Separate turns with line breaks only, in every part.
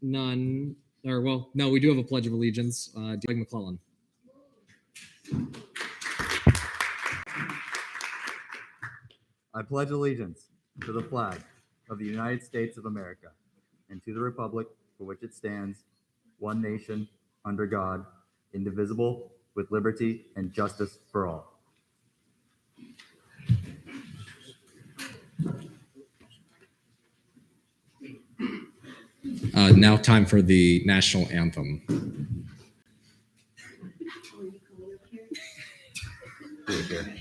none, or well, no, we do have a Pledge of Allegiance. Doug McClellan.
I pledge allegiance to the flag of the United States of America and to the republic for which it stands, one nation, under God, indivisible, with liberty and justice for all.
Now time for the national anthem.
Here.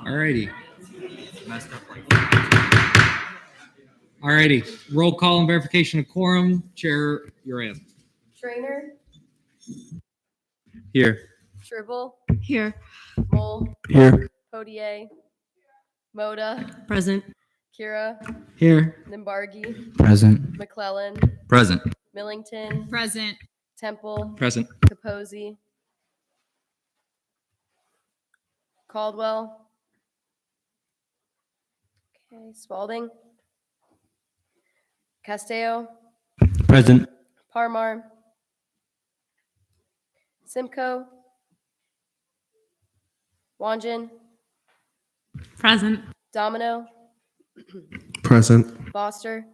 Alrighty. Alrighty. Roll call and verification of quorum. Chair Uriah.
Trainer,
Here.
Tribble,
Here.
Mole,
Here.
Podier, Moda,
Present.
Kira,
Here.
Nimbargi,
Present.
McClellan,
Present.
Millington,
Present.
Temple,
Present.
Capozzi, Caldwell. Okay, Spalding, Castello,
Present.
Parmar, Simcoe, Wanjin,
Present.
Domino,
Present.
Foster,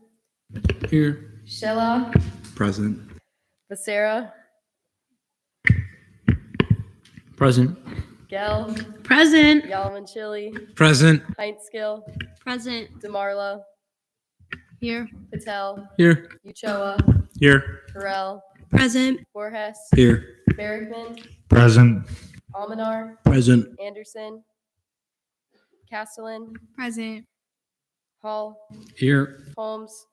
Here.
Shella,
Present.
Becerra,
Present.
Gell,
Present.
Yalamanchili,
Present.
Heintzkill,
Present.
DeMarlo,
Here.
Patel,
Here.
Uchoa,
Here.
Terrell,
Present.
Borges,
Here.
Bergman,
Present.
Almanar,
Present.
Anderson, Castellan,
Present.
Hall,
Here.
Holmes,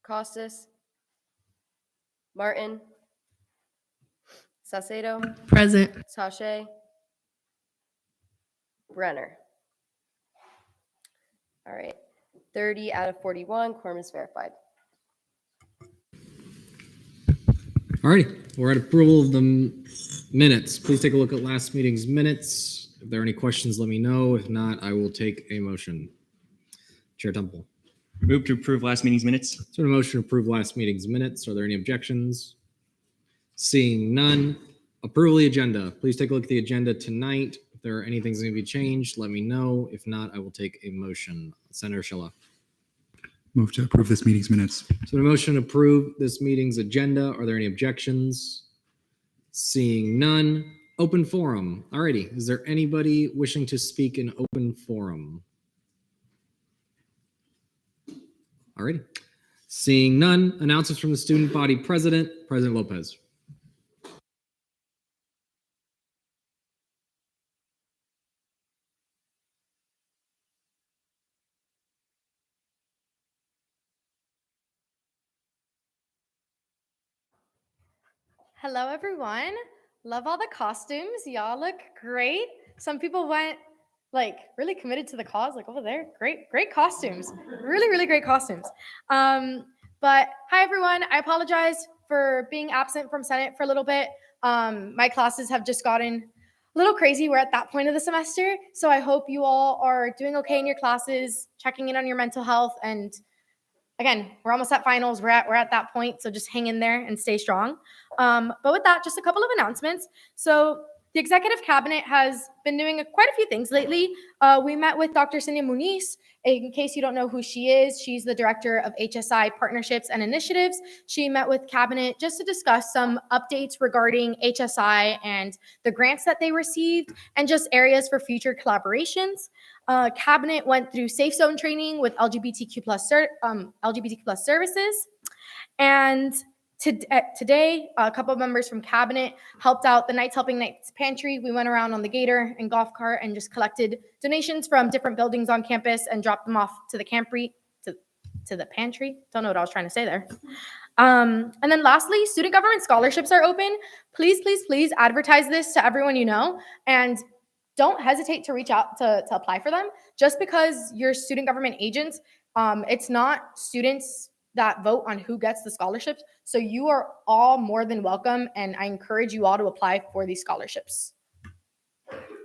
Costas, Martin, Saucedo,
Present.
Tache, Brenner. All right, 30 out of 41, quorum is verified.
Alrighty. We're at approval of the minutes. Please take a look at last meeting's minutes. If there are any questions, let me know. If not, I will take a motion. Chair Temple.
Move to approve last meeting's minutes.
Is there a motion to approve last meeting's minutes? Are there any objections? Seeing none, approval of the agenda. Please take a look at the agenda tonight. If there are any things that need to be changed, let me know. If not, I will take a motion. Senator Shilla.
Move to approve this meeting's minutes.
So a motion to approve this meeting's agenda. Are there any objections? Seeing none, open forum. Alrighty, is there anybody wishing to speak in open forum? Alrighty. Seeing none, announcements from the student body president, President Lopez.
Hello, everyone. Love all the costumes. Y'all look great. Some people went like really committed to the cause, like over there. Great costumes. Really great costumes. But hi, everyone. I apologize for being absent from Senate for a little bit. My classes have just gotten little crazy. We're at that point of the semester. So I hope you all are doing okay in your classes, checking in on your mental health. And again, we're almost at finals. We're at that point. So just hang in there and stay strong. But with that, just a couple of announcements. So the executive cabinet has been doing quite a few things lately. We met with Dr. Cindy Muniz. In case you don't know who she is, she's the director of HSI Partnerships and Initiatives. She met with cabinet just to discuss some updates regarding HSI and the grants that they received and just areas for future collaborations. Cabinet went through safe zone training with LGBTQ plus services. And today, a couple of members from cabinet helped out the Knights Helping Knights Pantry. We went around on the Gator and golf cart and just collected donations from different buildings on campus and dropped them off to the to the pantry. Don't know what I was trying to say there. And then lastly, student government scholarships are open. Please, please, please advertise this to everyone you know, and don't hesitate to reach out to apply for them. Just because you're student government agents, it's not students that vote on who gets the scholarships. So you are all more than welcome, and I encourage you all to apply for these scholarships.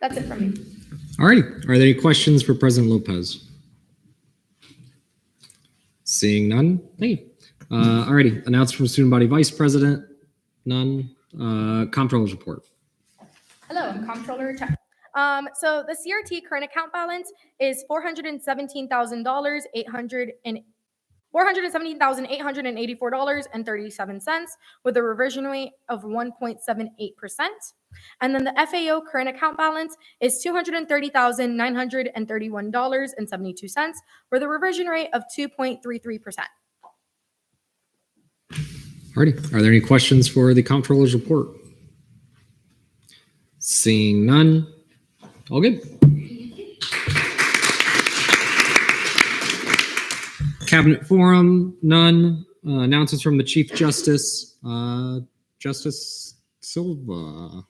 That's it from me.
All right. Are there any questions for President Lopez? Seeing none. Hey. All righty. Announced from Student Body Vice President. None. Comptroller's report.
Hello, Comptroller check. So the CRT current account balance is $417,884.37 with a reversion rate of 1.78%. And then the FAO current account balance is $230,931.72 with a reversion rate of 2.33%.
Alrighty. Are there any questions for the Comptroller's report? Seeing none. All good. Cabinet forum, none. Announcements from the Chief Justice. Justice Silva.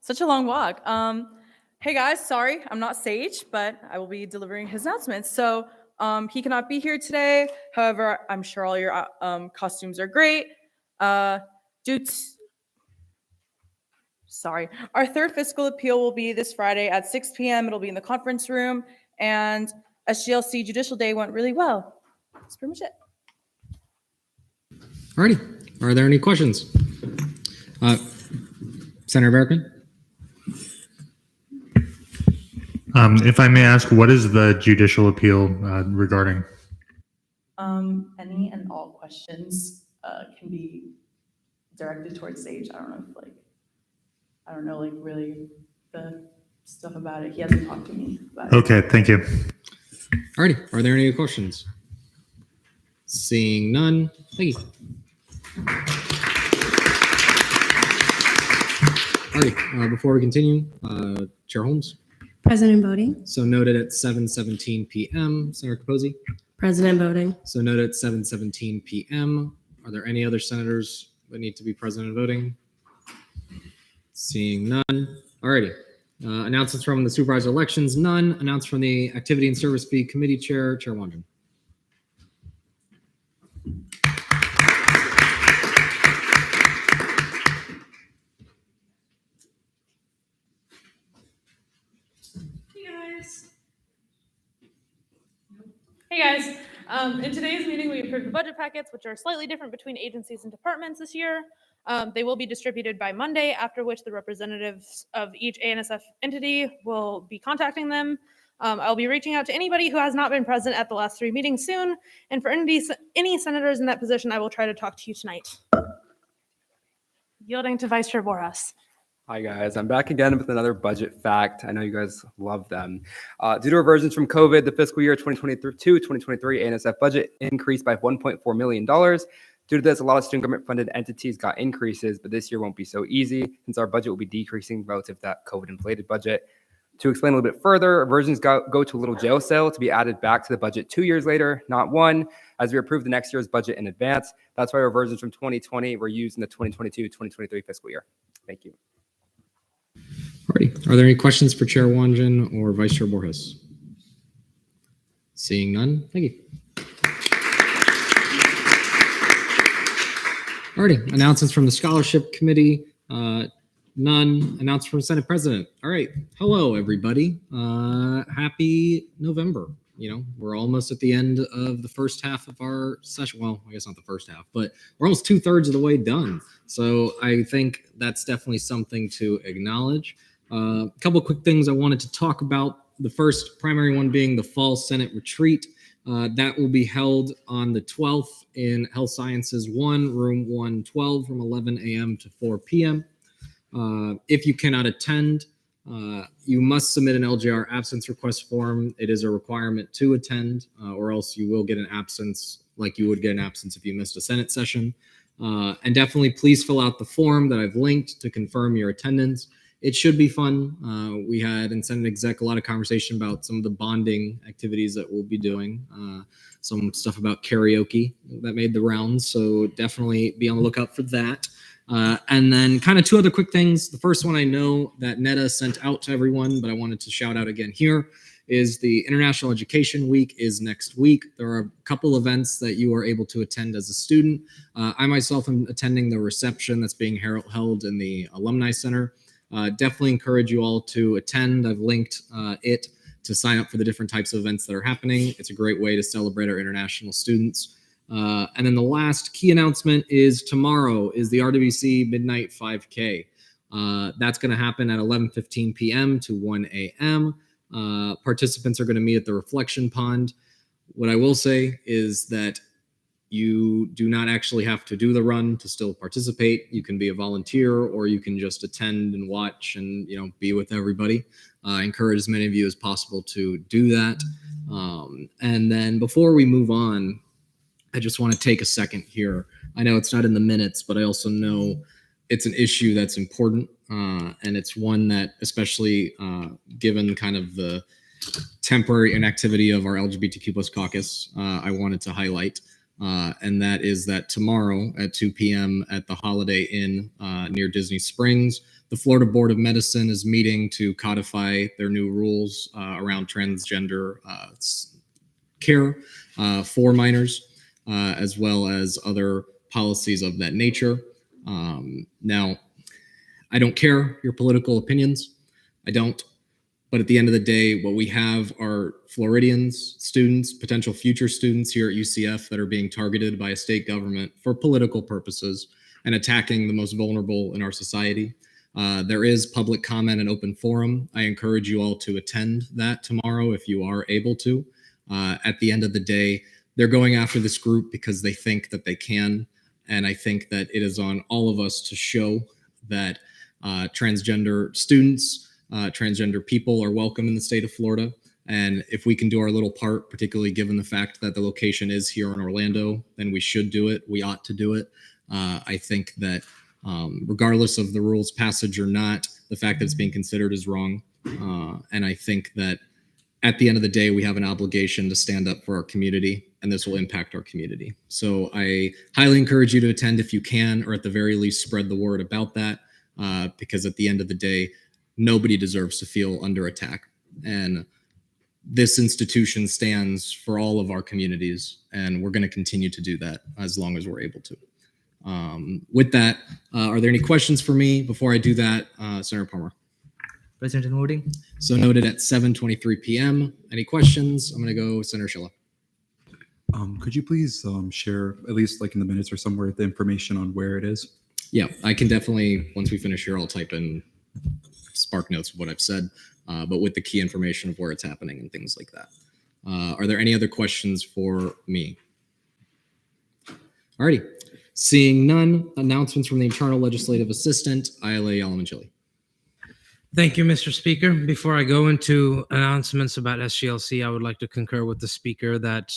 Such a long walk. Hey guys, sorry, I'm not Sage, but I will be delivering his announcements. So he cannot be here today. However, I'm sure all your costumes are great. Our third fiscal appeal will be this Friday at 6 p.m. It'll be in the conference room. And SGLC Judicial Day went really well. That's pretty much it.
Alrighty. Are there any questions? Senator Verican?
If I may ask, what is the judicial appeal regarding?
Any and all questions can be directed towards Sage. I don't know if really the stuff about it. He hasn't talked to me about it.
Okay, thank you.
Alrighty. Are there any questions? Seeing none. Thank you. Alrighty. Before we continue, Chair Holmes.
President voting.
So noted at 7:17 p.m. Senator Capozzi.
President voting.
So noted at 7:17 p.m. Are there any other senators that need to be present and voting? Seeing none. Alrighty. Announcements from the supervisor elections, none. Announcements from the Activity and Service Fee Committee Chair, Chair Wondren.
Hey guys, in today's meeting, we approved the budget packets, which are slightly different between agencies and departments this year. They will be distributed by Monday, after which the representatives of each ANSF entity will be contacting them. I'll be reaching out to anybody who has not been present at the last 3 meetings soon. And for any senators in that position, I will try to talk to you tonight. Yielding to Vice Chair Borjas.
Hi guys, I'm back again with another budget fact. I know you guys love them. Due to reversions from COVID, the fiscal year 2022-2023 ANSF budget increased by $1.4 million. Due to this, a lot of student government funded entities got increases, but this year won't be so easy since our budget will be decreasing relative to that COVID inflated budget. To explain a little bit further, reversions go to a little jail cell to be added back to the budget 2 years later, not one, as we approve the next year's budget in advance. That's why reversions from 2020 were used in the 2022-2023 fiscal year. Thank you.
Alrighty. Are there any questions for Chair Wondren or Vice Chair Borjas? Seeing none, thank you. Alrighty, announcements from the scholarship committee. None. Announcements from Senate President. All right. Hello, everybody. Happy November. You know, we're almost at the end of the first half of our session. Well, I guess not the first half, but we're almost 2/3 of the way done. So I think that's definitely something to acknowledge. A couple quick things I wanted to talk about. The first primary one being the Fall Senate Retreat. That will be held on the 12th in Health Sciences 1, room 112 from 11 a.m. to 4 p.m. If you cannot attend, you must submit an LJR absence request form. It is a requirement to attend, or else you will get an absence like you would get an absence if you missed a Senate session. And definitely please fill out the form that I've linked to confirm your attendance. It should be fun. We had in Senate Exec a lot of conversation about some of the bonding activities that we'll be doing. Some stuff about karaoke that made the rounds, so definitely be on the lookout for that. And then kind of two other quick things. The first one I know that Netta sent out to everyone, but I wanted to shout out again here, is the International Education Week is next week. There are a couple events that you are able to attend as a student. I myself am attending the reception that's being held in the Alumni Center. Definitely encourage you all to attend. I've linked it to sign up for the different types of events that are happening. It's a great way to celebrate our international students. And then the last key announcement is tomorrow is the RWC Midnight 5K. That's going to happen at 11:15 p.m. to 1 a.m. Participants are going to meet at the Reflection Pond. What I will say is that you do not actually have to do the run to still participate. You can be a volunteer, or you can just attend and watch and, you know, be with everybody. I encourage as many of you as possible to do that. And then before we move on, I just want to take a second here. I know it's not in the minutes, but I also know it's an issue that's important. And it's one that, especially given kind of the temporary inactivity of our LGBTQ plus caucus, I wanted to highlight. And that is that tomorrow at 2 p.m. at the Holiday Inn near Disney Springs, the Florida Board of Medicine is meeting to codify their new rules around transgender care for minors, as well as other policies of that nature. Now, I don't care your political opinions. I don't. But at the end of the day, what we have are Floridians, students, potential future students here at UCF that are being targeted by a state government for political purposes and attacking the most vulnerable in our society. There is public comment and open forum. I encourage you all to attend that tomorrow if you are able to. At the end of the day, they're going after this group because they think that they can. And I think that it is on all of us to show that transgender students, transgender people are welcome in the state of Florida. And if we can do our little part, particularly given the fact that the location is here in Orlando, then we should do it. We ought to do it. I think that regardless of the rules passage or not, the fact that it's being considered is wrong. And I think that at the end of the day, we have an obligation to stand up for our community, and this will impact our community. So I highly encourage you to attend if you can, or at the very least spread the word about that, because at the end of the day, nobody deserves to feel under attack. And this institution stands for all of our communities, and we're going to continue to do that as long as we're able to. With that, are there any questions for me before I do that, Senator Palmer?
President voting.
So noted at 7:23 p.m. Any questions? I'm going to go Senator Schiller.
Could you please share, at least like in the minutes or somewhere, the information on where it is?
Yeah, I can definitely, once we finish here, I'll type in Spark Notes of what I've said, but with the key information of where it's happening and things like that. Are there any other questions for me? Alrighty. Seeing none, announcements from the Internal Legislative Assistant, Ayala Yalamanchili.
Thank you, Mr. Speaker. Before I go into announcements about SGLC, I would like to concur with the speaker that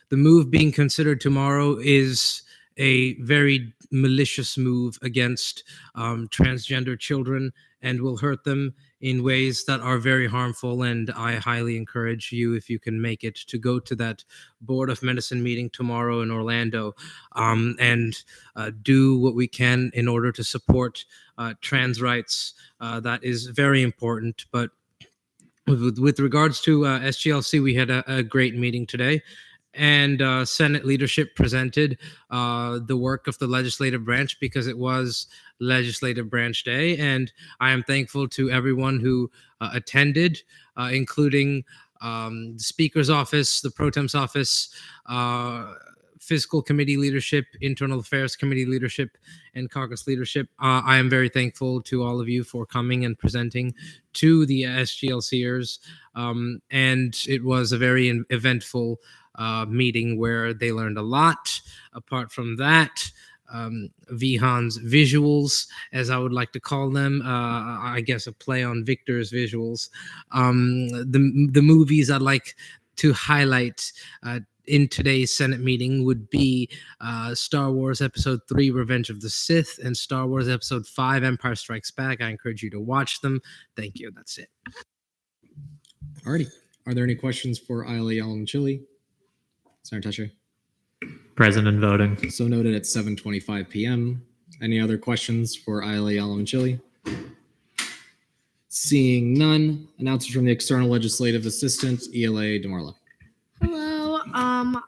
the move being considered tomorrow is a very malicious move against transgender children and will hurt them in ways that are very harmful. And I highly encourage you, if you can make it, to go to that Board of Medicine meeting tomorrow in Orlando and do what we can in order to support trans rights. That is very important. But with regards to SGLC, we had a great meeting today, and Senate leadership presented the work of the legislative branch because it was Legislative Branch Day, and I am thankful to everyone who attended, including the Speaker's office, the Pro Temp's office, Fiscal Committee leadership, Internal Affairs Committee leadership, and caucus leadership. I am very thankful to all of you for coming and presenting to the SGLCers, and it was a very eventful meeting where they learned a lot. Apart from that, Vihan's visuals, as I would like to call them, I guess a play on Victor's visuals. The movies I'd like to highlight in today's Senate meeting would be Star Wars Episode 3, Revenge of the Sith, and Star Wars Episode 5, Empire Strikes Back. I encourage you to watch them. Thank you. That's it.
Alrighty. Are there any questions for Isla Yalamchili? Senator Teche?
President voting.
So noted at 7:25 p.m. Any other questions for Isla Yalamchili? Seeing none, announcement from the External Legislative Assistant, ELA DeMarla.
Hello.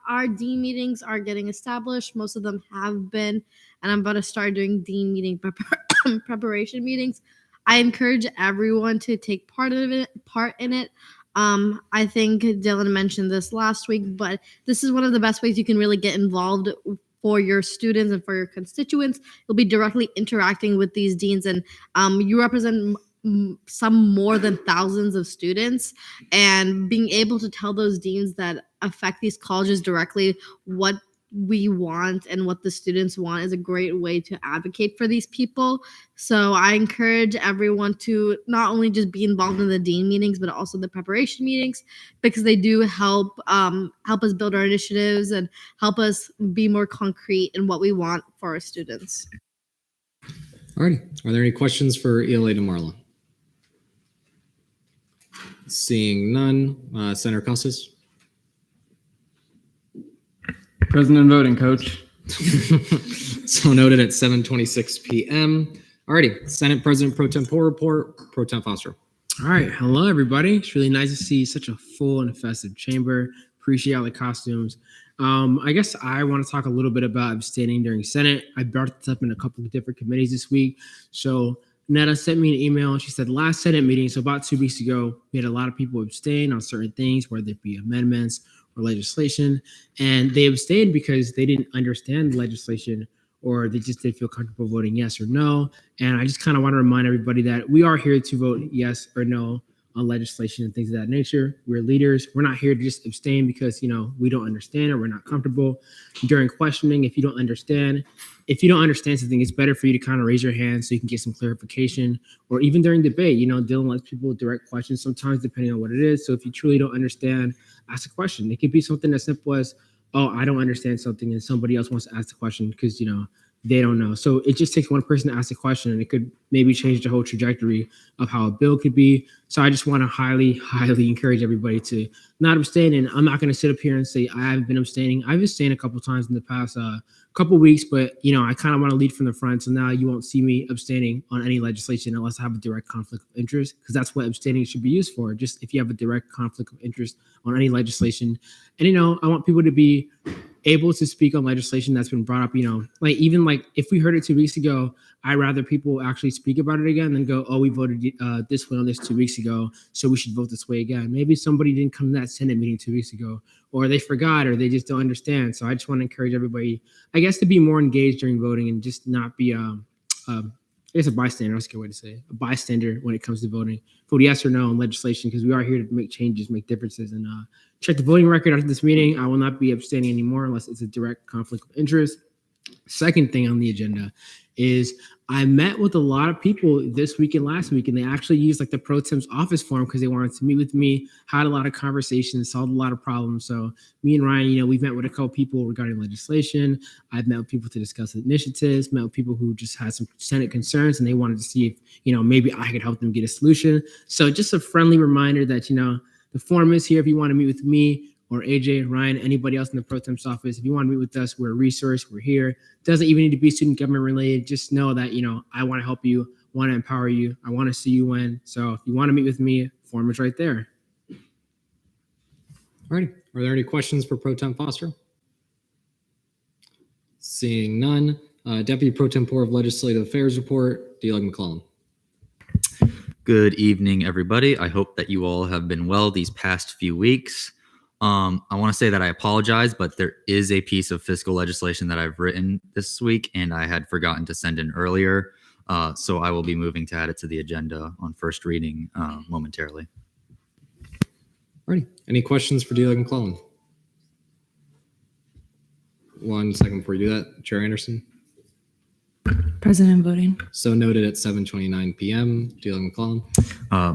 Our dean meetings are getting established. Most of them have been, and I'm about to start doing dean meeting preparation meetings. I encourage everyone to take part in it. I think Dylan mentioned this last week, but this is one of the best ways you can really get involved for your students and for your constituents. You'll be directly interacting with these deans, and you represent some more than thousands of students, and being able to tell those deans that affect these colleges directly what we want and what the students want is a great way to advocate for these people. So I encourage everyone to not only just be involved in the dean meetings, but also the preparation meetings, because they do help us build our initiatives and help us be more concrete in what we want for our students.
Alrighty. Are there any questions for ELA DeMarla? Seeing none, Senator Costas.
President voting, Coach.
So noted at 7:26 p.m. Alrighty, Senate President Pro Tempore report, Pro Temp Foster.
All right. Hello, everybody. It's really nice to see such a full and festive chamber. Appreciate all the costumes. I guess I want to talk a little bit about abstaining during Senate. I brought this up in a couple of different committees this week. So Netta sent me an email. She said last Senate meeting, so about 2 weeks ago, we had a lot of people abstain on certain things, whether it be amendments or legislation. And they abstained because they didn't understand the legislation, or they just didn't feel comfortable voting yes or no. And I just kind of want to remind everybody that we are here to vote yes or no on legislation and things of that nature. We're leaders. We're not here to just abstain because, we don't understand or we're not comfortable. During questioning, if you don't understand something, it's better for you to kind of raise your hand so you can get some clarification. Or even during debate, Dylan lets people direct questions sometimes depending on what it is. So if you truly don't understand, ask a question. It could be something as simple as, oh, I don't understand something, and somebody else wants to ask the question because, they don't know. So it just takes one person to ask a question, and it could maybe change the whole trajectory of how a bill could be. So I just want to highly, highly encourage everybody to not abstain. And I'm not going to sit up here and say I haven't been abstaining. I've abstained a couple of times in the past couple of weeks, but I kind of want to lead from the front. So now you won't see me abstaining on any legislation unless I have a direct conflict of interest, because that's what abstaining should be used for. Just if you have a direct conflict of interest on any legislation. And I want people to be able to speak on legislation that's been brought up, even if we heard it 2 weeks ago, I'd rather people actually speak about it again than go, oh, we voted this way on this 2 weeks ago, so we should vote this way again. Maybe somebody didn't come to that Senate meeting 2 weeks ago, or they forgot, or they just don't understand. So I just want to encourage everybody, I guess, to be more engaged during voting and just not be, a bystander. That's a good way to say it. A bystander when it comes to voting. Vote yes or no on legislation, because we are here to make changes, make differences, and check the voting record after this meeting. I will not be abstaining anymore unless it's a direct conflict of interest. Second thing on the agenda is I met with a lot of people this week and last week, and they actually used the Pro Temp's office forum because they wanted to meet with me, had a lot of conversations, solved a lot of problems. So me and Ryan, we've met with a couple people regarding legislation. I've met with people to discuss initiatives, met with people who just had some Senate concerns and they wanted to see if, maybe I could help them get a solution. So just a friendly reminder that, the forum is here if you want to meet with me or AJ, Ryan, anybody else in the Pro Temp's office. If you want to meet with us, we're a resource. We're here. Doesn't even need to be student government related. Just know that, I want to help you, want to empower you. I want to see you win. So if you want to meet with me, form is right there.
Alrighty. Are there any questions for Pro Tem Foster? Seeing none, Deputy Pro Tempore of Legislative Affairs report, Doug McClellan.
Good evening, everybody. I hope that you all have been well these past few weeks. I want to say that I apologize, but there is a piece of fiscal legislation that I've written this week, and I had forgotten to send in earlier. So I will be moving to add it to the agenda on first reading momentarily.
Alrighty. Any questions for Doug McClellan? 1 second before you do that, Chair Anderson.
President voting.
So noted at 7:29 p.m. Doug McClellan.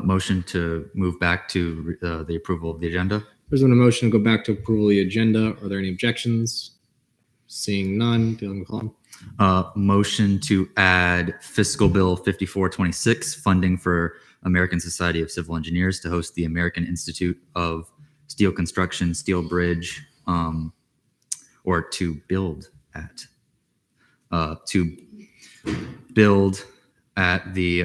Motion to move back to the approval of the agenda.
There's been a motion to go back to approval of the agenda. Are there any objections? Seeing none, Doug McClellan.
Motion to add fiscal bill 5426, funding for American Society of Civil Engineers to host the American Institute of Steel Construction, Steel Bridge, or to build at the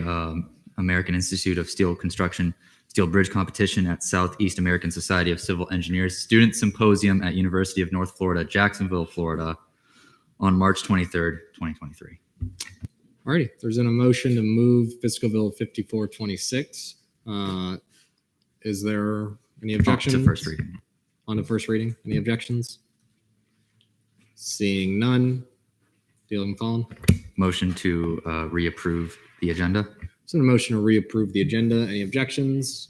American Institute of Steel Construction, Steel Bridge competition at Southeast American Society of Civil Engineers Student Symposium at University of North Florida, Jacksonville, Florida, on March 23rd, 2023.
Alrighty, there's been a motion to move fiscal bill 5426. Is there any objections?
To first reading.
On to first reading. Any objections? Seeing none, Doug McClellan.
Motion to reapprove the agenda.
So a motion to reapprove the agenda. Any objections?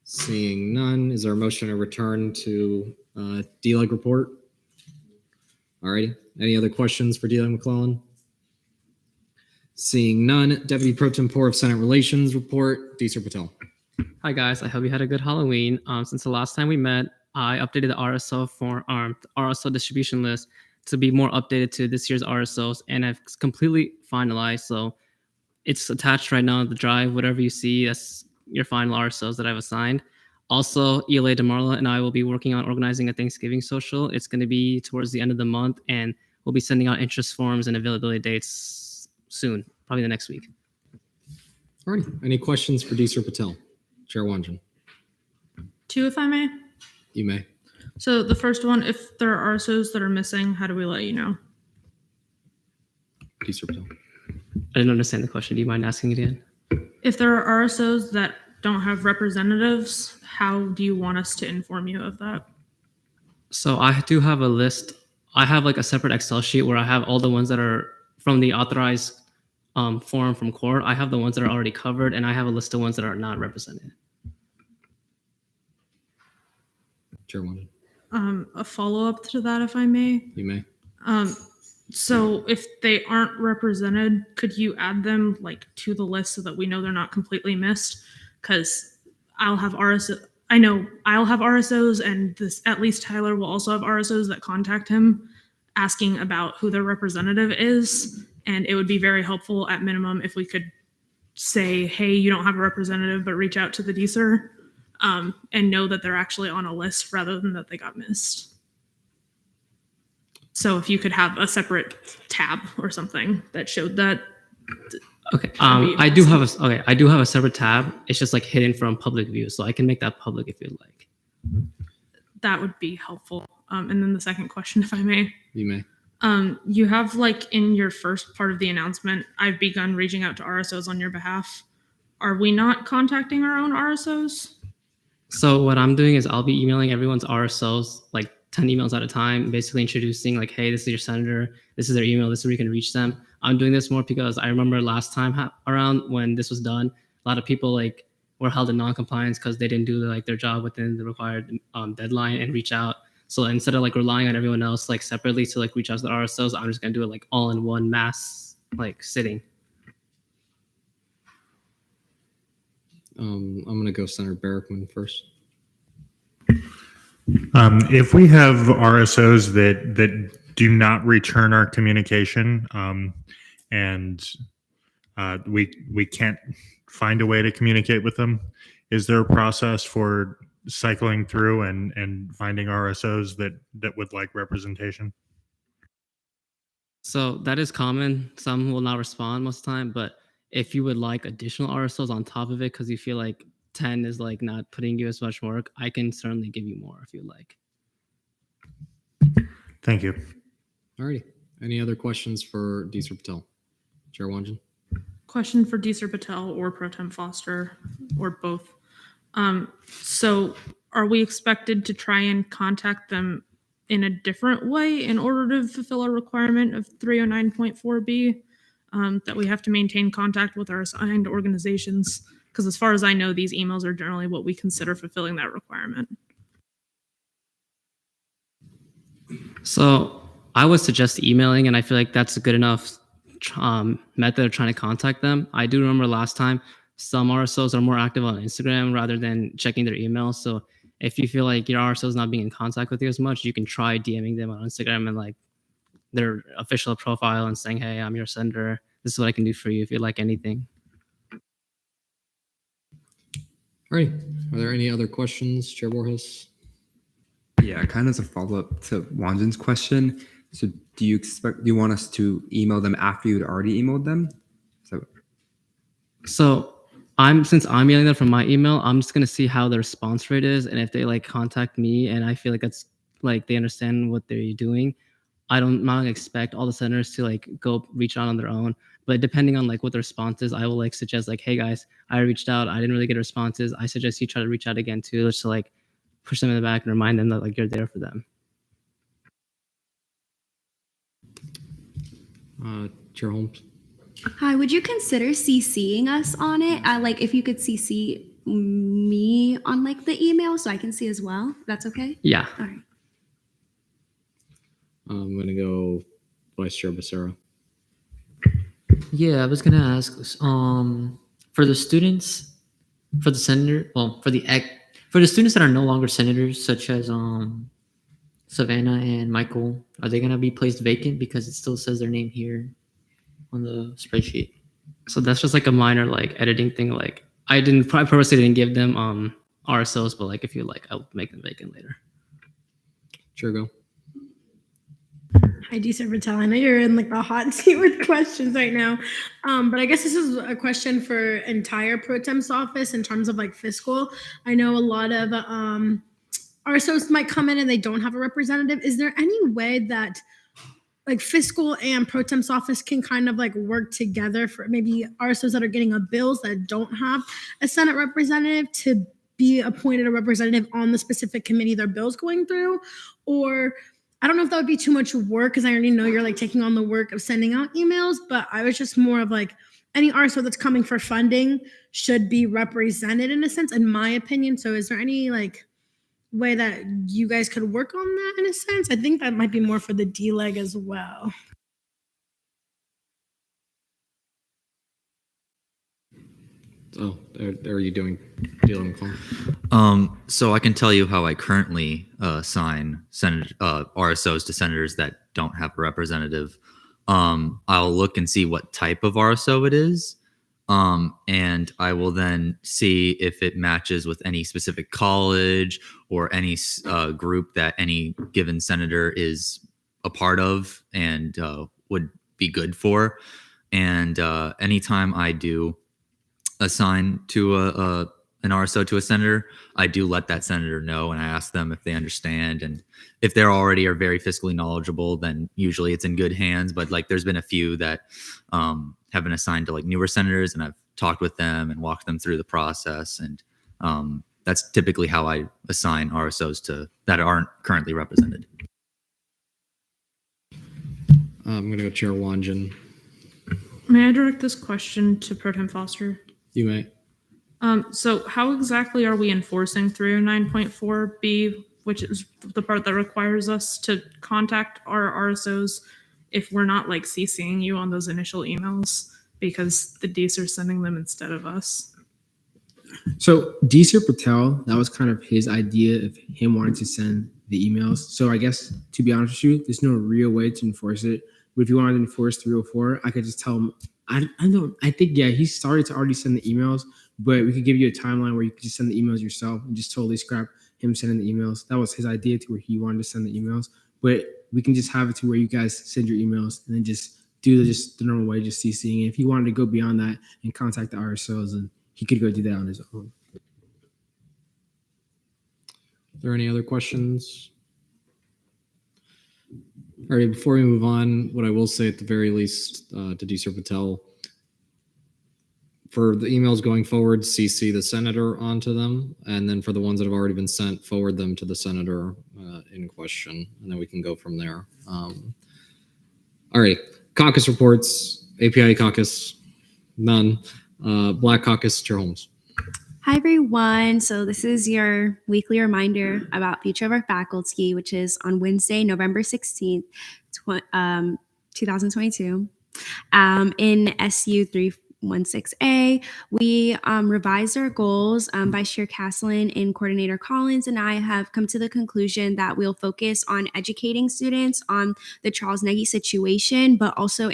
Seeing none, is there a motion to return to DLEG report? Alrighty. Any other questions for Doug McClellan? Seeing none, Deputy Pro Tempore of Senate Relations report, Deeser Patel.
Hi guys, I hope you had a good Halloween. Since the last time we met, I updated the RSO for RSO distribution list to be more updated to this year's RSOs, and I've completely finalized. So it's attached right now on the drive. Whatever you see, that's your final RSOs that I've assigned. Also, ELA DeMarla and I will be working on organizing a Thanksgiving social. It's going to be towards the end of the month, and we'll be sending out interest forms and availability dates soon, probably the next week.
Alrighty. Any questions for Deeser Patel? Chair Wanjan.
2, if I may.
You may.
So the first one, if there are RSOs that are missing, how do we let you know?
Deeser Patel.
I didn't understand the question. Do you mind asking it again?
If there are RSOs that don't have representatives, how do you want us to inform you of that?
So I do have a list. I have like a separate Excel sheet where I have all the ones that are from the authorized form from court. I have the ones that are already covered, and I have a list of ones that are not represented.
Chair Wanjan.
A follow-up to that, if I may.
You may.
So if they aren't represented, could you add them like to the list so that we know they're not completely missed? Because I'll have RSO. I know I'll have RSOs, and this at least Tyler will also have RSOs that contact him asking about who their representative is. And it would be very helpful at minimum if we could say, hey, you don't have a representative, but reach out to the DSER and know that they're actually on a list rather than that they got missed. So if you could have a separate tab or something that showed that.
Okay. I do have a separate tab. It's just like hidden from public view, so I can make that public if you'd like.
That would be helpful. And then the second question, if I may.
You may.
You have like in your first part of the announcement, I've begun reaching out to RSOs on your behalf. Are we not contacting our own RSOs?
So what I'm doing is I'll be emailing everyone's RSOs like 10 emails at a time, basically introducing like, hey, this is your senator, this is their email, this is where you can reach them. I'm doing this more because I remember last time around when this was done, a lot of people like were held in non-compliance because they didn't do like their job within the required deadline and reach out. So instead of like relying on everyone else like separately to like reach out to the RSOs, I'm just gonna do it like all in one mass like sitting.
I'm gonna go Senator Barrickman first.
If we have RSOs that do not return our communication, and we can't find a way to communicate with them, is there a process for cycling through and finding RSOs that would like representation?
So that is common. Some will not respond most of the time, but if you would like additional RSOs on top of it because you feel like 10 is like not putting you as much work, I can certainly give you more if you like.
Thank you.
Alrighty. Any other questions for Deeser Patel? Chair Wanjan?
Question for Deeser Patel or Pro Tem Foster or both. So are we expected to try and contact them in a different way in order to fulfill our requirement of 309.4B, that we have to maintain contact with our assigned organizations? Because as far as I know, these emails are generally what we consider fulfilling that requirement.
So I would suggest emailing, and I feel like that's a good enough method of trying to contact them. I do remember last time some RSOs are more active on Instagram rather than checking their emails. So if you feel like your RSO is not being in contact with you as much, you can try DMing them on Instagram and like their official profile and saying, hey, I'm your sender. This is what I can do for you if you like anything.
All right. Are there any other questions, Chair Borges?
Yeah, kind of as a follow-up to Wanjan's question. So do you want us to email them after you'd already emailed them?
So since I'm emailing them from my email, I'm just gonna see how the response rate is, and if they like contact me and I feel like that's like they understand what they're doing, I'm not gonna expect all the senators to like go reach out on their own. But depending on like what the response is, I will like suggest like, hey guys, I reached out, I didn't really get responses. I suggest you try to reach out again too, just to like push them in the back and remind them that like you're there for them.
Chair Holmes.
Hi, would you consider CCing us on it? Like if you could CC me on like the email so I can see as well. That's okay?
Yeah.
All right.
I'm going to go Vice Chair Becerra.
Yeah, I was gonna ask, for the students, for the senator, well, for the students that are no longer senators, such as Savannah and Michael, are they gonna be placed vacant because it still says their name here on the spreadsheet?
So that's just like a minor like editing thing. Like I purposely didn't give them RSOs, but like if you like, I'll make them vacant later.
Sure, go.
Hi, Deeser Patel. I know you're in like the hot seat with questions right now, but I guess this is a question for entire Pro Tem's office in terms of like fiscal. I know a lot of RSOs might come in and they don't have a representative. Is there any way that like fiscal and Pro Tem's office can kind of like work together for maybe RSOs that are getting a bills that don't have a Senate representative to be appointed a representative on the specific committee their bill's going through? Or I don't know if that would be too much work because I already know you're like taking on the work of sending out emails, but I was just more of like any RSO that's coming for funding should be represented in a sense, in my opinion. So is there any like way that you guys could work on that in a sense? I think that might be more for the D-Leg as well.
Oh, are you dealing with phone?
So I can tell you how I currently assign RSOs to senators that don't have a representative. I'll look and see what type of RSO it is, and I will then see if it matches with any specific college or any group that any given senator is a part of and would be good for. And anytime I do assign to an RSO to a senator, I do let that senator know, and I ask them if they understand, and if they're already are very fiscally knowledgeable, then usually it's in good hands. But like there's been a few that have been assigned to like newer senators, and I've talked with them and walked them through the process, and that's typically how I assign RSOs to that aren't currently represented.
I'm going to go Chair Wanjan.
May I direct this question to Pro Tem Foster?
You may.
So how exactly are we enforcing 309.4B, which is the part that requires us to contact our RSOs if we're not like CCing you on those initial emails because the Ds are sending them instead of us?
So Deeser Patel, that was kind of his idea of him wanting to send the emails. So I guess, to be honest with you, there's no real way to enforce it. But if you wanted to enforce 304, I could just tell him, I think, yeah, he started to already send the emails, but we could give you a timeline where you could just send the emails yourself and just totally scrap him sending the emails. That was his idea to where he wanted to send the emails, but we can just have it to where you guys send your emails and then just do the normal way, just CCing. If he wanted to go beyond that and contact the RSOs, then he could go do that on his own.
there any other questions? All right, before we move on, what I will say at the very least to D.Sir Patel, for the emails going forward, CC the senator onto them, and then for the ones that have already been sent, forward them to the senator in question, and then we can go from there. All right, caucus reports, API caucus, none. Black caucus, Chair Holmes.
Hi, everyone. So this is your weekly reminder about Future of Our Faculty, which is on Wednesday, November 16th, 2022. In SU 316A, we revised our goals. Vice Chair Caslin and Coordinator Collins and I have come to the conclusion that we'll focus on educating students on the Charles Nagy situation, but also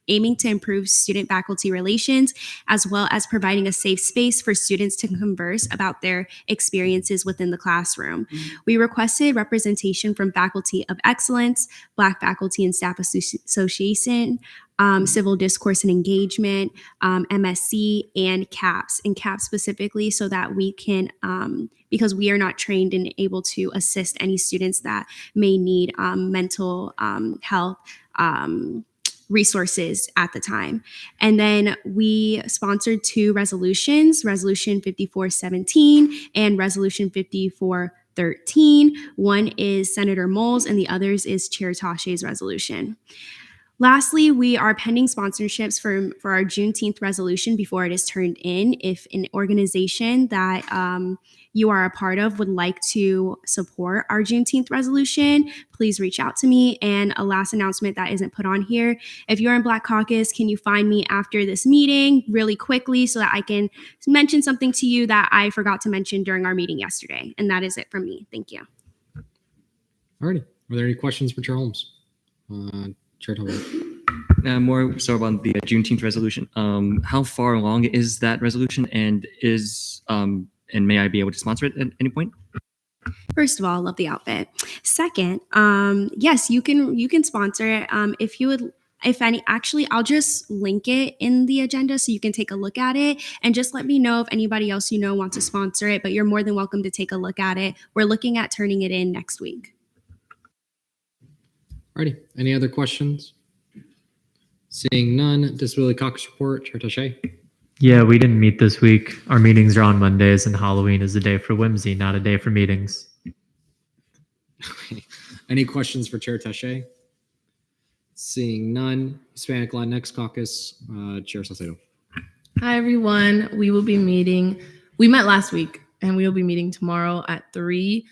aiming to improve student-faculty relations, as well as providing a safe space for students to converse about their experiences within the classroom. We requested representation from Faculty of Excellence, Black Faculty and Staff Association, Civil Discourse and Engagement, MSC, and CAPS. And CAPS specifically so that we can, because we are not trained and able to assist any students that may need mental health resources at the time. And then we sponsored 2 resolutions, Resolution 5417 and Resolution 5413. One is Senator Moles and the others is Chair Tache's resolution. Lastly, we are pending sponsorships for our Juneteenth resolution before it is turned in. If an organization that you are a part of would like to support our Juneteenth resolution, please reach out to me. And a last announcement that isn't put on here. If you're in Black Caucus, can you find me after this meeting really quickly so that I can mention something to you that I forgot to mention during our meeting yesterday? And that is it from me. Thank you.
All righty. Are there any questions for Chair Holmes? Chair Talbot.
More so about the Juneteenth resolution. How far along is that resolution, and and may I be able to sponsor it at any point?
First of all, I love the outfit. Second, yes, you can sponsor it. If you would, actually, I'll just link it in the agenda so you can take a look at it and just let me know if anybody else you know wants to sponsor it, but you're more than welcome to take a look at it. We're looking at turning it in next week.
Alrighty. Any other questions? Seeing none, Disability Caucus report, Chair Tache.
Yeah, we didn't meet this week. Our meetings are on Mondays, and Halloween is a day for whimsy, not a day for meetings.
Any questions for Chair Tache? Seeing none, Hispanic Latinx Caucus, Chair Salcedo.
Hi, everyone. We will be meeting. We met last week, and we will be meeting tomorrow at 3.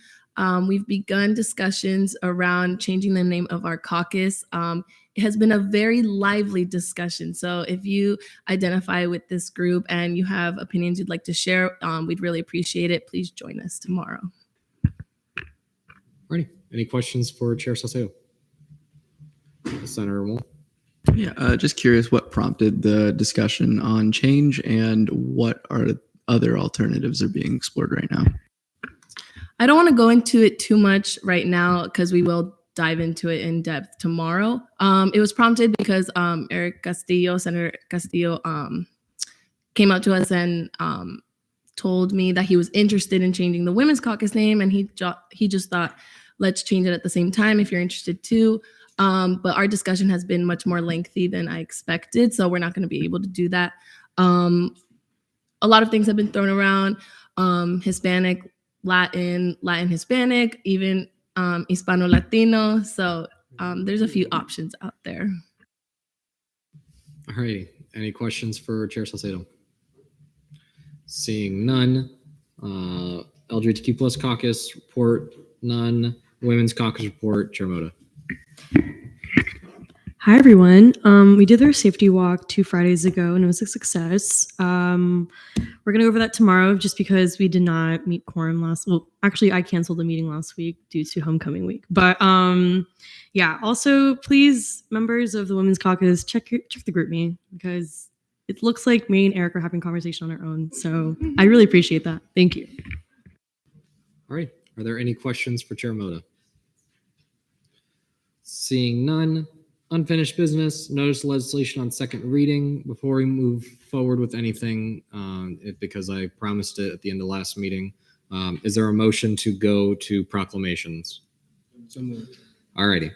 We've begun discussions around changing the name of our caucus. It has been a very lively discussion. So if you identify with this group and you have opinions you'd like to share, we'd really appreciate it. Please join us tomorrow.
Alrighty. Any questions for Chair Salcedo? Senator Moore.
Yeah, just curious what prompted the discussion on change and what are other alternatives are being explored right now?
I don't want to go into it too much right now because we will dive into it in depth tomorrow. It was prompted because Senator Castillo came up to us and told me that he was interested in changing the Women's Caucus name, and he just thought, let's change it at the same time if you're interested too. But our discussion has been much more lengthy than I expected, so we're not going to be able to do that. A lot of things have been thrown around, Hispanic, Latin, Hispanic, even Hispano Latino. So there's a few options out there.
All righty. Any questions for Chair Salcedo? Seeing none. LGBTQ plus caucus report, none. Women's caucus report, Chair Moda.
Hi, everyone. We did our safety walk 2 Fridays ago, and it was a success. We're going to go over that tomorrow just because we did not meet quorum well, actually, I canceled the meeting last week due to homecoming week. But yeah, also, please, members of the Women's Caucus, check the group me because it looks like me and Eric are having a conversation on our own. So I really appreciate that. Thank you.
All right. Are there any questions for Chair Moda? Seeing none. Unfinished business, notice legislation on second reading. Before we move forward with anything, because I promised it at the end of last meeting, Is there a motion to go to proclamations?
So moved.
Alrighty.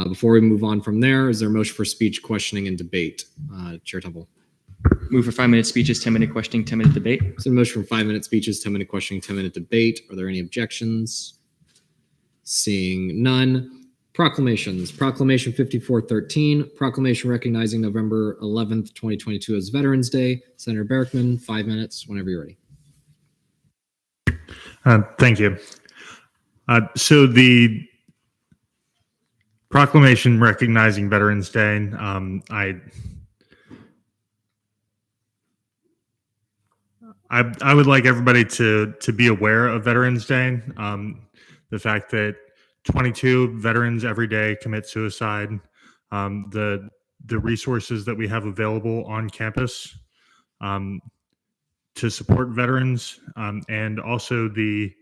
Before we move on from there, is there a motion for speech, questioning, and debate? Chair Temple.
Move for 5-minute speeches, 10-minute questioning, 10-minute debate.
So a motion for 5-minute speeches, 10-minute questioning, 10-minute debate. Are there any objections? Seeing none. Proclamations. Proclamation 5413. Proclamation recognizing November 11th, 2022 as Veterans Day. Senator Berkman, 5 minutes, whenever you're ready.
Thank you. So the proclamation recognizing Veterans Day, I would like everybody to be aware of Veterans Day. The fact that 22 veterans every day commit suicide, the resources that we have available on campus to support veterans, and also the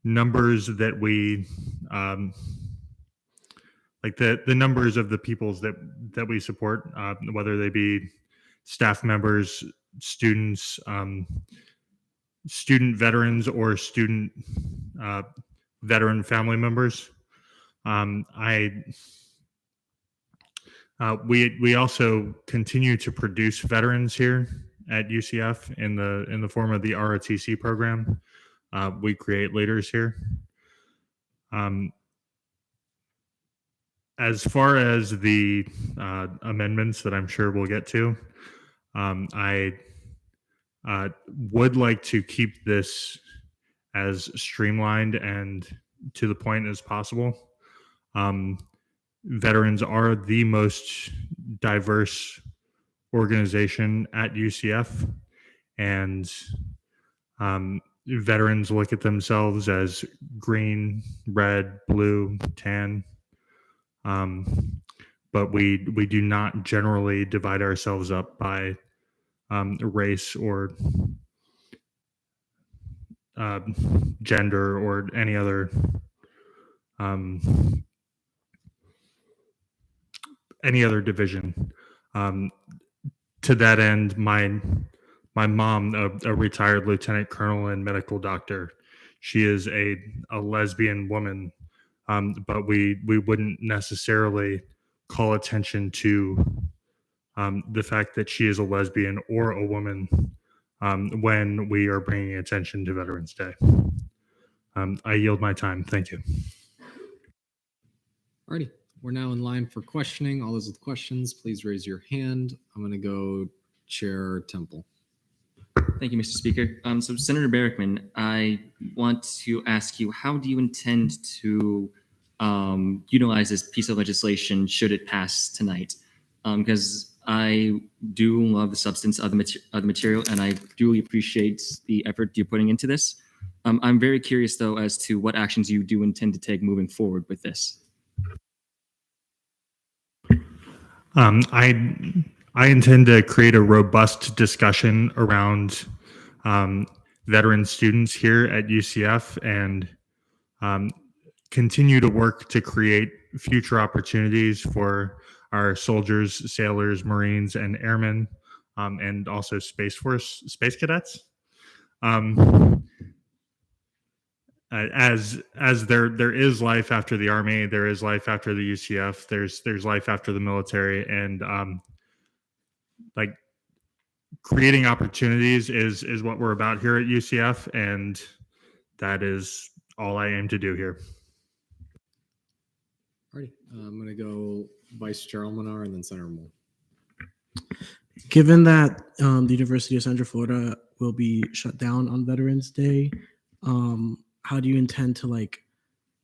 numbers that we like the numbers of the peoples that we support, whether they be staff members, students, student veterans, or student veteran family members. We also continue to produce veterans here at UCF in the form of the ROTC program. We create leaders here. As far as the amendments that I'm sure we'll get to, I would like to keep this as streamlined and to the point as possible. Veterans are the most diverse organization at UCF, and veterans look at themselves as green, red, blue, tan. But we do not generally divide ourselves up by race or gender or any other division. To that end, my mom, a retired lieutenant colonel and medical doctor, she is a lesbian woman, but we wouldn't necessarily call attention to the fact that she is a lesbian or a woman when we are bringing attention to Veterans Day. I yield my time. Thank you.
Alrighty. We're now in line for questioning. All those with questions, please raise your hand. I'm going to go Chair Temple.
Thank you, Mr. Speaker. So Senator Berkman, I want to ask you, how do you intend to utilize this piece of legislation should it pass tonight? Because I do love the substance of the material, and I duly appreciate the effort you're putting into this. I'm very curious, though, as to what actions you do intend to take moving forward with this.
I intend to create a robust discussion around veteran students here at UCF and continue to work to create future opportunities for our soldiers, sailors, Marines, and airmen, and also Space Force, space cadets. As there is life after the Army, there is life after the UCF, there's life after the military, and like creating opportunities is what we're about here at UCF, and that is all I aim to do here.
Alrighty. I'm going to go Vice Chair Almanar and then Senator Moore.
Given that the University of Central Florida will be shut down on Veterans Day, how do you intend to like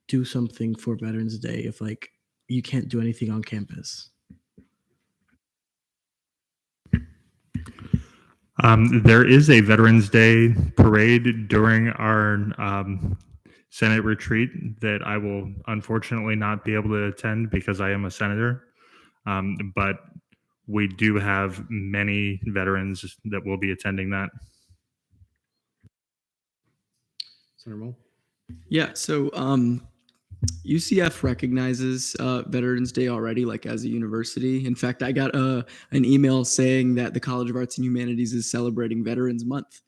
do something for Veterans Day if like you can't do anything on campus?
There is a Veterans Day parade during our Senate retreat that I will unfortunately not be able to attend because I am a senator. But we do have many veterans that will be attending that.
Senator Moore?
Yeah, so UCF recognizes Veterans Day already, like as a university. In fact, I got an email saying that the College of Arts and Humanities is celebrating Veterans Month.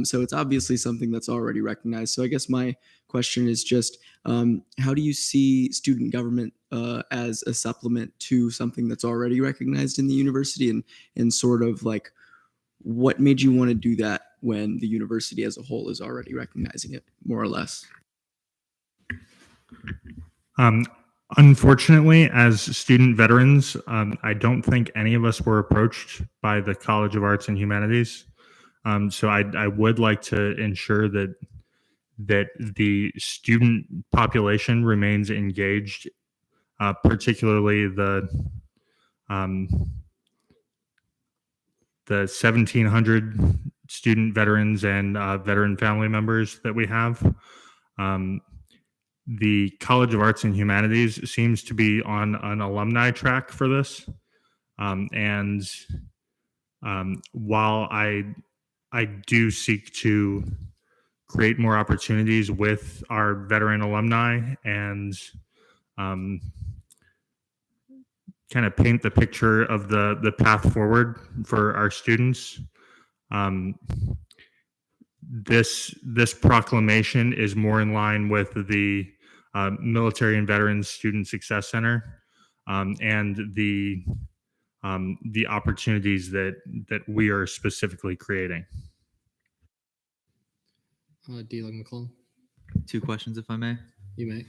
So it's obviously something that's already recognized. So I guess my question is just, how do you see student government as a supplement to something that's already recognized in the university, and sort of like what made you want to do that when the university as a whole is already recognizing it, more or less?
Unfortunately, as student veterans, I don't think any of us were approached by the College of Arts and Humanities. So I would like to ensure that the student population remains engaged, particularly the 1,700 student veterans and veteran family members that we have. The College of Arts and Humanities seems to be on an alumni track for this. While I do seek to create more opportunities with our veteran alumni and kind of paint the picture of the path forward for our students, this proclamation is more in line with the Military and Veterans Student Success Center and the opportunities that we are specifically creating.
D. McClellan.
2 questions, if I may.
You may.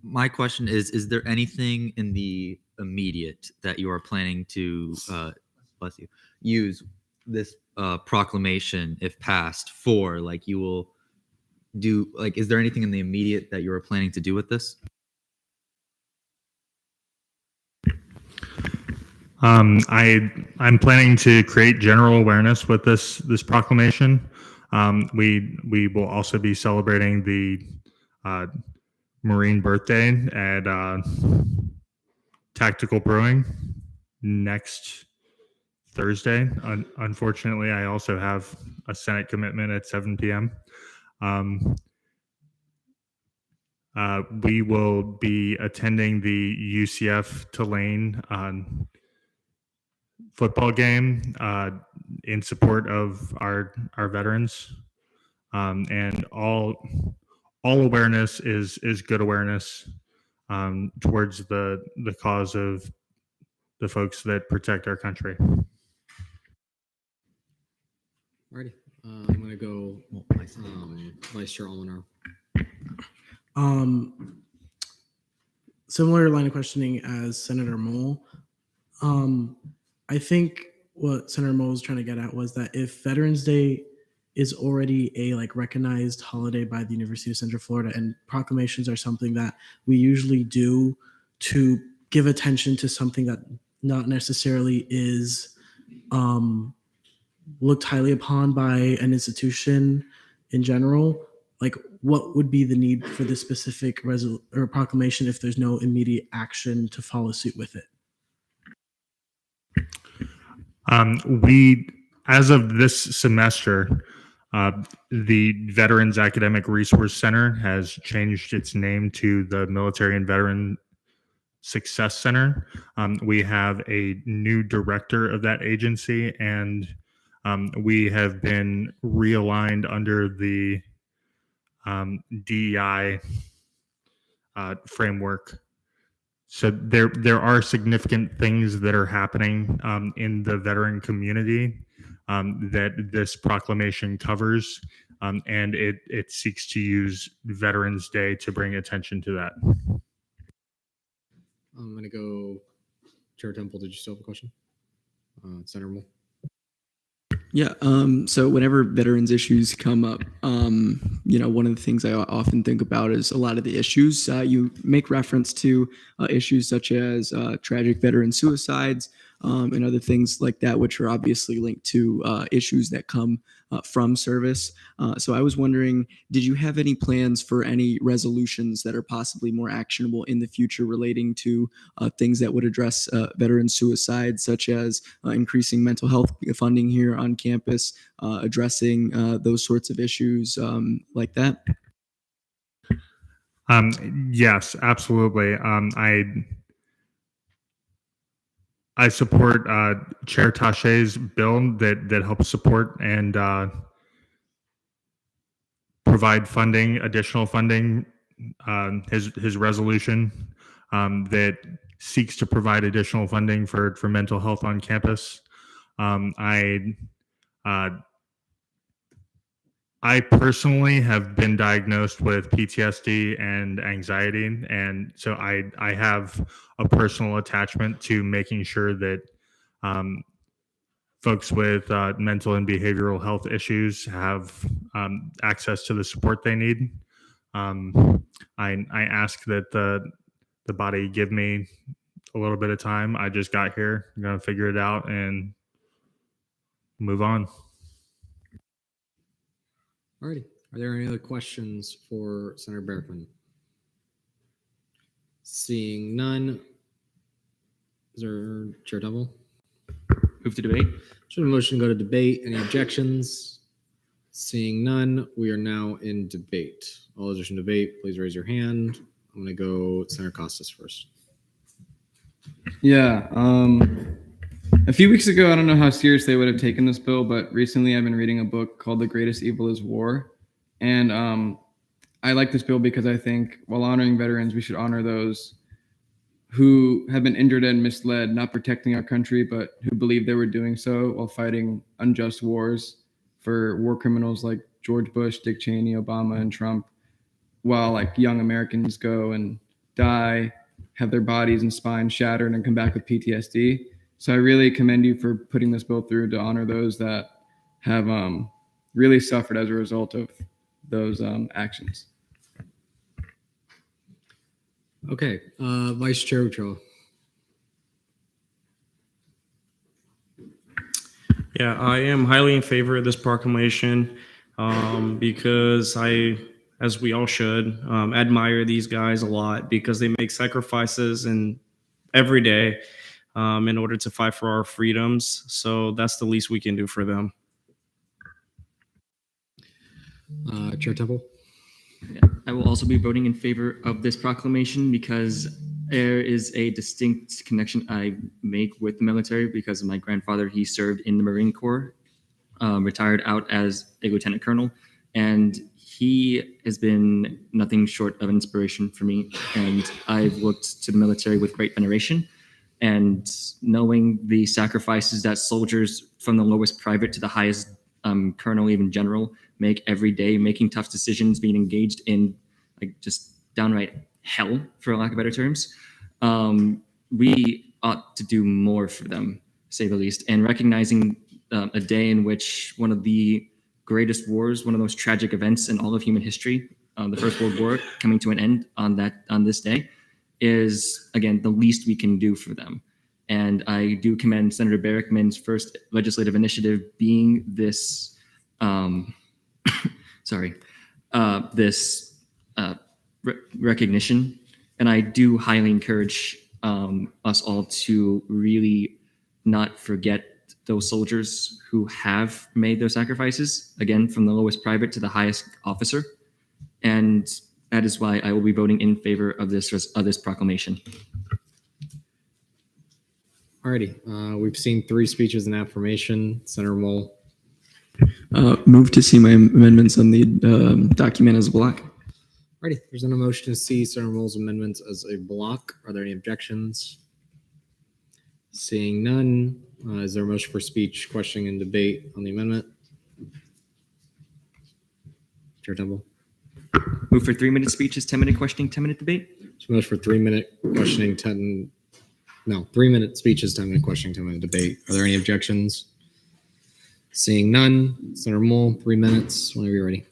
My question is there anything in the immediate that you are planning to, bless you, use this proclamation, if passed, for? Like, you will do, like, is there anything in the immediate that you are planning to do with this?
I'm planning to create general awareness with this proclamation. We will also be celebrating the Marine birthday at Tactical Brewing next Thursday. Unfortunately, I also have a Senate commitment at 7 p.m. We will be attending the UCF Tulane football game in support of our veterans, and all awareness is good awareness towards the cause of the folks that protect our country.
Alrighty, I'm gonna go Vice Chair Almanar.
Similar line of questioning as Senator Mole. I think what Senator Mole was trying to get at was that if Veterans Day is already a like recognized holiday by the University of Central Florida, and proclamations are something that we usually do to give attention to something that not necessarily is looked highly upon by an institution in general, like what would be the need for this specific or proclamation if there's no immediate action to follow suit with it?
We, as of this semester, the Veterans Academic Resource Center has changed its name to the Military and Veteran Success Center. We have a new director of that agency, and we have been realigned under the DEI framework. So there are significant things that are happening in the veteran community that this proclamation covers, and it seeks to use Veterans Day to bring attention to that.
I'm gonna go Chair Temple. Did you still have a question? Senator Moore.
Yeah. So whenever veterans issues come up, one of the things I often think about is a lot of the issues. You make reference to issues such as tragic veteran suicides and other things like that, which are obviously linked to issues that come from service. So I was wondering, did you have any plans for any resolutions that are possibly more actionable in the future relating to things that would address veteran suicide, such as increasing mental health funding here on campus, addressing those sorts of issues like that?
Yes, absolutely. I support Chair Tache's bill that helps support and provide funding, additional funding. His resolution that seeks to provide additional funding for mental health on campus. I personally have been diagnosed with PTSD and anxiety, and so I have a personal attachment to making sure that folks with mental and behavioral health issues have access to the support they need. I ask that the body give me a little bit of time. I just got here. I'm gonna figure it out and move on.
Alrighty. Are there any other questions for Senator Berkman? Seeing none. Is there Chair Double?
Move to debate.
Should a motion go to debate? Any objections? Seeing none, we are now in debate. All those wishing to debate, please raise your hand. I'm going to go Senator Costas first.
Yeah. A few weeks ago, I don't know how serious they would have taken this bill, but recently I've been reading a book called The Greatest Evil is War. And I like this bill because I think while honoring veterans, we should honor those who have been injured and misled, not protecting our country, but who believe they were doing so while fighting unjust wars for war criminals like George Bush, Dick Cheney, Obama, and Trump, while like young Americans go and die, have their bodies and spines shattered and come back with PTSD. So I really commend you for putting this bill through to honor those that have really suffered as a result of those actions.
Okay, Vice Chair Uchro.
Yeah, I am highly in favor of this proclamation because I, as we all should, admire these guys a lot because they make sacrifices every day in order to fight for our freedoms. So that's the least we can do for them.
Chair Temple.
Yeah, I will also be voting in favor of this proclamation because there is a distinct connection I make with the military because of my grandfather. He served in the Marine Corps, retired out as a lieutenant colonel, and he has been nothing short of an inspiration for me. And I've looked to the military with great veneration, and knowing the sacrifices that soldiers from the lowest private to the highest colonel, even general, make every day, making tough decisions, being engaged in like just downright hell, for lack of better terms. We ought to do more for them, to say the least, and recognizing a day in which one of the greatest wars, one of the most tragic events in all of human history, the First World War, coming to an end on this day, is again the least we can do for them. And I do commend Senator Berrickman's first legislative initiative being this. Recognition. And I do highly encourage us all to really not forget those soldiers who have made those sacrifices, again, from the lowest private to the highest officer. And that is why I will be voting in favor of this proclamation.
Alrighty, we've seen 3 speeches in affirmation. Senator Moll.
Move to see my amendments on the document as a block.
Alrighty, there's an motion to see Senator Moll's amendments as a block. Are there any objections? Seeing none, is there a motion for speech, questioning, and debate on the amendment? Chair Temple.
Move for 3-minute speeches, 10-minute questioning, 10-minute debate.
So motion for 3-minute questioning, 3-minute speeches, 10-minute questioning, 10-minute debate. Are there any objections? Seeing none, Senator Moll, 3 minutes, whenever you're ready.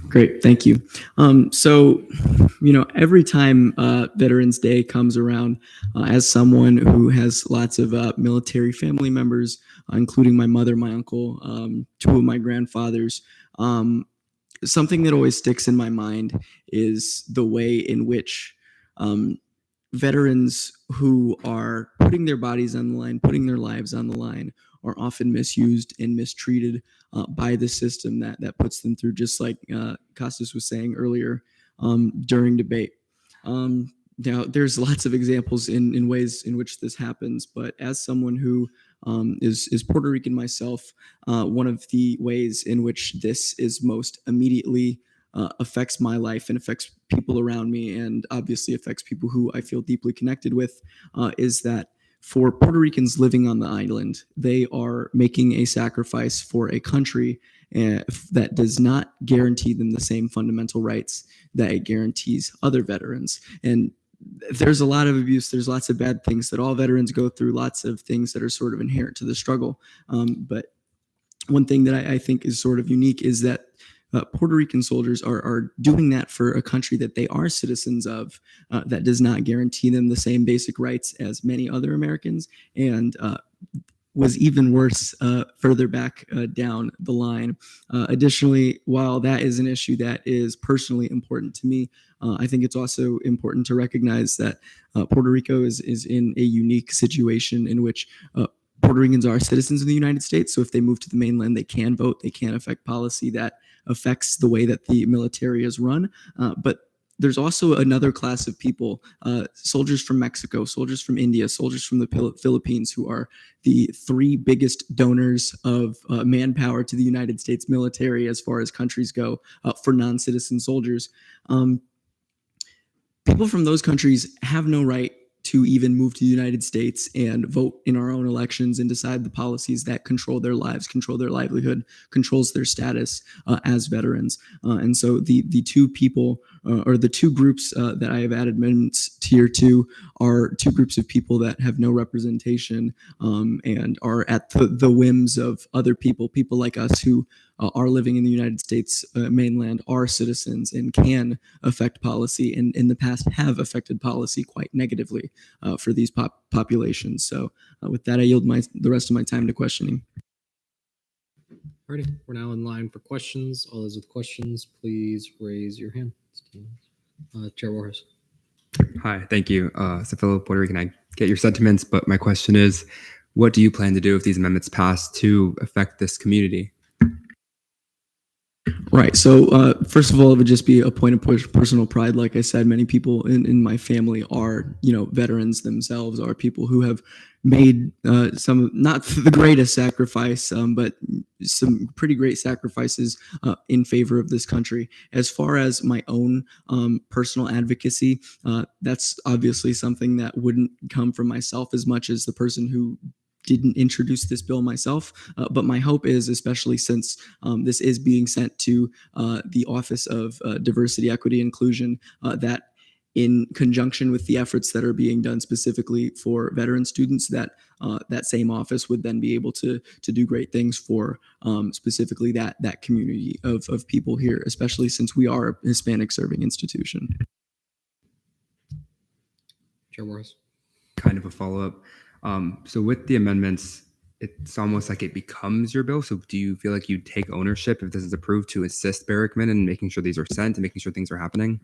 Great, thank you. So, every time Veterans Day comes around, as someone who has lots of military family members, including my mother, my uncle, 2 of my grandfathers, something that always sticks in my mind is the way in which veterans who are putting their bodies on the line, putting their lives on the line, are often misused and mistreated by the system that puts them through, just like Costas was saying earlier during debate. Now, there's lots of examples in ways in which this happens, but as someone who is Puerto Rican myself, one of the ways in which this is most immediately affects my life and affects people around me, and obviously affects people who I feel deeply connected with, is that for Puerto Ricans living on the island, they are making a sacrifice for a country that does not guarantee them the same fundamental rights that it guarantees other veterans. And there's a lot of abuse. There's lots of bad things that all veterans go through, lots of things that are sort of inherent to the struggle. But one thing that I think is sort of unique is that Puerto Rican soldiers are doing that for a country that they are citizens of, that does not guarantee them the same basic rights as many other Americans, and was even worse further back down the line. Additionally, while that is an issue that is personally important to me, I think it's also important to recognize that Puerto Rico is in a unique situation in which Puerto Ricans are citizens of the United States. So if they move to the mainland, they can vote, they can affect policy that affects the way that the military is run. But there's also another class of people, soldiers from Mexico, soldiers from India, soldiers from the Philippines, who are the three biggest donors of manpower to the United States military as far as countries go for non-citizen soldiers. People from those countries have no right to even move to the United States and vote in our own elections and decide the policies that control their lives, control their livelihood, controls their status as veterans. And so the two people or the two groups that I have added amendments tier 2 are two groups of people that have no representation and are at the whims of other people like us who are living in the United States mainland, are citizens, and can affect policy, and in the past have affected policy quite negatively for these populations. So with that, I yield the rest of my time to questioning.
Alrighty, we're now in line for questions. All those with questions, please raise your hand. Chair Warhurst.
Hi, thank you. As a fellow Puerto Rican, I get your sentiments, but my question is, what do you plan to do if these amendments pass to affect this community?
Right. So first of all, it would just be a point of personal pride. Like I said, many people in my family are, veterans themselves, are people who have made some, not the greatest sacrifice, but some pretty great sacrifices in favor of this country. As far as my own personal advocacy, that's obviously something that wouldn't come from myself as much as the person who didn't introduce this bill myself, but my hope is, especially since this is being sent to the Office of Diversity, Equity, Inclusion, that in conjunction with the efforts that are being done specifically for veteran students, that that same office would then be able to do great things for specifically that community of people here, especially since we are a Hispanic serving institution.
Chair Warhurst.
Kind of a follow-up. So with the amendments, it's almost like it becomes your bill. So do you feel like you take ownership if this is approved to assist Barrickman in making sure these are sent and making sure things are happening?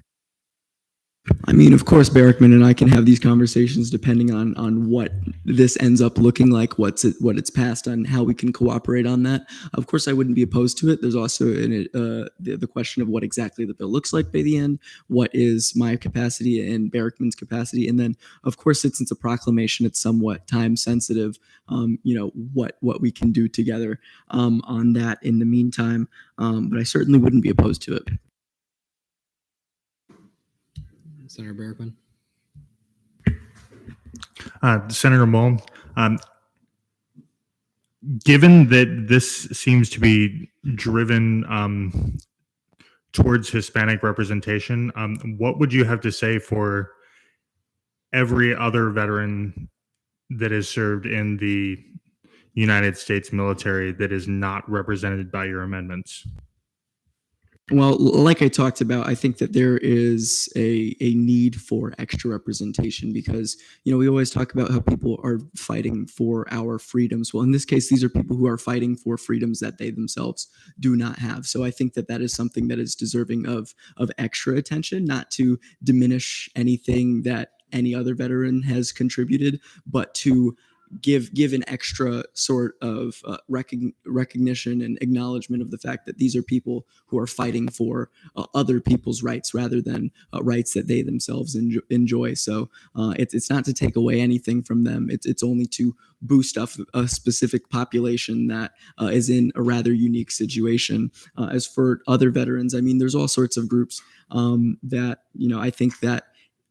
I mean, of course, Barrickman and I can have these conversations depending on what this ends up looking like, what it's passed on, how we can cooperate on that. Of course, I wouldn't be opposed to it. There's also the question of what exactly the bill looks like by the end, what is my capacity and Barrickman's capacity, and then, of course, since it's a proclamation, it's somewhat time sensitive. What we can do together on that in the meantime. But I certainly wouldn't be opposed to it.
Senator Barrickman.
Senator Moll, given that this seems to be driven towards Hispanic representation, what would you have to say for every other veteran that is served in the United States military that is not represented by your amendments?
Well, like I talked about, I think that there is a need for extra representation because, we always talk about how people are fighting for our freedoms. Well, in this case, these are people who are fighting for freedoms that they themselves do not have. So I think that is something that is deserving of extra attention, not to diminish anything that any other veteran has contributed, but to give an extra sort of recognition and acknowledgement of the fact that these are people who are fighting for other people's rights rather than rights that they themselves enjoy. So it's not to take away anything from them. It's only to boost up a specific population that is in a rather unique situation. As for other veterans, I mean, there's all sorts of groups that, I think that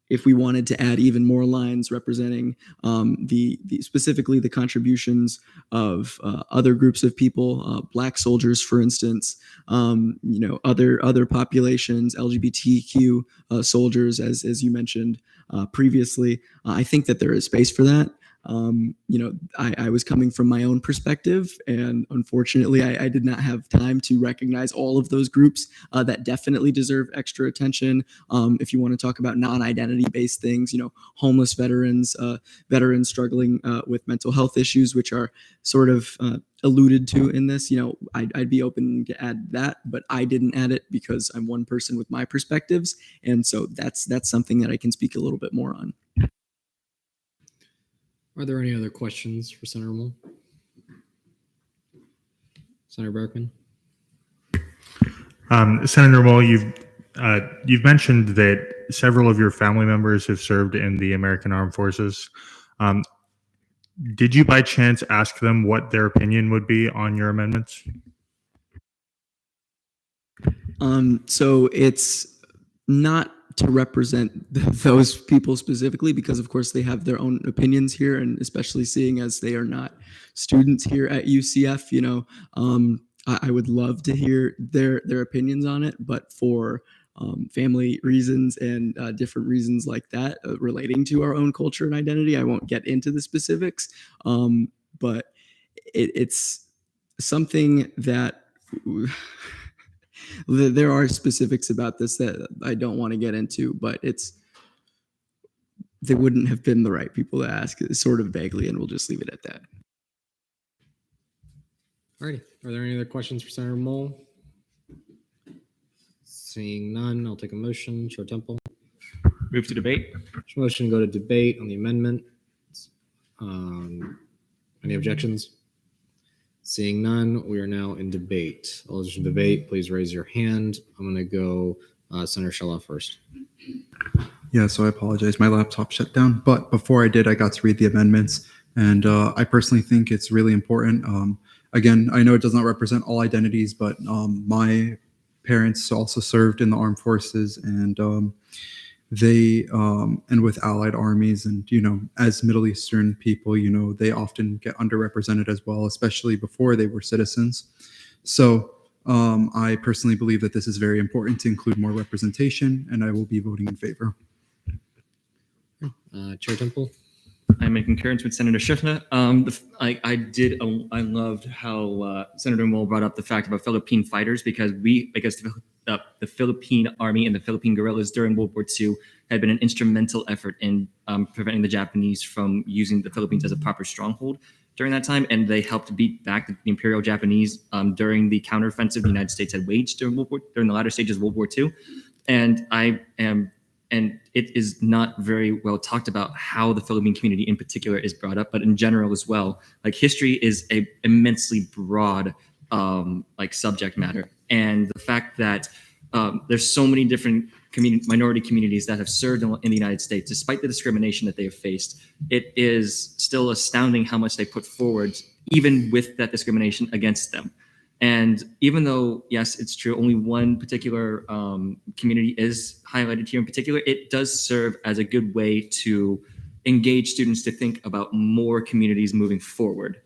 if we wanted to add even more lines representing the specifically the contributions of other groups of people, Black soldiers, for instance, other populations, LGBTQ soldiers, as you mentioned previously, I think that there is space for that. I was coming from my own perspective, and unfortunately, I did not have time to recognize all of those groups that definitely deserve extra attention. If you want to talk about non-identity based things, homeless veterans, veterans struggling with mental health issues, which are sort of alluded to in this, I'd be open to add that, but I didn't add it because I'm one person with my perspectives, and so that's something that I can speak a little bit more on.
Are there any other questions for Senator Moll? Senator Berkman?
Senator Moll, you've mentioned that several of your family members have served in the American Armed Forces. Did you by chance ask them what their opinion would be on your amendments?
So it's not to represent those people specifically, because of course they have their own opinions here, and especially seeing as they are not students here at UCF, I would love to hear their opinions on it, but for family reasons and different reasons like that relating to our own culture and identity, I won't get into the specifics, but it's something that there are specifics about this that I don't want to get into, but they wouldn't have been the right people to ask, sort of vaguely, and we'll just leave it at that.
Alrighty. Are there any other questions for Senator Moll? Seeing none, I'll take a motion. Chair Temple.
Move to debate.
Motion to go to debate on the amendment. Any objections? Seeing none, we are now in debate. All those in debate, please raise your hand. I'm going to go Senator Shelloff first.
Yeah, so I apologize. My laptop shut down. But before I did, I got to read the amendments. And I personally think it's really important. Again, I know it does not represent all identities, but my parents also served in the armed forces, and they and with allied armies, and as Middle Eastern people, they often get underrepresented as well, especially before they were citizens. So I personally believe that this is very important to include more representation, and I will be voting in favor.
Chair Temple.
I'm in concurrence with Senator Schiffner. I loved how Senator Moll brought up the fact about Philippine fighters, because the Philippine Army and the Philippine guerrillas during World War II had been an instrumental effort in preventing the Japanese from using the Philippines as a proper stronghold during that time, and they helped beat back the Imperial Japanese during the counteroffensive the United States had waged during the latter stages of World War II. And it is not very well talked about how the Philippine community in particular is brought up, but in general as well. Like, history is a immensely broad subject matter. And the fact that there's so many different minority communities that have served in the United States, despite the discrimination that they have faced, it is still astounding how much they put forward, even with that discrimination against them. And even though, yes, it's true, only one particular community is highlighted here in particular, it does serve as a good way to engage students to think about more communities moving forward.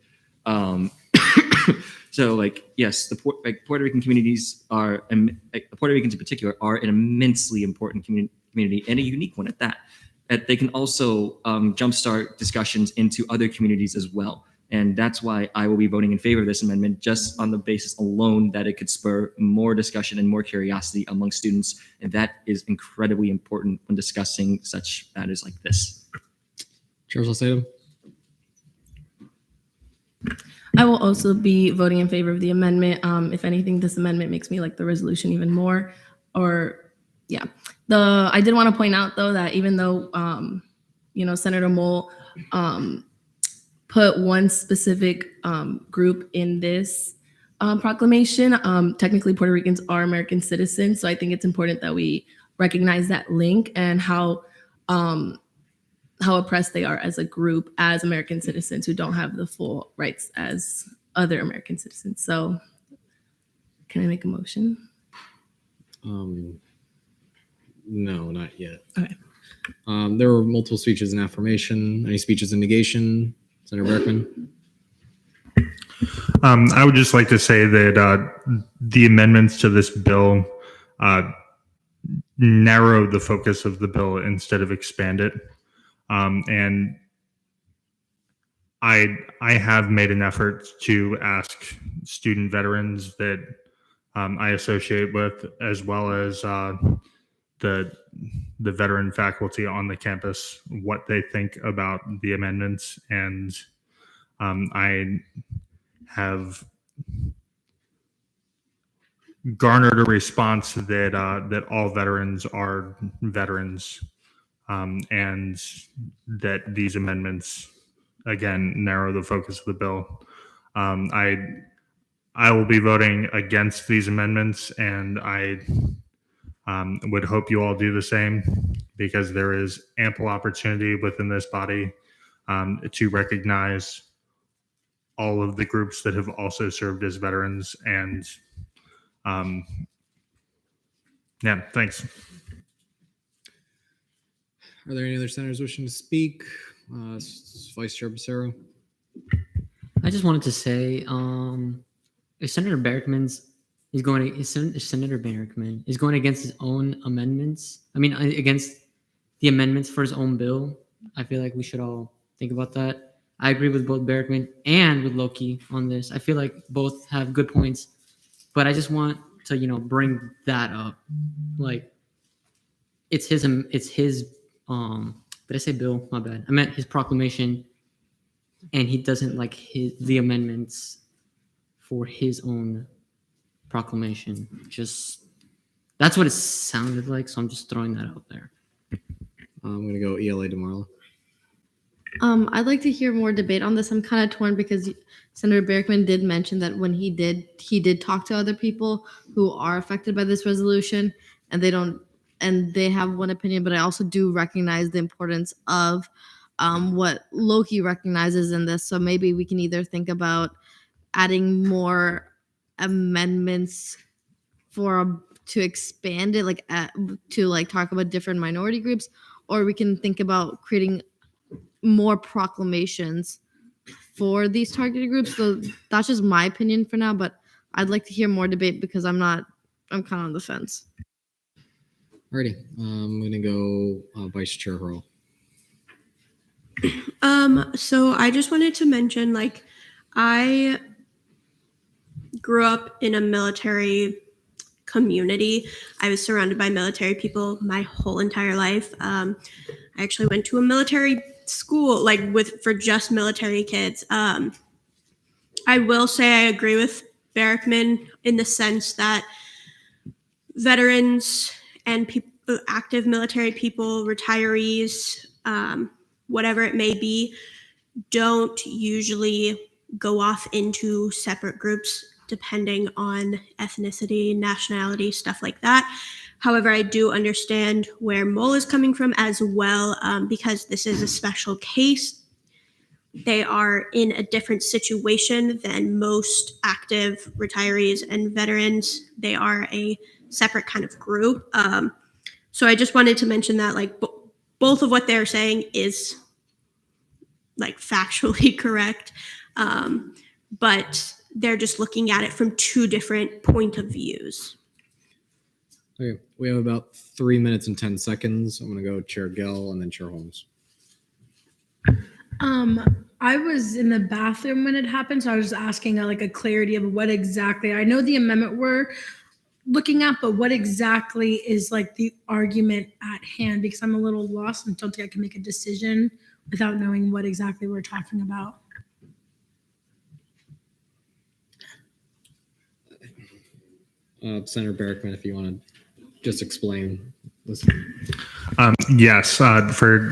So, yes, the Puerto Rican communities are, Puerto Ricans in particular, are an immensely important community, and a unique one at that. That they can also jumpstart discussions into other communities as well. And that's why I will be voting in favor of this amendment, just on the basis alone that it could spur more discussion and more curiosity among students. And that is incredibly important when discussing such matters like this.
Chair Salcedo.
I will also be voting in favor of the amendment. If anything, this amendment makes me like the resolution even more. I did want to point out though that even though Senator Moll put one specific group in this proclamation. Technically, Puerto Ricans are American citizens, so I think it's important that we recognize that link and how oppressed they are as a group, as American citizens who don't have the full rights as other American citizens. So, can I make a motion?
No, not yet.
Okay.
There were multiple speeches in affirmation. Any speeches in negation? Senator Berkman?
I would just like to say that the amendments to this bill narrow the focus of the bill instead of expand it. And I have made an effort to ask student veterans that I associate with, as well as the veteran faculty on the campus, what they think about the amendments, and I have garnered a response that all veterans are veterans, and that these amendments again narrow the focus of the bill. I will be voting against these amendments, and I would hope you all do the same, because there is ample opportunity within this body to recognize all of the groups that have also served as veterans. And yeah, thanks.
Are there any other senators wishing to speak? Vice Chair Becerra?
I just wanted to say, if Senator Berkman's if Senator Berkman is going against his own amendments, against the amendments for his own bill, I feel like we should all think about that. I agree with both Berkman and with Loki on this. I feel like both have good points, but I just want to, bring that up. Like, it's his, did I say bill? My bad. I meant his proclamation, and he doesn't like the amendments for his own proclamation. Just, that's what it sounded like, so I'm just throwing that out there.
I'm going to go ELA tomorrow.
I'd like to hear more debate on this. I'm kind of torn because Senator Berkman did mention that when he did talk to other people who are affected by this resolution, and they have one opinion, but I also do recognize the importance of what Loki recognizes in this. So maybe we can either think about adding more amendments to expand it, to talk about different minority groups, or we can think about creating more proclamations for these targeted groups. So that's just my opinion for now, but I'd like to hear more debate because I'm kind of on the fence.
Alrighty, I'm going to go Vice Chair Hurl.
So I just wanted to mention, I grew up in a military community. I was surrounded by military people my whole entire life. I actually went to a military school, for just military kids. I will say I agree with Berkman in the sense that veterans and active military people, retirees, whatever it may be, don't usually go off into separate groups depending on ethnicity, nationality, stuff like that. However, I do understand where Mole is coming from as well, because this is a special case. They are in a different situation than most active retirees and veterans. They are a separate kind of group. So I just wanted to mention that both of what they're saying is factually correct, but they're just looking at it from two different point of views.
Okay, we have about 3 minutes and 10 seconds. I'm going to go Chair Gell and then Chair Holmes.
I was in the bathroom when it happened, so I was just asking a clarity of what exactly, I know the amendment we're looking at, but what exactly is the argument at hand, because I'm a little lost and don't think I can make a decision without knowing what exactly we're talking about.
Senator Berkman, if you want to just explain this.
Yes, for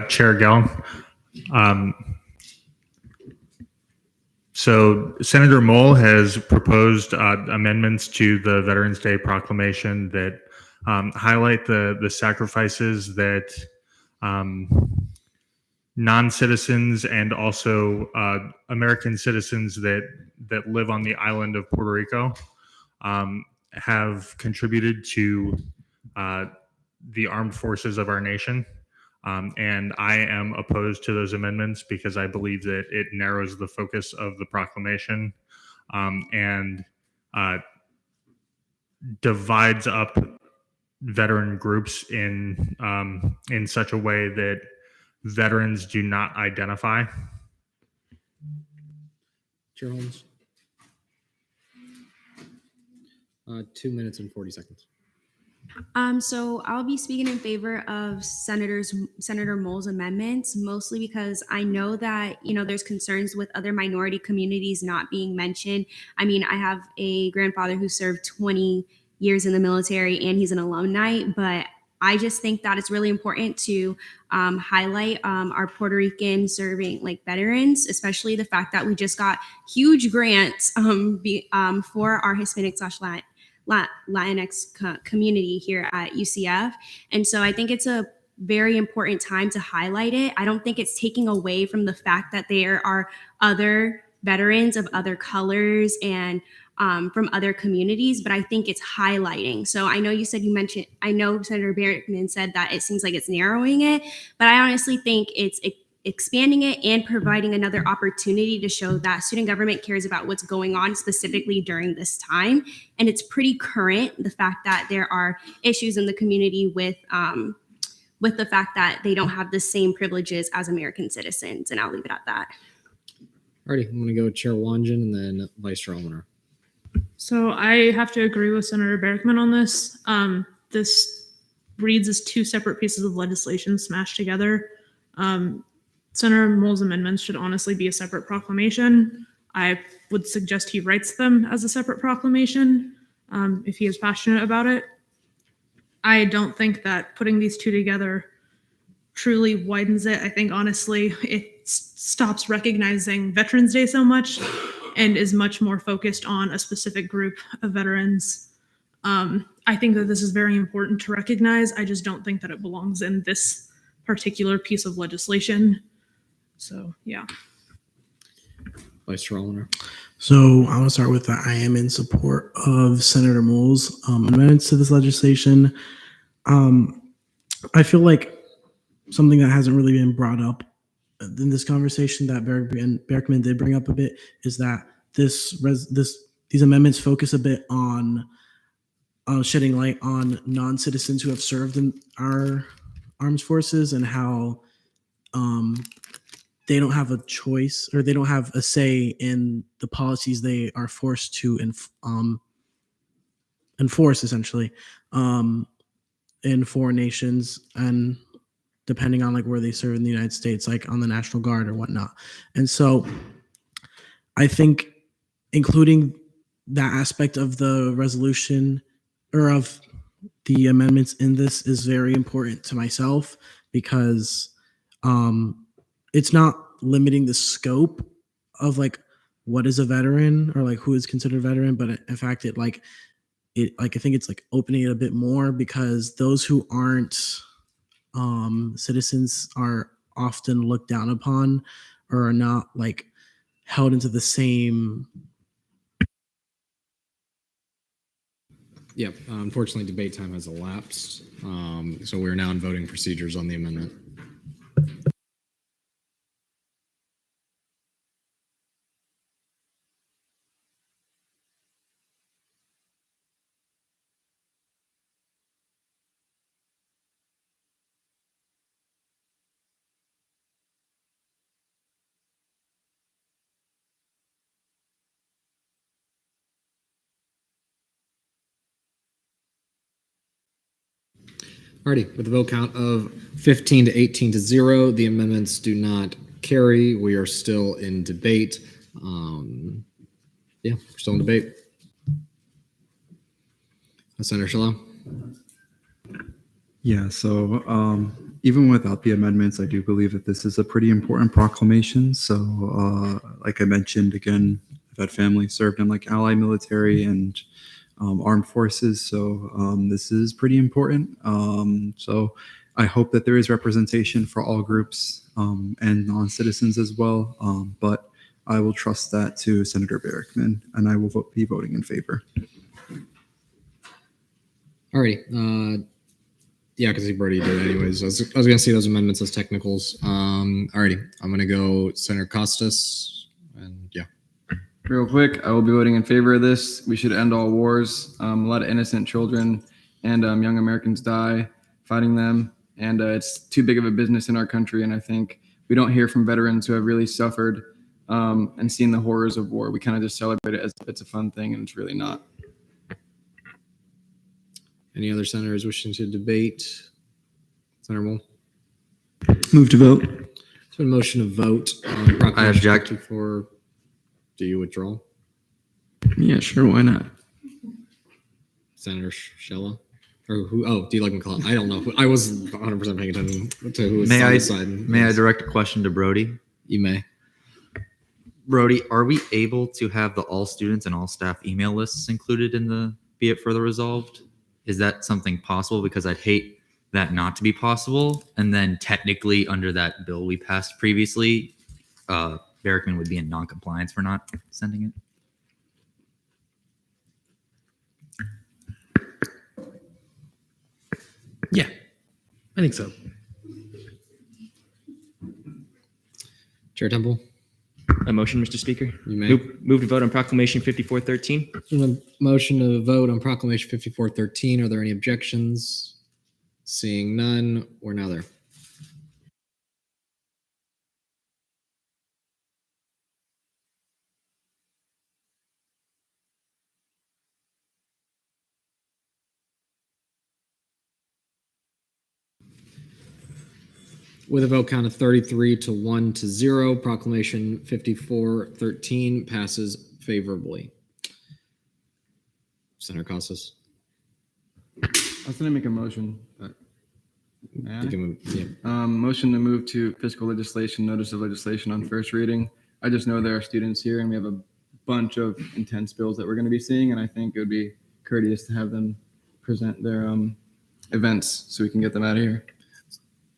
Chair Gell, So Senator Moll has proposed amendments to the Veterans Day proclamation that highlight the sacrifices that non-citizens and also American citizens that live on the island of Puerto Rico have contributed to the armed forces of our nation. And I am opposed to those amendments because I believe that it narrows the focus of the proclamation and divides up veteran groups in such a way that veterans do not identify.
Chair Holmes. 2 minutes and 40 seconds.
So I'll be speaking in favor of Senator Moll's amendments, mostly because I know that, there's concerns with other minority communities not being mentioned. I mean, I have a grandfather who served 20 years in the military and he's an alumni, but I just think that it's really important to highlight our Puerto Rican serving veterans, especially the fact that we just got huge grants for our Hispanic / Latinx community here at UCF. And so I think it's a very important time to highlight it. I don't think it's taking away from the fact that there are other veterans of other colors and from other communities, but I think it's highlighting. So I know I know Senator Berrickman said that it seems like it's narrowing it, but I honestly think it's expanding it and providing another opportunity to show that student government cares about what's going on specifically during this time. And it's pretty current, the fact that there are issues in the community with the fact that they don't have the same privileges as American citizens. And I'll leave it at that.
Alrighty, I'm going to go Chair Wanjin and then Vice Chair Almoner.
So I have to agree with Senator Berrickman on this. This reads as two separate pieces of legislation smashed together. Senator Moll's amendments should honestly be a separate proclamation. I would suggest he writes them as a separate proclamation if he is passionate about it. I don't think that putting these two together truly widens it. I think honestly it stops recognizing Veterans Day so much and is much more focused on a specific group of veterans. I think that this is very important to recognize. I just don't think that it belongs in this particular piece of legislation. So, yeah.
Vice Chair Almoner.
So I want to start with that. I am in support of Senator Moll's amendments to this legislation. I feel like something that hasn't really been brought up in this conversation that Berrickman did bring up a bit is that these amendments focus a bit on shedding light on non-citizens who have served in our armed forces and how they don't have a choice or they don't have a say in the policies they are forced to enforce essentially in foreign nations and depending on where they serve in the United States, on the National Guard or whatnot. And so I think including that aspect of the resolution or of the amendments in this is very important to myself because it's not limiting the scope of what is a veteran or who is considered a veteran, but in fact I think it's opening it a bit more because those who aren't citizens are often looked down upon or are not held into the same.
Yep. Unfortunately, debate time has elapsed. So we're now in voting procedures on the amendment. Alrighty, with a vote count of 15 to 18 to 0, the amendments do not carry. We are still in debate. We're still in debate. Senator Shalom.
Yeah, so even without the amendments, I do believe that this is a pretty important proclamation. So, like I mentioned, again, I've had family served in like ally military and armed forces. So this is pretty important. So I hope that there is representation for all groups and non-citizens as well. But I will trust that to Senator Barrickman, and I will be voting in favor.
Alrighty. Yeah, because he already did anyways. I was going to see those amendments as technicals. Alrighty. I'm going to go Senator Costas. And yeah.
Real quick, I will be voting in favor of this. We should end all wars. A lot of innocent children and young Americans die fighting them. And it's too big of a business in our country. And I think we don't hear from veterans who have really suffered and seen the horrors of war. We kind of just celebrate it as if it's a fun thing, and it's really not.
Any other senators wishing to debate? Senator Moore?
Move to vote.
It's been a motion to vote on Proclamation
I object.
54. Do you withdraw?
Yeah, sure. Why not?
Senator Shella? Or who? Oh, do you like McClellan? I don't know. I wasn't 100% paying attention to who was
May
on
I
this side.
may I direct a question to Brody?
You may.
Brody, are we able to have the all students and all staff email lists included in the Be It Further Resolved? Is that something possible? Because I'd hate that not to be possible. And then technically under that bill we passed previously, Barrickman would be in non-compliance for not sending it.
Yeah, I think so.
Chair Temple?
A motion, Mr. Speaker?
You may.
Move to vote on Proclamation 5413.
A motion to vote on Proclamation 5413. Are there any objections? Seeing none, we're now there. With a vote count of 33 to 1 to 0, Proclamation 5413 passes favorably. Senator Costas.
I was going to make a motion, but may I?
You can move, yeah.
Motion to move to fiscal legislation, notice of legislation on first reading. I just know there are students here and we have a bunch of intense bills that we're going to be seeing, and I think it would be courteous to have them present their events so we can get them out of here.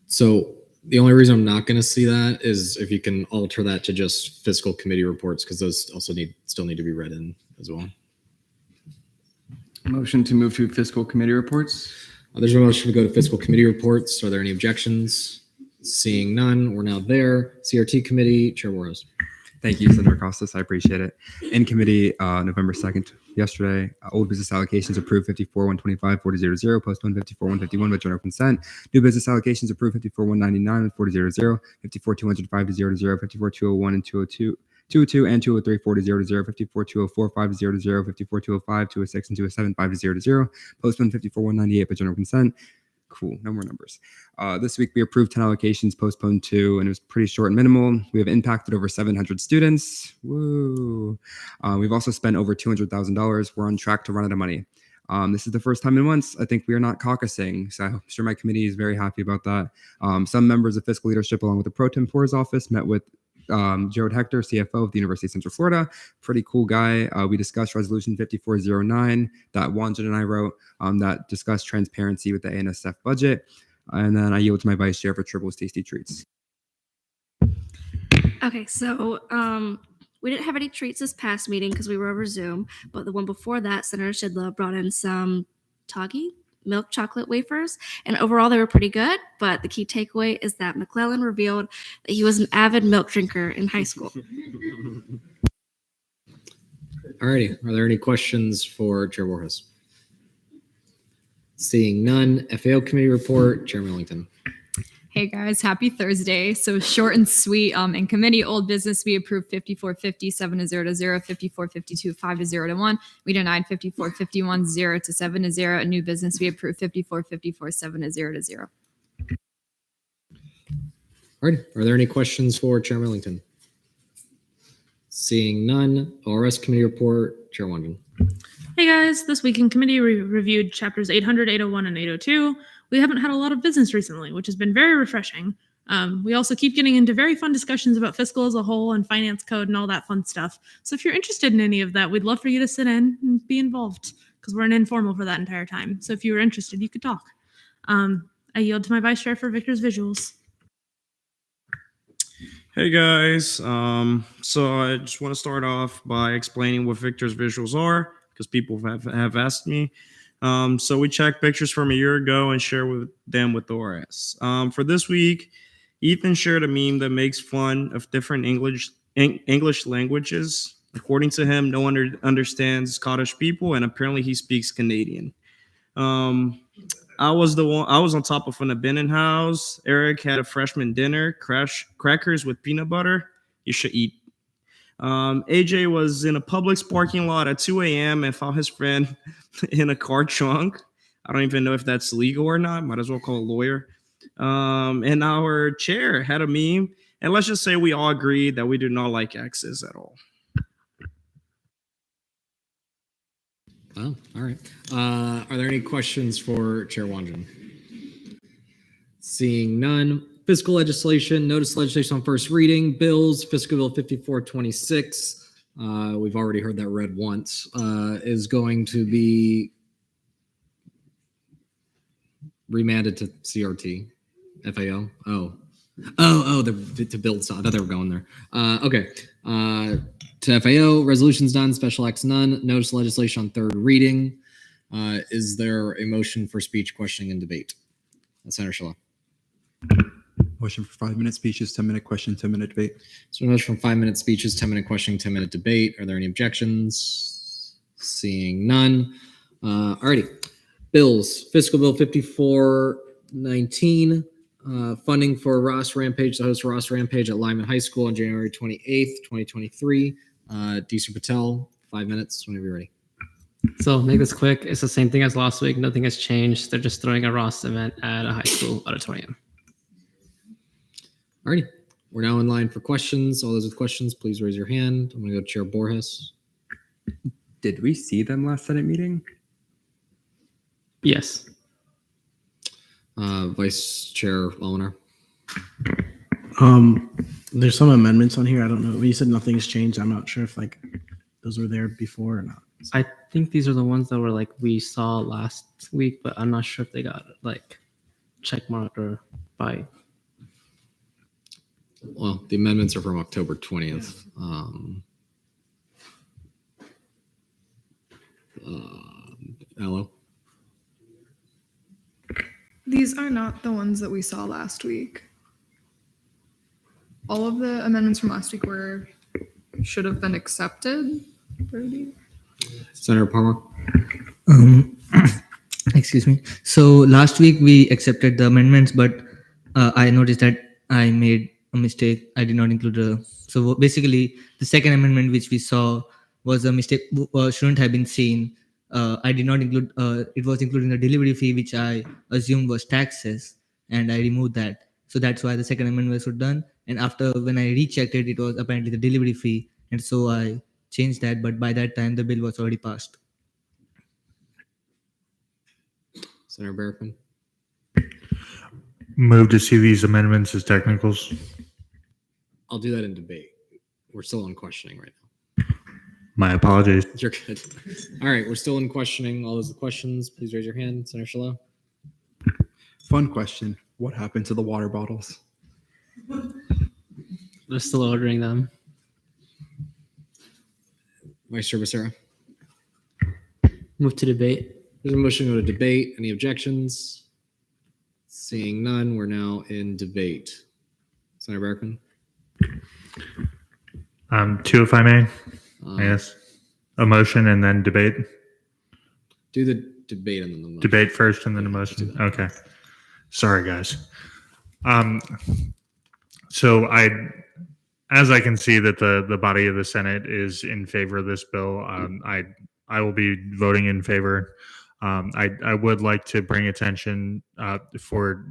So the only reason I'm not going to see that is if you can alter that to just fiscal committee reports, because those also still need to be read in as well.
Motion to move to fiscal committee reports.
There's a motion to go to fiscal committee reports. Are there any objections? Seeing none, we're now there. CRT committee, Chair Warros.
Thank you, Senator Costas. I appreciate it. In committee, November 2nd, yesterday, old business allocations approved 54-125, 40-0, postponed 54-151 by general consent. New business allocations approved 54-199 with 40-0, 54-205 0-0, 54-201 and 202. 202 and 203, 40-0, 54-204, 5-0, 54-205, 206, and 207, 5-0, postponed 54-198 by general consent. Cool, no more numbers. This week we approved 10 allocations, postponed 2, and it was pretty short and minimal. We have impacted over 700 students. Woo! We've also spent over $200,000. We're on track to run out of money. This is the first time in months I think we are not caucusing, so I'm sure my committee is very happy about that. Some members of fiscal leadership, along with the pro tempor's office, met with Jared Hector, CFO of the University of Central Florida, pretty cool guy. We discussed Resolution 5409 that Wanjan and I wrote that discussed transparency with the ANSF budget. And then I yield to my vice chair for Tribbles Tasty Treats.
Okay, so we didn't have any treats this past meeting because we were over Zoom, but the one before that, Senator Shidla brought in some Toggy milk chocolate wafers, and overall they were pretty good. But the key takeaway is that McClellan revealed that he was an avid milk drinker in high school.
Alrighty, are there any questions for Chair Warros? Seeing none, FAO committee report, Chair Millington.
Hey guys, happy Thursday. So short and sweet. In committee old business, we approved 5450 7-0 to 0, 5452 5-0 to 1. We denied 5451 0 to 7-0. A new business, we approved 5454 7-0 to 0.
All right, are there any questions for Chair Millington? Seeing none, ORS committee report, Chair Wanjan.
Hey guys, this week in committee we reviewed chapters 800, 801, and 802. we haven't had a lot of business recently, which has been very refreshing. We also keep getting into very fun discussions about fiscal as a whole and finance code and all that fun stuff. So if you're interested in any of that, we'd love for you to sit in and be involved because we're an informal for that entire time. So if you were interested, you could talk. I yield to my vice chair for Victor's visuals.
Hey guys, so I just want to start off by explaining what Victor's visuals are because people have asked me. So we checked pictures from a year ago and shared them with ORS. For this week, Ethan shared a meme that makes fun of different English languages. According to him, no one understands Scottish people, and apparently he speaks Canadian. I was on top of an abandoned house. Eric had a freshman dinner, crackers with peanut butter. You should eat. AJ was in a Publix parking lot at 2 a.m. and found his friend in a car trunk. I don't even know if that's legal or not. Might as well call a lawyer. And our chair had a meme. And let's just say we all agree that we do not like X's at all.
Oh, all right. Are there any questions for Chair Wanjin? Seeing none. Fiscal legislation, notice legislation on first reading, bills, Fiscal Bill 5426. We've already heard that read once. Is going to be remanded to CRT, FAO. To build. I thought they were going there. Okay. To FAO, resolutions done, special acts none. Notice legislation on third reading. Is there a motion for speech, questioning, and debate? Senator Shalom.
Motion for 5-minute speeches, 10-minute question, 10-minute debate.
So motion for 5-minute speeches, 10-minute questioning, 10-minute debate. Are there any objections? Seeing none. Alrighty. Bills. Fiscal Bill 5419. Funding for Ross Rampage, the host of Ross Rampage at Lyman High School on January 28th, 2023. Deeser Patel, 5 minutes whenever you're ready.
So make this quick. It's the same thing as last week. Nothing has changed. They're just throwing a Ross event at a high school auditorium.
Alrighty. We're now in line for questions. All those with questions, please raise your hand. I'm going to go to Chair Borges.
Did we see them last Senate meeting?
Yes.
Vice Chair Loner.
There's some amendments on here. I don't know. You said nothing's changed. I'm not sure if like those were there before or not.
I think these are the ones that were like we saw last week, but I'm not sure if they got like check marked or by.
Well, the amendments are from October 20th. Hello.
These are not the ones that we saw last week. All of the amendments from last week should have been accepted. Brody?
Senator Palmer.
Excuse me. So last week we accepted the amendments, but I noticed that I made a mistake. I did not include so basically the second amendment which we saw was a mistake, shouldn't have been seen. I did not include, it was including the delivery fee, which I assumed was taxes, and I removed that. So that's why the second amendment was done. And after, when I rechecked it, it was apparently the delivery fee. And so I changed that, but by that time, the bill was already passed.
Senator Barrickman.
Move to see these amendments as technicals.
I'll do that in debate. We're still on questioning right now.
My apologies.
You're good. All right, we're still in questioning. All those questions, please raise your hand. Senator Shalom.
Fun question. What happened to the water bottles?
They're still ordering them.
Vice Chair Becerra.
Move to debate.
There's a motion to go to debate. Any objections? Seeing none, we're now in debate. Senator Barrickman.
Two, if I may. Yes. A motion and then debate.
Do the debate and then the motion.
Debate first and then the motion. Okay. Sorry, guys. So as I can see that the body of the Senate is in favor of this bill, I will be voting in favor. I would like to bring attention for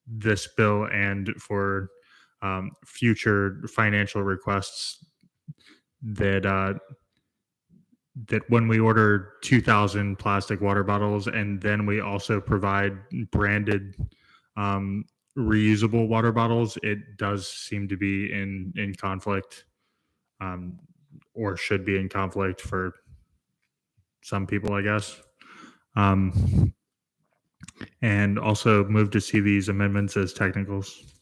this bill and for future financial requests that that when we order 2,000 plastic water bottles and then we also provide branded reusable water bottles, it does seem to be in conflict, or should be in conflict for some people, I guess. And also move to see these amendments as technicals.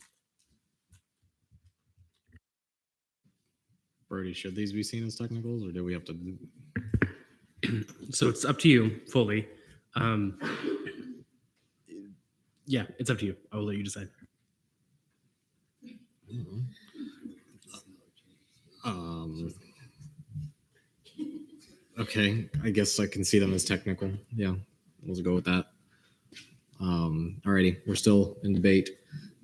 Brody, should these be seen as technicals, or do we have to?
So it's up to you fully. Yeah, it's up to you. I will let you decide.
Okay, I guess I can see them as technical. Yeah, we'll go with that. Alrighty, we're still in debate.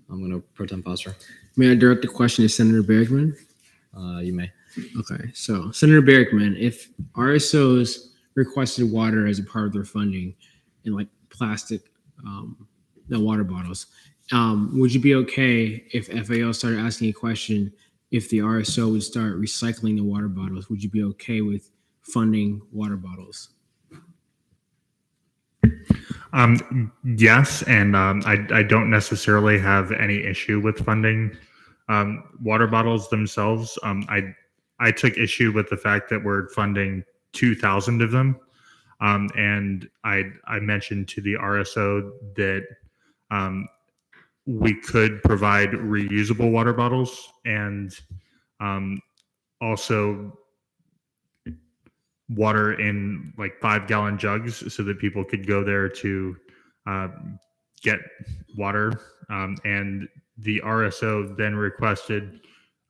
I'm going to Pro Tem Foster.
May I direct the question to Senator Bergman?
You may.
Okay, so Senator Bergman, if RSOs requested water as a part of their funding in like plastic, water bottles, would you be okay if FAO started asking a question if the RSO would start recycling the water bottles? Would you be okay with funding water bottles?
Yes, and I don't necessarily have any issue with funding water bottles themselves. I took issue with the fact that we're funding 2,000 of them, and I mentioned to the RSO that we could provide reusable water bottles and also water in like 5-gallon jugs so that people could go there to get water. And the RSO then requested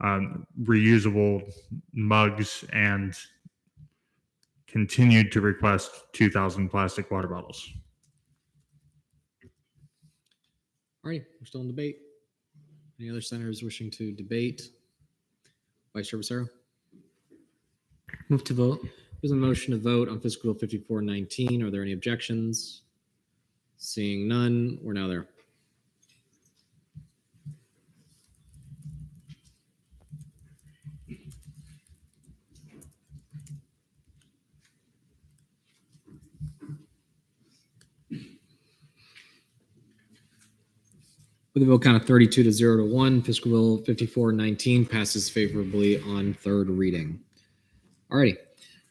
reusable mugs and continued to request 2,000 plastic water bottles.
All right, we're still in debate. Any other senators wishing to debate? Vice Chair Becerra?
Move to vote.
There's a motion to vote on Fiscal Bill 5419. Are there any objections? Seeing none, we're now there. With a vote count of 32 to 0 to 1, Fiscal Bill 5419 passes favorably on third reading. Alrighty.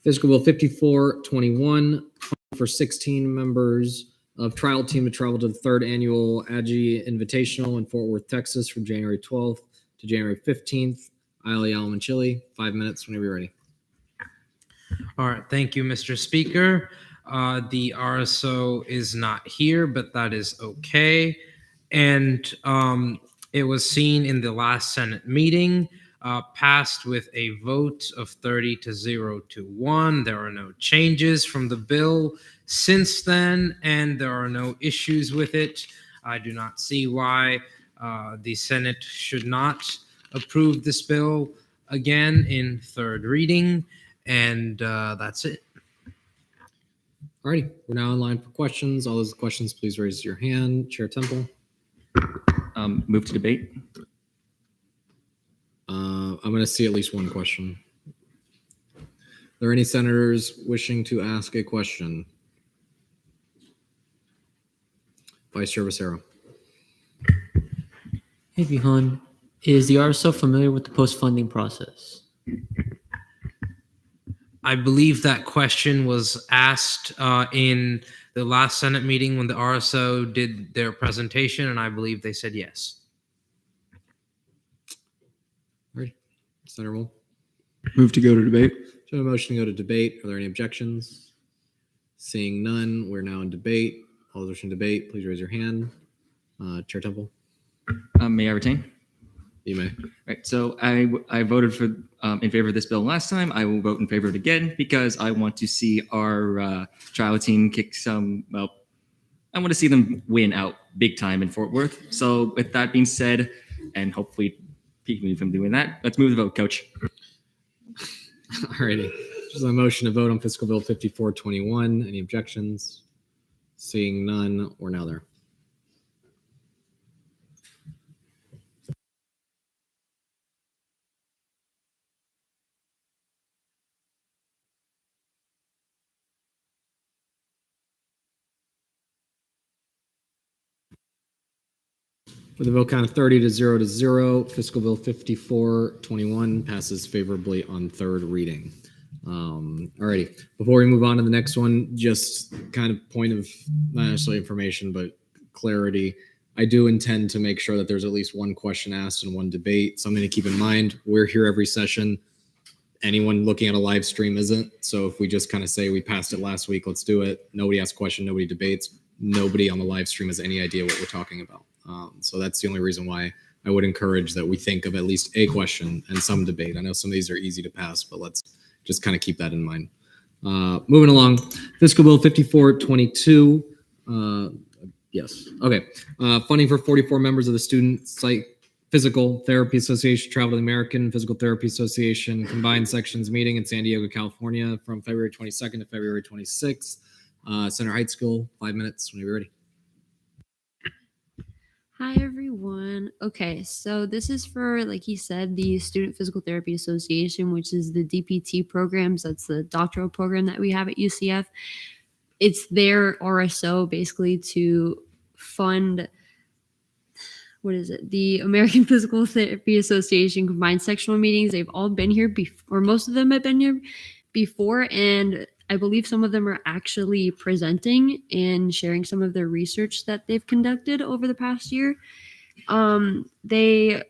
Fiscal Bill 5421 for 16 members of trial team to travel to the third annual AGI Invitational in Fort Worth, Texas from January 12th to January 15th. Aile Alum and Chili, 5 minutes whenever you're ready.
All right. Thank you, Mr. Speaker. The RSO is not here, but that is okay. And it was seen in the last Senate meeting, passed with a vote of 30 to 0 to 1. There are no changes from the bill since then, and there are no issues with it. I do not see why the Senate should not approve this bill again in third reading. And that's it.
All righty, we're now in line for questions. All those questions, please raise your hand. Chair Temple.
Move to debate.
I'm going to see at least one question. Are there any senators wishing to ask a question? Vice Chair Becerra.
Hey, Vihan, is the RSO familiar with the post-funding process?
I believe that question was asked in the last Senate meeting when the RSO did their presentation, and I believe they said yes.
All right, Senator Wool.
Move to go to debate.
So a motion to go to debate. Are there any objections? Seeing none, we're now in debate. All those wishing to debate, please raise your hand. Chair Temple.
May I retain?
You may.
Right. So I voted for in favor of this bill last time. I will vote in favor of it again because I want to see our trial team kick some. Well, I want to see them win out big time in Fort Worth. So with that being said, and hopefully keep me from doing that, let's move the vote, Coach.
All righty. There's a motion to vote on Fiscal Bill 5421. Any objections? Seeing none, we're now there. With a vote count of 30 to 0, Fiscal Bill 5421 passes favorably on third reading. Alrighty, before we move on to the next one, just kind of point of not necessarily information, but clarity. I do intend to make sure that there's at least one question asked and one debate. Something to keep in mind. We're here every session. Anyone looking at a live stream isn't. So if we just kind of say we passed it last week, let's do it. Nobody asks a question, nobody debates. Nobody on the live stream has any idea what we're talking about. So that's the only reason why I would encourage that we think of at least a question and some debate. I know some of these are easy to pass, but let's just kind of keep that in mind. Moving along, Fiscal Bill 5422. Yes. Okay. Funding for 44 members of the Student Physical Therapy Association, Travel to the American Physical Therapy Association Combined Sections meeting in San Diego, California from February 22nd to February 26th. Center Heights School, 5 minutes when you're ready.
Hi, everyone. Okay, so this is for, like he said, the Student Physical Therapy Association, which is the DPT programs. That's the doctoral program that we have at UCF. It's their RSO basically to fund, what is it? The American Physical Therapy Association combined sectional meetings. They've all been here before, or most of them have been here before, and I believe some of them are actually presenting and sharing some of their research that they've conducted over the past year. They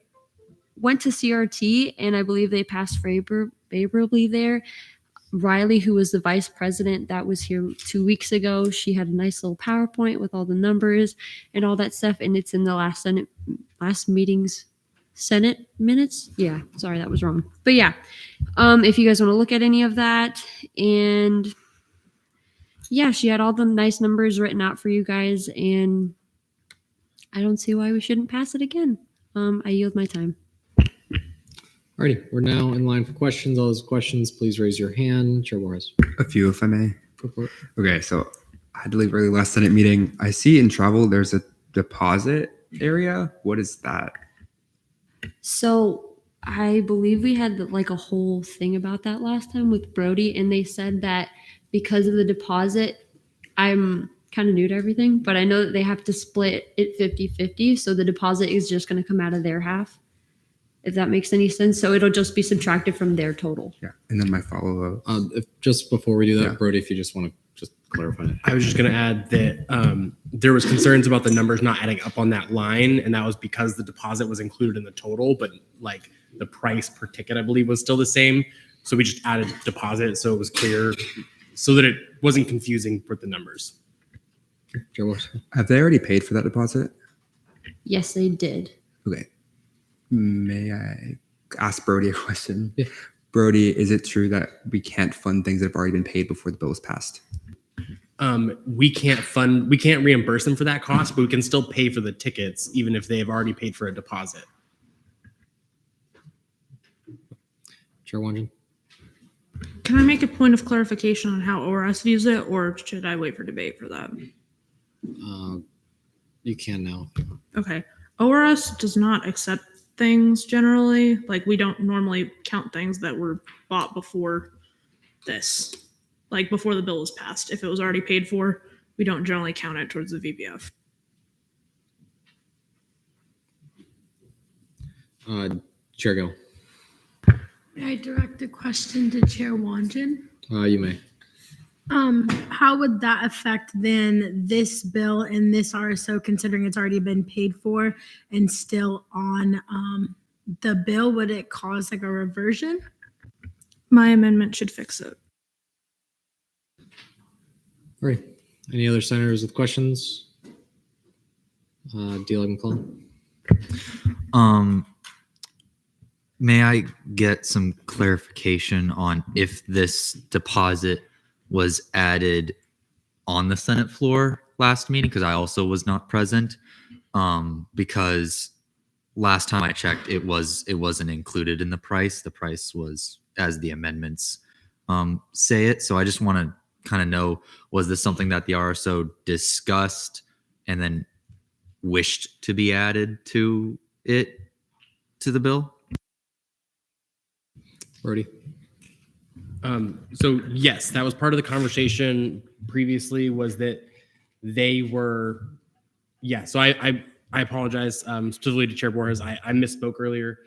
went to CRT, and I believe they passed favorably there. Riley, who was the vice president that was here 2 weeks ago, she had a nice little PowerPoint with all the numbers and all that stuff, and it's in the last meeting's Senate minutes. Yeah, sorry, that was wrong. But yeah, if you guys want to look at any of that, and yeah, she had all the nice numbers written out for you guys, and I don't see why we shouldn't pass it again. I yield my time.
Alrighty, we're now in line for questions. All those questions, please raise your hand. Chair Juarez.
A few, if I may.
Go for it.
Okay, so I had to leave early last Senate meeting. I see in travel there's a deposit area. What is that?
So I believe we had like a whole thing about that last time with Brody, and they said that because of the deposit, I'm kind of new to everything, but I know that they have to split it 50-50. So the deposit is just going to come out of their half, if that makes any sense. So it'll just be subtracted from their total.
Yeah. And then my follow-up.
Just before we do that,
Yeah.
Brody, if you just want to just clarify it.
I was just going to add that there was concerns about the numbers not adding up on that line, and that was because the deposit was included in the total, but like the price per ticket, I believe, was still the same. So we just added deposit so it was clear, so that it wasn't confusing with the numbers.
Have they already paid for that deposit?
Yes, they did.
Okay. May I ask Brody a question? Yeah. Brody, is it true that we can't fund things that have already been paid before the bill is passed?
We can't reimburse them for that cost, but we can still pay for the tickets even if they have already paid for a deposit.
Chair Wanjin.
Can I make a point of clarification on how ORS views it, or should I wait for debate for that?
You can now.
Okay. ORS does not accept things generally. Like, we don't normally count things that were bought before this, like before the bill was passed. If it was already paid for, we don't generally count it towards the VBF.
Chair Gill.
May I direct a question to Chair Wanjin?
You may.
How would that affect then this bill and this RSO, considering it's already been paid for and still on the bill? Would it cause like a reversion?
My amendment should fix it.
All right. Any other senators with questions? D.L. McClellan.
May I get some clarification on if this deposit was added on the Senate floor last meeting? Because I also was not present. Because last time I checked, it wasn't included in the price. The price was as the amendments say it. So I just want to kind of know, was this something that the RSO discussed and then wished to be added to the bill?
Brody.
So yes, that was part of the conversation previously, was that they were, yeah. So I I apologize, specifically to Chair Borges. I misspoke earlier.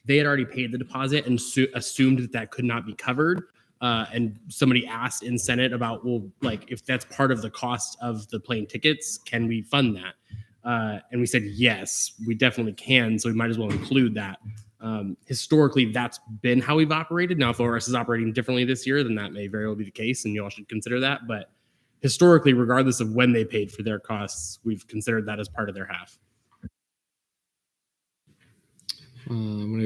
They had already paid the deposit and assumed that that could not be covered. And somebody asked in Senate about, well, like if that's part of the cost of the plane tickets, can we fund that? And we said, yes, we definitely can. So we might as well include that. Historically, that's been how we've operated. Now, if ORS is operating differently this year, then that may very well be the case, and you all should consider that. But historically, regardless of when they paid for their costs, we've considered that as part of their half.
I'm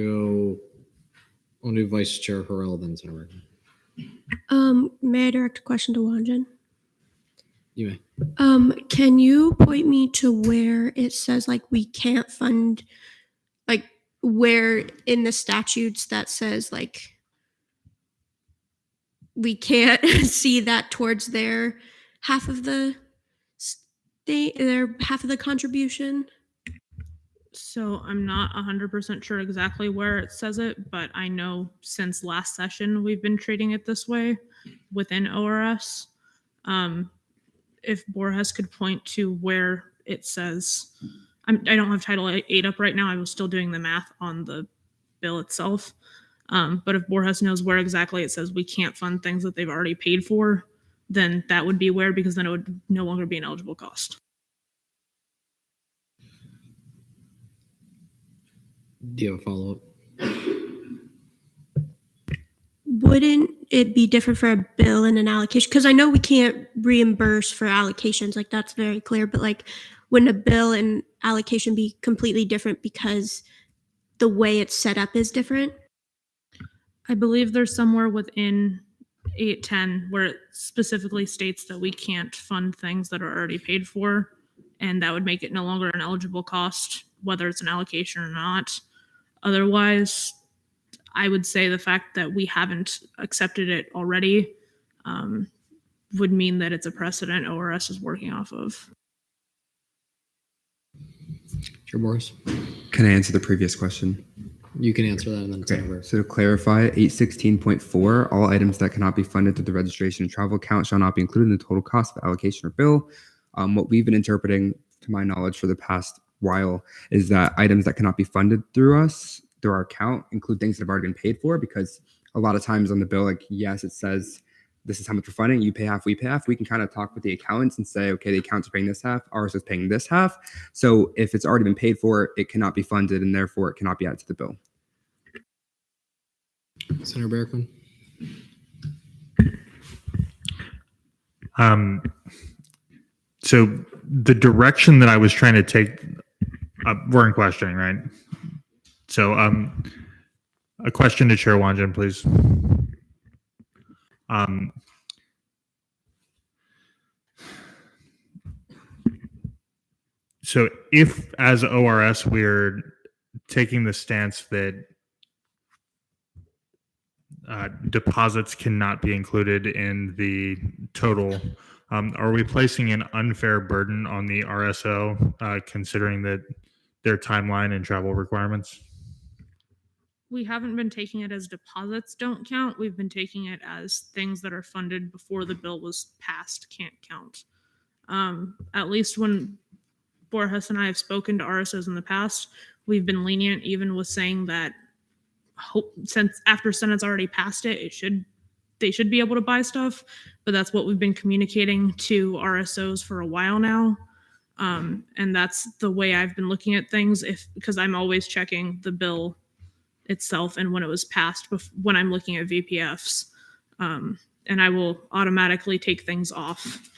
gonna do Vice Chair Harrell, then Senator.
May I direct a question to Wanjan?
You may.
Can you point me to where it says like we can't fund, like where in the statutes that says like we can't see that towards their half of the state, their half of the contribution?
So I'm not 100% sure exactly where it says it, but I know since last session we've been treating it this way within ORS. If Borges could point to where it says, I don't have Title 8 up right now. I was still doing the math on the bill itself. But if Borges knows where exactly it says we can't fund things that they've already paid for, then that would be where, because then it would no longer be an eligible cost.
Do you have a follow-up?
Wouldn't it be different for a bill and an allocation? Because I know we can't reimburse for allocations, like that's very clear, but like wouldn't a bill and allocation be completely different because the way it's set up is different?
I believe there's somewhere within 810 where it specifically states that we can't fund things that are already paid for, and that would make it no longer an eligible cost, whether it's an allocation or not. Otherwise, I would say the fact that we haven't accepted it already would mean that it's a precedent ORS is working off of.
Chair Morris?
Can I answer the previous question?
You can answer that and then
Okay. So to clarify, 816.4, all items that cannot be funded through the registration and travel account shall not be included in the total cost of allocation or bill. What we've been interpreting, to my knowledge, for the past while is that items that cannot be funded through us, through our account, include things that have already been paid for, because a lot of times on the bill, like, yes, it says this is how much we're funding, you pay half, we pay half. We can kind of talk with the accountants and say, okay, the accountants are paying this half, ours is paying this half. So if it's already been paid for, it cannot be funded, and therefore it cannot be added to the bill.
Senator Berkman?
So the direction that I was trying to take, we're in questioning, right? So a question to Chair Wanjan, please. So if, as ORS, we're taking the stance that deposits cannot be included in the total, are we placing an unfair burden on the RSO, considering that their timeline and travel requirements?
We haven't been taking it as deposits don't count. We've been taking it as things that are funded before the bill was passed can't count. At least when Borges and I have spoken to RSOs in the past, we've been lenient even with saying that since after Senate's already passed it, they should be able to buy stuff. But that's what we've been communicating to RSOs for a while now. And that's the way I've been looking at things, because I'm always checking the bill itself and when it was passed when I'm looking at VPFs. And I will automatically take things off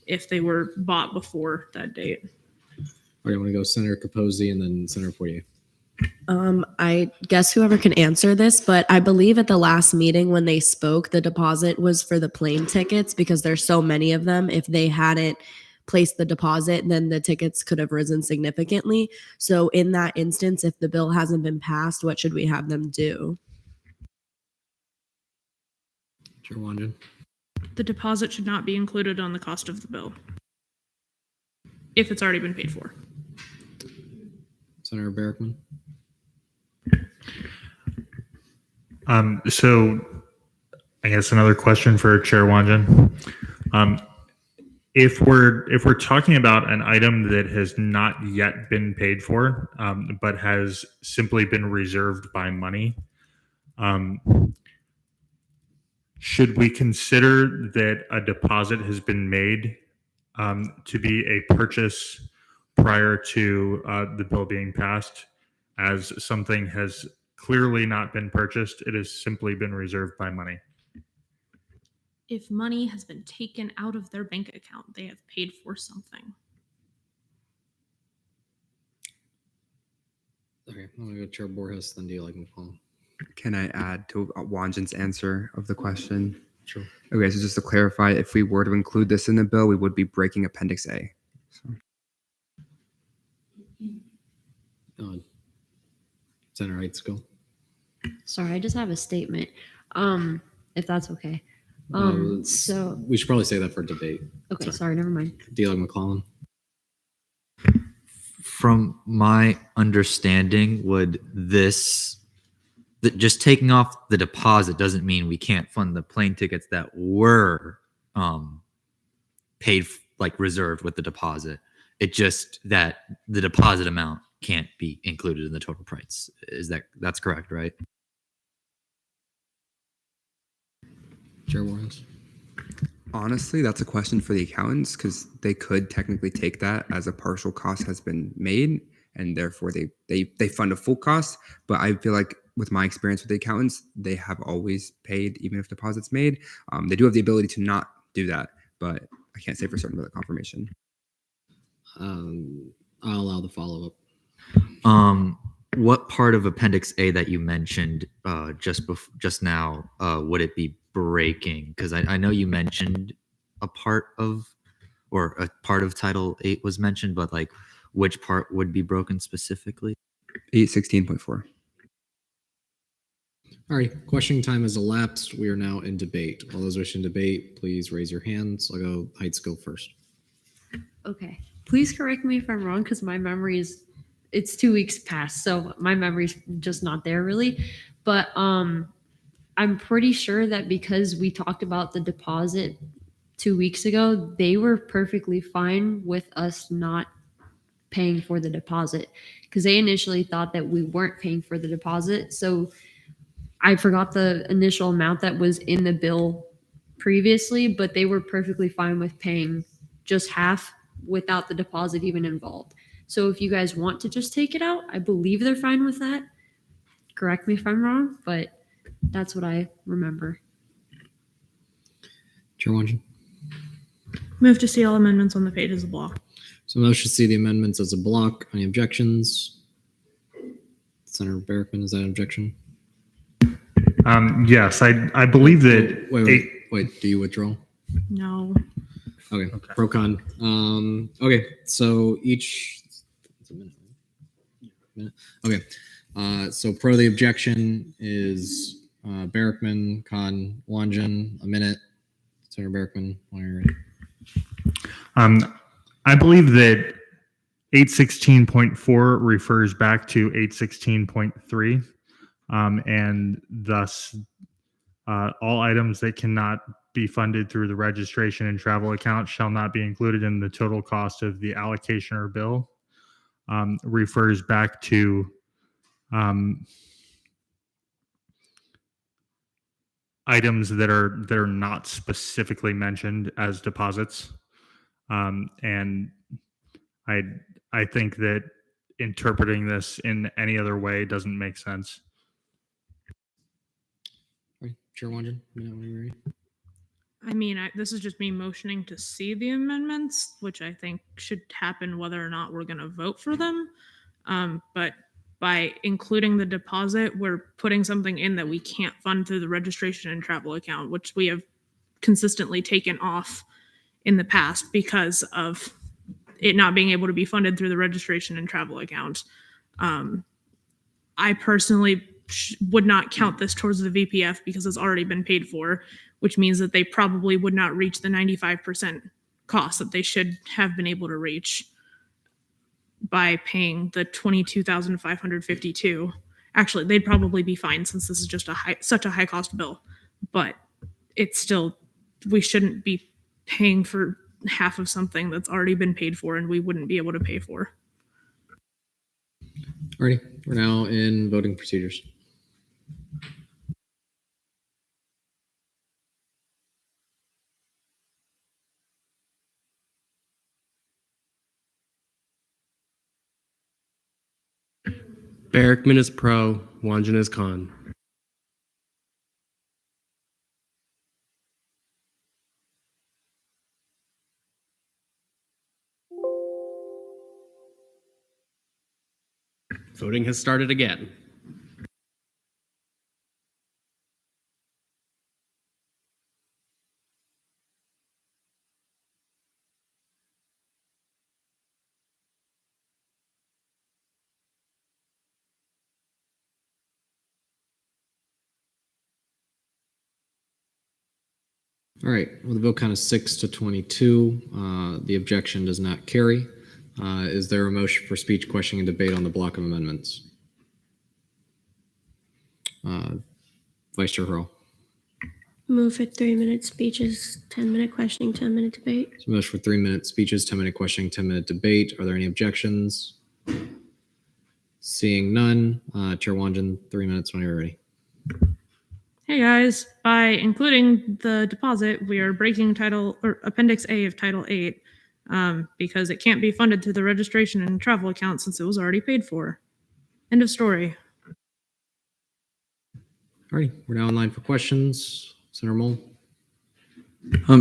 if they were bought before that date.
All right, I want to go Senator Capozzi and then Senator Poirier.
I guess whoever can answer this, but I believe at the last meeting when they spoke, the deposit was for the plane tickets because there's so many of them. If they hadn't placed the deposit, then the tickets could have risen significantly. So in that instance, if the bill hasn't been passed, what should we have them do?
Chair Wanjan?
The deposit should not be included on the cost of the bill if it's already been paid for.
Senator Berkman?
So I guess another question for Chair Wanjan. if we're talking about an item that has not yet been paid for, but has simply been reserved by money, should we consider that a deposit has been made to be a purchase prior to the bill being passed, as something has clearly not been purchased, it has simply been reserved by money?
If money has been taken out of their bank account, they have paid for something.
Okay, I'm gonna go Chair Borges, then Delia McCollum.
Can I add to Wanjan's answer of the question?
Sure.
Okay, so just to clarify, if we were to include this in the bill, we would be breaking Appendix A.
Senator Heights, go.
Sorry, I just have a statement. If that's okay. So
We should probably say that for debate.
okay, sorry, never mind.
Delia McCollum.
From my understanding, just taking off the deposit doesn't mean we can't fund the plane tickets that were paid, like reserved with the deposit. It just that the deposit amount can't be included in the total price. That's correct, right?
Chair Borges.
Honestly, that's a question for the accountants, because they could technically take that as a partial cost has been made, and therefore they fund a full cost. But I feel like with my experience with the accountants, they have always paid even if deposits made. They do have the ability to not do that, but I can't say for certain about the confirmation.
I'll allow the follow-up.
What part of Appendix A that you mentioned just now would it be breaking? Because I know you mentioned a part of Title 8 was mentioned, but like which part would be broken specifically?
816.4.
All right, questioning time has elapsed. We are now in debate. All those wishing to debate, please raise your hands. I'll go Heights go first.
Okay. Please correct me if I'm wrong, because my memory it's 2 weeks past, so my memory's just not there really. But I'm pretty sure that because we talked about the deposit 2 weeks ago, they were perfectly fine with us not paying for the deposit, because they initially thought that we weren't paying for the deposit. So I forgot the initial amount that was in the bill previously, but they were perfectly fine with paying just half without the deposit even involved. So if you guys want to just take it out, I believe they're fine with that. Correct me if I'm wrong, but that's what I remember.
Chair Wanjan.
Move to see all amendments on the page as a block.
So motion to see the amendments as a block. Any objections? Senator Barrickman, is that an objection?
Yes, I believe that.
Wait, do you withdraw?
No.
Okay, pro con. Okay, so each. It's a minute. Minute. Okay, so pro the objection is Barrickman, Con, Wanjan. A minute. Senator Barrickman, when you're ready.
I believe that 816.4 refers back to 816.3, and thus all items that cannot be funded through the registration and travel account shall not be included in the total cost of the allocation or bill. Refers back to items that are not specifically mentioned as deposits. And I think that interpreting this in any other way doesn't make sense.
All right, Chair Wanjan, when you're ready.
I mean, this is just me motioning to see the amendments, which I think should happen whether or not we're going to vote for them. But by including the deposit, we're putting something in that we can't fund through the registration and travel account, which we have consistently taken off in the past because of it not being able to be funded through the registration and travel account. I personally would not count this towards the VPF because it's already been paid for, which means that they probably would not reach the 95% cost that they should have been able to reach by paying the $22,552. Actually, they'd probably be fine since this is just such a high cost bill, but it's still, we shouldn't be paying for half of something that's already been paid for and we wouldn't be able to pay for.
Alrighty, we're now in voting procedures.
Barrickman is pro, Wanjan is con. Voting has started again.
All right, well, the vote count is 6 to 22. The objection does not carry. Is there a motion for speech, questioning, and debate on the block of amendments? Vice Chair Hurl.
Move for 3-minute speeches, 10-minute questioning, 10-minute debate.
So motion for 3-minute speeches, 10-minute questioning, 10-minute debate. Are there any objections? Seeing none, Chair Wanjan, 3 minutes when you're ready.
Hey guys, by including the deposit, we are breaking title or Appendix A of Title 8 because it can't be funded through the registration and travel account since it was already paid for. End of story.
All right, we're now in line for questions. Senator Mole.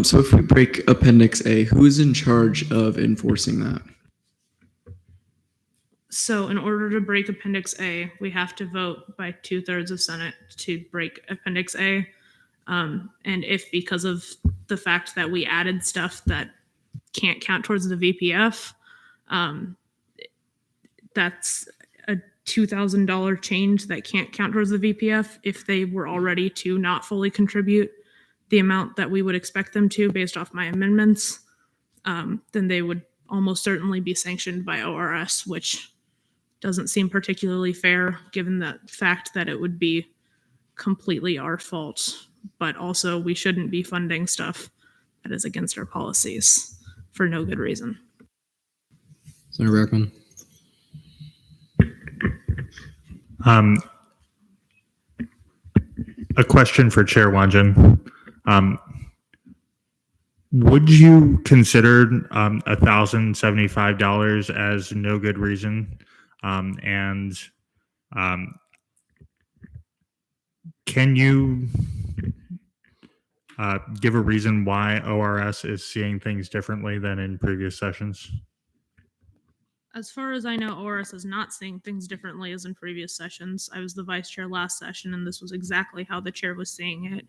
So if we break Appendix A, who is in charge of enforcing that?
So in order to break Appendix A, we have to vote by 2/3 of Senate to break Appendix A. And if because of the fact that we added stuff that can't count towards the VPF, that's a $2,000 change that can't count towards the VPF if they were already to not fully contribute the amount that we would expect them to based off my amendments, then they would almost certainly be sanctioned by ORS, which doesn't seem particularly fair given the fact that it would be completely our fault. But also we shouldn't be funding stuff that is against our policies for no good reason.
Senator Beckman.
A question for Chair Wanjan. Would you consider $1,075 as no good reason? Can you give a reason why ORS is seeing things differently than in previous sessions?
As far as I know, ORS is not seeing things differently as in previous sessions. I was the vice chair last session, and this was exactly how the chair was seeing it.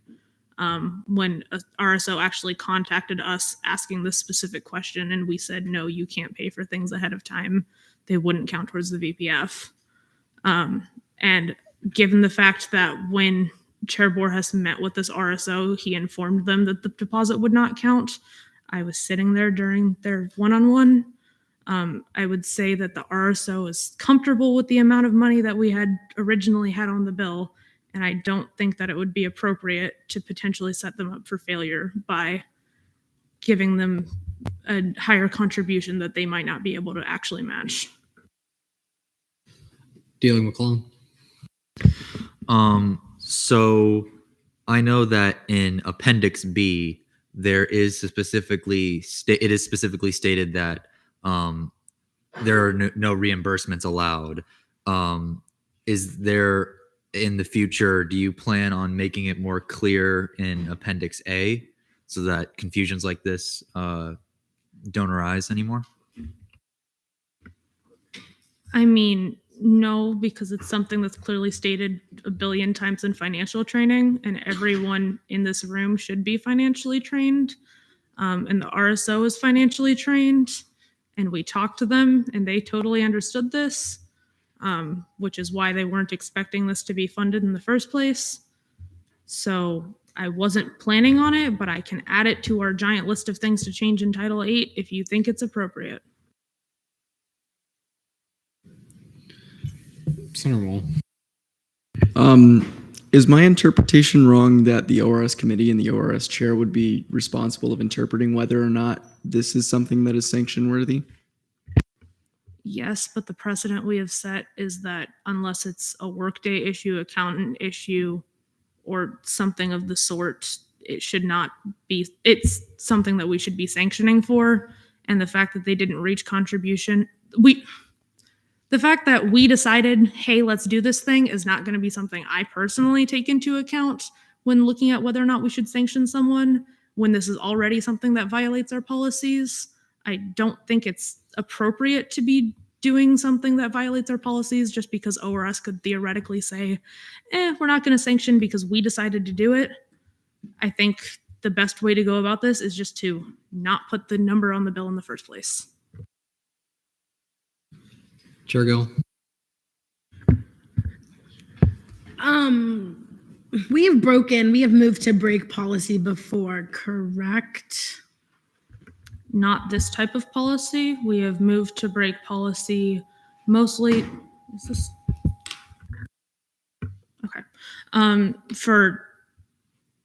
When a RSO actually contacted us asking this specific question, and we said, no, you can't pay for things ahead of time. They wouldn't count towards the VPF. And given the fact that when Chair Borges met with this RSO, he informed them that the deposit would not count. I was sitting there during their one-on-one. I would say that the RSO is comfortable with the amount of money that we had originally had on the bill, and I don't think that it would be appropriate to potentially set them up for failure by giving them a higher contribution that they might not be able to actually match.
Dealing McClellan.
So I know that in Appendix B, there is specifically it is specifically stated that there are no reimbursements allowed. Is there in the future, do you plan on making it more clear in Appendix A so that confusions like this don't arise anymore?
I mean, no, because it's something that's clearly stated a billion times in financial training, and everyone in this room should be financially trained. And the RSO is financially trained, and we talked to them, and they totally understood this, which is why they weren't expecting this to be funded in the first place. So I wasn't planning on it, but I can add it to our giant list of things to change in Title 8 if you think it's appropriate.
Senator Moll.
Is my interpretation wrong that the ORS committee and the ORS chair would be responsible of interpreting whether or not this is something that is sanction worthy?
Yes, but the precedent we have set is that unless it's a workday issue, accountant issue, or something of the sort, it should not be, it's something that we should be sanctioning for. And the fact that they didn't reach contribution, the fact that we decided, hey, let's do this thing is not going to be something I personally take into account when looking at whether or not we should sanction someone, when this is already something that violates our policies. I don't think it's appropriate to be doing something that violates our policies just because ORS could theoretically say, we're not going to sanction because we decided to do it. I think the best way to go about this is just to not put the number on the bill in the first place.
Chair Gill.
We have moved to break policy before, correct?
Not this type of policy. We have moved to break policy mostly. Is this? Okay. For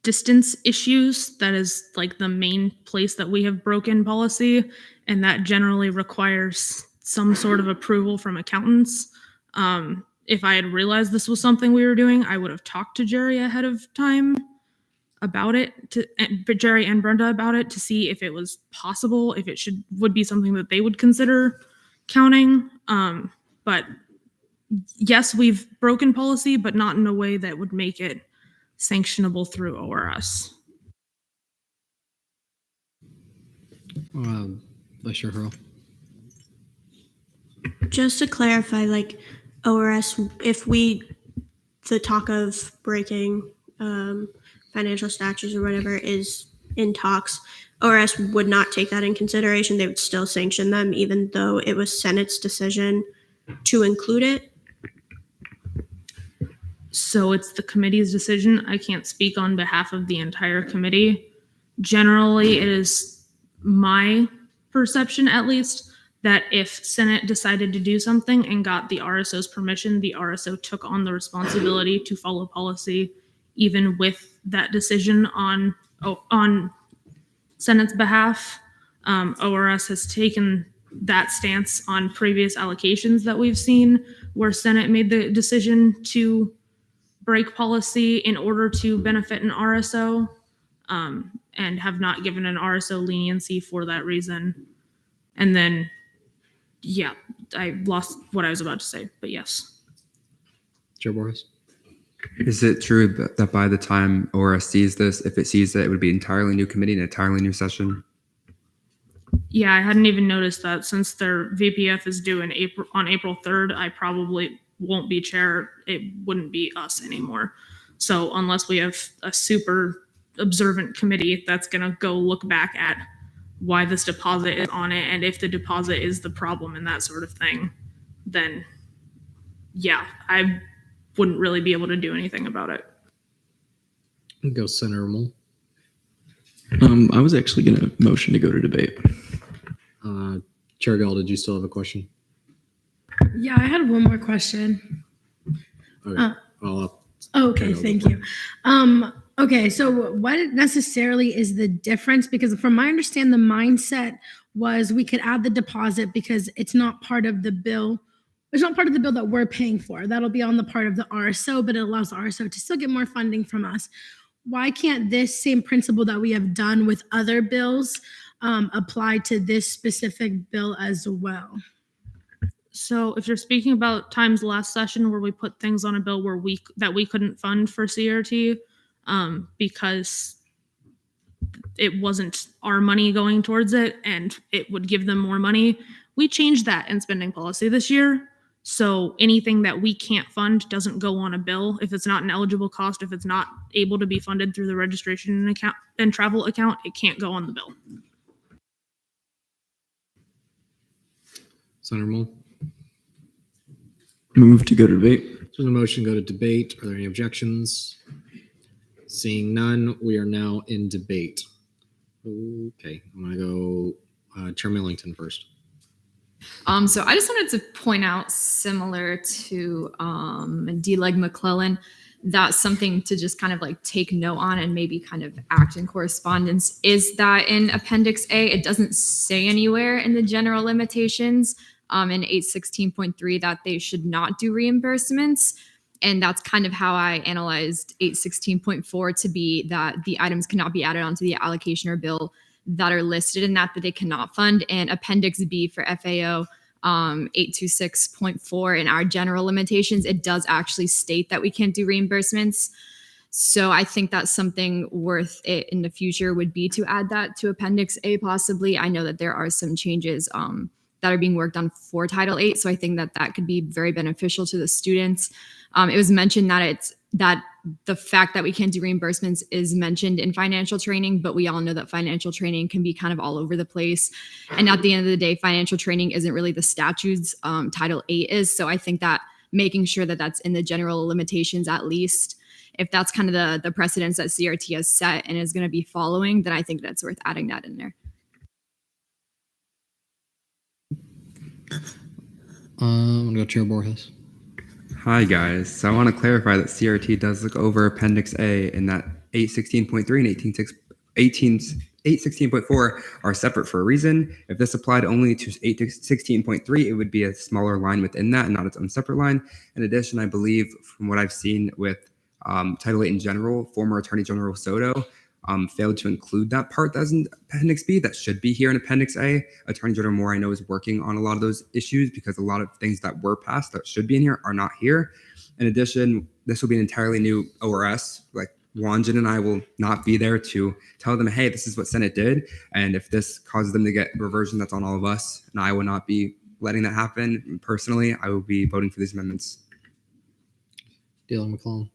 distance issues, that is like the main place that we have broken policy, and that generally requires some sort of approval from accountants. If I had realized this was something we were doing, I would have talked to Jerry ahead of time about it, Jerry and Brenda about it, to see if it was possible, if it would be something that they would consider counting. But yes, we've broken policy, but not in a way that would make it sanctionable through ORS.
Vice Chair Hurl.
Just to clarify, like ORS, if the talk of breaking financial statutes or whatever is in talks, ORS would not take that in consideration. They would still sanction them, even though it was Senate's decision to include it.
So it's the committee's decision. I can't speak on behalf of the entire committee. Generally, it is my perception, at least, that if Senate decided to do something and got the RSO's permission, the RSO took on the responsibility to follow policy, even with that decision on Senate's behalf. ORS has taken that stance on previous allocations that we've seen, where Senate made the decision to break policy in order to benefit an RSO, and have not given an RSO leniency for that reason. And then, yeah, I lost what I was about to say, but yes.
Chair Boris.
Is it true that by the time ORS sees this, if it sees that, it would be entirely new committee and entirely new session?
Yeah, I hadn't even noticed that. Since their VPF is due on April 3rd, I probably won't be chair. It wouldn't be us anymore. So unless we have a super observant committee that's going to go look back at why this deposit is on it and if the deposit is the problem and that sort of thing, then yeah, I wouldn't really be able to do anything about it.
Go Senator Moll.
I was actually going to motion to go to debate.
Chair Gill, did you still have a question?
Yeah, I had one more question.
Okay.
Okay, thank you. Okay, so what necessarily is the difference? Because from my understanding, the mindset was we could add the deposit because it's not part of the bill. It's not part of the bill that we're paying for. That'll be on the part of the RSO, but it allows the RSO to still get more funding from us. Why can't this same principle that we have done with other bills apply to this specific bill as well?
So if you're speaking about times last session where we put things on a bill where we couldn't fund for CRT, because it wasn't our money going towards it and it would give them more money, we changed that in spending policy this year. So anything that we can't fund doesn't go on a bill. If it's not an eligible cost, if it's not able to be funded through the registration account and travel account, it can't go on the bill.
Senator Moll.
Move to go to debate.
So the motion go to debate. Are there any objections? Seeing none, we are now in debate. Okay, I'm going to go Chair Millington first.
So I just wanted to point out, similar to D-Leg McClellan,
that's something to just kind of like take note on and maybe kind of act in correspondence, is that in Appendix A, it doesn't say anywhere in the general limitations in 816.3 that they should not do reimbursements. And that's kind of how I analyzed 816.4 to be that the items cannot be added onto the allocation or bill that are listed in that they cannot fund. And Appendix B for FAO 826.4 in our general limitations, it does actually state that we can't do reimbursements. So I think that's something worth it in the future would be to add that to Appendix A possibly. I know that there are some changes that are being worked on for Title VIII, so I think that that could be very beneficial to the students. It was mentioned that the fact that we can't do reimbursements is mentioned in financial training, but we all know that financial training can be kind of all over the place. And at the end of the day, financial training isn't really the statutes, Title VIII is. So I think that making sure that that's in the general limitations, at least, if that's kind of the precedence that CRT has set and is going to be following, then I think that's worth adding that in there.
I'm gonna go Chair Borges.
Hi guys. So I want to clarify that CRT does look over Appendix A and that 816.3 and 816.4 are separate for a reason. If this applied only to 816.3, it would be a smaller line within that and not its own separate line. In addition, I believe from what I've seen with Title VIII in general, former Attorney General Soto failed to include that part that's in Appendix B that should be here in Appendix A. Attorney General Moore, I know, is working on a lot of those issues because a lot of things that were passed that should be in here are not here. In addition, this will be an entirely new ORS. Like Wanjin and I will not be there to tell them, hey, this is what Senate did. And if this causes them to get reversion, that's on all of us. And I will not be letting that happen. Personally, I will be voting for these amendments.
Dylan McClellan.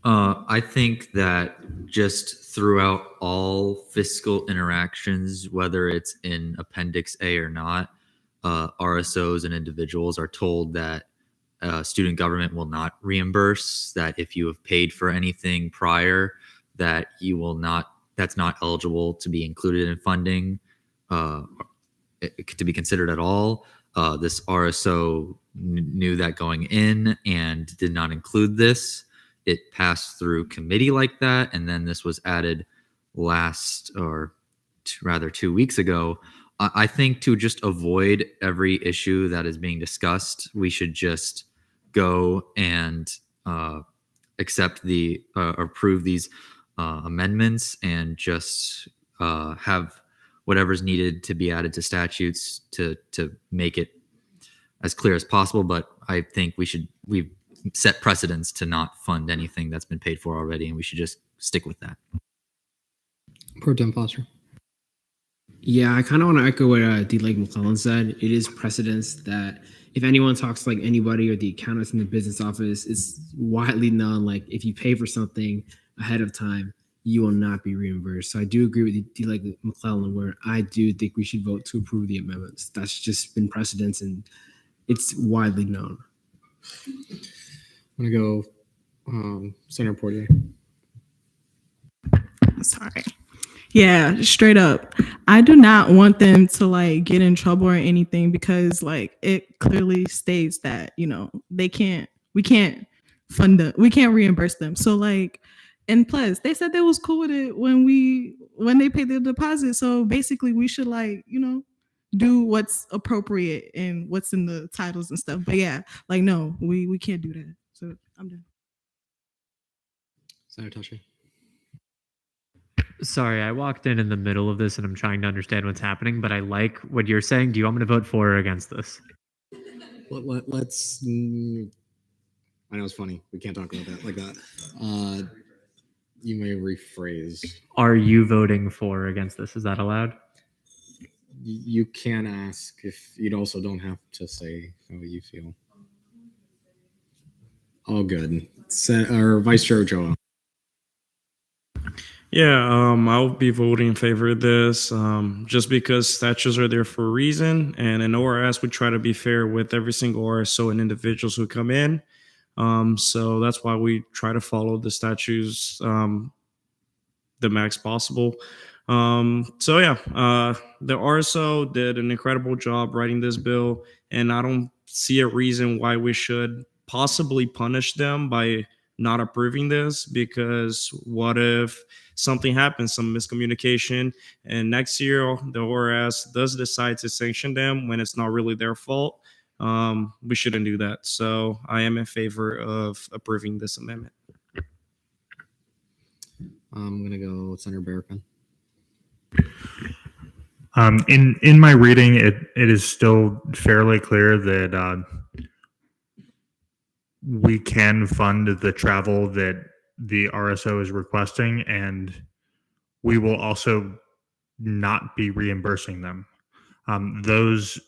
I think that just throughout all fiscal interactions, whether it's in Appendix A or not, RSOs and individuals are told that student government will not reimburse, that if you have paid for anything prior, that you will not, that's not eligible to be included in funding, to be considered at all. This RSO knew that going in and did not include this. It passed through committee like that, and then this was added rather 2 weeks ago. I think to just avoid every issue that is being discussed, we should just go and accept approve these amendments and just have whatever's needed to be added to statutes to make it as clear as possible. But I think we've set precedents to not fund anything that's been paid for already, and we should just stick with that.
Pro Tem Foster.
Yeah, I kind of want to echo what D. Lake McClellan said. It is precedence that if anyone talks to like anybody or the accountants in the business office, it's widely known, like if you pay for something ahead of time, you will not be reimbursed. So I do agree with D. Lake McClellan where I do think we should vote to approve the amendments. That's just been precedence and it's widely known.
I'm going to go Senator Portier.
Sorry. Yeah, straight up. I do not want them to like get in trouble or anything because like it clearly states that, you know, we can't fund them. We can't reimburse them. So like, and plus they said they was cool with it when they paid the deposit. So basically we should like, you know, do what's appropriate and what's in the titles and stuff. But yeah, like, no, we can't do that. So I'm done.
Senator Tushy.
Sorry, I walked in the middle of this and I'm trying to understand what's happening, but I like what you're saying. Do you want me to vote for or against this?
Let's. I know it's funny. We can't talk about that like that. You may rephrase.
Are you voting for or against this? Is that allowed?
You can ask if you also don't have to say how you feel. All good. Or Vice Chair Ochoa.
Yeah, I'll be voting in favor of this just because statutes are there for a reason. And in ORS, we try to be fair with every single RSO and individuals who come in. So that's why we try to follow the statutes the max possible. So yeah, the RSO did an incredible job writing this bill, and I don't see a reason why we should possibly punish them by not approving this, because what if something happens, some miscommunication, and next year the ORS does decide to sanction them when it's not really their fault? We shouldn't do that. So I am in favor of approving this amendment.
I'm going to go Senator Berkman.
In my reading, it is still fairly clear that we can fund the travel that the RSO is requesting, and we will also not be reimbursing them. Those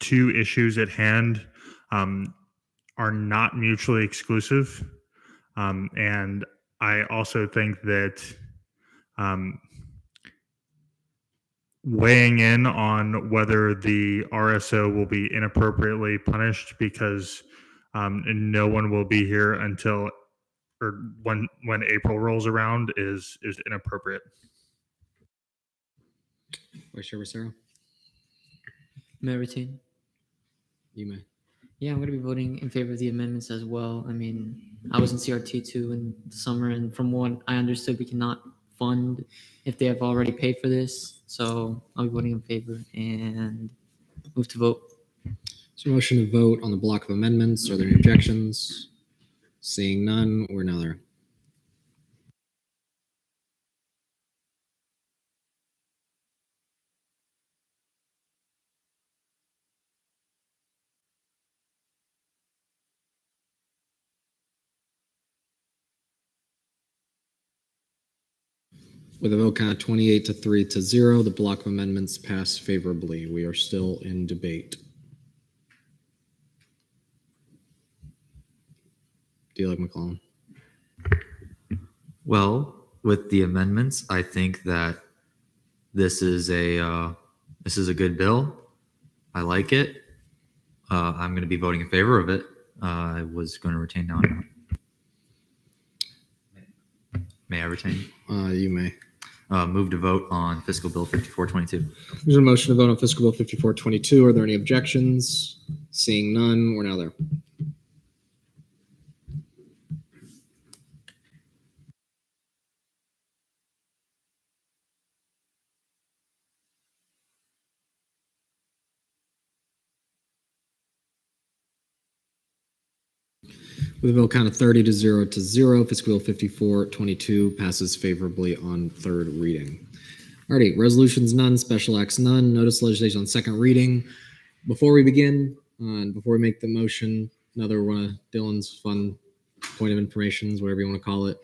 two issues at hand are not mutually exclusive, and I also think that weighing in on whether the RSO will be inappropriately punished because no one will be here until or when April rolls around is inappropriate.
Vice Chair Becerra,
Mayor Ratain.
you may.
Yeah, I'm going to be voting in favor of the amendments as well. I mean, I was in CRT too in the summer, and from what I understood, we cannot fund if they have already paid for this. So I'll be voting in favor and move to vote.
So motion to vote on the block of amendments. Are there any objections? Seeing none, we're now there. With a vote count of 28-3-0, the block of amendments pass favorably. We are still in debate. D-Leg McClellan.
Well, with the amendments, I think that this is a good bill. I like it. I'm going to be voting in favor of it. I was going to retain now. May I retain?
You may.
Move to vote on fiscal bill 5422.
There's a motion to vote on fiscal bill 5422. Are there any objections? Seeing none, we're now there. With a vote count of 30-0, fiscal bill 5422 passes favorably on third reading. Alrighty, resolutions none, special acts none, notice legislation on second reading. Before we begin, and before we make the motion, another one of Dylan's fun point of information, whatever you want to call it.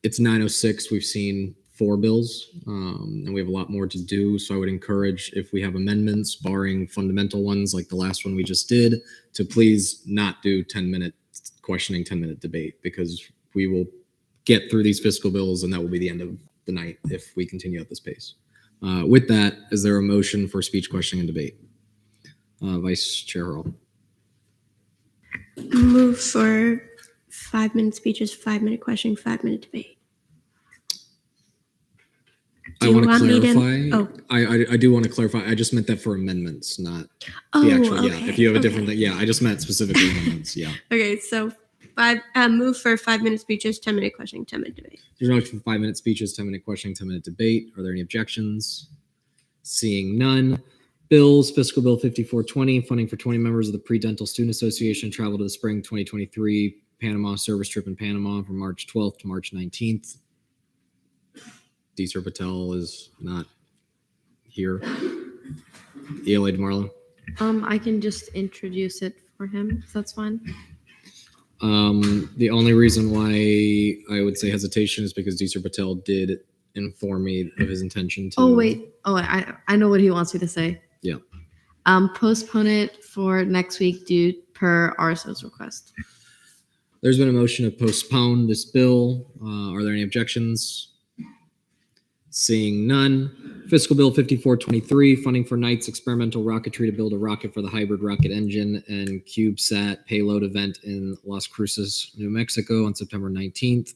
It's 9:06. We've seen 4 bills, and we have a lot more to do. So I would encourage, if we have amendments, barring fundamental ones like the last one we just did, to please not do 10-minute questioning, 10-minute debate, because we will get through these fiscal bills and that will be the end of the night if we continue at this pace. With that, is there a motion for speech, questioning, and debate? Vice Chair Hurl.
Move for 5-minute speeches, 5-minute questioning, 5-minute debate.
I want to clarify. I do want to clarify. I just meant that for amendments, not the actual.
okay,
Yeah, if you have a different thing, yeah, I just meant specifically amendments. Yeah.
Okay, so move for 5-minute speeches, 10-minute questioning, 10-minute debate.
There's no motion for 5-minute speeches, 10-minute questioning, 10-minute debate. Are there any objections? Seeing none. Bills, fiscal bill 5420, funding for 20 members of the Pre-Dental Student Association travel to the spring 2023 Panama service trip in Panama from March 12th to March 19th. Deeser Patel is not here. ELA DeMarlo.
I can just introduce it for him, if that's fine.
The only reason why I would say hesitation is because Deeser Patel did inform me of his intention to.
Oh wait. Oh, I know what he wants me to say.
Yeah.
Postpone it for next week due per RSO's request.
There's been a motion to postpone this bill. Are there any objections? Seeing none. Fiscal Bill 5423, funding for Knight's experimental rocketry to build a rocket for the hybrid rocket engine and CubeSat payload event in Las Cruces, New Mexico on September 19th.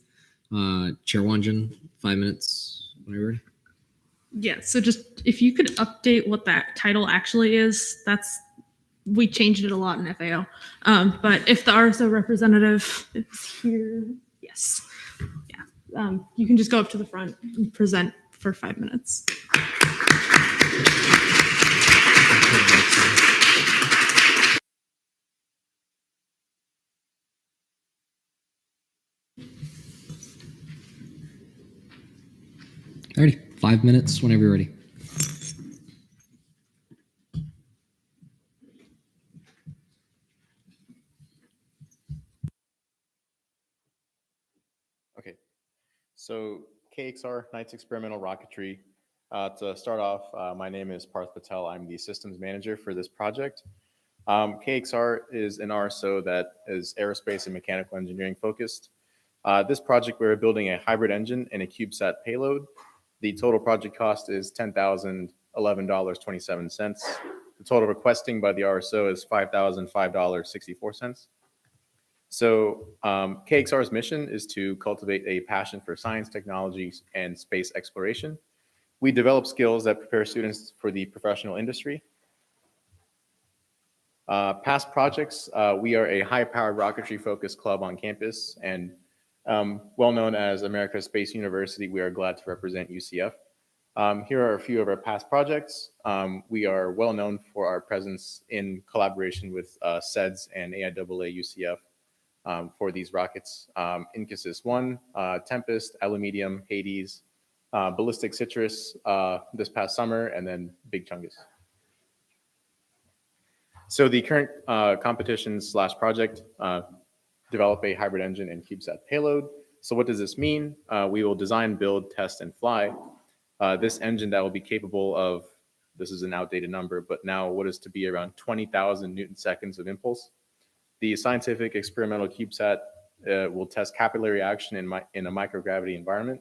Chair Wanjin, 5 minutes. Whenever you're ready.
Yeah, so just if you could update what that title actually is, that's we changed it a lot in FAO. But if the RSO representative is here, yes, yeah, you can just go up to the front and present for 5 minutes.
Alrighty, 5 minutes whenever you're ready.
Okay, so KXR, Knights Experimental Rocketry. To start off, my name is Parth Patel. I'm the systems manager for this project. KXR is an RSO that is aerospace and mechanical engineering focused. This project, we're building a hybrid engine and a CubeSat payload. The total project cost is $10,011.27. The total requesting by the RSO is $5,005.64. So KXR's mission is to cultivate a passion for science, technologies, and space exploration. We develop skills that prepare students for the professional industry. Past projects, we are a high-powered rocketry-focused club on campus, and well known as America's Space University, we are glad to represent UCF. Here are a few of our past projects. We are well known for our presence in collaboration with SEDS and AIAA UCF for these rockets. Incasys 1, Tempest, Aluminium, Hades, Ballistic Citrus this past summer, and then Big Chungus. So the current competition / project, develop a hybrid engine and CubeSat payload. So what does this mean? We will design, build, test, and fly this engine that will be capable of, this is an outdated number, but now what is to be around 20,000 Newton seconds of impulse. The scientific experimental CubeSat will test capillary action in a microgravity environment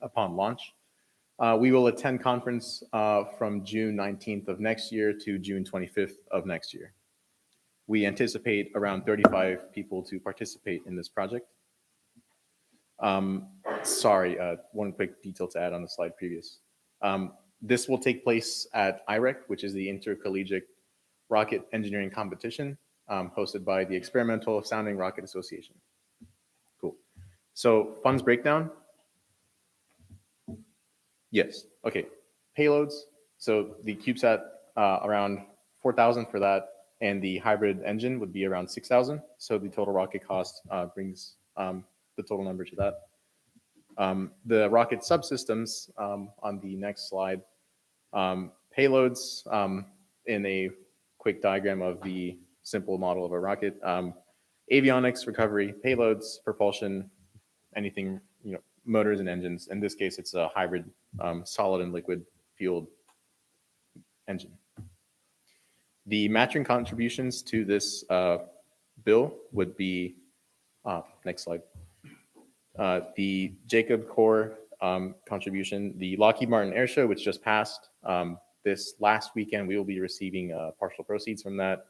upon launch. We will attend conference from June 19th of next year to June 25th of next year. We anticipate around 35 people to participate in this project. Sorry, one quick detail to add on the slide previous. This will take place at IREC, which is the Intercollegiate Rocket Engineering Competition, hosted by the Experimental Sounding Rocket Association. Cool. So funds breakdown. Yes, okay. Payloads, so the CubeSat, around 4,000 for that, and the hybrid engine would be around 6,000. So the total rocket cost brings the total number to that. The rocket subsystems on the next slide. Payloads in a quick diagram of the simple model of a rocket. Avionics, recovery, payloads, propulsion, anything, motors and engines. In this case, it's a hybrid solid and liquid fueled engine. The matching contributions to this bill would be, next slide. The Jacob Core contribution, the Lockheed Martin Air Show, which just passed this last weekend, we will be receiving partial proceeds from that.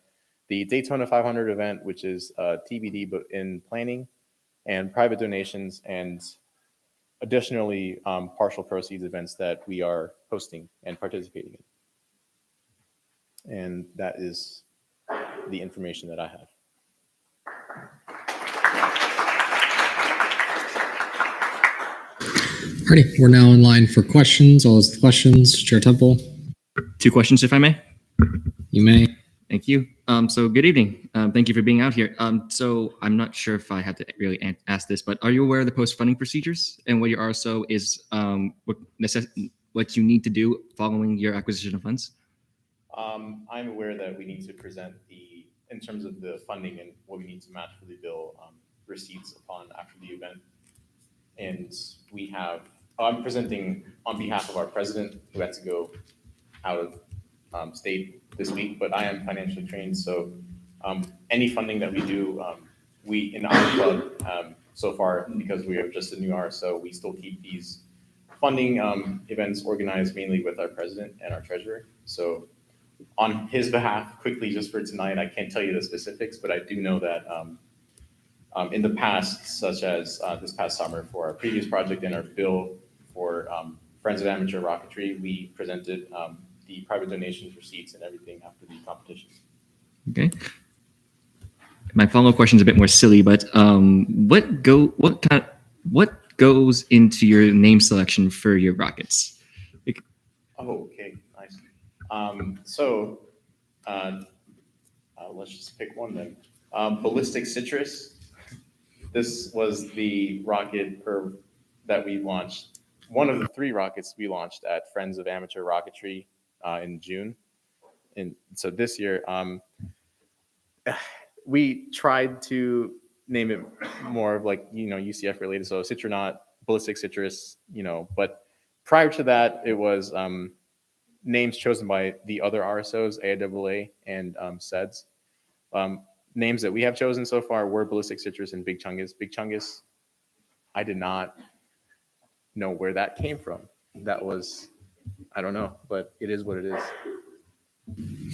The Daytona 500 event, which is TBD but in planning, and private donations, and additionally partial proceeds events that we are hosting and participating in. And that is the information that I have.
Alrighty, we're now in line for questions. All those questions, Chair Temple.
2 questions, if I may.
You may.
Thank you. So good evening. Thank you for being out here. So I'm not sure if I have to really ask this, but are you aware of the post-funding procedures and what your RSO is, what you need to do following your acquisition of funds?
I'm aware that we need to present in terms of the funding and what we need to match for the bill, receipts after the event. And we have, I'm presenting on behalf of our president who had to go out of state this week, but I am financially trained. So any funding that we do, we in our club so far, because we are just a new RSO, we still keep these funding events organized mainly with our president and our treasurer. So on his behalf, quickly, just for tonight, I can't tell you the specifics, but I do know that in the past, such as this past summer for our previous project and our bill for Friends of Amateur Rocketry, we presented the private donations receipts and everything after the competition.
Okay. My follow-up question is a bit more silly, but what goes into your name selection for your rockets?
Oh, okay, nice. Let's just pick one then. Ballistic Citrus. This was the rocket that we launched. One of the 3 rockets we launched at Friends of Amateur Rocketry in June. And so this year, we tried to name it more of like, UCF related. So Citronaut, Ballistic Citrus, but prior to that, it was names chosen by the other RSOs, AIAA and SEDS. Names that we have chosen so far were Ballistic Citrus and Big Chungus. Big Chungus, I did not know where that came from. That was, I don't know, but it is what it is.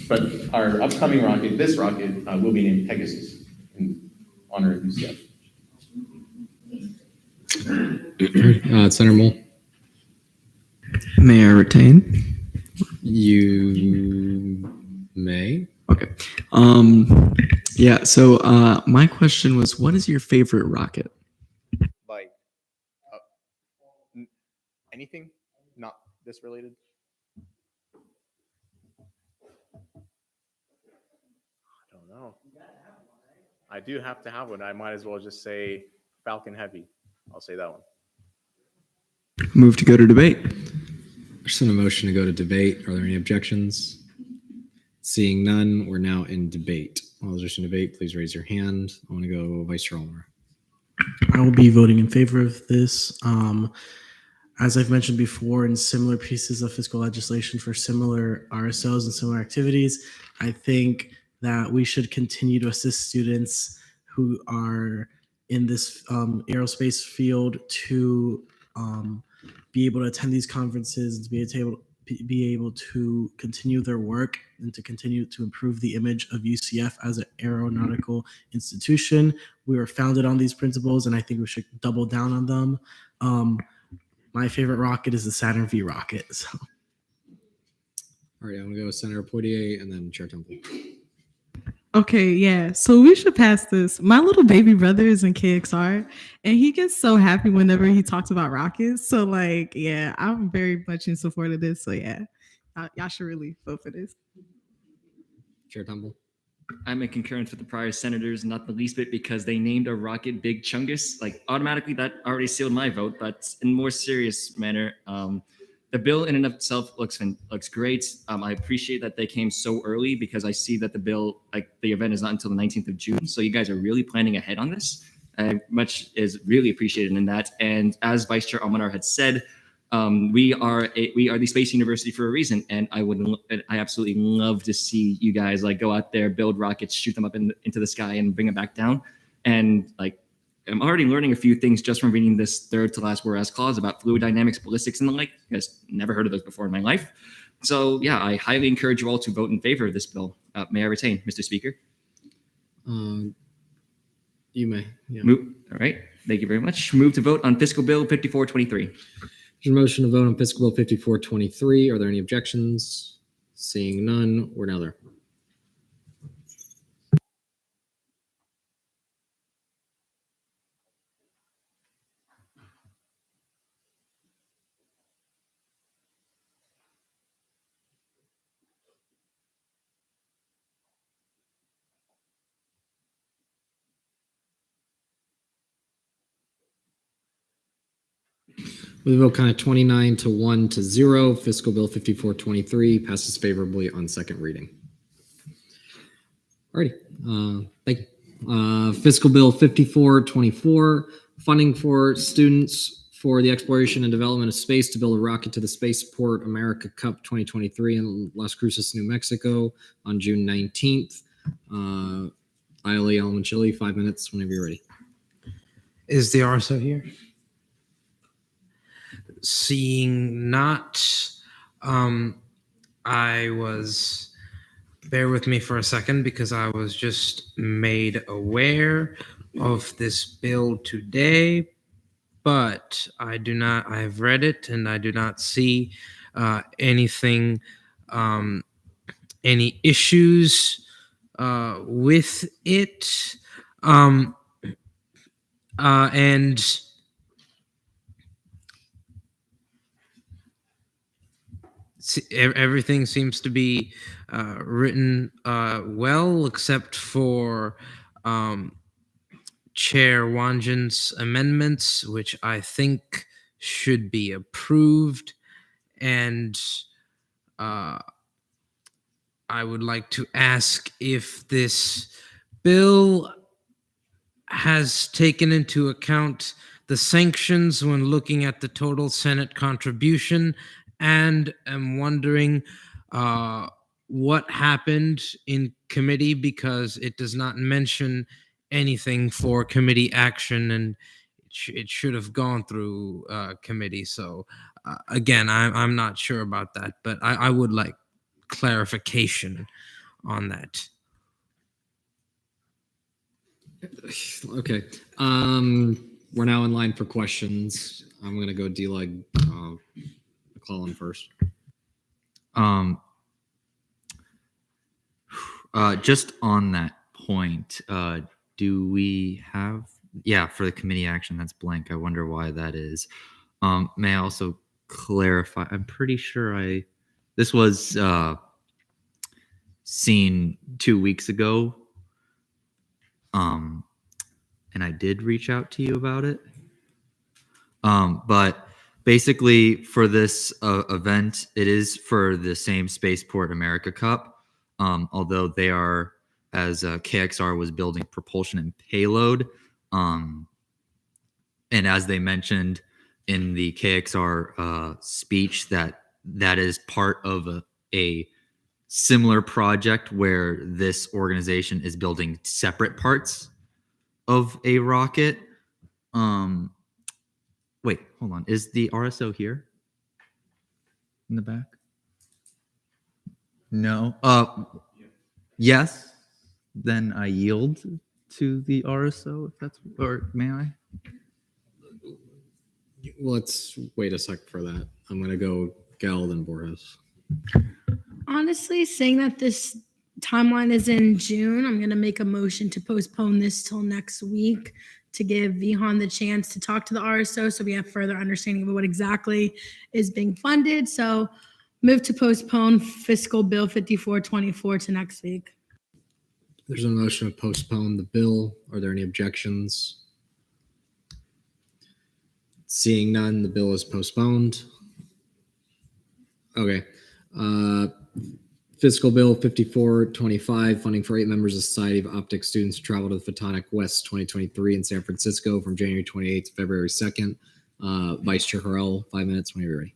But our upcoming rocket, this rocket, will be named Pegasus in honor of UCF.
Senator Moore.
May I retain?
You may.
Okay. Yeah. So my question was, what is your favorite rocket?
Like anything not this related? I don't know. I do have to have one. I might as well just say Falcon Heavy. I'll say that one.
Move to go to debate.
Just in a motion to go to debate. Are there any objections? Seeing none, we're now in debate. All those in debate, please raise your hand. I want to go Vice Chair Ulmer.
I will be voting in favor of this. As I've mentioned before, in similar pieces of fiscal legislation for similar RSOs and similar activities, I think that we should continue to assist students who are in this aerospace field to be able to attend these conferences and to be able to continue their work and to continue to improve the image of UCF as an aeronautical institution. We were founded on these principles, and I think we should double down on them. My favorite rocket is the Saturn V rocket. So.
All right, I'm going to go with Senator Poitier and then Chair Temple.
Okay, yeah. So we should pass this. My little baby brother is in KXR, and he gets so happy whenever he talks about rockets. So, like, yeah, I'm very much in support of this. So, yeah, y'all should really vote for this.
Chair Temple.
I'm in concurrence with the prior senators, not the least bit because they named a rocket Big Chungus. Like, automatically, that already sealed my vote. But in more serious manner, the bill in and of itself looks great. I appreciate that they came so early because I see that the event is not until the 19th of June. So you guys are really planning ahead on this. Much is really appreciated in that. And as Vice Chair Almanar had said, we are the Space University for a reason. And I absolutely love to see you guys like go out there, build rockets, shoot them up into the sky and bring them back down. And like, I'm already learning a few things just from reading this third to last whereas clause about fluid dynamics, ballistics, and the like. You guys never heard of those before in my life. So yeah, I highly encourage you all to vote in favor of this bill. May I retain, Mr. Speaker?
You may. Yeah.
All right. Thank you very much. Move to vote on Fiscal Bill 5423.
There's a motion to vote on Fiscal Bill 5423. Are there any objections? Seeing none, we're now there. With a vote kind of 29 to 1 to 0, Fiscal Bill 5423 passes favorably on second reading. Alrighty, thank you. Fiscal Bill 5424, funding for students for the exploration and development of space to build a rocket to the Spaceport America Cup 2023 in Las Cruces, New Mexico on June 19th. Aile Almanchili, 5 minutes whenever you're ready.
Is the RSO here? Seeing not, bear with me for a second because I was just made aware of this bill today, but I have read it and I do not see anything, any issues with it. And everything seems to be written well, except for Chair Wanjan's amendments, which I think should be approved. And I would like to ask if this bill has taken into account the sanctions when looking at the total Senate contribution, and am wondering what happened in committee, because it does not mention anything for committee action, and it should have gone through committee. So again, I'm not sure about that, but I would like clarification on that.
Okay. We're now in line for questions. I'm gonna go D-Leg McClellan first.
Just on that point, do we have, for the committee action, that's blank. I wonder why that is. May I also clarify? I'm pretty sure this was seen 2 weeks ago. And I did reach out to you about it. But basically for this event, it is for the same Spaceport America Cup. Although they are, as KXR was building propulsion and payload. And as they mentioned in the KXR speech, that is part of a similar project where this organization is building separate parts of a rocket. Wait, hold on. Is the RSO here in the back? No. Yes. Then I yield to the RSO, if that's, or may I?
Let's wait a sec for that. I'm gonna go Geld and Boris.
Honestly, saying that this timeline is in June, I'm going to make a motion to postpone this till next week to give Vihan the chance to talk to the RSO so we have further understanding of what exactly is being funded. So move to postpone fiscal bill 5424 to next week.
There's a motion to postpone the bill. Are there any objections? Seeing none, the bill is postponed. Okay. Fiscal Bill 5425, funding for 8 members of the Society of Optics students to travel to the Photonic West 2023 in San Francisco from January 28th to February 2nd. Vice Chair Harrell, 5 minutes when you're ready.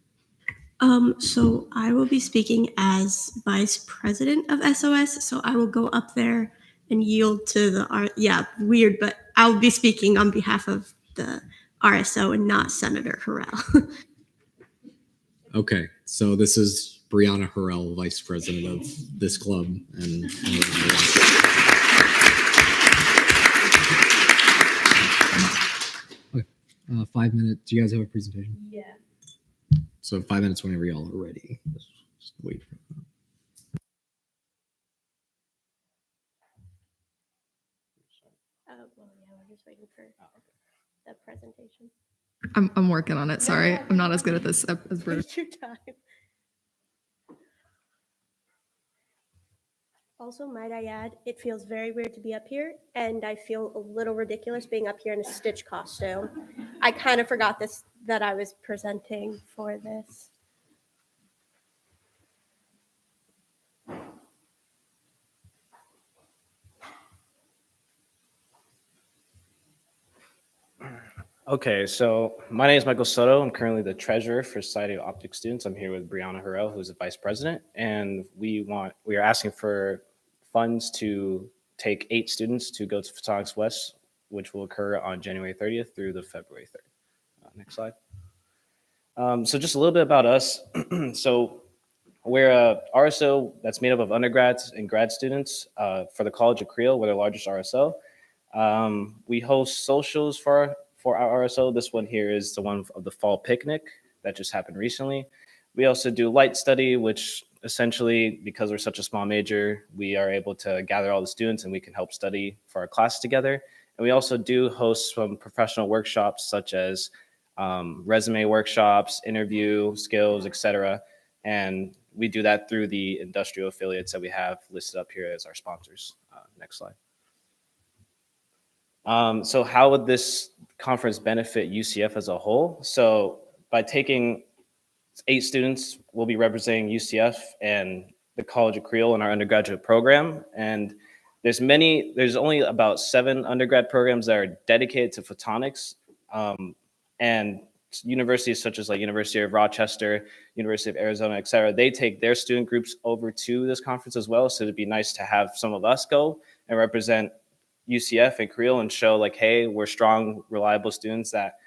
So I will be speaking as vice president of SOS. So I will go up there and yield to the weird, but I'll be speaking on behalf of the RSO and not Senator Harrell.
Okay, so this is Brianna Harrell, vice president of this club. And 5 minutes. Do you guys have a presentation?
Yeah.
So 5 minutes whenever y'all are ready. Just wait for that.
We're just waiting for the presentation.
I'm working on it. Sorry, I'm not as good at this as Bruce.
Take your time. Also, might I add, it feels very weird to be up here, and I feel a little ridiculous being up here in a Stitch costume. I kind of forgot that I was presenting for this.
Okay, so my name is Michael Soto. I'm currently the treasurer for Society of Optics Students. I'm here with Brianna Harrell, who's the vice president, and we are asking for funds to take 8 students to go to Photonics West, which will occur on January 30th through the February 3rd. Next slide. So just a little bit about us. So we're a RSO that's made up of undergrads and grad students for the College of Creel. We're the largest RSO. We host socials for our RSO. This one here is the one of the fall picnic that just happened recently. We also do light study, which Essentially, because we're such a small major, we are able to gather all the students and we can help study for our class together. And we also do host some professional workshops such as resume workshops, interview skills, etc. And we do that through the industrial affiliates that we have listed up here as our sponsors. Next slide. So how would this conference benefit UCF as a whole? So by taking 8 students, we'll be representing UCF and the College of Creel in our undergraduate program. And there's only about 7 undergrad programs that are dedicated to photonics. And universities such as like University of Rochester, University of Arizona, et cetera, they take their student groups over to this conference as well. So it'd be nice to have some of us go and represent UCF and Creel and show like, hey, we're strong, reliable students that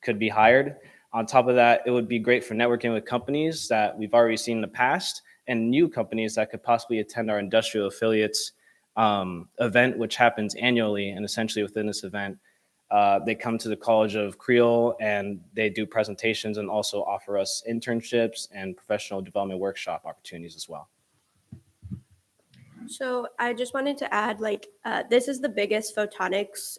could be hired. On top of that, it would be great for networking with companies that we've already seen in the past and new companies that could possibly attend our industrial affiliates event, which happens annually. And essentially within this event, they come to the College of Creel and they do presentations and also offer us internships and professional development workshop opportunities as well.
So I just wanted to add, this is the biggest photonics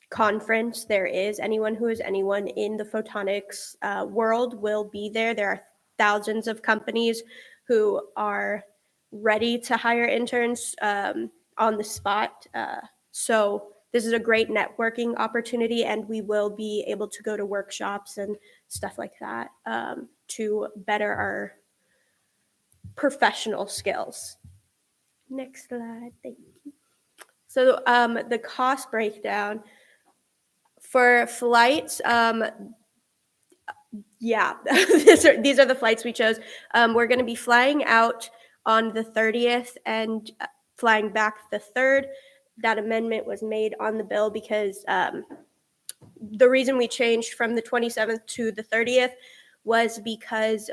conference there is. Anyone who is anyone in the photonics world will be there. There are thousands of companies who are ready to hire interns on the spot. So this is a great networking opportunity, and we will be able to go to workshops and stuff like that to better our professional skills. Next slide, thank you. So the cost breakdown for flights, yeah, these are the flights we chose. We're going to be flying out on the 30th and flying back the 3rd. That amendment was made on the bill because the reason we changed from the 27th to the 30th was because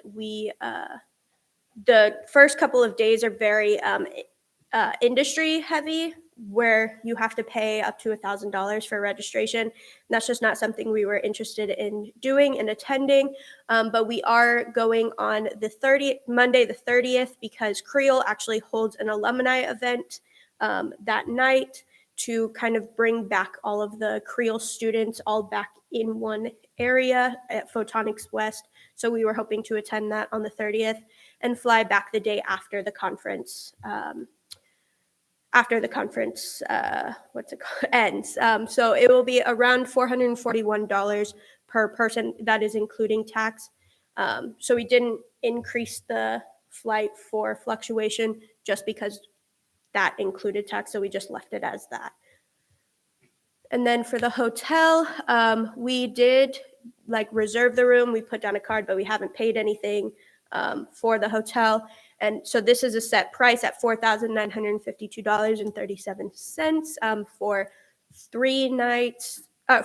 the first couple of days are very industry heavy, where you have to pay up to $1,000 for registration. And that's just not something we were interested in doing and attending. But we are going on Monday the 30th, because Creel actually holds an alumni event that night to kind of bring back all of the Creel students all back in one area at Photonics West. So we were hoping to attend that on the 30th and fly back the day after the conference. Ends. So it will be around $441 per person. That is including tax. So we didn't increase the flight for fluctuation just because that included tax. So we just left it as that. And then for the hotel, we did reserve the room. We put down a card, but we haven't paid anything for the hotel. And so this is a set price at $4,952.37 for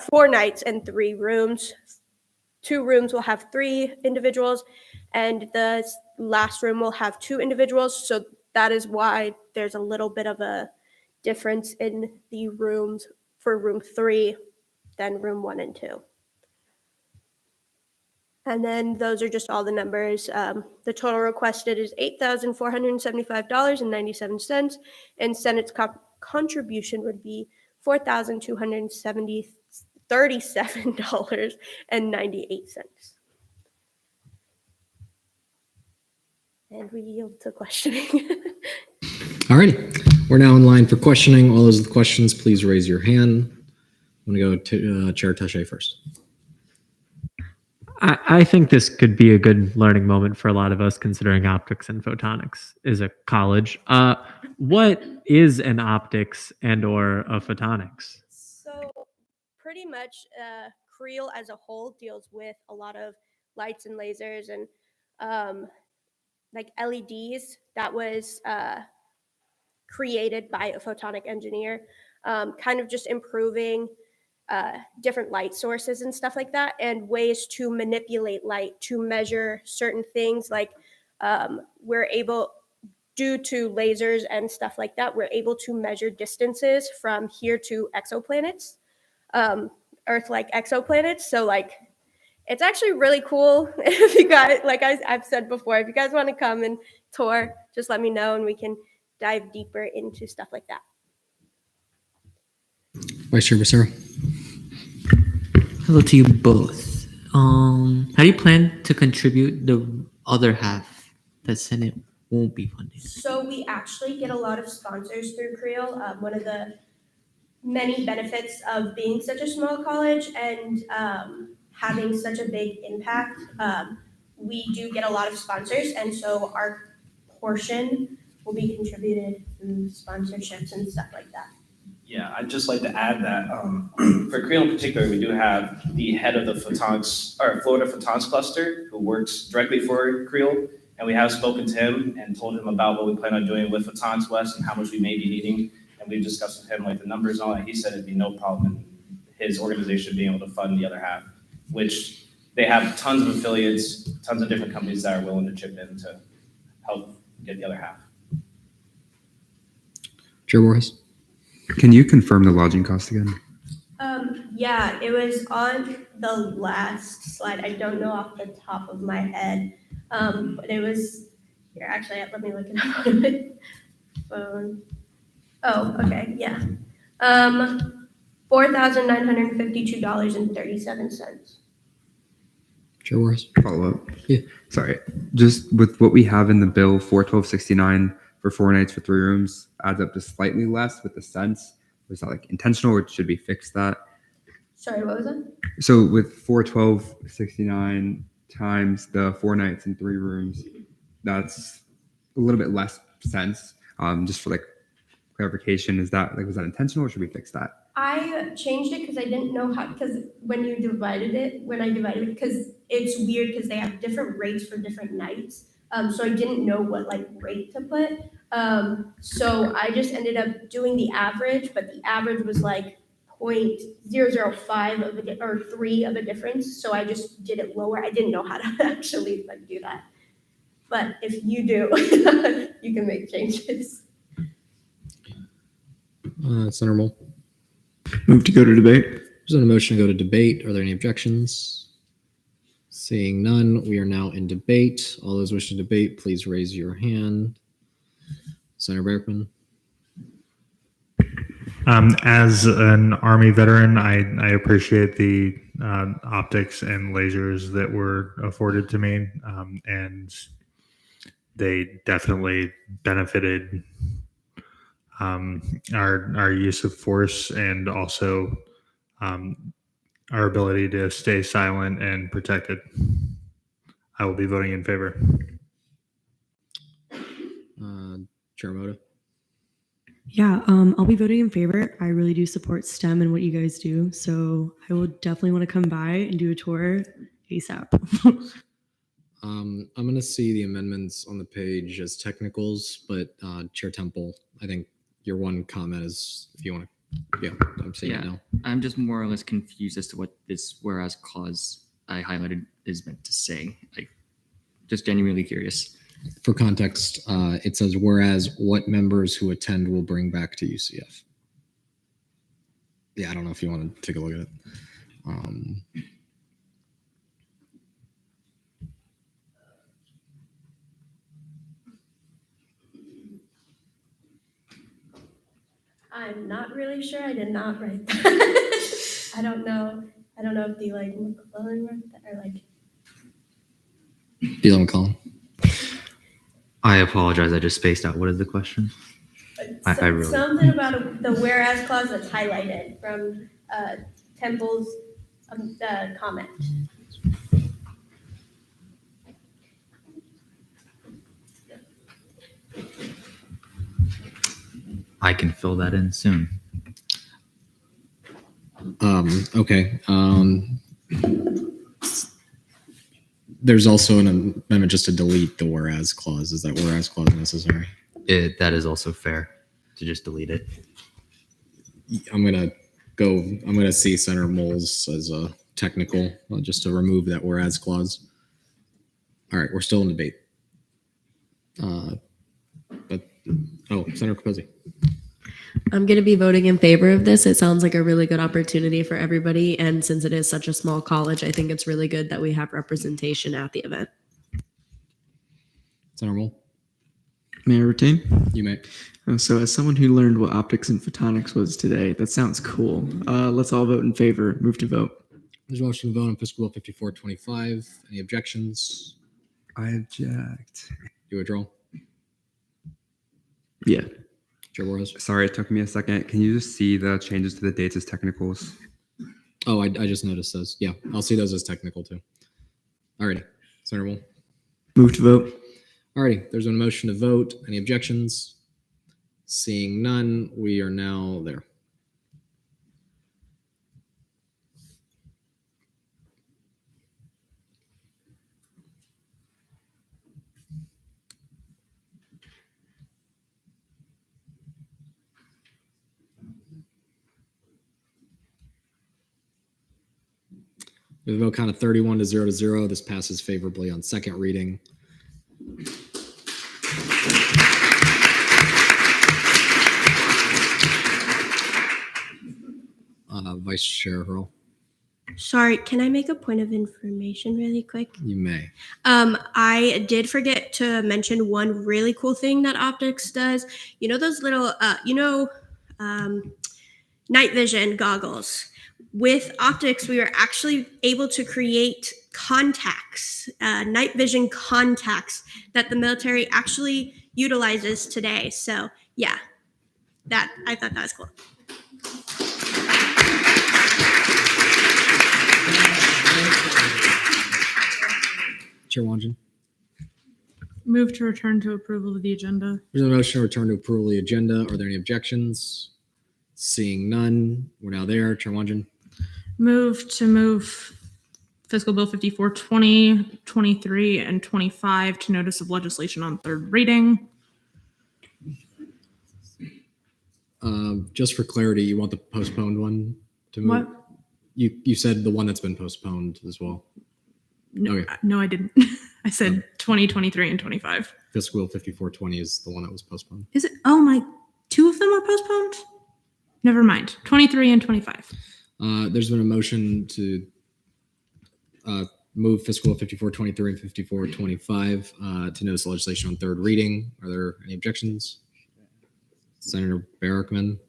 4 nights and 3 rooms. 2 rooms will have 3 individuals, and the last room will have 2 individuals. So that is why there's a little bit of a difference in the rooms for room 3 than room 1 and 2. And then those are just all the numbers. The total requested is $8,475.97, and Senate's contribution would be $4,237.98. And we yield to questioning.
All righty. We're now in line for questioning. All those with questions, please raise your hand. I'm going to go to Chair Taché first.
I think this could be a good learning moment for a lot of us, considering optics and photonics is a college. What is an optics and or a photonics?
So pretty much Creel as a whole deals with a lot of lights and lasers and LEDs. That was created by a photonic engineer, kind of just improving different light sources and stuff like that, and ways to manipulate light to measure certain things. We're able, due to lasers and stuff like that, we're able to measure distances from here to exoplanets, Earth-like exoplanets. So
it's actually really cool. If you guys, like I've said before, if you guys want to come and tour, just let me know and we can dive deeper into stuff like that.
Vice Chair Becerra.
Hello to you both. How do you plan to contribute the other half that Senate won't be funding?
So we actually get a lot of sponsors through Creel. One of the many benefits of being such a small college and having such a big impact, we do get a lot of sponsors, and so our portion will be contributed through sponsorships and stuff like that.
Yeah, I'd just like to add that for Creel in particular, we do have the head of the Photonics or Florida Photonics cluster who works directly for Creel, and we have spoken to him and told him about what we plan on doing with Photonics West and how much we may be needing. And we've discussed with him like the numbers and all that. He said it'd be no problem in his organization being able to fund the other half, which they have tons of affiliates, tons of different companies that are willing to chip in to help get the other half.
Chair Morris.
Can you confirm the lodging cost again?
Yeah, it was on the last slide. I don't know off the top of my head, but it was here. Actually, let me look it up on my phone. Oh, okay, yeah. $4,952.37.
Chair Morris.
Follow up.
Yeah.
Sorry. Just with what we have in the bill, 41269 for 4 nights for 3 rooms adds up to slightly less with the cents. Was that like intentional, or should we fix that?
Sorry, what was that?
So with 41269 times the 4 nights and 3 rooms, that's a little bit less cents. Just for like clarification, is that like, was that intentional, or should we fix that?
I changed it because I didn't know how, because when I divided it, because it's weird because they have different rates for different nights. So I didn't know what like rate to put. So I just ended up doing the average, but the average was like 0.005 of or 3 of a difference. So I just did it lower. I didn't know how to actually like do that. But if you do, you can make changes.
Senator Moll.
Move to go to debate.
There's a motion to go to debate. Are there any objections? Seeing none, we are now in debate. All those wishing to debate, please raise your hand. Senator Berkman.
As an Army veteran, I appreciate the optics and lasers that were afforded to me, and they definitely benefited our use of force, and also our ability to stay silent and protected. I will be voting in favor.
Chair Moda.
Yeah, I'll be voting in favor. I really do support STEM and what you guys do. So I will definitely want to come by and do a tour ASAP.
I'm going to see the amendments on the page as technicals, but Chair Temple, I think your one comment is if you want to, yeah, I'm seeing it now.
I'm just more or less confused as to what this whereas clause I highlighted is meant to say. Like, just genuinely curious.
For context, it says, whereas what members who attend will bring back to UCF. Yeah, I don't know if you want to take a look at it.
I'm not really sure. I did not write that. I don't know if the like McClellan wrote that or like.
Dealing McClellan.
I apologize. I just spaced out. What is the question? I really.
Something about the whereas clause that's highlighted from Temple's comment.
I can fill that in soon.
Okay. There's also an amendment just to delete the whereas clause. Is that whereas clause necessary?
That is also fair to just delete it.
I'm gonna see Senator Moll's as a technical, just to remove that whereas clause. All right, we're still in debate. Senator Capozzi.
I'm going to be voting in favor of this. It sounds like a really good opportunity for everybody. And since it is such a small college, I think it's really good that we have representation at the event.
Senator Moll,
May I retain?
you may.
So, as someone who learned what optics and photonics was today, that sounds cool. Let's all vote in favor. Move to vote.
There's a motion to vote on Fiscal Bill 5425. Any objections?
I object.
Do withdraw.
Yeah.
Chair Borges.
Sorry, it took me a second. Can you just see the changes to the dates as technicals?
Oh, I just noticed those. Yeah, I'll see those as technical too. Alrighty, Senator Moll.
Move to vote.
Alrighty, there's been a motion to vote. Any objections? Seeing none, we are now there. With a vote count of 31 to 0, this passes favorably on second reading. Vice Chair Hurl,
Sorry, can I make a point of information really quick?
you may.
I did forget to mention one really cool thing that optics does. You know those little, night vision goggles. With optics, we were actually able to create contacts, night vision contacts that the military actually utilizes today. So yeah, I thought that was cool.
Chair Wonjin.
Move to return to approval of the agenda.
There's a motion to return to approval of the agenda. Are there any objections? Seeing none, we're now there. Chair Wonjin.
Move Fiscal Bill 5420, 23, and 25 to notice of legislation on third reading.
Just for clarity, you want the postponed one to move?
What?
You said the one that's been postponed as well.
No,
Okay.
no, I didn't. I said 20, 23, and 25.
Fiscal Bill 5420 is the one that was postponed.
Is it? Oh my, two of them are postponed? Never mind. 23 and 25.
There's been a motion to move Fiscal Bill 5423 and 5425 to notice legislation on third reading. Are there any objections? Senator Barrickman?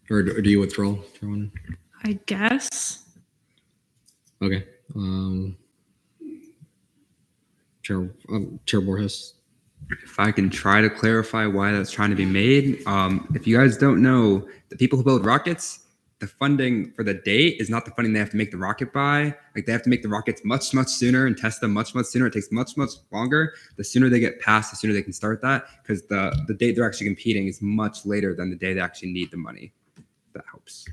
Or do you withdraw, Chair Wonjin?
I guess.
Okay. Chair Borges.
If I can try to clarify why that's trying to be made, if you guys don't know, the people who build rockets, the funding for the date is not the funding they have to make the rocket by. Like they have to make the rockets much, much sooner and test them much, much sooner. It takes much, much longer. The sooner they get passed, the sooner they can start that, because the date they're actually competing is much later than the day they actually need the money. That helps.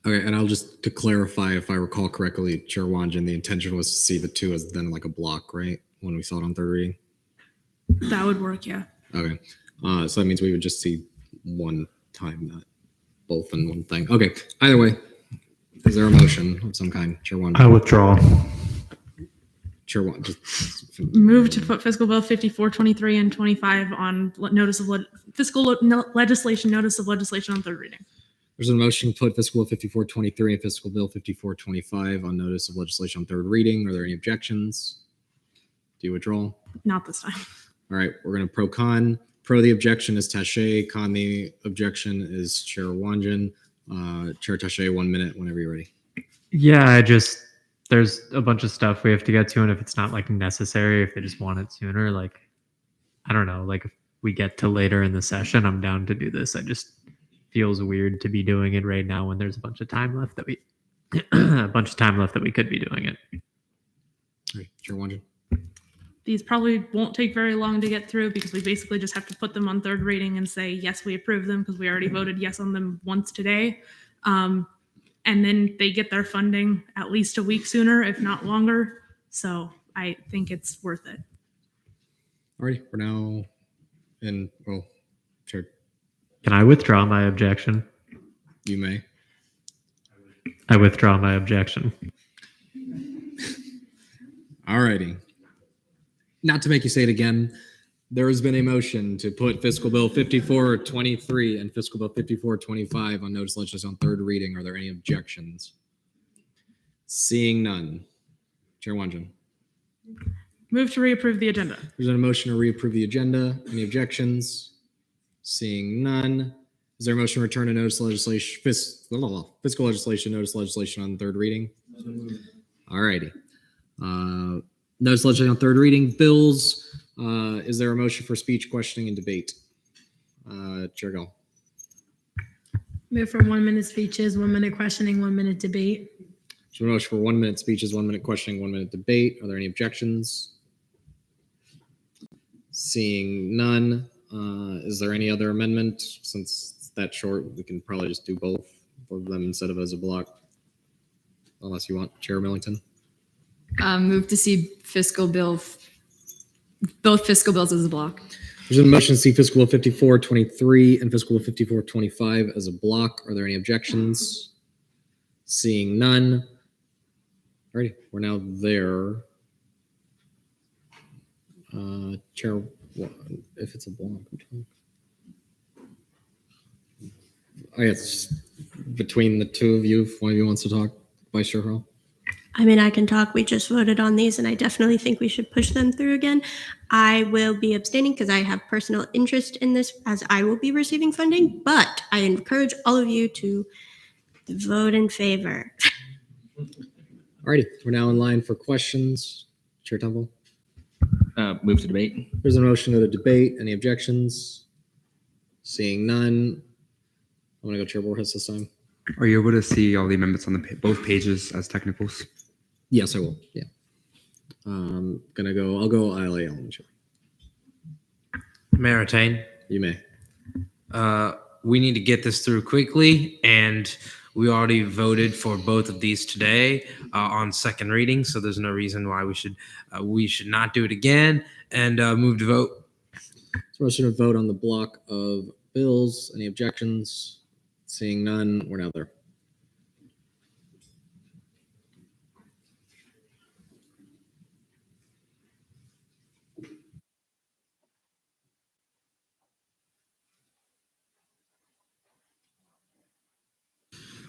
Okay, and I'll just to clarify, if I recall correctly, Chair Wonjin, the intention was to see the two as then like a block, right? When we saw it on third reading.
That would work, yeah.
Okay, so that means we would just see one time that both in one thing. Okay, either way, is there a motion of some kind, Chair Wonjin?
I withdraw.
Chair Wonjin, just
Move to put Fiscal Bill 5423 and 25 on notice of legislation, notice of legislation on third reading.
There's a motion to put Fiscal Bill 5423 and Fiscal Bill 5425 on notice of legislation on third reading. Are there any objections? Do you withdraw?
Not this time.
All right, we're going to pro con. Pro the objection is Taché. Con the objection is Chair Wonjin. Chair Taché, 1 minute whenever you're ready.
Yeah, there's a bunch of stuff we have to get to, and if it's not like necessary, if they just want it sooner, like, I don't know, like if we get to later in the session, I'm down to do this. I just feels weird to be doing it right now when there's a bunch of time left that we could be doing it.
All right, Chair Wonjin.
These probably won't take very long to get through because we basically just have to put them on third reading and say, yes, we approve them because we already voted yes on them once today. And then they get their funding at least a week sooner, if not longer. So I think it's worth it.
All right, we're now in, well, Chair,
Can I withdraw my objection?
you may.
I withdraw my objection.
All righty. Not to make you say it again, There has been a motion to put fiscal bill 5423 and fiscal bill 5425 on notice of legislation on third reading. Are there any objections? Seeing none. Chair Wanjin.
Move to reapprove the agenda.
There's been a motion to reapprove the agenda. Any objections? Seeing none. Is there a motion to return to notice of legislation, fiscal legislation, notice of legislation on third reading? All righty. Notice of legislation on third reading. Bills. Is there a motion for speech, questioning, and debate? Chair Gall.
Move for 1 minute speeches, 1 minute questioning, 1 minute debate.
So a motion for 1 minute speeches, 1 minute questioning, 1 minute debate. Are there any objections? Seeing none. Is there any other amendment? Since it's that short, we can probably just do both of them instead of as a block. Unless you want, Chair Millington.
Move to see both fiscal bills as a block.
There's a motion to see fiscal bill 5423 and fiscal bill 5425 as a block. Are there any objections? Seeing none. Alrighty, we're now there. Chair, if it's a block, I guess between the two of you, if one of you wants to talk, Vice Chair Hurl.
I mean, I can talk. We just voted on these, and I definitely think we should push them through again. I will be abstaining because I have personal interest in this, as I will be receiving funding, but I encourage all of you to vote in favor.
Alrighty, we're now in line for questions. Chair Temple.
Move to debate.
There's a motion to the debate. Any objections? Seeing none. I'm gonna go Chair Borges this time.
Are you able to see all the amendments on the both pages as technicals?
Yes, I will. Yeah. I'll go ILA elementary.
Mayor Attain,
You may.
we need to get this through quickly, and we already voted for both of these today on second reading, so there's no reason why we should not do it again and move to vote.
So motion to vote on the block of bills. Any objections? Seeing none, we're now there.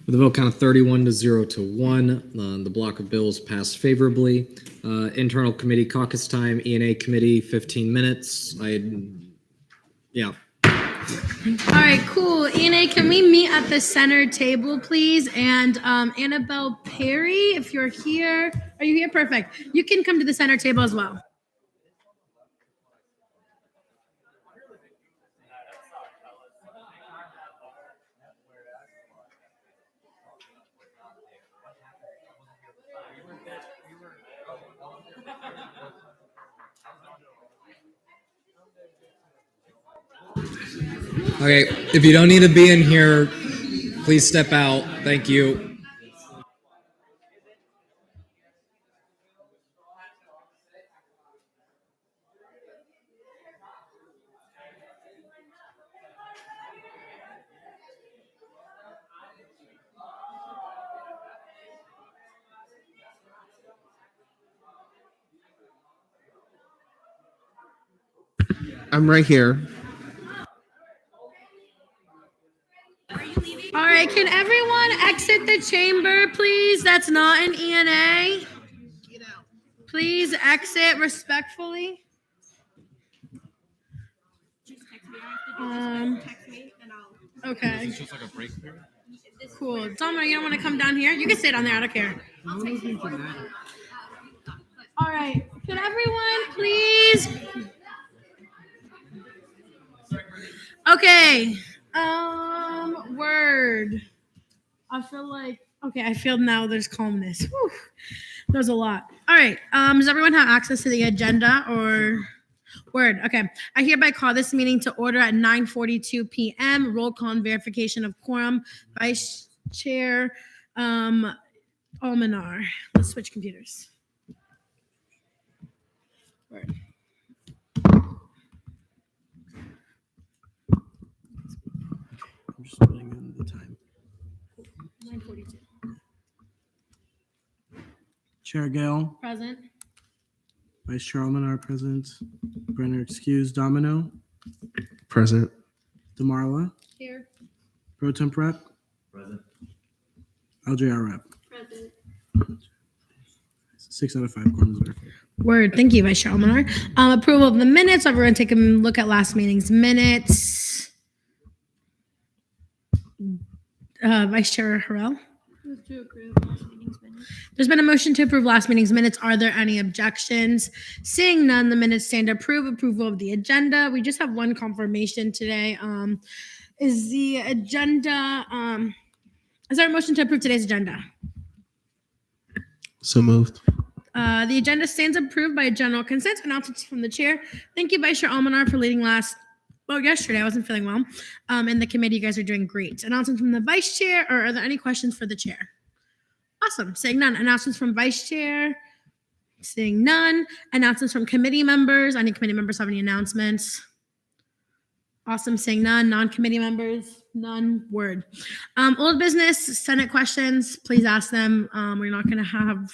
With a vote count of 31 to 0 to 1, the block of bills passed favorably. Internal committee caucus time, E&A committee, 15 minutes. Yeah.
All right, cool. ENA, can we meet at the center table, please? And Annabelle Perry, if you're here, are you here? Perfect. You can come to the center table as well.
Okay, if you don't need to be in here, please step out. Thank you.
I'm right here.
All right, can everyone exit the chamber, please? That's not an ENA. Please exit respectfully. Okay.
It's just like a break period.
Cool. Domino, you don't want to come down here? You can stay down there. I don't care. All right. Can everyone please? Okay. Word. I feel like, okay, I feel now there's calmness. Whew. There's a lot. All right. Does everyone have access to the agenda or word? Okay. I hereby call this meeting to order at 9:42 p.m. Roll call and verification of quorum. Vice Chair Almanar. Let's switch computers. Word.
I'm just putting in the time.
9:42.
Chair Gale,
Present.
Vice Chair Almanar present. Brenner excused. Domino.
Present.
Demarla.
Here.
Pro Temp Rep.
Present.
LJR Rep.
Present.
6 out of 5 quorums verified.
Word. Thank you, Vice Chair Almanar. Approval of the minutes. Everyone take a look at last meeting's minutes. Vice Chair Harrell.
Move to approve last meeting's minutes.
There's been a motion to approve last meeting's minutes. Are there any objections? Seeing none, the minutes stand to approve. Approval of the agenda. We just have one confirmation today. Is the agenda, is there a motion to approve today's agenda?
So moved.
The agenda stands approved by general consent. Announcements from the chair. Thank you, Vice Chair Almanar, for leading yesterday. I wasn't feeling well. And the committee, you guys are doing great. Announcements from the vice chair, or are there any questions for the chair? Awesome. Seeing none. Announcements from vice chair. Seeing none. Announcements from committee members. Any committee members have any announcements? Awesome. Seeing none. Non-committee members. None. Word. Old business, Senate questions. Please ask them. We're not going to have,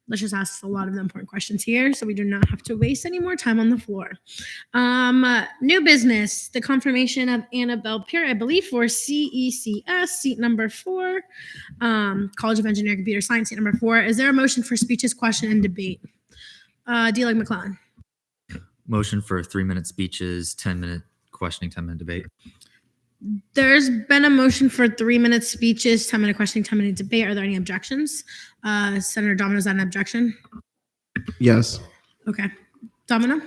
let's just ask a lot of the important questions here so we do not have to waste any more time on the floor. New business, the confirmation of Annabelle Pierre, I believe, for CECS, seat number 4, College of Engineering Computer Science, seat number 4. Is there a motion for speeches, question, and debate? D-Leg McClellan.
Motion for 3-minute speeches, 10-minute questioning, 10-minute debate.
There's been a motion for 3-minute speeches, 10-minute questioning, 10-minute debate. Are there any objections? Senator Domino, is that an objection?
Yes.
Okay. Domino?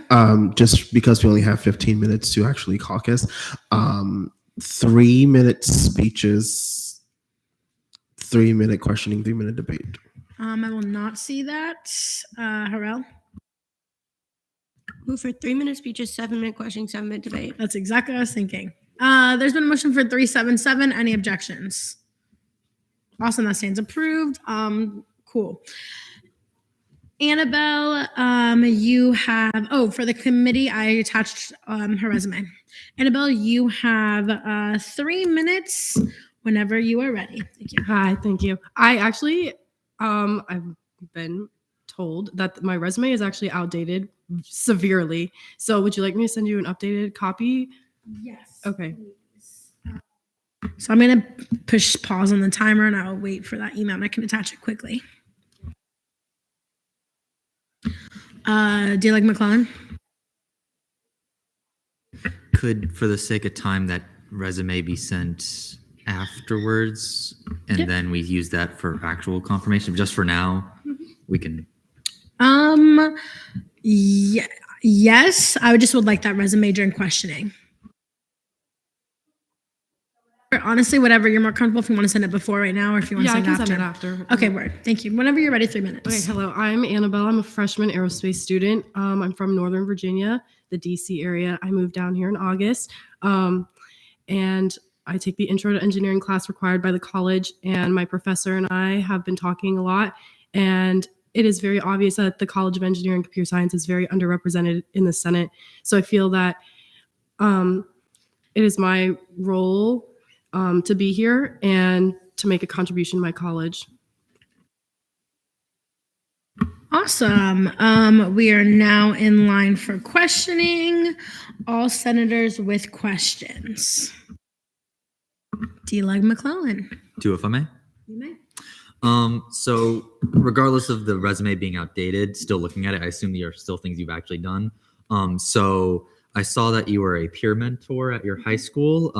Just because we only have 15 minutes to actually caucus, 3-minute speeches, 3-minute questioning, 3-minute debate.
I will not see that. Harrell?
Move for 3-minute speeches, 7-minute questioning, 7-minute debate.
That's exactly what I was thinking. There's been a motion for 377. Any objections? Awesome. That stands approved. Cool. Annabelle, you have, for the committee, I attached her resume. Annabelle, you have 3 minutes whenever you are ready. Thank you.
Hi, thank you. I actually, I've been told that my resume is actually outdated severely. So would you like me to send you an updated copy?
Yes.
Okay.
So I'm going to push pause on the timer and I'll wait for that email and I can attach it quickly. D-Leg McClellan?
Could, for the sake of time, that resume be sent afterwards? And
Yep.
then we use that for actual confirmation? Just for now, we can.
Yes, I just would like that resume during questioning. Honestly, whatever you're more comfortable, if you want to send it before right now or if you want to
Yeah, I
send it
can
after.
send it after.
Okay, word. Thank you. Whenever you're ready, 3 minutes.
Okay, hello. I'm Annabelle. I'm a freshman aerospace student. I'm from Northern Virginia, the DC area. I moved down here in August. And I take the intro to engineering class required by the college. And my professor and I have been talking a lot. And it is very obvious that the College of Engineering and Computer Science is very underrepresented in the Senate. So I feel that it is my role to be here and to make a contribution to my college.
Awesome. We are now in line for questioning. All senators with questions. D-Leg McClellan.
2, if I may.
You may.
So regardless of the resume being outdated, still looking at it, I assume there are still things you've actually done. So I saw that you were a peer mentor at your high school.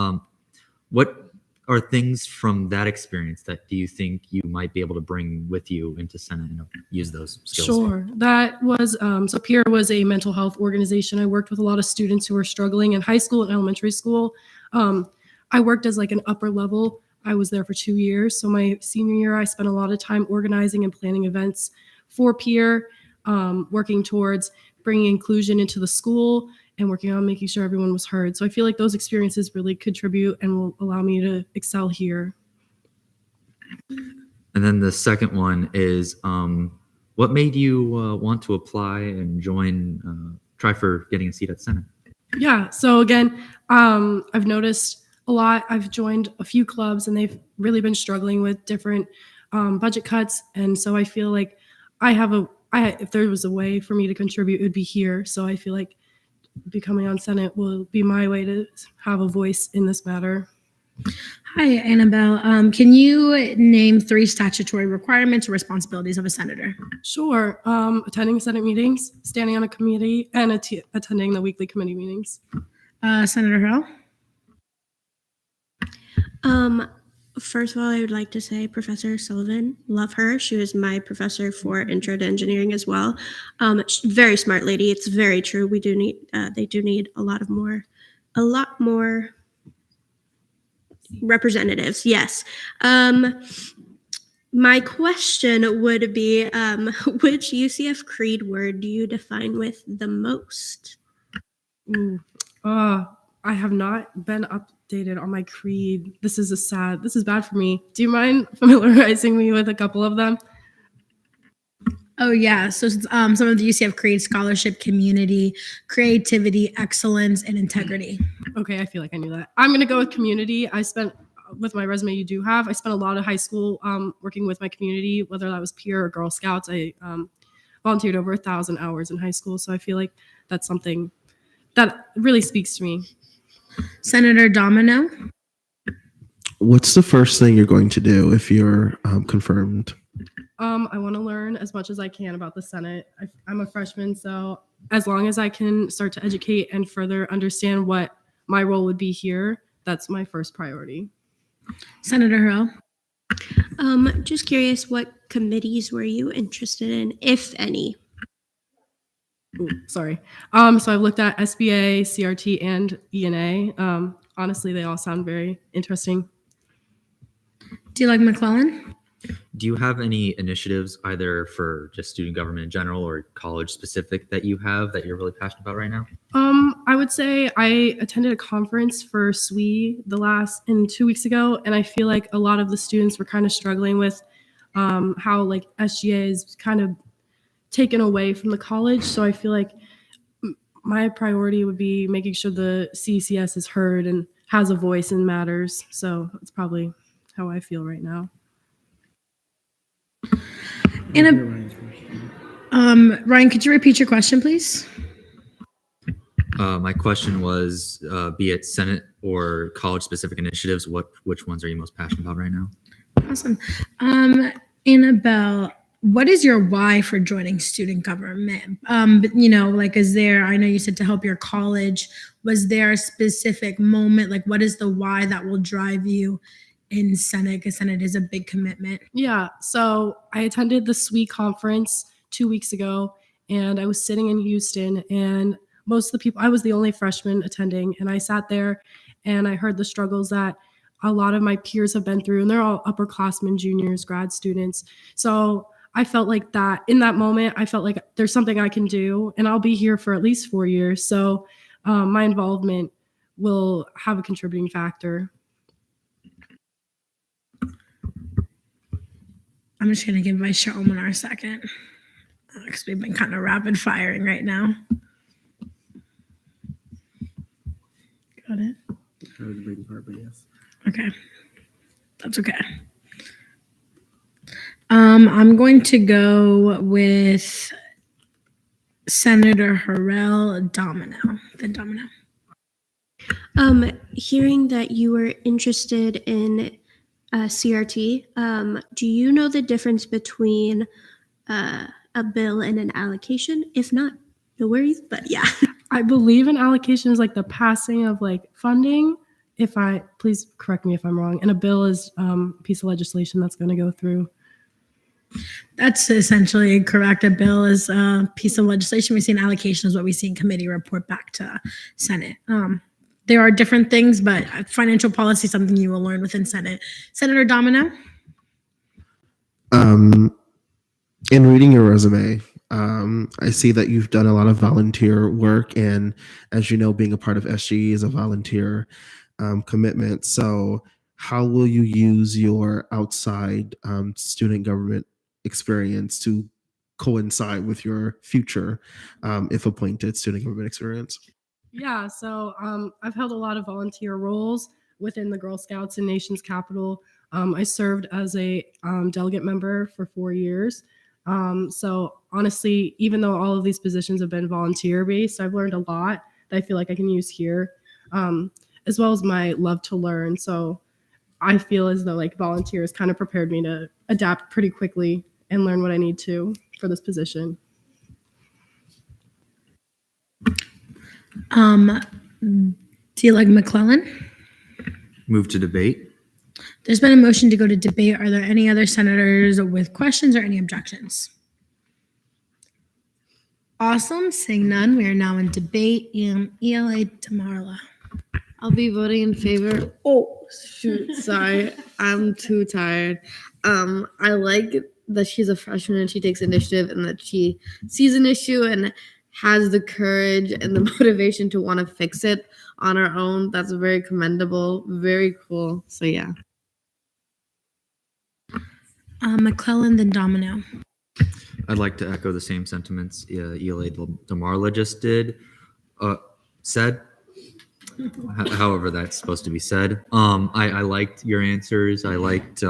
What are things from that experience that do you think you might be able to bring with you into Senate and use those skills?
Sure. That was, so PEER was a mental health organization. I worked with a lot of students who were struggling in high school and elementary school. I worked as like an upper level. I was there for 2 years. So my senior year, I spent a lot of time organizing and planning events for PEER, working towards bringing inclusion into the school and working on making sure everyone was heard. So I feel like those experiences really contribute and will allow me to excel here.
And then the second one is, what made you want to apply and join, try for getting a seat at Senate?
Yeah. So again, I've noticed a lot. I've joined a few clubs and they've really been struggling with different budget cuts. And so I feel like I have a if there was a way for me to contribute, it would be here. So I feel like becoming on Senate will be my way to have a voice in this matter.
Hi, Annabelle. Can you name 3 statutory requirements or responsibilities of a senator?
Sure. Attending Senate meetings, standing on a committee, and attending the weekly committee meetings.
Senator Hill?
First of all, I would like to say Professor Sullivan, love her. She was my professor for Intro to Engineering as well. Very smart lady. It's very true. We do need, they do need a lot more representatives. Yes. My question would be, which UCF creed word do you define with the most?
I have not been updated on my creed. This is bad for me. Do you mind familiarizing me with a couple of them?
Oh, yeah. So some of the UCF creed: scholarship, community, creativity, excellence, and integrity.
Okay, I feel like I knew that. I'm going to go with community. I spent, with my resume you do have, I spent a lot of high school working with my community, whether that was peer or Girl Scouts. I volunteered over 1,000 hours in high school. So I feel like that's something that really speaks to me.
Senator Domino?
What's the first thing you're going to do if you're confirmed?
I want to learn as much as I can about the Senate. I'm a freshman, so as long as I can start to educate and further understand what my role would be here, that's my first priority.
Senator Hill?
Just curious, what committees were you interested in, if any?
Ooh, sorry. So I've looked at SBA, CRT, and ENA. Honestly, they all sound very interesting.
Do you like McClellan?
Do you have any initiatives either for just student government in general or college specific that you have that you're really passionate about right now?
I would say I attended a conference for SWE 2 weeks ago, and I feel like a lot of the students were kind of struggling with how like SGA is kind of taken away from the college. So I feel like my priority would be making sure the CCS is heard and has a voice and matters. So that's probably how I feel right now.
Ryan, could you repeat your question, please?
My question was, be it Senate or college-specific initiatives, which ones are you most passionate about right now?
Awesome. Annabelle, what is your why for joining student government? Is there, I know you said to help your college, was there a specific moment? Like, what is the why that will drive you in Senate? Because Senate is a big commitment.
Yeah, so I attended the SWE conference 2 weeks ago, and I was sitting in Houston, and most of the people, I was the only freshman attending, and I sat there and I heard the struggles that a lot of my peers have been through, and they're all upperclassmen, juniors, grad students. So I felt like that in that moment, I felt like there's something I can do, and I'll be here for at least 4 years. So my involvement will have a contributing factor.
I'm just going to give Vice Chair Almonar a second because we've been kind of rapid firing right now. Got it?
That was the reading part, but yes.
Okay. That's okay. I'm going to go with Senator Harrell Domino. Then Domino.
Hearing that you were interested in CRT, do you know the difference between a bill and an allocation? If not, no worries, but yeah.
I believe an allocation is like the passing of like funding. Please correct me if I'm wrong. And a bill is a piece of legislation that's going to go through.
That's essentially correct. A bill is a piece of legislation. We see an allocation is what we see in committee report back to Senate. There are different things, but financial policy is something you will learn within Senate. Senator Domino?
In reading your resume, I see that you've done a lot of volunteer work, and as you know, being a part of SGE is a volunteer commitment. So how will you use your outside student government experience to coincide with your future, if appointed, student government experience?
Yeah, so I've held a lot of volunteer roles within the Girl Scouts and Nation's Capital. I served as a delegate member for 4 years. So honestly, even though all of these positions have been volunteer based, I've learned a lot that I feel like I can use here, as well as my love to learn. So I feel as though like volunteers kind of prepared me to adapt pretty quickly and learn what I need to for this position.
Dealig McClellan.
Move to debate.
There's been a motion to go to debate. Are there any other senators with questions or any objections? Awesome. Seeing none, we are now in debate. ELA Demarla.
I'll be voting in favor. Oh, shoot. Sorry. I'm too tired. I like that she's a freshman and she takes initiative and that she sees an issue and has the courage and the motivation to want to fix it on her own. That's very commendable. Very cool. So, yeah.
McClellan, then Domino.
I'd like to echo the same sentiments ELA Demarla just said. However that's supposed to be said. I liked your answers. I liked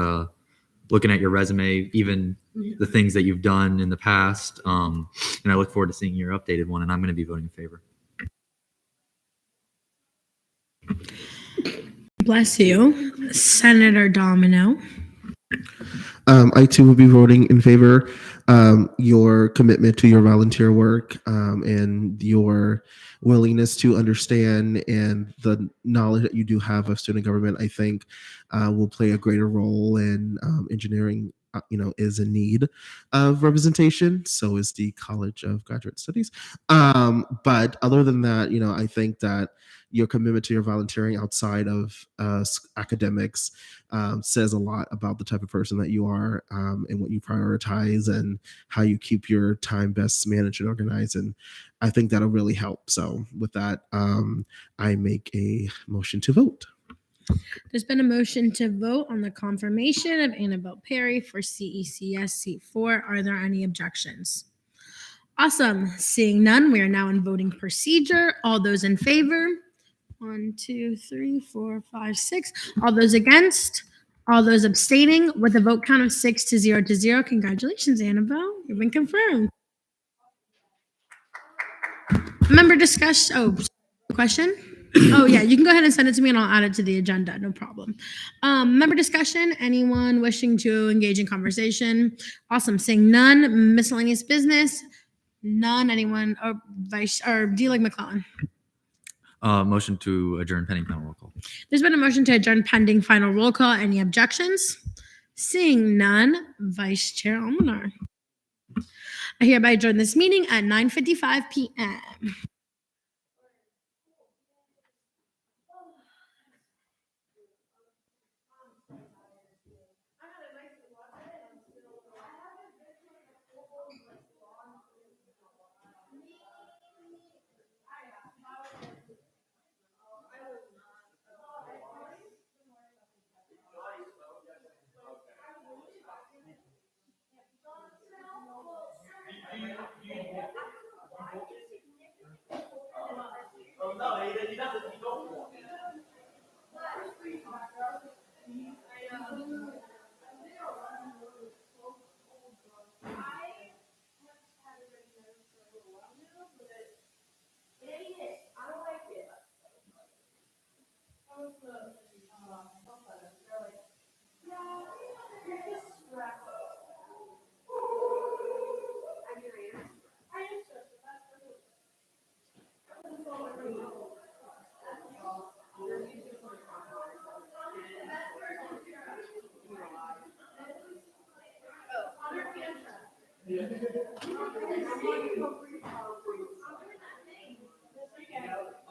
looking at your resume, even the things that you've done in the past. And I look forward to seeing your updated one, and I'm going to be voting in favor.
Bless you. Senator Domino.
I too will be voting in favor. Your commitment to your volunteer work and your willingness to understand and the knowledge that you do have of student government, I think, will play a greater role in engineering. Is in need of representation. So is the College of Graduate Studies. But other than that, I think that your commitment to your volunteering outside of academics says a lot about the type of person that you are and what you prioritize and how you keep your time best managed and organized. And I think that'll really help. So with that, I make a motion to vote.
There's been a motion to vote on the confirmation of Annabelle Perry for CECS Seat 4. Are there any objections? Awesome. Seeing none, we are now in voting procedure. All those in favor? 1, 2, 3, 4, 5, 6. All those against? All those abstaining? With a vote count of 6 to 0 to 0. Congratulations, Annabelle. You've been confirmed. Member discussion. Oh, question? Oh, yeah, you can go ahead and send it to me and I'll add it to the agenda. No problem. Member discussion. Anyone wishing to engage in conversation? Awesome. Seeing none. Miscellaneous business. None. Anyone? Dealig McClellan.
Motion to adjourn pending final roll call.
There's been a motion to adjourn pending final roll call. Any objections? Seeing none. Vice Chair Almanar. I hereby adjourn this meeting at 9:55 p.m.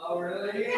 Oh, really?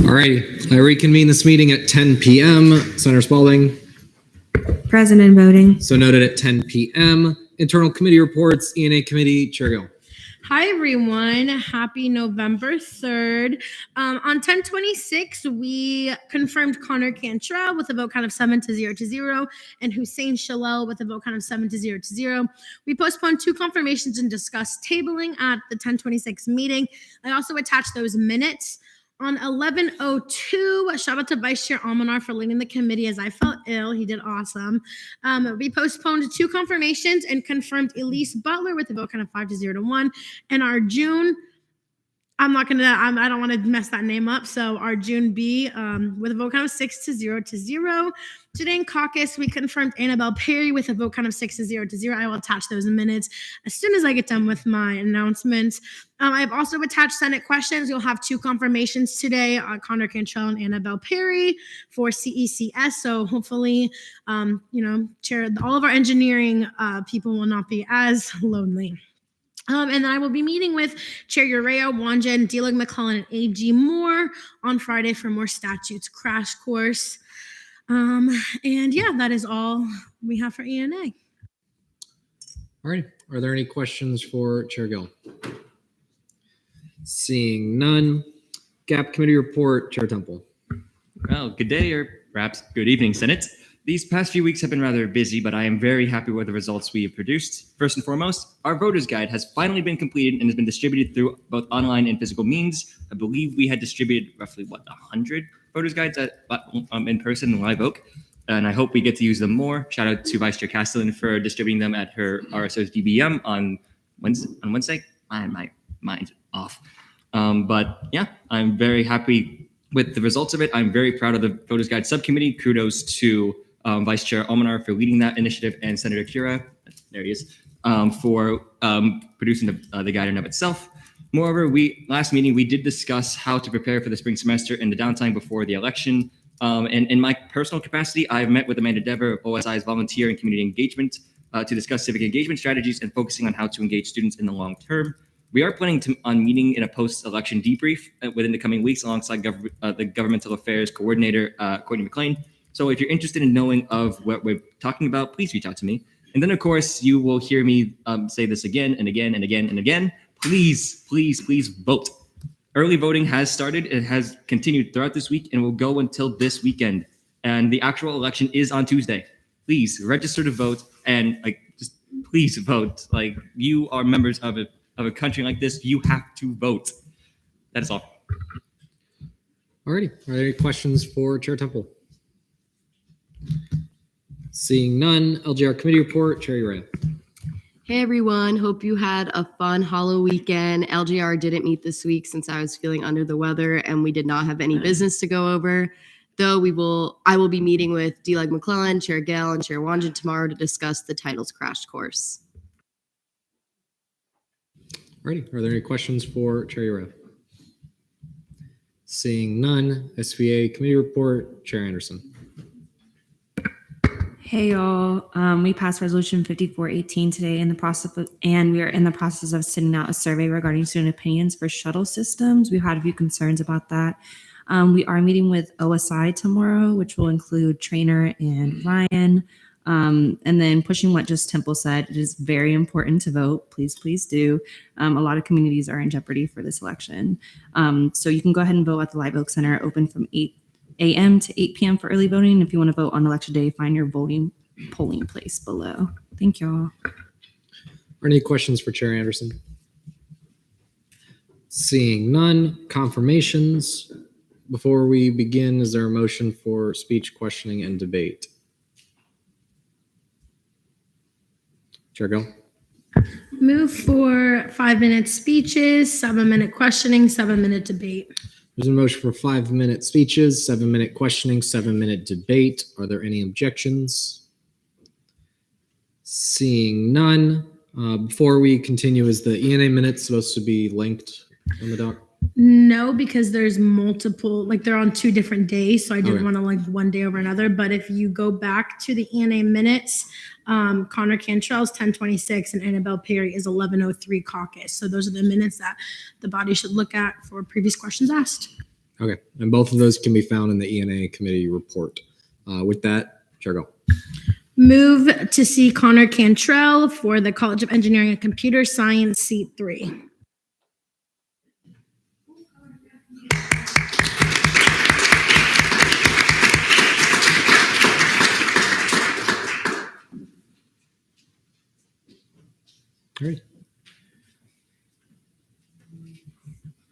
Alrighty, I reconvene this meeting at 10 p.m. Senator Spalding.
Present and voting.
So noted at 10 p.m. Internal committee reports, E&A committee, Chair Gill.
Hi, everyone. Happy November 3rd. On 10/26, we confirmed Connor Cantrell with a vote count of 7-0 and Hussein Shalel with a vote count of 7-0. We postponed 2 confirmations and discussed tabling at the 10/26 meeting. I also attached those minutes. On 11:02, shout out to Vice Chair Almanar for leading the committee as I felt ill. He did awesome. We postponed 2 confirmations and confirmed Elise Butler with a vote count of 5-0. And our June, I don't want to mess that name up. So our June B with a vote count of 6-0. Today in caucus, we confirmed Annabelle Perry with a vote count of 6-0. I will attach those minutes as soon as I get done with my announcements. I've also attached Senate questions. You'll have 2 confirmations today, Connor Cantrell and Annabelle Perry for CECS. So hopefully, Chair, all of our engineering people will not be as lonely. And then I will be meeting with Chair Urea, Wanjan, Dealing McClellan, and AG Moore on Friday for more statutes crash course. And yeah, that is all we have for E&A.
All right. Are there any questions for Chair Gill? Seeing none. GAP committee report, Chair Temple.
Well, good day or perhaps good evening, Senate. These past few weeks have been rather busy, but I am very happy with the results we have produced. First and foremost, our voter's guide has finally been completed and has been distributed through both online and physical means. I believe we had distributed roughly, 100 voter's guides in person in Live Oak, and I hope we get to use them more. Shout out to Vice Chair Castellan for distributing them at her RSO's DBM on Wednesday. My mind's off. But yeah, I'm very happy with the results of it. I'm very proud of the Voters Guide Subcommittee. Kudos to Vice Chair Almanar for leading that initiative and Senator Kira, there he is, for producing the guide in of itself. Moreover, last meeting, we did discuss how to prepare for the spring semester and the downtime before the election. And in my personal capacity, I've met with Amanda Dever of OSI's Volunteer and Community Engagement to discuss civic engagement strategies and focusing on how to engage students in the long term. We are planning on meeting in a post-election debrief within the coming weeks alongside the Governmental Affairs Coordinator, Courtney McLean. So if you're interested in knowing of what we're talking about, please reach out to me. And then, of course, you will hear me say this again and again and again and again. Please, please, please vote. Early voting has started. It has continued throughout this week and will go until this weekend. And the actual election is on Tuesday. Please register to vote and just please vote. You are members of a country like this. You have to vote. That is all.
Alrighty. Are there any questions for Chair Temple? Seeing none, LGR committee report, Chair Urea.
Hey everyone, hope you had a fun Hollow weekend. LGR didn't meet this week since I was feeling under the weather and we did not have any business to go over. Though I will be meeting with D-Leg McClellan, Chair Gale, and Chair Wanjan tomorrow to discuss the titles crash course.
Alrighty, are there any questions for Chair Urea? Seeing none, SVA committee report, Chair Anderson.
Hey y'all, we passed resolution 5418 today and we are in the process of sending out a survey regarding student opinions for shuttle systems. We've had a few concerns about that. We are meeting with OSI tomorrow, which will include Trainer and Ryan. And then pushing what just Temple said, it is very important to vote. Please, please do. A lot of communities are in jeopardy for this election. So you can go ahead and vote at the Live Oak Center, open from 8 a.m. to 8 p.m. for early voting. If you want to vote on election day, find your polling place below. Thank y'all.
Are any questions for Chair Anderson? Seeing none, confirmations. Before we begin, is there a motion for speech, questioning, and debate? Chair Go.
Move for 5-minute speeches, 7-minute questioning, 7-minute debate.
There's a motion for 5-minute speeches, 7-minute questioning, 7-minute debate. Are there any objections? Seeing none. Before we continue, is the ENA minutes supposed to be linked on the doc?
No, because there's multiple, like they're on 2 different days, so I didn't
Okay.
want to link one day over another. But if you go back to the ENA minutes, Connor Cantrell's 10:26 and Annabelle Perry is 11:03 caucus. So those are the minutes that the body should look at for previous questions asked.
Okay, and both of those can be found in the ENA committee report. With that, Chair Go.
Move to see Connor Cantrell for the College of Engineering and Computer Science, seat 3.
All right.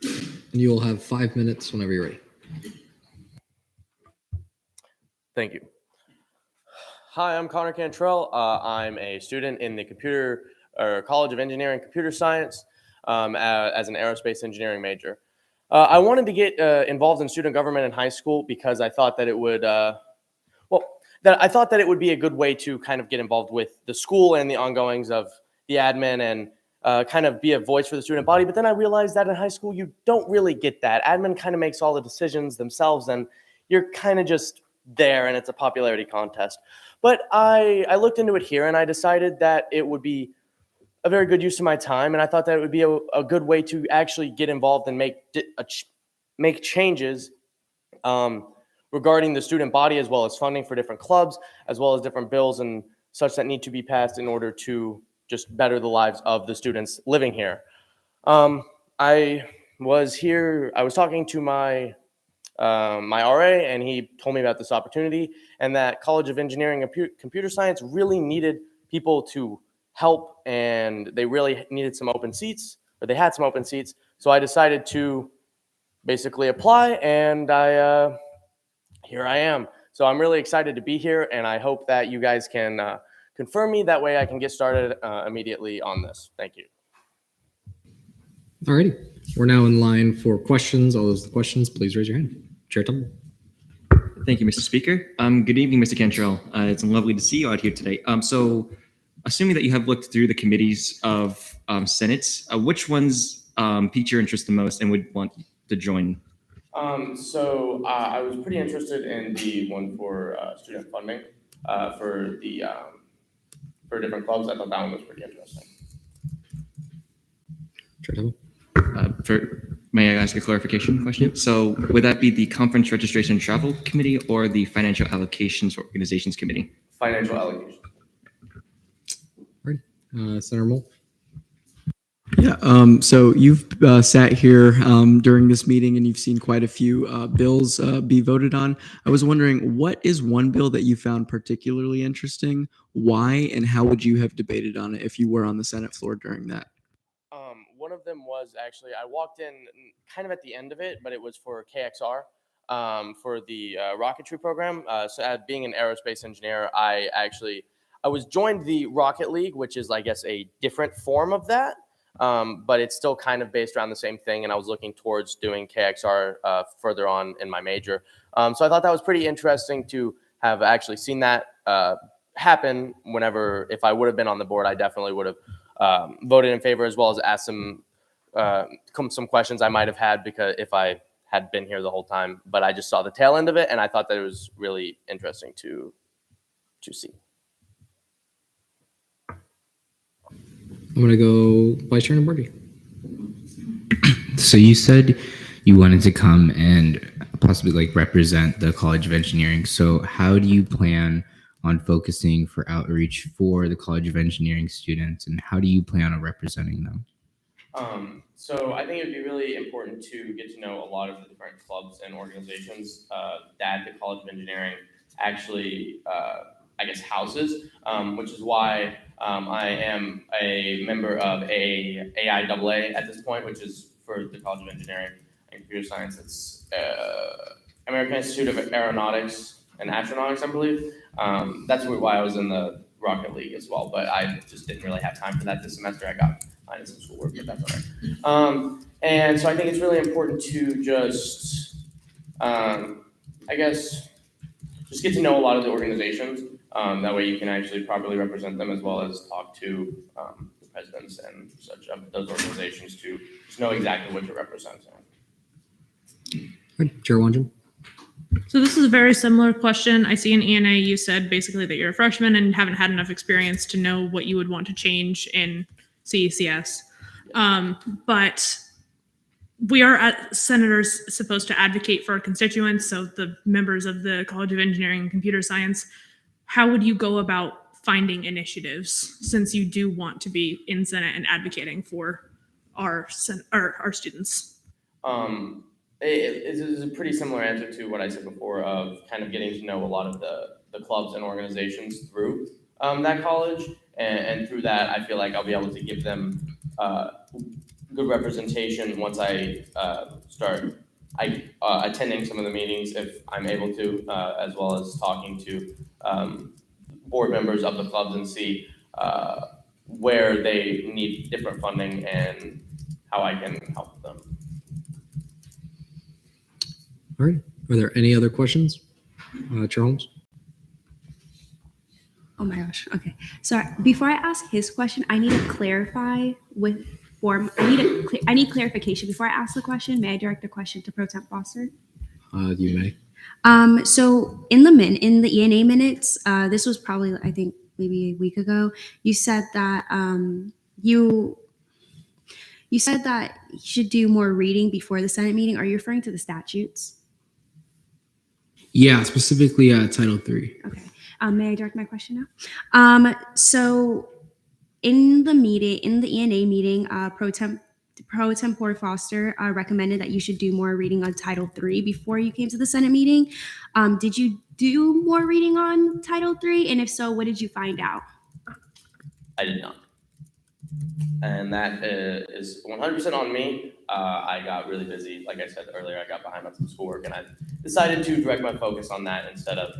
And you will have 5 minutes whenever you're ready.
Thank you. Hi, I'm Connor Cantrell. I'm a student in the College of Engineering and Computer Science as an aerospace engineering major. I wanted to get involved in student government in high school because I thought that it would, that I thought that it would be a good way to kind of get involved with the school and the ongoings of the admin and kind of be a voice for the student body. But then I realized that in high school, you don't really get that. Admin kind of makes all the decisions themselves and you're kind of just there and it's a popularity contest. But I looked into it here and I decided that it would be a very good use of my time. And I thought that it would be a good way to actually get involved and make changes regarding the student body, as well as funding for different clubs, as well as different bills and such that need to be passed in order to just better the lives of the students living here. I was talking to my RA, and he told me about this opportunity and that College of Engineering and Computer Science really needed people to help, and they really needed some open seats, or they had some open seats. So I decided to basically apply, and here I am. So I'm really excited to be here, and I hope that you guys can confirm me. That way I can get started immediately on this. Thank you.
All righty. We're now in line for questions. All those questions, please raise your hand. Chair Tumble.
Thank you, Mr. Speaker. Good evening, Mr. Cantrell. It's lovely to see you out here today. So, assuming that you have looked through the committees of Senate, which ones piqued your interest the most and would want to join?
I was pretty interested in the one for student funding for different clubs. I thought that one was pretty interesting.
Chair Tumble.
May I ask a clarification question? So would that be the Conference Registration and Travel Committee or the Financial Allocations Organizations Committee?
Financial allocation.
Right. Senator Moll.
Yeah, so you've sat here during this meeting and you've seen quite a few bills be voted on. I was wondering, what is one bill that you found particularly interesting? Why and how would you have debated on it if you were on the Senate floor during that?
One of them was actually, I walked in kind of at the end of it, but it was for KXR. for the rocketry program. So being an aerospace engineer, I was joined the Rocket League, which is, I guess, a different form of that. But it's still kind of based around the same thing. And I was looking towards doing KXR further on in my major. So I thought that was pretty interesting to have actually seen that happen. If I would have been on the board, I definitely would have voted in favor, as well as asked some questions I might have had, because if I had been here the whole time. But I just saw the tail end of it, and I thought that it was really interesting to see.
I'm going to go Vice Chairman Bordy.
So you said you wanted to come and possibly like represent the College of Engineering. So how do you plan on focusing for outreach for the College of Engineering students, and how do you plan on representing them?
So I think it would be really important to get to know a lot of the different clubs and organizations that the College of Engineering actually, I guess, houses, which is why I am a member of AIAA at this point, which is for the College of Engineering and Computer Science. It's American Institute of Aeronautics and Astronautics, I believe. That's why I was in the Rocket League as well, but I just didn't really have time for that this semester. I got in some schoolwork, but that's all right. And so I think it's really important to just, I guess, just get to know a lot of the organizations. That way you can actually properly represent them, as well as talk to the presidents and such of those organizations to just know exactly what you're representing.
Chair Wanjin.
So this is a very similar question. I see in ENA you said basically that you're a freshman and haven't had enough experience to know what you would want to change in CECS. But we are senators supposed to advocate for our constituents, so the members of the College of Engineering and Computer Science. How would you go about finding initiatives, since you do want to be in Senate and advocating for our students?
It is a pretty similar answer to what I said before, of kind of getting to know a lot of the clubs and organizations through that college. And through that, I feel like I'll be able to give them good representation once I start attending some of the meetings, if I'm able to, as well as talking to board members of the clubs and see where they need different funding and how I can help them.
All right. Are there any other questions? Chair Holmes?
Oh my gosh. Okay. So before I ask his question, I need to clarify with form. I need clarification before I ask the question. May I direct the question to Pro Temp Foster?
You may.
So in the ENA minutes, this was probably, I think, maybe a week ago, you said that you said that you should do more reading before the Senate meeting. Are you referring to the statutes?
Yeah, specifically Title III.
Okay. May I direct my question now? So in the ENA meeting, Pro Tempore Foster recommended that you should do more reading on Title III before you came to the Senate meeting. Did you do more reading on Title III? And if so, what did you find out?
I did not. And that is 100% on me. I got really busy. Like I said earlier, I got behind on some schoolwork, and I decided to direct my focus on that instead of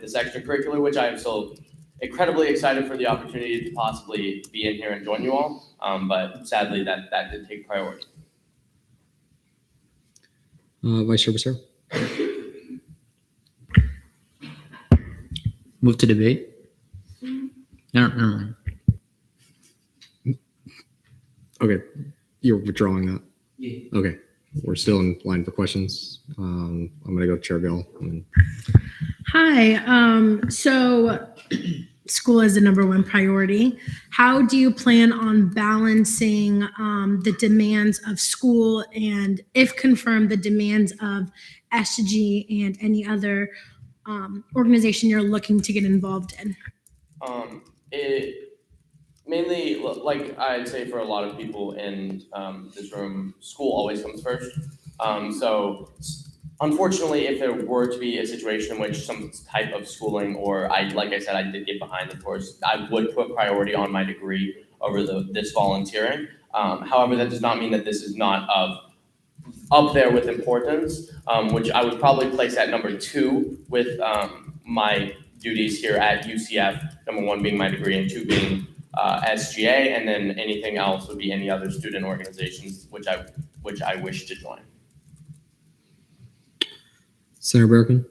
this extracurricular, which I am still incredibly excited for the opportunity to possibly be in here and join you all. But sadly, that did take priority.
Vice Chair Becerra.
Move to debate. No, never mind.
Okay, you're withdrawing that.
Yeah.
Okay, we're still in line for questions. I'm gonna go Chair Gill.
Hi. So school is the number one priority. How do you plan on balancing the demands of school and, if confirmed, the demands of SG and any other organization you're looking to get involved in?
Mainly, like I'd say for a lot of people in this room, school always comes first. So unfortunately, if there were to be a situation in which some type of schooling, or like I said, I did get behind the course, I would put priority on my degree over this volunteering. However, that does not mean that this is not of up there with importance, which I would probably place at number 2 with my duties here at UCF. Number 1 being my degree and 2 being SGA, and then anything else would be any other student organizations which I wish to join.
Senator Berkman?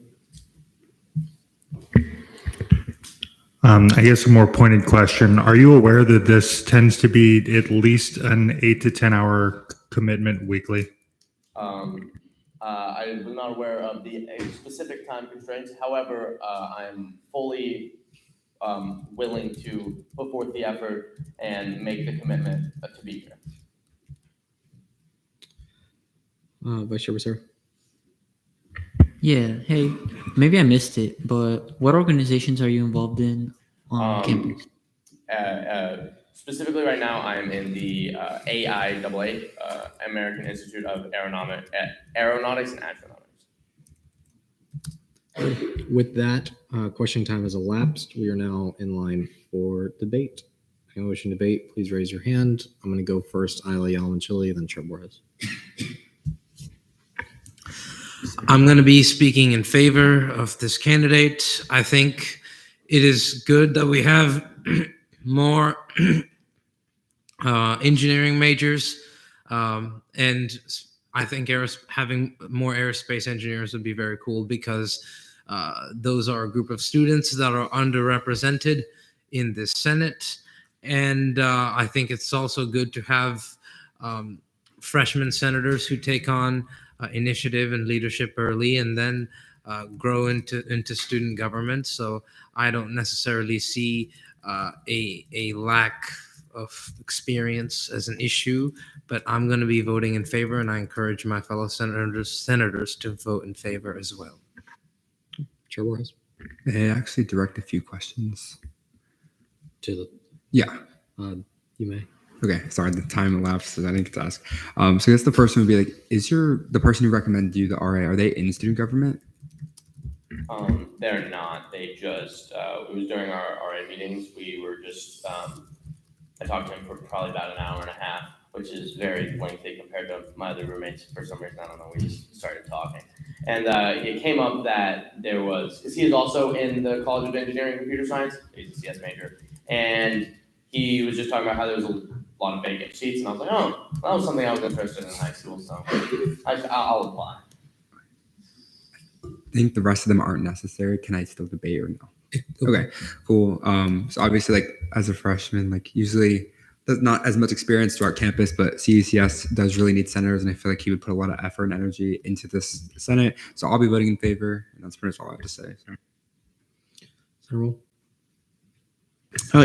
I guess a more pointed question. Are you aware that this tends to be at least an 8 to 10 hour commitment weekly?
I was not aware of the specific time constraints. However, I'm fully willing to put forth the effort and make the commitment to be here.
Vice Chair Becerra?
Yeah, hey, maybe I missed it, but what organizations are you involved in on campus?
Specifically right now, I'm in the AIAA, American Institute of Aeronautics and Astronautics.
With that, question time has elapsed. We are now in line for debate. Anyone wishing to debate, please raise your hand. I'm going to go first, Isla Yalamanchili, then Chair Borges.
I'm going to be speaking in favor of this candidate. I think it is good that we have more engineering majors, and I think having more aerospace engineers would be very cool because those are a group of students that are underrepresented in the Senate, and I think it's also good to have freshman senators who take on initiative and leadership early and then grow into student government. So I don't necessarily see a lack of experience as an issue, but I'm going to be voting in favor, and I encourage my fellow senators to vote in favor as well.
Chair Borges?
May I actually direct a few questions?
To the
Yeah.
You may.
Okay, sorry, the time elapsed, so I didn't get to ask. So I guess the first one would be like, is the person who recommended you the RA, are they in student government?
They're not. They just, it was during our RA meetings. We were just, I talked to him for probably about an hour and a half, which is very lengthy compared to my other roommates. For some reason, I don't know, we just started talking. And it came up that there was, because he is also in the College of Engineering and Computer Science, he's a CS major, and he was just talking about how there was a lot of vacant seats, and I was like, oh, that was something I was interested in high school, so I'll apply.
I think the rest of them aren't necessary. Can I still debate or no? Okay, cool. So obviously, like as a freshman, like usually there's not as much experience to our campus, but CECS does really need senators, and I feel like he would put a lot of effort and energy into this Senate. So I'll be voting in favor, and that's pretty much all I have to say. So.
Senator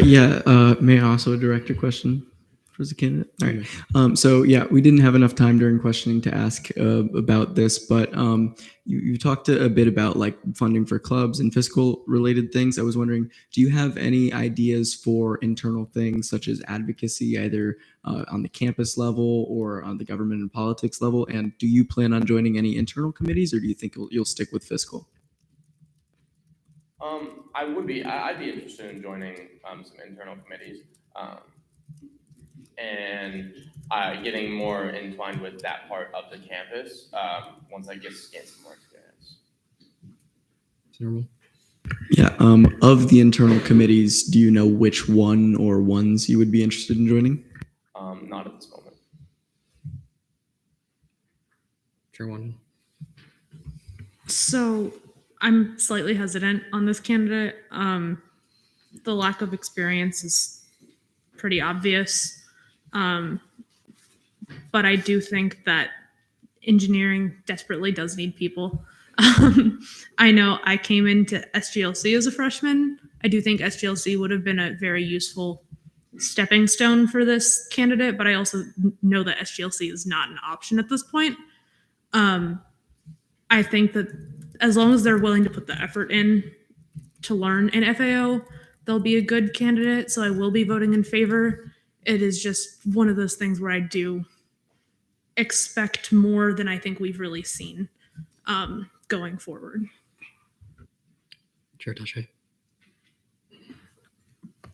Yeah, may I also direct a question for the candidate? All right. So yeah, we didn't have enough time during questioning to ask about this, but you talked a bit about like funding for clubs and fiscal related things. I was wondering, do you have any ideas for internal things such as advocacy, either on the campus level or on the government and politics level? And do you plan on joining any internal committees, or do you think you'll stick with fiscal?
I'd be interested in joining some internal committees and getting more entwined with that part of the campus once I get some more experience.
Senator
Yeah. Of the internal committees, do you know which one or ones you would be interested in joining?
Not at this moment.
Chair One.
So I'm slightly hesitant on this candidate. The lack of experience is pretty obvious. But I do think that engineering desperately does need people. I know I came into SGLC as a freshman. I do think SGLC would have been a very useful stepping stone for this candidate, but I also know that SGLC is not an option at this point. I think that as long as they're willing to put the effort in to learn an FAO, they'll be a good candidate. So I will be voting in favor. It is just one of those things where I do expect more than I think we've really seen going forward.
Chair Taché.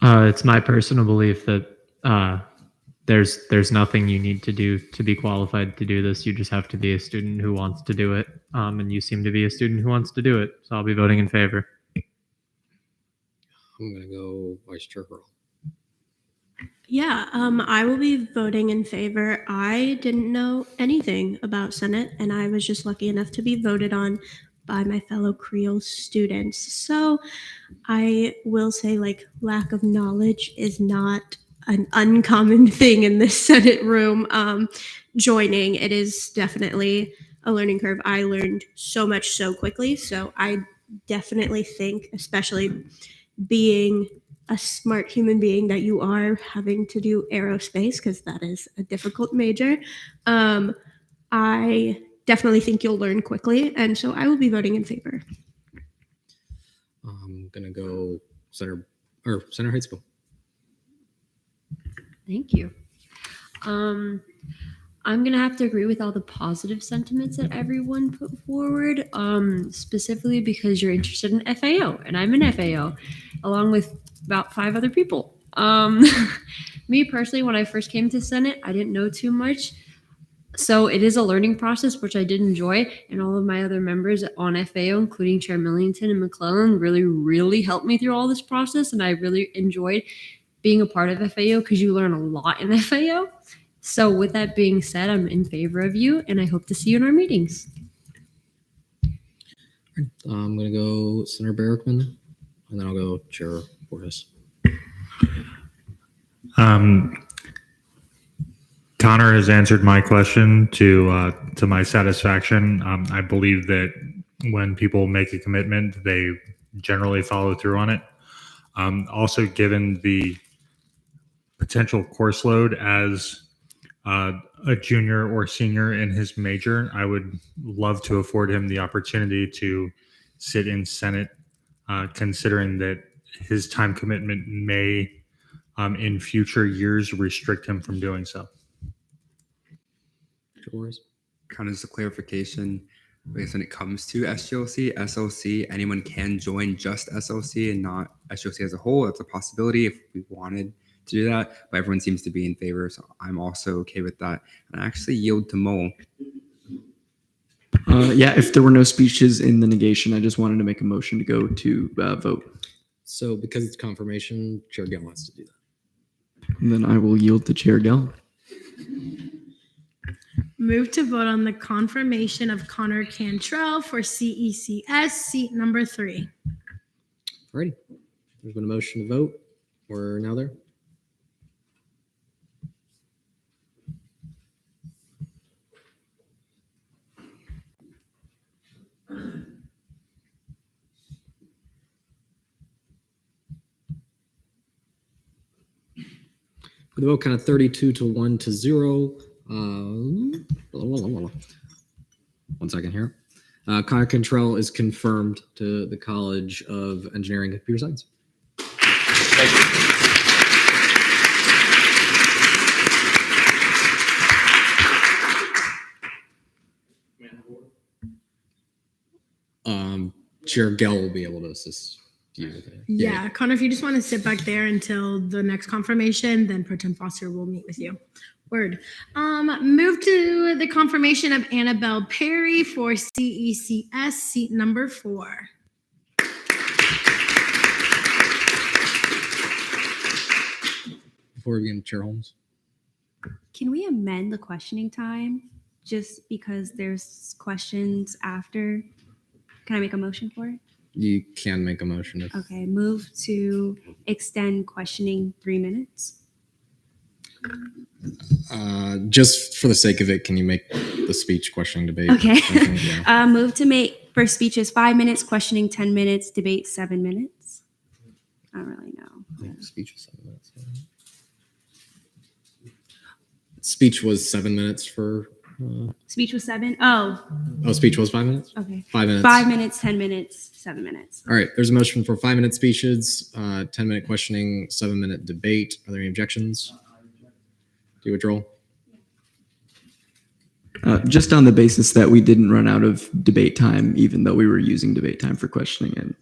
It's my personal belief that there's nothing you need to do to be qualified to do this. You just have to be a student who wants to do it. And you seem to be a student who wants to do it. So I'll be voting in favor.
I'm gonna go Vice Chair Hurl.
Yeah, I will be voting in favor. I didn't know anything about Senate, and I was just lucky enough to be voted on by my fellow Creole students. So I will say, like, lack of knowledge is not an uncommon thing in this Senate room. Joining, it is definitely a learning curve. I learned so much so quickly. So I definitely think, especially being a smart human being that you are, having to do aerospace, because that is a difficult major, I definitely think you'll learn quickly. And so I will be voting in favor.
I'm gonna go Center High School.
Thank you. I'm going to have to agree with all the positive sentiments that everyone put forward, specifically because you're interested in FAO, and I'm an FAO, along with about 5 other people. Me personally, when I first came to Senate, I didn't know too much. So it is a learning process, which I did enjoy, and all of my other members on FAO, including Chair Millington and McClellan, really helped me through all this process, and I really enjoyed being a part of FAO because you learn a lot in FAO. So with that being said, I'm in favor of you, and I hope to see you in our meetings.
I'm going to go Senator Barrickman, and then I'll go Chair Borges.
Connor has answered my question to my satisfaction. I believe that when people make a commitment, they generally follow through on it. Also, given the potential course load as a junior or senior in his major, I would love to afford him the opportunity to sit in Senate, considering that his time commitment may, in future years, restrict him from doing so.
Kind of just a clarification, I guess when it comes to SGLC, SLC, anyone can join just SLC and not SGLC as a whole. That's a possibility if we wanted to do that, but everyone seems to be in favor, so I'm also okay with that. And I actually yield to Mo.
Yeah, if there were no speeches in the negation, I just wanted to make a motion to go to vote.
So because it's confirmation, Chair Gell wants to do that.
And then I will yield to Chair Gell.
Move to vote on the confirmation of Connor Cantrell for CECS seat number 3.
Alrighty. There's been a motion to vote. We're now there. For the vote kind of 32 to 1 to 0. 1 second here. Connor Cantrell is confirmed to the College of Engineering and Computer Science.
Thank
you. Chair Gell will be able to assist you with it.
Yeah, Connor, if you just want to sit back there until the next confirmation, then Pro Tem Foster will meet with you. Word. Move to the confirmation of Annabelle Perry for CECS seat number 4.
Before we begin, Chair Holmes.
Can we amend the questioning time just because there's questions after? Can I make a motion for it?
You can make a motion. If
Okay, move to extend questioning 3 minutes.
just for the sake of it, can you make the speech questioning debate?
Okay.
Yeah.
Move to make for speeches 5 minutes, questioning 10 minutes, debate 7 minutes. I don't really know.
Speech was 7 minutes. Speech was 7 minutes for.
Speech was 7. Oh.
Oh, speech was 5 minutes?
Okay.
5 minutes.
5 minutes, 10 minutes, 7 minutes.
All right. There's a motion for 5-minute speeches, 10-minute questioning, 7-minute debate. Are there any objections? Do you withdraw?
Just on the basis that we didn't run out of debate time, even though we were using debate time for questioning it.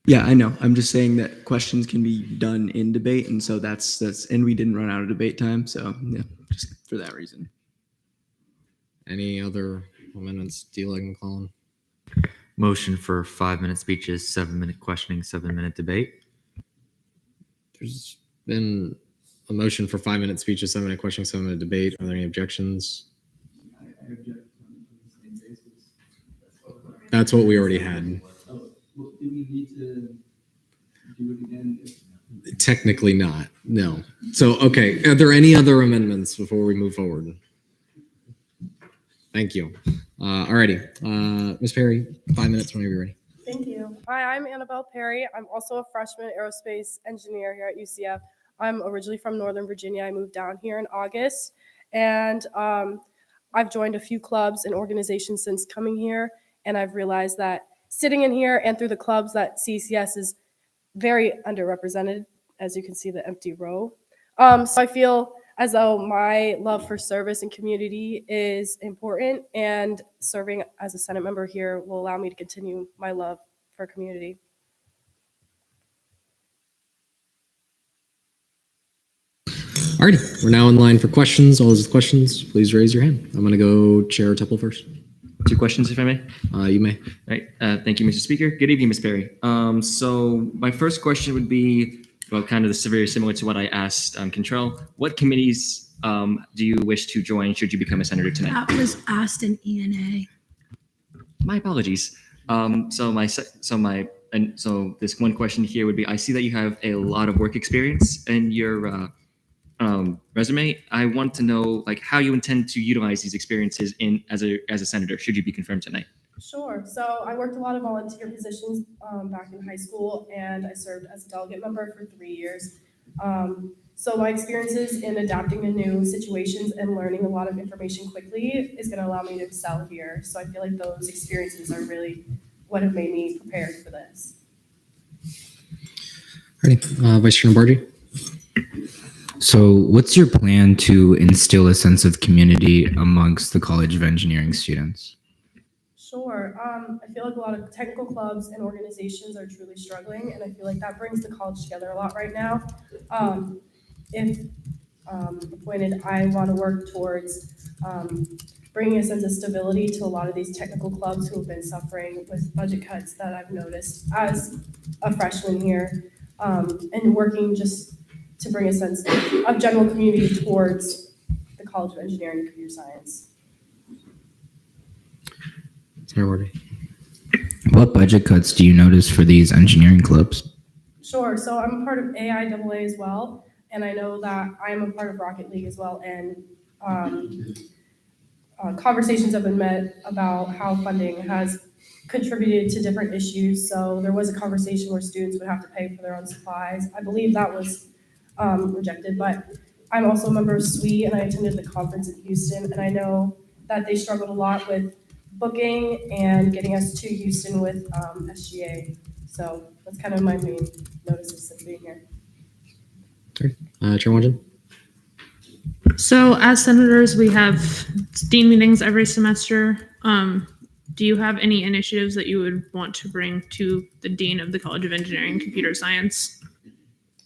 Yeah, I know. I'm just saying that questions can be done in debate, and so that's and we didn't run out of debate time, so yeah, just for that reason.
Any other amendments? Dealing and Colin?
Motion for 5-minute speeches, 7-minute questioning, 7-minute debate.
There's been a motion for 5-minute speeches, 7-minute questioning, 7-minute debate. Are there any objections? That's what we already had.
Do we need to do it again?
Technically not, no. So, okay, are there any other amendments before we move forward? Thank you. Alrighty, Ms. Perry, 5 minutes whenever you're ready.
Thank you. Hi, I'm Annabelle Perry. I'm also a freshman aerospace engineer here at UCF. I'm originally from Northern Virginia. I moved down here in August, and I've joined a few clubs and organizations since coming here, and I've realized that sitting in here and through the clubs that CCS is very underrepresented, as you can see the empty row. So I feel as though my love for service and community is important, and serving as a Senate member here will allow me to continue my love for community.
Alrighty, we're now in line for questions. All those with questions, please raise your hand. I'm gonna go Chair Temple first.
2 questions, if I may.
You may.
All right. Thank you, Mr. Speaker. Good evening, Ms. Perry. So my first question would be, well, kind of very similar to what I asked Contrell. What committees do you wish to join should you become a senator tonight?
That was asked in ENA.
My apologies. So this one question here would be: I see that you have a lot of work experience in your resume. I want to know, like, how you intend to utilize these experiences as a senator should you be confirmed tonight.
Sure. So I worked a lot of volunteer positions back in high school, and I served as a delegate member for 3 years. So my experiences in adapting to new situations and learning a lot of information quickly is going to allow me to excel here. So I feel like those experiences are really what have made me prepared for this.
Alrighty, Vice Chair Bargy.
So, what's your plan to instill a sense of community amongst the College of Engineering students?
Sure. I feel like a lot of technical clubs and organizations are truly struggling, and I feel like that brings the college together a lot right now. If appointed, I want to work towards bringing a sense of stability to a lot of these technical clubs who have been suffering with budget cuts that I've noticed as a freshman here, and working just to bring a sense of general community towards the College of Engineering and Computer Science.
What budget cuts do you notice for these engineering clubs?
Sure. So I'm a part of AIAA as well, and I know that I am a part of Rocket League as well, and conversations have been met about how funding has contributed to different issues. So there was a conversation where students would have to pay for their own supplies. I believe that was rejected, but I'm also a member of SWE, and I attended the conference in Houston, and I know that they struggled a lot with booking and getting us to Houston with SGA. So that's kind of my main notices of being here.
Chair Wangin.
So as senators, we have dean meetings every semester. Do you have any initiatives that you would want to bring to the dean of the College of Engineering and Computer Science?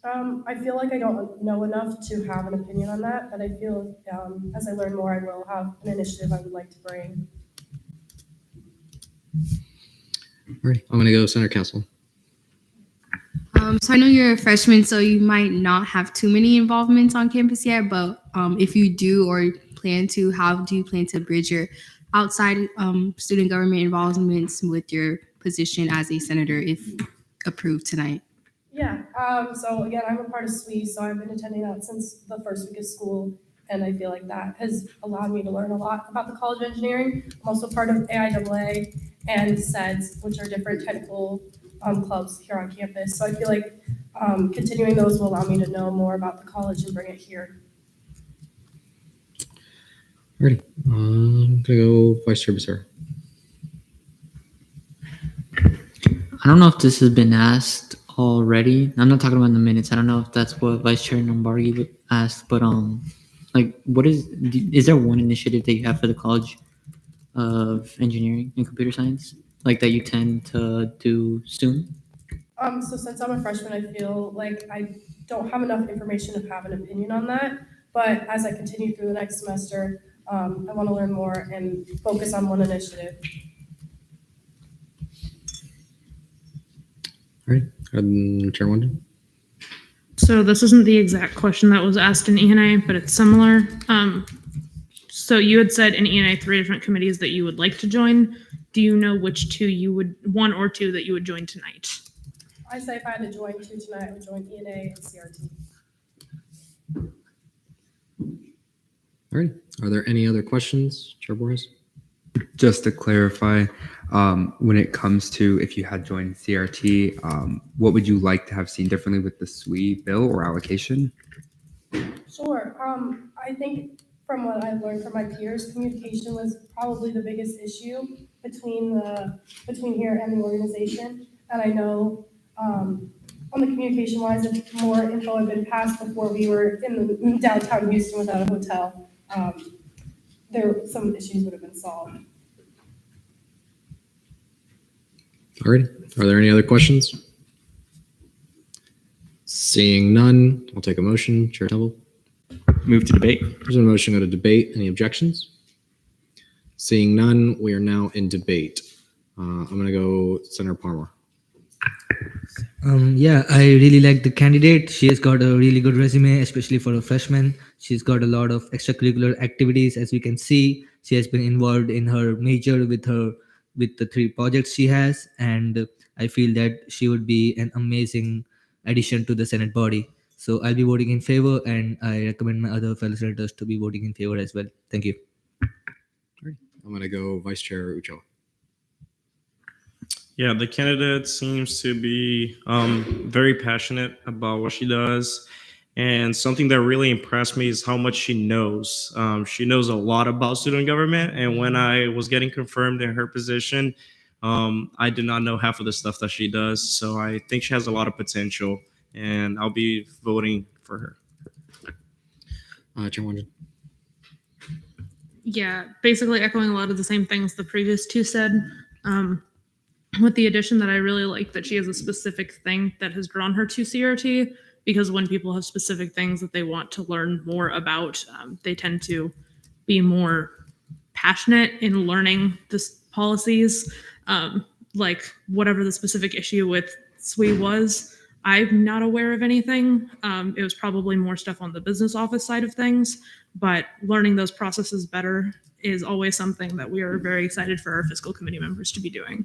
I feel like I don't know enough to have an opinion on that, but I feel as I learn more, I will have an initiative I would like to bring.
All right, I'm gonna go Senator Castle.
So I know you're a freshman, so you might not have too many involvements on campus yet, but if you do or plan to, how do you plan to bridge your outside student government involvements with your position as a senator if approved tonight?
Yeah, so again, I'm a part of SWE, so I've been attending that since the first week of school, and I feel like that has allowed me to learn a lot about the College of Engineering. I'm also part of AIAA and SEDS, which are different technical clubs here on campus. So I feel like continuing those will allow me to know more about the college and bring it here.
Alrighty, I'm gonna go Vice Chair Becerra.
I don't know if this has been asked already. I'm not talking about the minutes. I don't know if that's what Vice Chair Nombargi asked, but like, what is there one initiative that you have for the College of Engineering and Computer Science, like that you tend to do soon?
So since I'm a freshman, I feel like I don't have enough information to have an opinion on that. But as I continue through the next semester, I want to learn more and focus on one initiative.
All right, Chair Wonder.
So this isn't the exact question that was asked in ENA, but it's similar. So you had said in ENA 3 different committees that you would like to join. Do you know which two you would, one or two that you would join tonight?
I say if I had to join two tonight, I would join ENA and CRT.
All right, are there any other questions, Chair Boris?
Just to clarify, when it comes to if you had joined CRT, what would you like to have seen differently with the SWE bill or allocation?
Sure. I think from what I've learned from my peers, communication was probably the biggest issue between here and the organization. And I know on the communication wise, if more info had been passed before we were in downtown Houston without a hotel, some issues would have been solved.
All right, are there any other questions? Seeing none, I'll take a motion. Chair Temple.
Move to debate.
There's a motion to go to debate. Any objections? Seeing none, we are now in debate. I'm going to go Senator Palmer.
Yeah, I really like the candidate. She has got a really good resume, especially for a freshman. She's got a lot of extracurricular activities, as we can see. She has been involved in her major with the 3 projects she has, and I feel that she would be an amazing addition to the Senate body. So I'll be voting in favor, and I recommend my other fellow senators to be voting in favor as well. Thank you.
I'm going to go Vice Chair Uchoa.
Yeah, the candidate seems to be very passionate about what she does. And something that really impressed me is how much she knows. She knows a lot about student government. And when I was getting confirmed in her position, I did not know half of the stuff that she does. So I think she has a lot of potential, and I'll be voting for her.
Chair Wonder.
Yeah, basically echoing a lot of the same things the previous two said. With the addition that I really like that she has a specific thing that has drawn her to CRT, because when people have specific things that they want to learn more about, they tend to be more passionate in learning the policies. Like whatever the specific issue with SWE was, I'm not aware of anything. It was probably more stuff on the business office side of things, but learning those processes better is always something that we are very excited for our fiscal committee members to be doing.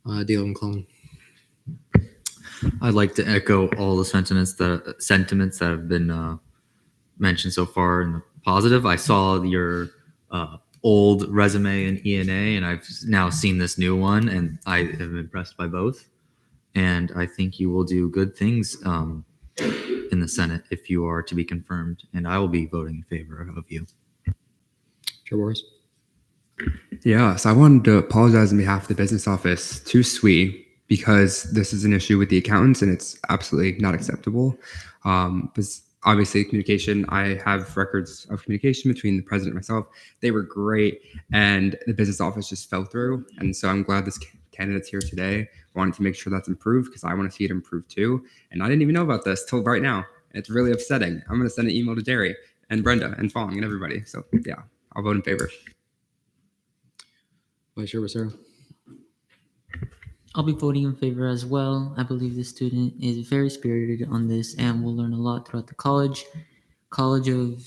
Dylan Clone.
I'd like to echo all the sentiments that have been mentioned so far in the positive. I saw your old resume in ENA, and I've now seen this new one, and I am impressed by both. And I think you will do good things in the Senate if you are to be confirmed, and I will be voting in favor of you.
Chair Boris.
Yeah, so I wanted to apologize on behalf of the business office to SWE because this is an issue with the accountants and it's absolutely not acceptable. Because obviously communication, I have records of communication between the president and myself. They were great, and the business office just fell through. And so I'm glad this candidate's here today. I wanted to make sure that's improved because I want to see it improve too. And I didn't even know about this till right now. It's really upsetting. I'm going to send an email to Jerry and Brenda and Fong and everybody. So yeah, I'll vote in favor.
Vice Chair Becerra.
I'll be voting in favor as well. I believe the student is very spirited on this and will learn a lot throughout the college. College of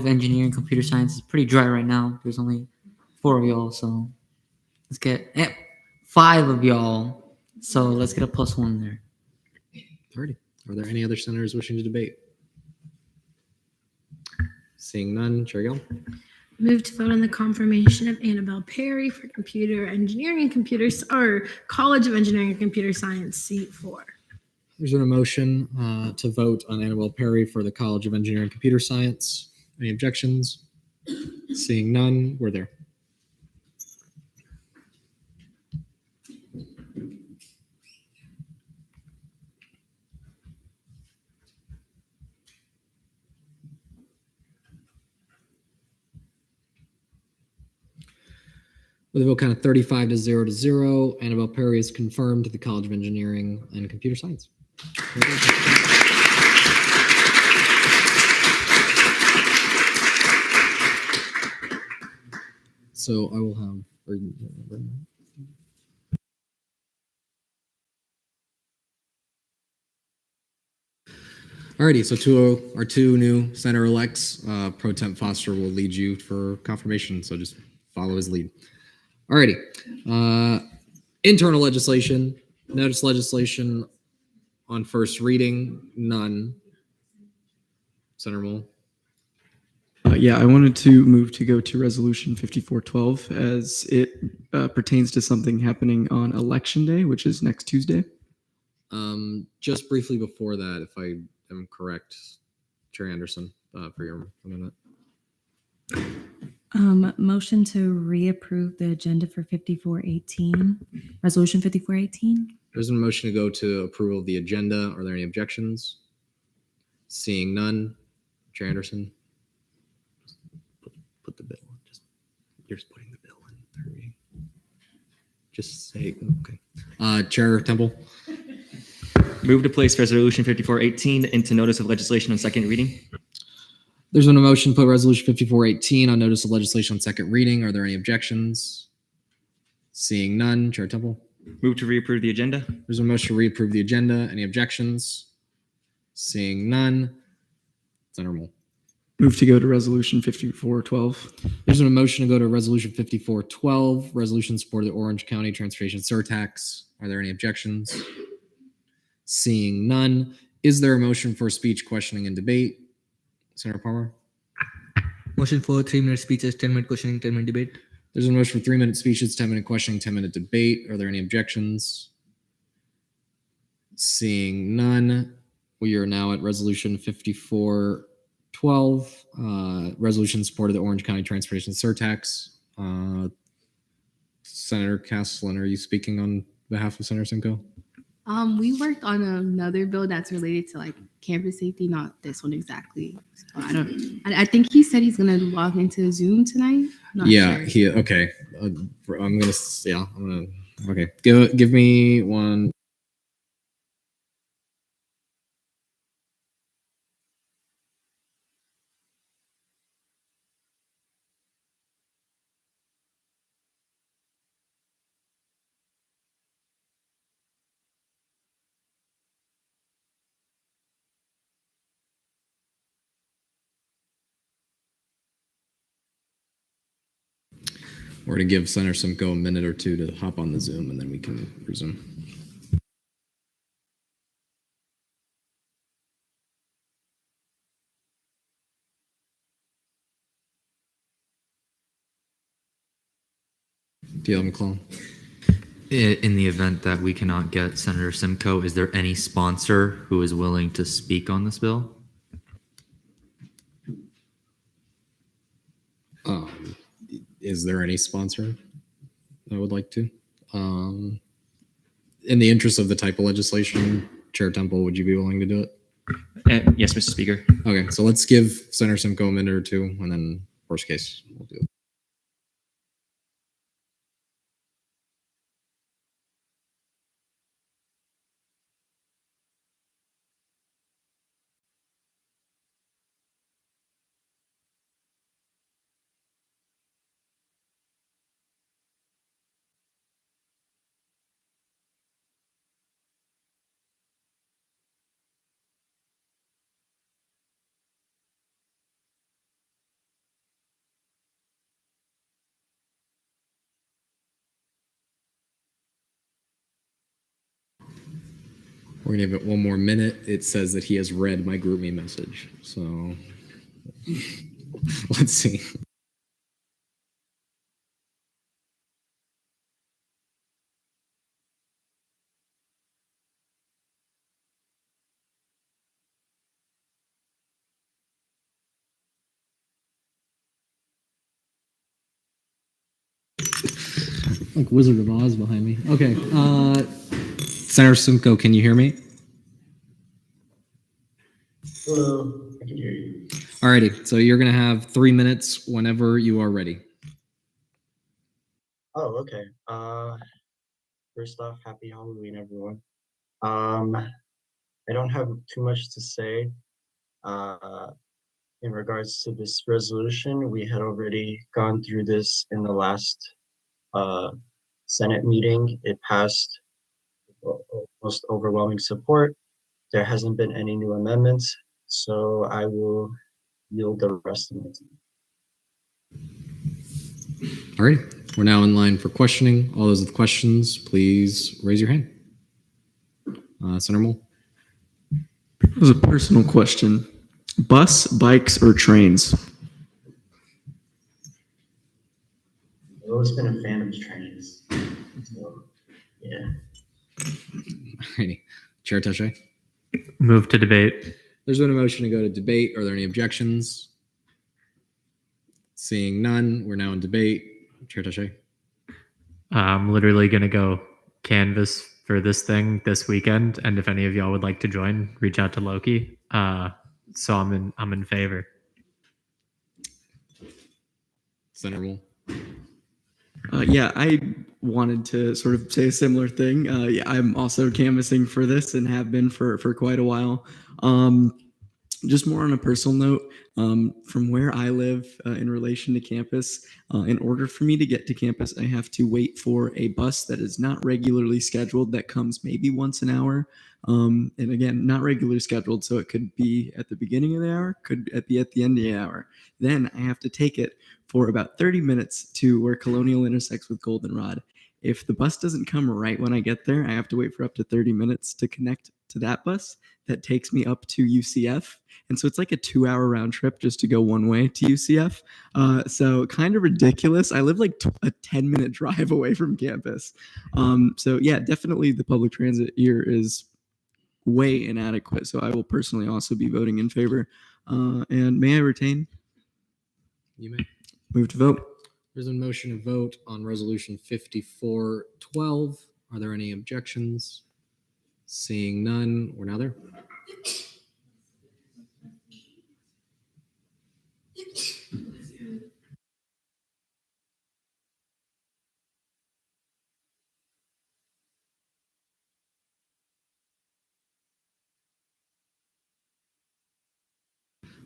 Engineering Computer Science is pretty dry right now. There's only 4 of y'all, so let's get 5 of y'all. So let's get a +1 there.
Alrighty. Are there any other senators wishing to debate? Seeing none, Chair Gill.
Move to vote on the confirmation of Annabelle Perry for computer engineering and College of Engineering and Computer Science seat 4.
There's been a motion to vote on Annabelle Perry for the College of Engineering and Computer Science. Any objections? Seeing none, we're there. With a vote count of 35 to 0, Annabelle Perry is confirmed to the College of Engineering and Computer Science. So I will have. Alrighty, so our two new center elects, Pro Temp Foster will lead you for confirmation. So just follow his lead. Alrighty, internal legislation, notice legislation on first reading, none. Senator Moore.
Yeah, I wanted to move to go to Resolution 5412 as it pertains to something happening on Election Day, which is next Tuesday.
Just briefly before that, if I am correct, Chair Anderson, for your amendment.
Motion to reapprove the agenda for 5418, Resolution 5418.
There's a motion to go to approval of the agenda. Are there any objections? Seeing none, Chair Anderson. Put the bill on. You're just putting the bill in. Third reading. Just say okay. Chair Temple.
Move to place Resolution 5418 into notice of legislation on second reading.
There's been a motion to put Resolution 5418 on notice of legislation on second reading. Are there any objections? Seeing none, Chair Temple.
Move to reapprove the agenda.
There's a motion to reapprove the agenda. Any objections? Seeing none, Senator Moore.
Move to go to Resolution 5412.
There's been a motion to go to Resolution 5412, resolution support of the Orange County Transportation Surtax. Are there any objections? Seeing none, is there a motion for speech, questioning, and debate? Senator Palmer.
Motion for 3-minute speeches, 10-minute questioning, 10-minute debate.
There's a motion for 3-minute speeches, 10-minute questioning, 10-minute debate. Are there any objections? Seeing none, we are now at Resolution 5412, resolution support of the Orange County Transportation Surtax. Senator Castellan, are you speaking on behalf of Senator Simcoe?
We worked on another bill that's related to like campus safety, not this one exactly. So I think he said he's gonna log into Zoom tonight. Not sure.
Okay. Okay. Give me one. Or to give Senator Simcoe a minute or two to hop on the Zoom, and then we can resume. Do you have McClellan?
In the event that we cannot get Senator Simcoe, is there any sponsor who is willing to speak on this bill?
Is there any sponsor that would like to? In the interest of the type of legislation, Chair Temple, would you be willing to do it?
Yes, Mr. Speaker.
Okay, so let's give Senator Simcoe a minute or two, and then worst case, we'll do it. We're gonna give it one more minute. It says that he has read my GroupMe message. So let's see. Like Wizard of Oz behind me. Okay. Senator Simcoe, can you hear me?
Hello, I can hear you.
Alrighty, so you're gonna have 3 minutes whenever you are ready.
Oh, okay. First off, happy Halloween, everyone. I don't have too much to say. In regards to this resolution, we had already gone through this in the last Senate meeting. It passed almost overwhelming support. There hasn't been any new amendments, so I will yield the rest of my time.
All right, we're now in line for questioning. All those with questions, please raise your hand. Senator Mole.
It was a personal question. Bus, bikes, or trains?
I've always been a fan of trains. So, yeah.
Alrighty. Chair Taché.
Move to debate.
There's been a motion to go to debate. Are there any objections? Seeing none, we're now in debate. Chair Taché.
I'm literally going to go canvas for this thing this weekend, and if any of y'all would like to join, reach out to Loki. So I'm in favor.
Senator Mole.
Yeah, I wanted to sort of say a similar thing. Yeah, I'm also canvassing for this and have been for quite a while. Just more on a personal note, from where I live in relation to campus, in order for me to get to campus, I have to wait for a bus that is not regularly scheduled, that comes maybe once an hour. And again, not regularly scheduled, so it could be at the beginning of the hour, could be at the end of the hour. Then I have to take it for about 30 minutes to where Colonial intersects with Goldenrod. If the bus doesn't come right when I get there, I have to wait for up to 30 minutes to connect to that bus that takes me up to UCF. And so it's like a 2-hour round trip just to go one way to UCF. So kind of ridiculous. I live like a 10-minute drive away from campus. So yeah, definitely the public transit here is way inadequate. So I will personally also be voting in favor. And may I retain?
You may.
Move to vote.
There's a motion to vote on resolution 5412. Are there any objections? Seeing none, we're now there.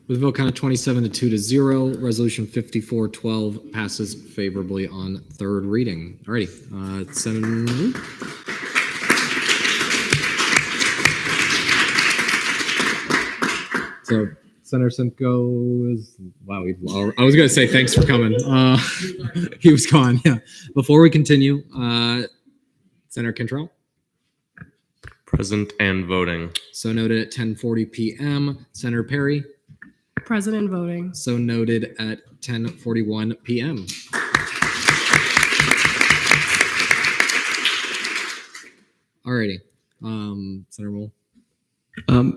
With a vote count of 27 to 2 to 0, resolution 5412 passes favorably on third reading. Alrighty, Senator. So Senator Simcoe is, wow, I was going to say thanks for coming. He was gone, yeah. Before we continue, Senator Cantrell.
Present and voting.
So noted at 10:40 p.m. Senator Perry.
Present and voting.
So noted at 10:41 p.m. Alrighty, Senator Mole.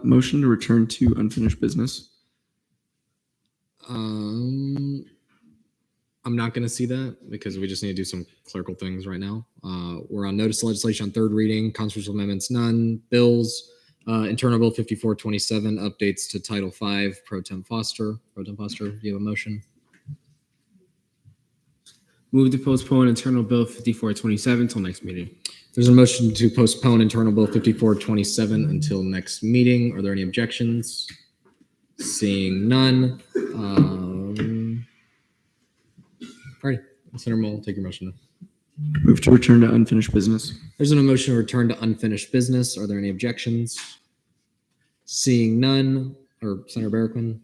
Motion to return to unfinished business.
I'm not going to see that because we just need to do some clerical things right now. We're on notice of legislation on third reading, constitutional amendments, none, bills, internal bill 5427, updates to Title V, Pro Tem Foster. Pro Tem Foster, do you have a motion?
Move to postpone internal bill 5427 until next meeting.
There's a motion to postpone internal bill 5427 until next meeting. Are there any objections? Seeing none. All right, Senator Mole, take your motion.
Move to return to unfinished business.
There's a motion to return to unfinished business. Are there any objections? Seeing none. Or Senator Barrickman?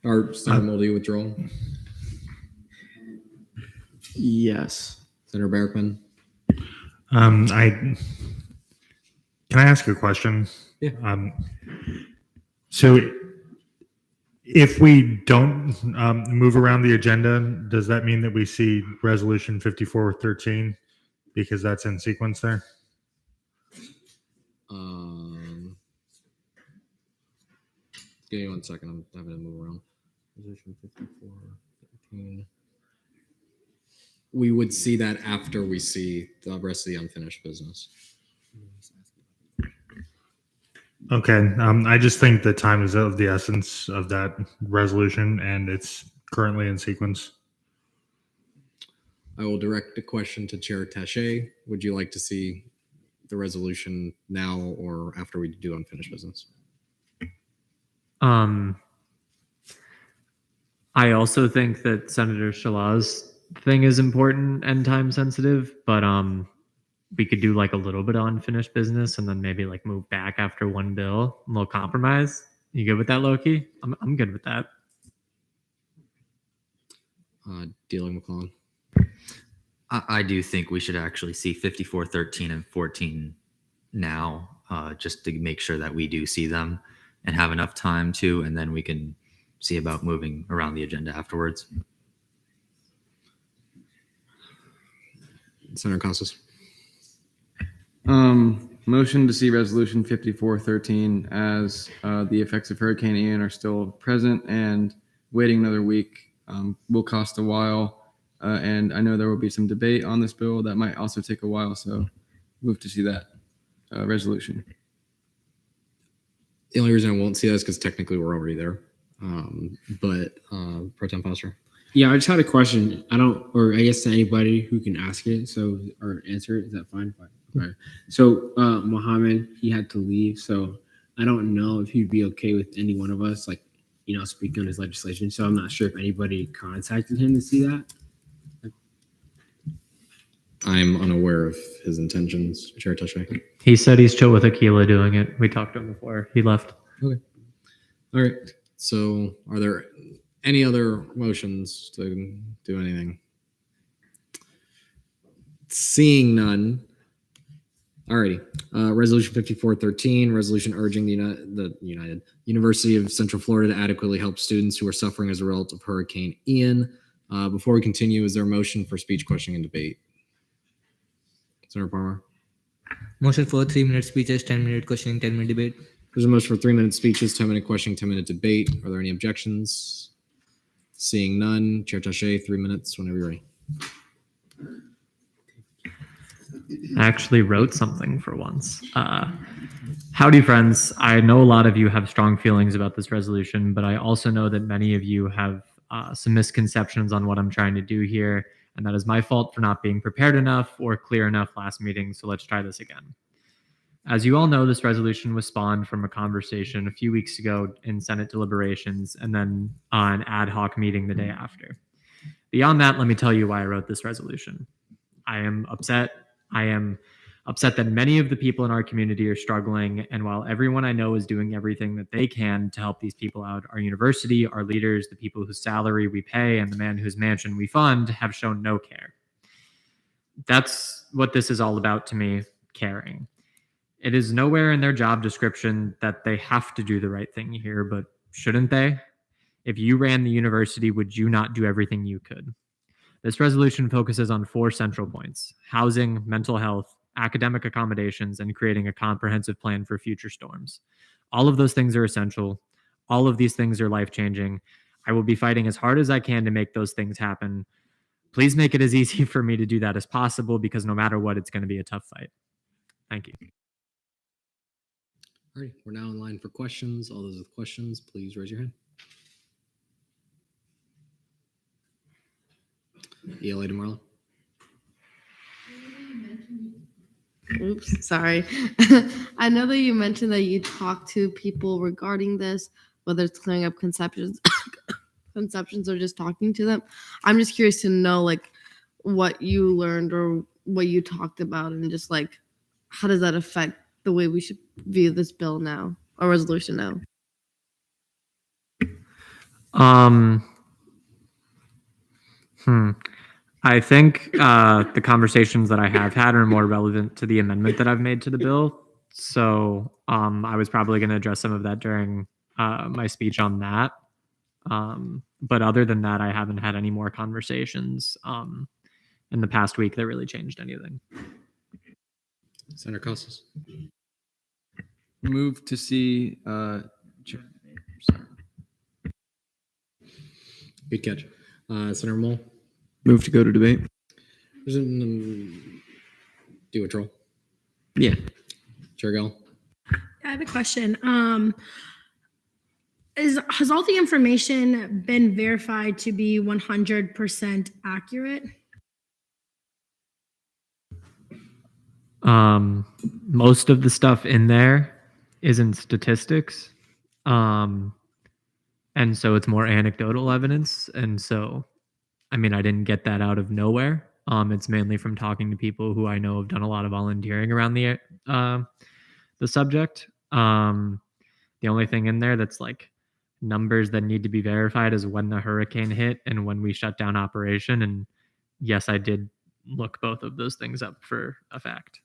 Or Senator Mole, do you withdraw?
Yes.
Senator Barrickman?
Can I ask a question?
Yeah.
So if we don't move around the agenda, does that mean that we see resolution 5413 because that's in sequence there?
Give me 1 second. I'm having to move around. Resolution 5413. We would see that after we see the rest of the unfinished business.
Okay. I just think the time is of the essence of that resolution, and it's currently in sequence.
I will direct the question to Chair Taché. Would you like to see the resolution now or after we do unfinished business?
I also think that Senator Shalah's thing is important and time sensitive, but we could do like a little bit of unfinished business and then maybe like move back after one bill, a little compromise. You good with that, Loki? I'm good with that.
Dealing McClellan.
I do think we should actually see 54, 13, and 14 now, just to make sure that we do see them and have enough time to, and then we can see about moving around the agenda afterwards.
Senator Costas.
Motion to see resolution 5413 as the effects of Hurricane Ian are still present and waiting another week will cost a while. And I know there will be some debate on this bill that might also take a while. So move to see that resolution.
The only reason I won't see that is because technically we're already there. But Pro Tem Foster.
Yeah, I just had a question. I guess to anybody who can ask it, or answer it. Is that fine? Fine. Okay. So Mohammed, he had to leave. So I don't know if he'd be okay with any one of us, speaking on his legislation. So I'm not sure if anybody contacted him to see that.
I'm unaware of his intentions, Chair Taché.
He said he's chill with Aquila doing it. We talked to him before he left.
Okay. All right. So are there any other motions to do anything? Seeing none. Alrighty. Resolution 5413, resolution urging the University of Central Florida to adequately help students who are suffering as a result of Hurricane Ian. Before we continue, is there a motion for speech, questioning, and debate? Senator Palmer.
Motion for 3-minute speeches, 10-minute questioning, 10-minute debate.
There's a motion for 3-minute speeches, 10-minute questioning, 10-minute debate. Are there any objections? Seeing none, Chair Taché, 3 minutes whenever you're ready.
I actually wrote something for once. Howdy, friends. I know a lot of you have strong feelings about this resolution, but I also know that many of you have some misconceptions on what I'm trying to do here, and that is my fault for not being prepared enough or clear enough last meeting, so let's try this again. As you all know, this resolution was spawned from a conversation a few weeks ago in Senate deliberations and then an ad hoc meeting the day after. Beyond that, let me tell you why I wrote this resolution. I am upset. I am upset that many of the people in our community are struggling, and while everyone I know is doing everything that they can to help these people out, our university, our leaders, the people whose salary we pay, and the man whose mansion we fund have shown no care. That's what this is all about to me, caring. It is nowhere in their job description that they have to do the right thing here, but shouldn't they? If you ran the university, would you not do everything you could? This resolution focuses on 4 central points: housing, mental health, academic accommodations, and creating a comprehensive plan for future storms. All of those things are essential. All of these things are life-changing. I will be fighting as hard as I can to make those things happen. Please make it as easy for me to do that as possible, because no matter what, it's going to be a tough fight. Thank you.
All right, we're now in line for questions. All those with questions, please raise your hand. ELA DeMarlo.
Oops, sorry. I know that you mentioned that you talked to people regarding this, whether it's clearing up conceptions or just talking to them. I'm just curious to know what you learned or what you talked about, and just how does that affect the way we should view this bill now or resolution now?
I think the conversations that I have had are more relevant to the amendment that I've made to the bill. So I was probably going to address some of that during my speech on that. But other than that, I haven't had any more conversations in the past week that really changed anything.
Senator Costas.
Move to see.
Good catch. Senator Moll.
Move to go to debate.
Do a troll.
Yeah.
Chair Gell.
I have a question. Has all the information been verified to be 100% accurate?
Most of the stuff in there isn't statistics. And so it's more anecdotal evidence. And so, I mean, I didn't get that out of nowhere. It's mainly from talking to people who I know have done a lot of volunteering around the subject. The only thing in there that's like numbers that need to be verified is when the hurricane hit and when we shut down operation. And yes, I did look both of those things up for a fact.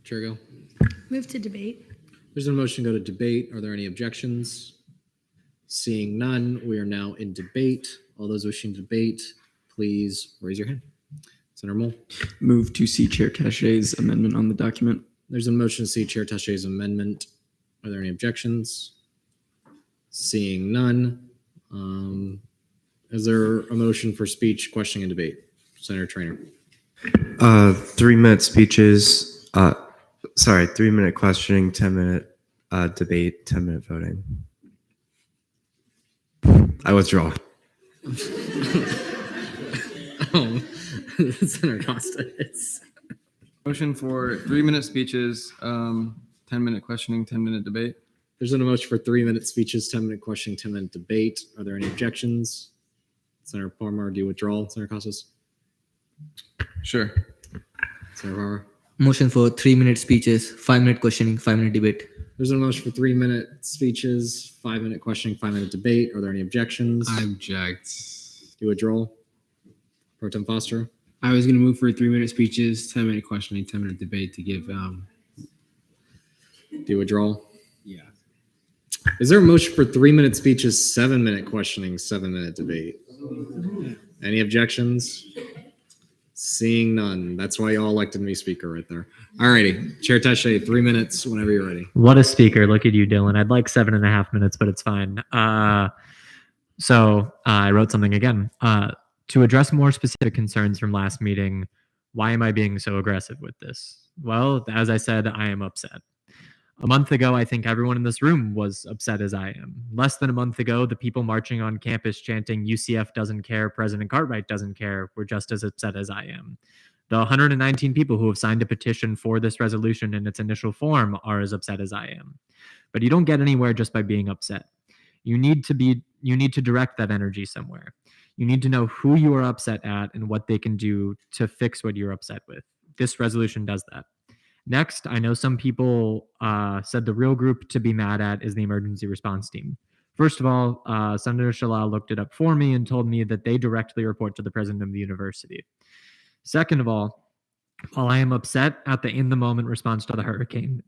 Chair Gill.
Move to debate.
There's a motion to go to debate. Are there any objections? Seeing none, we are now in debate. All those wishing to debate, please raise your hand. Senator Mole.
Move to see Chair Tashay's amendment on the document.
There's a motion to see Chair Tashay's amendment. Are there any objections? Seeing none, is there a motion for speech, questioning, and debate? Senator Trainer.
3-minute speeches. 3-minute questioning, 10-minute debate, 10-minute voting. I withdraw.
Senator Costa.
Motion for 3-minute speeches, 10-minute questioning, 10-minute debate.
There's a motion for 3-minute speeches, 10-minute questioning, 10-minute debate. Are there any objections? Senator Palmer, do you withdraw? Senator Costas?
Sure.
Senator Palmer?
Motion for 3-minute speeches, 5-minute questioning, 5-minute debate.
There's a motion for 3-minute speeches, 5-minute questioning, 5-minute debate. Are there any objections?
I object.
Do you withdraw? Pro Tem Foster?
I was going to move for 3-minute speeches, 10-minute questioning, 10-minute debate to give.
Do you withdraw?
Yeah.
Is there a motion for 3-minute speeches, 7-minute questioning, 7-minute debate? Any objections? Seeing none. That's why y'all elected me speaker right there. All righty. Chair Tashay, 3 minutes whenever you're ready.
What a speaker. Look at you, Dylan. I'd like 7.5 minutes, but it's fine. So I wrote something again. To address more specific concerns from last meeting, why am I being so aggressive with this? Well, as I said, I am upset. A month ago, I think everyone in this room was upset as I am. Less than a month ago, the people marching on campus chanting UCF doesn't care, President Cartwright doesn't care, were just as upset as I am. The 119 people who have signed a petition for this resolution in its initial form are as upset as I am. But you don't get anywhere just by being upset. You need to direct that energy somewhere. You need to know who you are upset at and what they can do to fix what you're upset with. This resolution does that. Next, I know some people said the real group to be mad at is the emergency response team. First of all, Senator Shalal looked it up for me and told me that they directly report to the president of the university. Second of all, while I am upset at the in-the-moment response to the hurricane,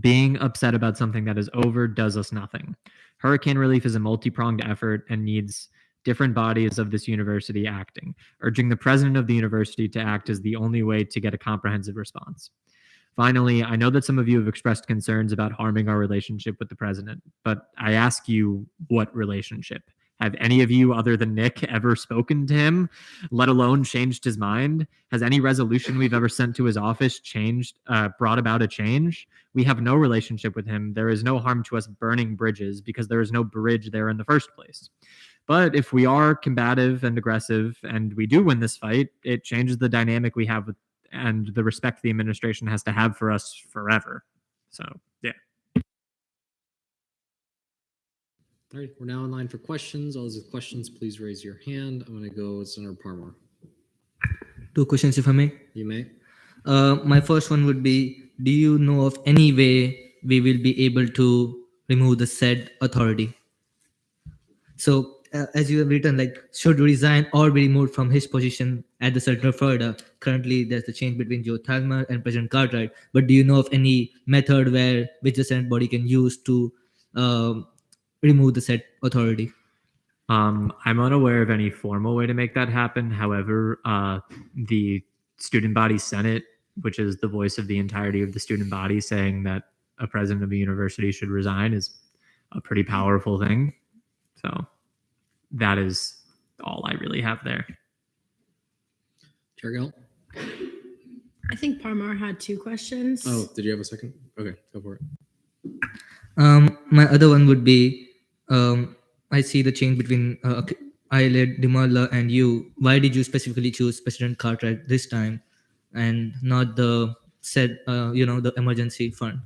being upset about something that is over does us nothing. Hurricane relief is a multi-pronged effort and needs different bodies of this university acting. Urging the president of the university to act is the only way to get a comprehensive response. Finally, I know that some of you have expressed concerns about harming our relationship with the president, but I ask you, what relationship? Have any of you other than Nick ever spoken to him, let alone changed his mind? Has any resolution we've ever sent to his office brought about a change? We have no relationship with him. There is no harm to us burning bridges because there is no bridge there in the first place. But if we are combative and aggressive and we do win this fight, it changes the dynamic we have with, and the respect the administration has to have for us forever. So, yeah.
All right, we're now in line for questions. All those with questions, please raise your hand. I'm going to go with Senator Parmar.
2 questions, if I may.
You may.
My first one would be, do you know of any way we will be able to remove the said authority? So, as you have written, should resign or be removed from his position at the Center of Florida. Currently, there's a change between Joe Thalmer and President Cartwright. But do you know of any method which the Senate body can use to remove the said authority?
I'm unaware of any formal way to make that happen. However, the student body Senate, which is the voice of the entirety of the student body, saying that a president of a university should resign is a pretty powerful thing. So that is all I really have there.
Chair Gill?
I think Parmar had 2 questions.
Oh, did you have a second? Okay, go for it.
My other one would be, I see the change between I led Dimala and you, why did you specifically choose President Cartwright this time and not the the emergency fund?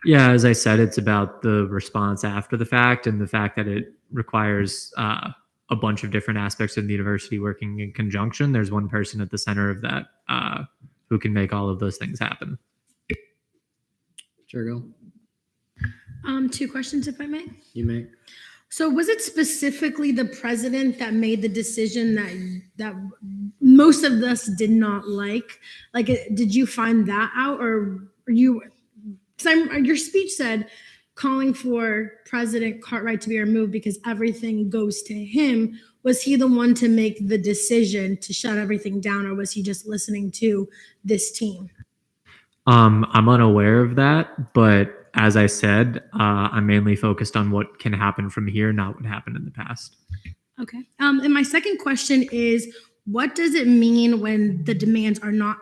Yeah, as I said, it's about the response after the fact and the fact that it requires a bunch of different aspects of the university working in conjunction. There's one person at the center of that who can make all of those things happen.
Chair Gill,
Two questions, if I may.
you may.
So was it specifically the president that made the decision that most of us did not like? Like, did you find that out, or are you? Because your speech said calling for President Cartwright to be removed because everything goes to him. Was he the one to make the decision to shut everything down, or was he just listening to this team?
I'm unaware of that, but as I said, I'm mainly focused on what can happen from here, not what happened in the past.
Okay. And my second question is, what does it mean when the demands are not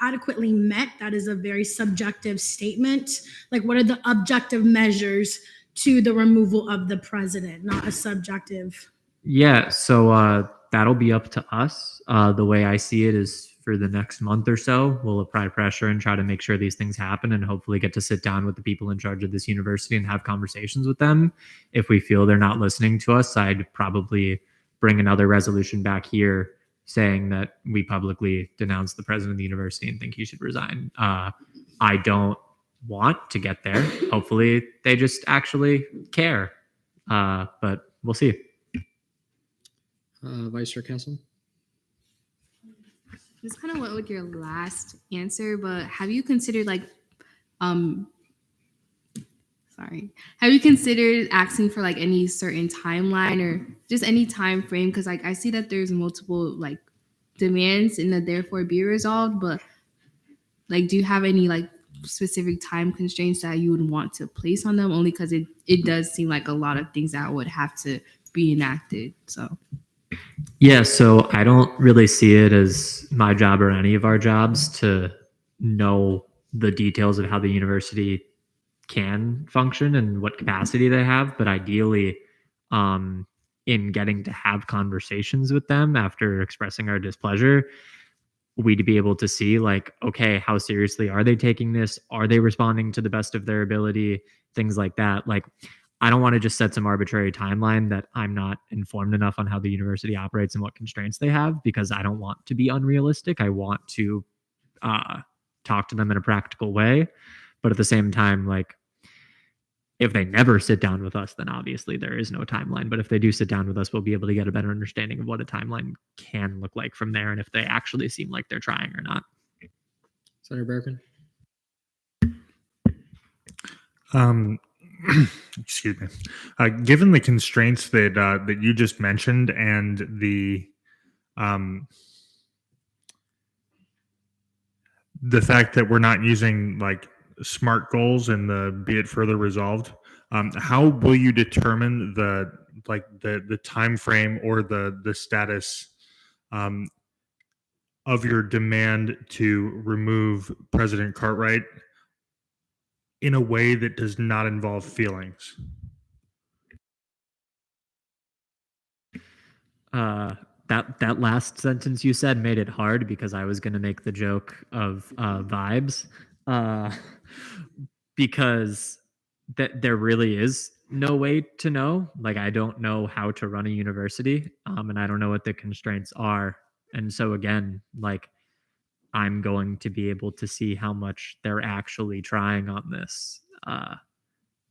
adequately met? That is a very subjective statement. Like, what are the objective measures to the removal of the president, not a subjective?
Yeah, so that'll be up to us. The way I see it is for the next month or so, we'll apply pressure and try to make sure these things happen and hopefully get to sit down with the people in charge of this university and have conversations with them. If we feel they're not listening to us, I'd probably bring another resolution back here saying that we publicly denounce the president of the university and think he should resign. I don't want to get there. Hopefully they just actually care, but we'll see.
Vice Chair Castle.
This kind of went with your last answer, but have you considered have you considered asking for like any certain timeline or just any time frame? Because like I see that there's multiple like demands and that therefore be resolved, but like do you have any like specific time constraints that you would want to place on them? Only because it does seem like a lot of things that would have to be enacted. So
Yeah, so I don't really see it as my job or any of our jobs to know the details of how the university can function and what capacity they have. But ideally, in getting to have conversations with them after expressing our displeasure, we'd be able to see like, okay, how seriously are they taking this? Are they responding to the best of their ability? Things like that. Like, I don't want to just set some arbitrary timeline that I'm not informed enough on how the university operates and what constraints they have, because I don't want to be unrealistic. I want to talk to them in a practical way. But at the same time, like, if they never sit down with us, then obviously there is no timeline. But if they do sit down with us, we'll be able to get a better understanding of what a timeline can look like from there and if they actually seem like they're trying or not.
Senator Berrican.
Excuse me. Given the constraints that you just mentioned and the fact that we're not using like SMART goals and the be it further resolved, how will you determine the time frame or the status of your demand to remove President Cartwright in a way that does not involve feelings?
That last sentence you said made it hard because I was going to make the joke of vibes, because there really is no way to know. Like, I don't know how to run a university, and I don't know what the constraints are. And so again, like, I'm going to be able to see how much they're actually trying on this.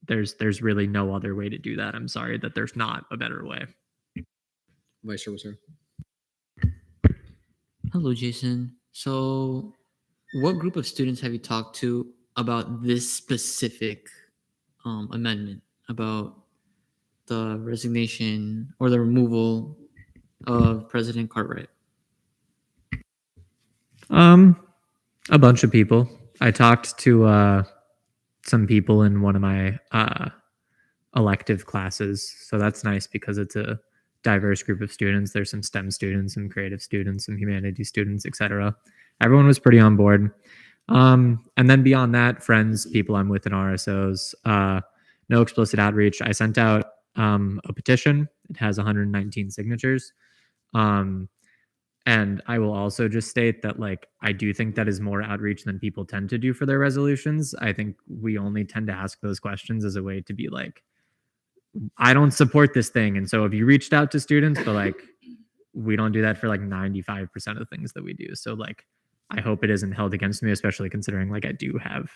There's really no other way to do that. I'm sorry that there's not a better way.
Vice Chair Wisser.
Hello, Jason. So, what group of students have you talked to about this specific amendment, about the resignation or the removal of President Cartwright?
A bunch of people. I talked to some people in one of my elective classes, so that's nice because it's a diverse group of students. There's some STEM students, some creative students, some humanities students, etc. Everyone was pretty on board. And then beyond that, friends, people I'm with in RSOs, no explicit outreach. I sent out a petition it has 119 signatures. And I will also just state that, like, I do think that is more outreach than people tend to do for their resolutions. I think we only tend to ask those questions as a way to be like, I don't support this thing. And so if you reached out to students, but like, we don't do that for like 95% of the things that we do. So like, I hope it isn't held against me, especially considering like I do have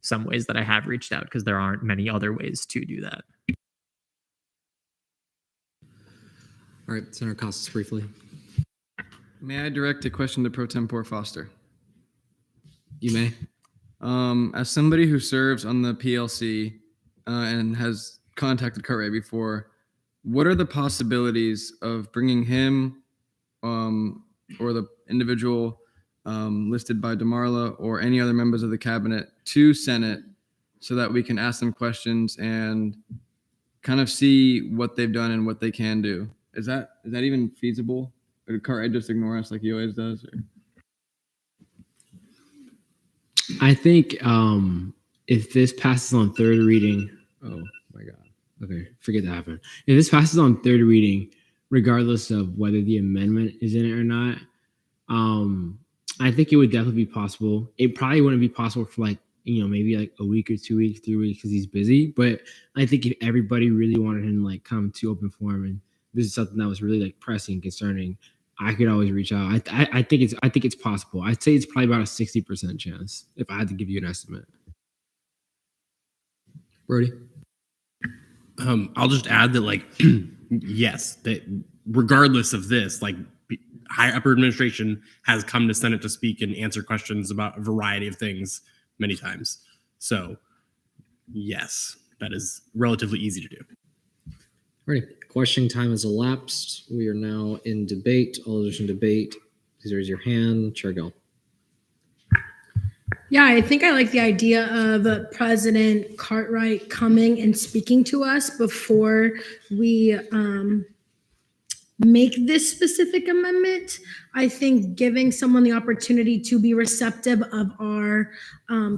some ways that I have reached out because there aren't many other ways to do that.
All right, Senator Costas, briefly.
May I direct a question to Pro Tempore Foster?
You may.
As somebody who serves on the PLC and has contacted Cartwright before, what are the possibilities of bringing him or the individual listed by DeMarla or any other members of the cabinet to Senate so that we can ask them questions and kind of see what they've done and what they can do? Is that even feasible? Or did Cartwright just ignore us like he always does? Or?
I think if this passes on third reading, oh my God. Okay, forget that happened. If this passes on third reading, regardless of whether the amendment is in it or not, I think it would definitely be possible. It probably wouldn't be possible for like, maybe like a week or 2 weeks, 3 weeks because he's busy. But I think if everybody really wanted him to like come to open forum and this is something that was really like pressing, concerning, I could always reach out. I think it's possible. I'd say it's probably about a 60% chance if I had to give you an estimate.
Brody?
I'll just add that, like, yes, that regardless of this, like, upper administration has come to Senate to speak and answer questions about a variety of things many times. So, yes, that is relatively easy to do.
All right, questioning time has elapsed. We are now in debate. All those in debate, please raise your hand. Chair Gill.
Yeah, I think I like the idea of President Cartwright coming and speaking to us before we make this specific amendment. I think giving someone the opportunity to be receptive of our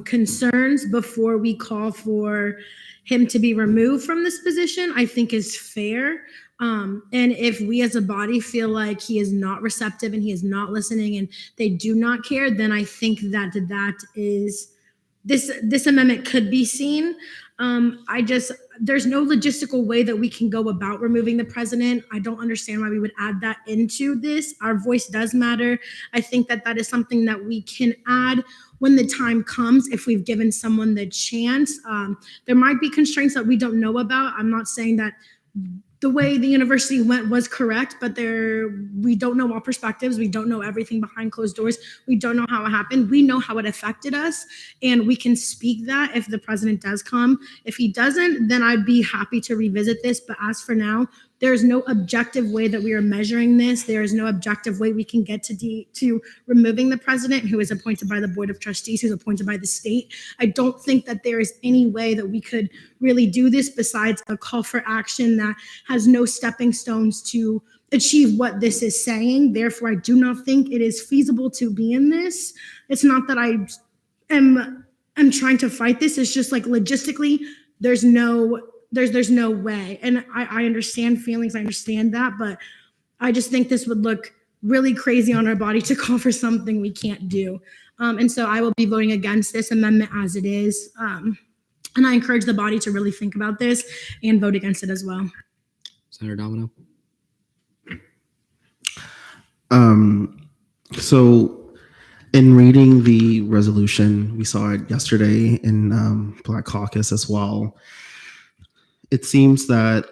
concerns before we call for him to be removed from this position, I think is fair. And if we as a body feel like he is not receptive and he is not listening and they do not care, then I think that this amendment could be seen. There's no logistical way that we can go about removing the president. I don't understand why we would add that into this. Our voice does matter. I think that is something that we can add when the time comes, if we've given someone the chance. There might be constraints that we don't know about. I'm not saying that the way the university went was correct, but we don't know all perspectives. We don't know everything behind closed doors. We don't know how it happened. We know how it affected us, and we can speak that if the president does come. If he doesn't, then I'd be happy to revisit this. But as for now, there is no objective way that we are measuring this. There is no objective way we can get to removing the president, who is appointed by the Board of Trustees, who's appointed by the state. I don't think that there is any way that we could really do this besides a call for action that has no stepping stones to achieve what this is saying. Therefore, I do not think it is feasible to be in this. It's not that I am trying to fight this. It's just like logistically, there's no way. And I understand feelings. I understand that, but I just think this would look really crazy on our body to call for something we can't do. And so I will be voting against this amendment as it is. And I encourage the body to really think about this and vote against it as well.
Senator Domino.
So in reading the resolution, we saw it yesterday in Black Caucus as well. It seems that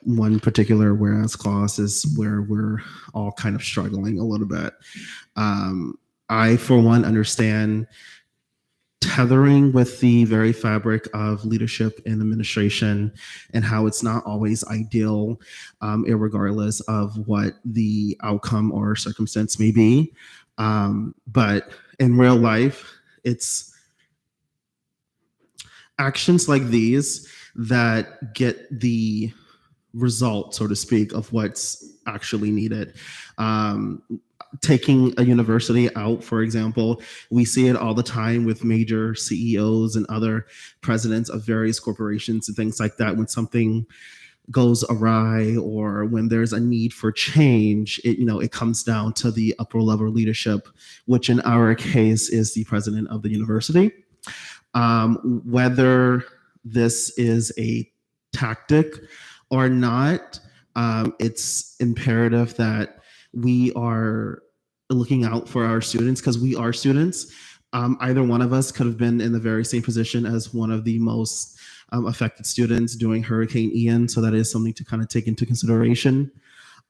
one particular whereas clause is where we're all kind of struggling a little bit. I, for one, understand tethering with the very fabric of leadership and administration and how it's not always ideal, irregardless of what the outcome or circumstance may be. But in real life, it's actions like these that get the result, so to speak, of what's actually needed. Taking a university out, for example, we see it all the time with major CEOs and other presidents of various corporations and things like that. When something goes awry or when there's a need for change, it comes down to the upper level leadership, which in our case is the president of the university. Whether this is a tactic or not, it's imperative that we are looking out for our students because we are students. Either one of us could have been in the very same position as one of the most affected students during Hurricane Ian. So that is something to kind of take into consideration.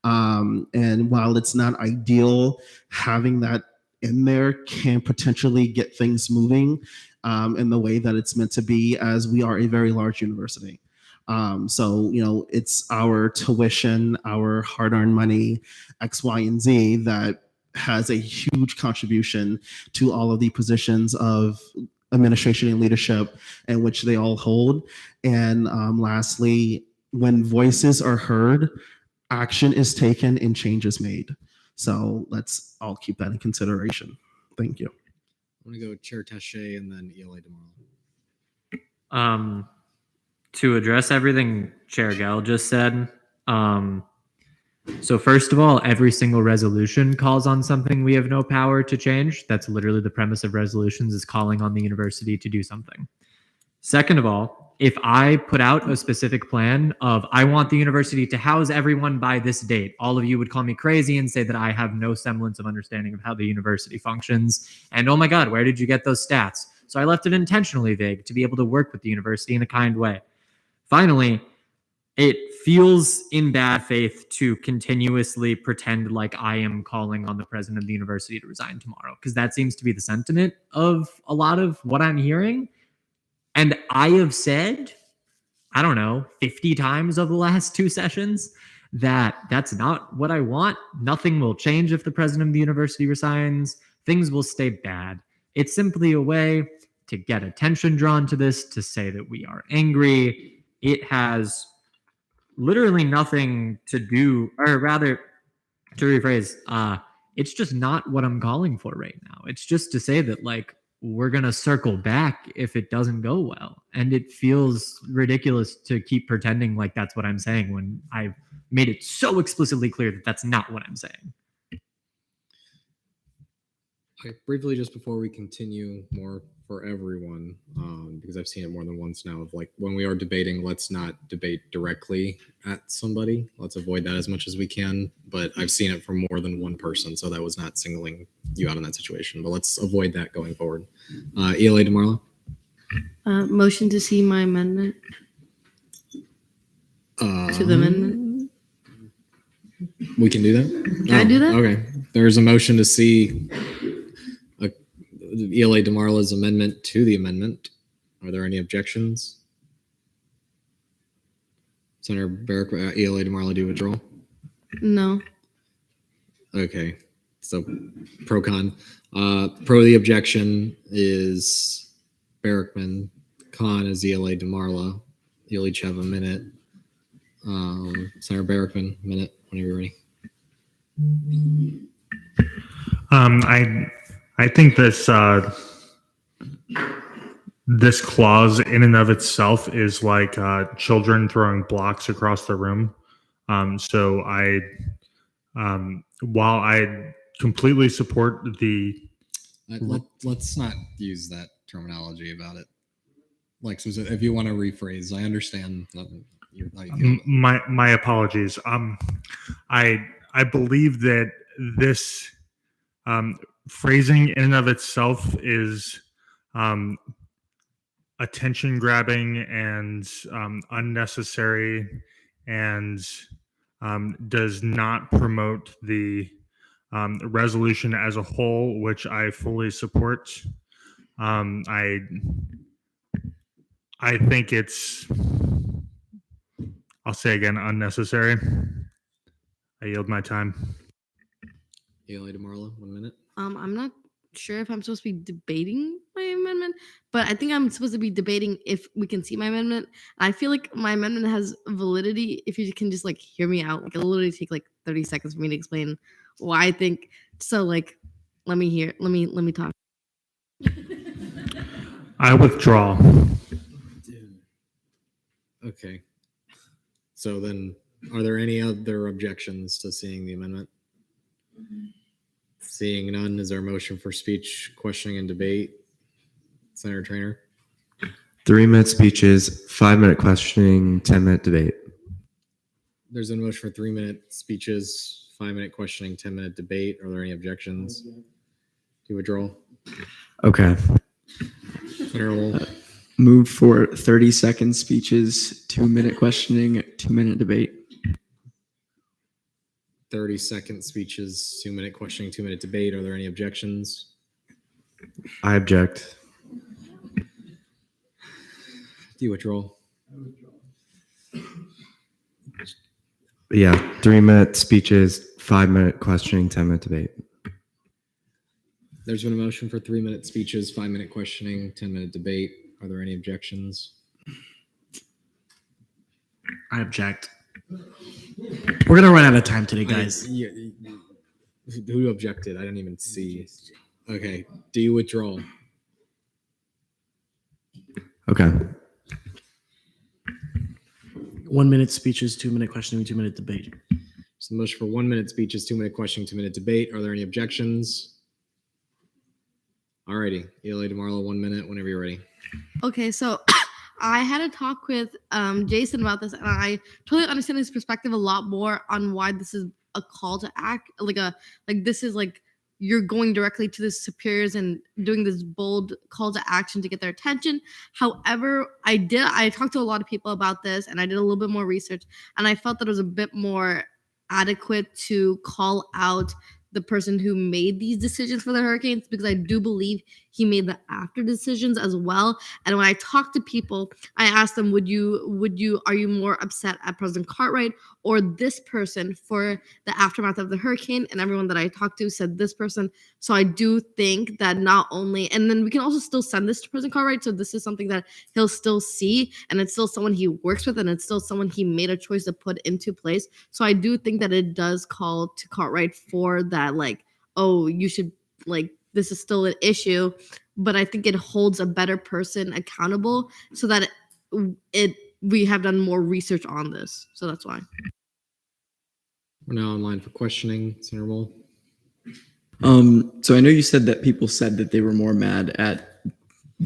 And while it's not ideal, having that in there can potentially get things moving in the way that it's meant to be, as we are a very large university. So, it's our tuition, our hard-earned money, X, Y, and Z that has a huge contribution to all of the positions of administration and leadership in which they all hold. And lastly, when voices are heard, action is taken and change is made. So let's all keep that in consideration. Thank you.
I'm going to go Chair Taché and then ELA tomorrow.
To address everything Chair Gell just said, so first of all, every single resolution calls on something we have no power to change. That's literally the premise of resolutions, is calling on the university to do something. Second of all, if I put out a specific plan of I want the university to house everyone by this date, all of you would call me crazy and say that I have no semblance of understanding of how the university functions. And oh my God, where did you get those stats? So I left it intentionally vague to be able to work with the university in a kind way. Finally, it feels in bad faith to continuously pretend like I am calling on the president of the university to resign tomorrow, because that seems to be the sentiment of a lot of what I'm hearing. And I have said, I don't know, 50 times over the last 2 sessions that that's not what I want. Nothing will change if the president of the university resigns. Things will stay bad. It's simply a way to get attention drawn to this, to say that we are angry. It has literally nothing to do, or rather, to rephrase, it's just not what I'm calling for right now. It's just to say that, like, we're going to circle back if it doesn't go well. And it feels ridiculous to keep pretending like that's what I'm saying when I've made it so explicitly clear that that's not what I'm saying.
Okay, briefly, just before we continue more for everyone, because I've seen it more than once now, of like when we are debating, let's not debate directly at somebody. Let's avoid that as much as we can. But I've seen it from more than one person, so that was not singling you out in that situation. But let's avoid that going forward. ELA DeMarlo?
Motion to see my amendment to the amendment.
We can do that?
Can I do that?
Okay. There's a motion to see ELA DeMarlo's amendment to the amendment. Are there any objections? Senator Barrick, ELA DeMarlo, do you withdraw?
No.
Okay. So pro con. Pro the objection is Barrickman. Con is ELA DeMarlo. You'll each have a minute. Senator Barrickman, minute whenever you're ready.
I think this clause in and of itself is like children throwing blocks across the room. So while I completely support the
Let's not use that terminology about it. Like, so if you want to rephrase, I understand how you feel.
my apologies. I believe that this phrasing in and of itself is attention grabbing and unnecessary, and does not promote the resolution as a whole, which I fully support. I think it's, I'll say again, unnecessary. I yield my time.
ELA DeMarlo, 1 minute.
I'm not sure if I'm supposed to be debating my amendment, but I think I'm supposed to be debating if we can see my amendment. I feel like my amendment has validity if you can just like hear me out. Like it'll literally take like 30 seconds for me to explain why I think so. Like, let me talk.
I withdraw.
Okay. So then, are there any other objections to seeing the amendment? Seeing none, is there a motion for speech, questioning, and debate? Senator Trainer?
3-minute speeches, 5-minute questioning, 10-minute debate.
There's a motion for 3-minute speeches, 5-minute questioning, 10-minute debate. Are there any objections to withdrawal?
Okay.
Senator Lowell?
Move for 30-second speeches, 2-minute questioning, 2-minute debate.
30-second speeches, 2-minute questioning, 2-minute debate. Are there any objections?
I object.
Do you withdraw?
Yeah, 3-minute speeches, 5-minute questioning, 10-minute debate.
There's been a motion for 3-minute speeches, 5-minute questioning, 10-minute debate. Are there any objections?
I object. We're gonna run out of time today, guys.
Who objected? I didn't even see. Okay. Do you withdraw?
Okay.
1-minute speeches, 2-minute questioning, 2-minute debate.
So the motion for 1-minute speeches, 2-minute questioning, 2-minute debate. Are there any objections? Alrighty. Ely DeMarlo, 1 minute whenever you're ready.
Okay, so I had a talk with Jason about this, and I totally understand his perspective a lot more on why this is a call to act, this is like you're going directly to the superiors and doing this bold call to action to get their attention. However, I talked to a lot of people about this, and I did a little bit more research, and I felt that it was a bit more adequate to call out the person who made these decisions for the Hurricanes, because I do believe he made the after decisions as well. And when I talked to people, I asked them, are you more upset at President Cartwright or this person for the aftermath of the hurricane? And everyone that I talked to said this person. So I do think that not only, and then we can also still send this to President Cartwright. So this is something that he'll still see, and it's still someone he works with, and it's still someone he made a choice to put into place. So I do think that it does call to Cartwright for that, like, oh, you should, like, this is still an issue, but I think it holds a better person accountable so that we have done more research on this. So that's why.
We're now online for questioning. Senator Moll.
So I know you said that people said that they were more mad at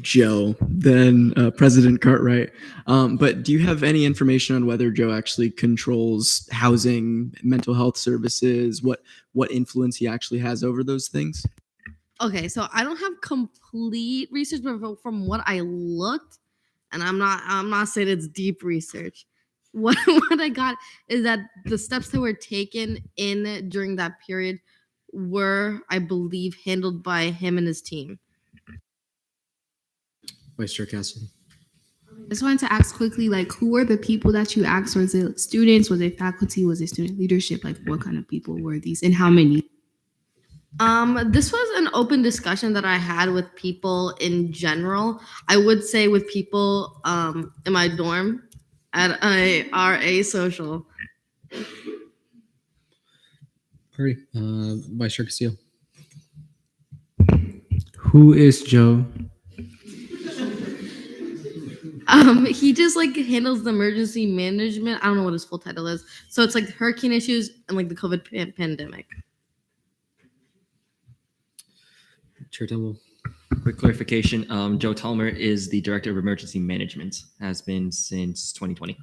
Joe than President Cartwright. But do you have any information on whether Joe actually controls housing, mental health services, what influence he actually has over those things?
Okay, so I don't have complete research, but from what I looked, and I'm not saying it's deep research. What I got is that the steps that were taken during that period were, I believe, handled by him and his team.
Vice Chair Cassidy.
I just wanted to ask quickly, like, who were the people that you asked? Was it students? Was it faculty? Was it student leadership? Like, what kind of people were these, and how many?
This was an open discussion that I had with people in general. I would say with people in my dorm at a RA social.
Alrighty. Vice Chair Castillo.
Who is Joe?
He just like handles the emergency management. I don't know what his full title is. So it's like hurricane issues and like the COVID pandemic.
Chair Temple.
Quick clarification, Joe Tolmer is the Director of Emergency Management, has been since 2020.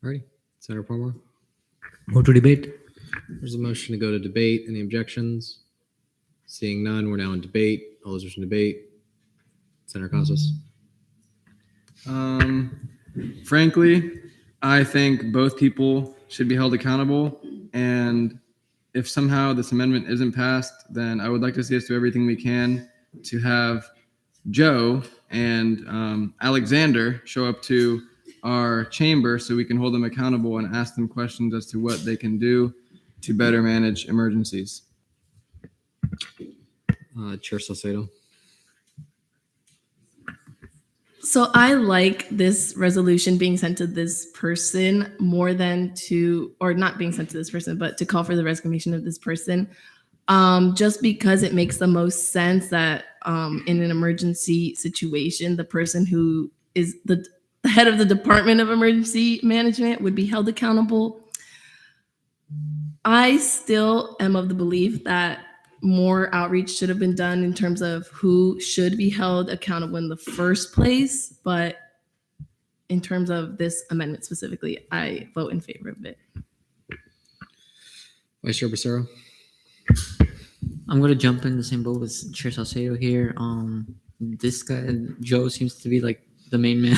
Alrighty. Senator Palmer.
Move to debate.
There's a motion to go to debate. Any objections? Seeing none, we're now in debate. All those wishing to debate. Senator Casas.
Frankly, I think both people should be held accountable, and if somehow this amendment isn't passed, then I would like to see us do everything we can to have Joe and Alexander show up to our chamber so we can hold them accountable and ask them questions as to what they can do to better manage emergencies.
Chair Salcedo.
So I like this resolution being sent to this person more than to, or not being sent to this person, but to call for the resignation of this person. Just because it makes the most sense that in an emergency situation, the person who is the head of the Department of Emergency Management would be held accountable. I still am of the belief that more outreach should have been done in terms of who should be held accountable in the first place. But in terms of this amendment specifically, I vote in favor of it.
Vice Chair Becerra.
I'm gonna jump in the same boat with Chair Salcedo here. This guy Joe seems to be like the main man,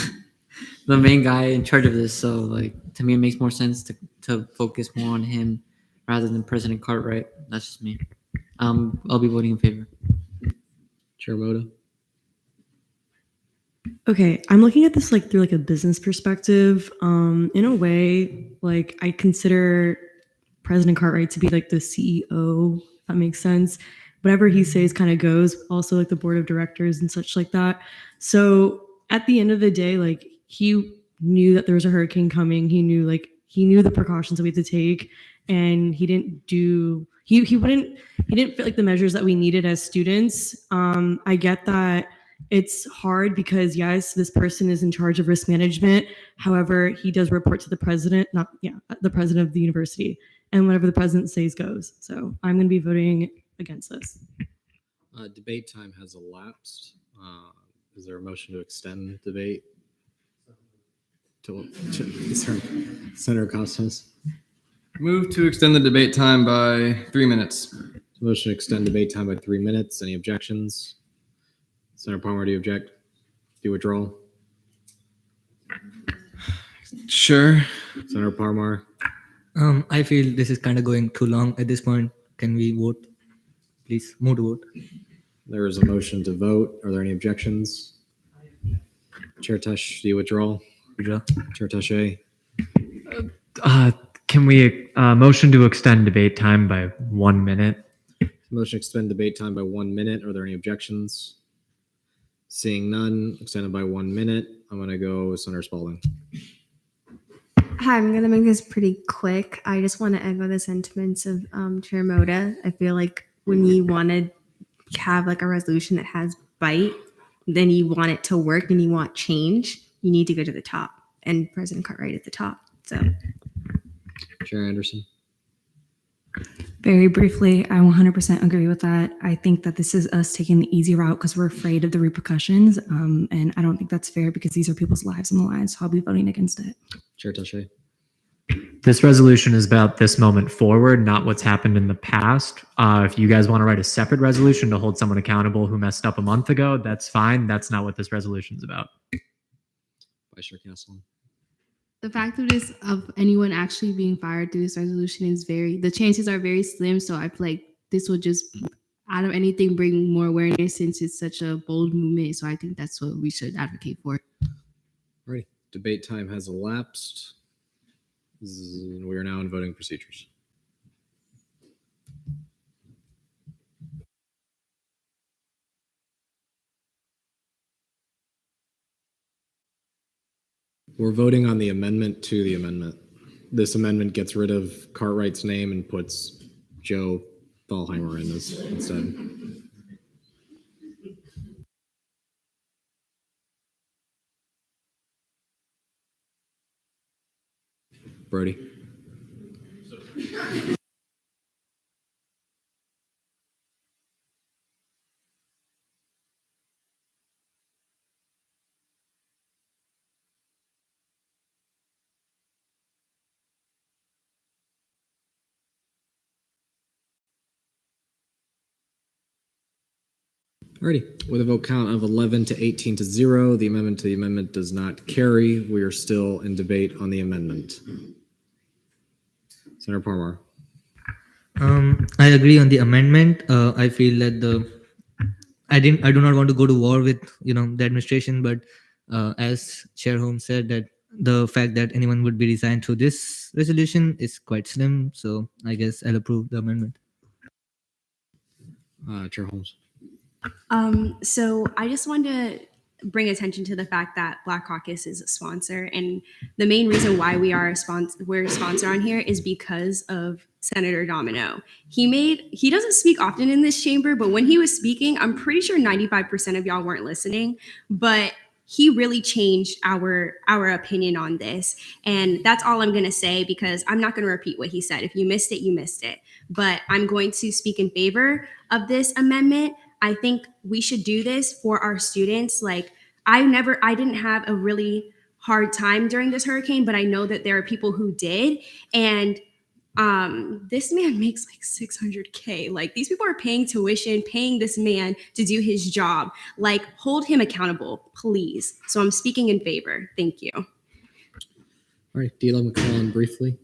the main guy in charge of this. So like to me, it makes more sense to focus more on him rather than President Cartwright. That's just me. I'll be voting in favor.
Chair Moda.
Okay, I'm looking at this like through like a business perspective. In a way, like I consider President Cartwright to be like the CEO, if that makes sense. Whatever he says kind of goes, also like the board of directors and such like that. So at the end of the day, like he knew that there was a hurricane coming. He knew the precautions that we had to take, and he didn't feel like the measures that we needed as students. I get that it's hard because yes, this person is in charge of risk management. However, he does report to the president, the president of the university, and whatever the president says goes. So I'm going to be voting against this.
Debate time has elapsed. Is there a motion to extend debate? Senator Costas.
Move to extend the debate time by 3 minutes.
Motion to extend debate time by 3 minutes. Any objections? Senator Palmer, do you object? Do you withdraw?
Sure.
Senator Palmer.
I feel this is kind of going too long at this point. Can we vote? Please move to vote.
There is a motion to vote. Are there any objections? Chair Tesh, do you withdraw?
Withdraw.
Chair Tesh.
Can we motion to extend debate time by 1 minute?
Motion to extend debate time by 1 minute. Are there any objections? Seeing none, extended by 1 minute. I'm going to go with Senator Spalding.
Hi, I'm going to make this pretty quick. I just want to echo the sentiments of Chair Moda. I feel like when you want to have like a resolution that has bite, then you want it to work and you want change, you need to go to the top. And President Cartwright at the top. So,
Chair Anderson.
Very briefly, I 100% agree with that. I think that this is us taking the easy route because we're afraid of the repercussions. And I don't think that's fair because these are people's lives on the line. So I'll be voting against it.
Chair Tesh.
This resolution is about this moment forward, not what's happened in the past. If you guys want to write a separate resolution to hold someone accountable who messed up a month ago, that's fine. That's not what this resolution is about.
Vice Chair Castle.
the fact of anyone actually being fired through this resolution is the chances are very slim. So I feel like this will just, out of anything, bring more awareness since it's such a bold movement. So I think that's what we should advocate for.
All right. Debate time has elapsed. We are now in voting procedures. We're voting on the amendment to the amendment. This amendment gets rid of Cartwright's name and puts Joe Thalheimer in this instead. Brody. Alrighty, with a vote count of 11 to 18 to 0, the amendment to the amendment does not carry. We are still in debate on the amendment. Senator Parmar.
I agree on the amendment. I feel that I do not want to go to war with the administration, but as Chair Holmes said, that the fact that anyone would be resigned through this resolution is quite slim. So I guess I'll approve the amendment.
Chair Holmes.
So I just wanted to bring attention to the fact that Black Caucus is a sponsor, and the main reason why we're a sponsor on here is because of Senator Domino. He doesn't speak often in this chamber, but when he was speaking, I'm pretty sure 95% of y'all weren't listening. But he really changed our opinion on this. And that's all I'm going to say, because I'm not going to repeat what he said. If you missed it, you missed it. But I'm going to speak in favor of this amendment. I think we should do this for our students. Like, I didn't have a really hard time during this hurricane, but I know that there are people who did. And this man makes like $600K. Like, these people are paying tuition, paying this man to do his job. Like, hold him accountable, please. So I'm speaking in favor. Thank you.
All right, Dila McClellan, briefly.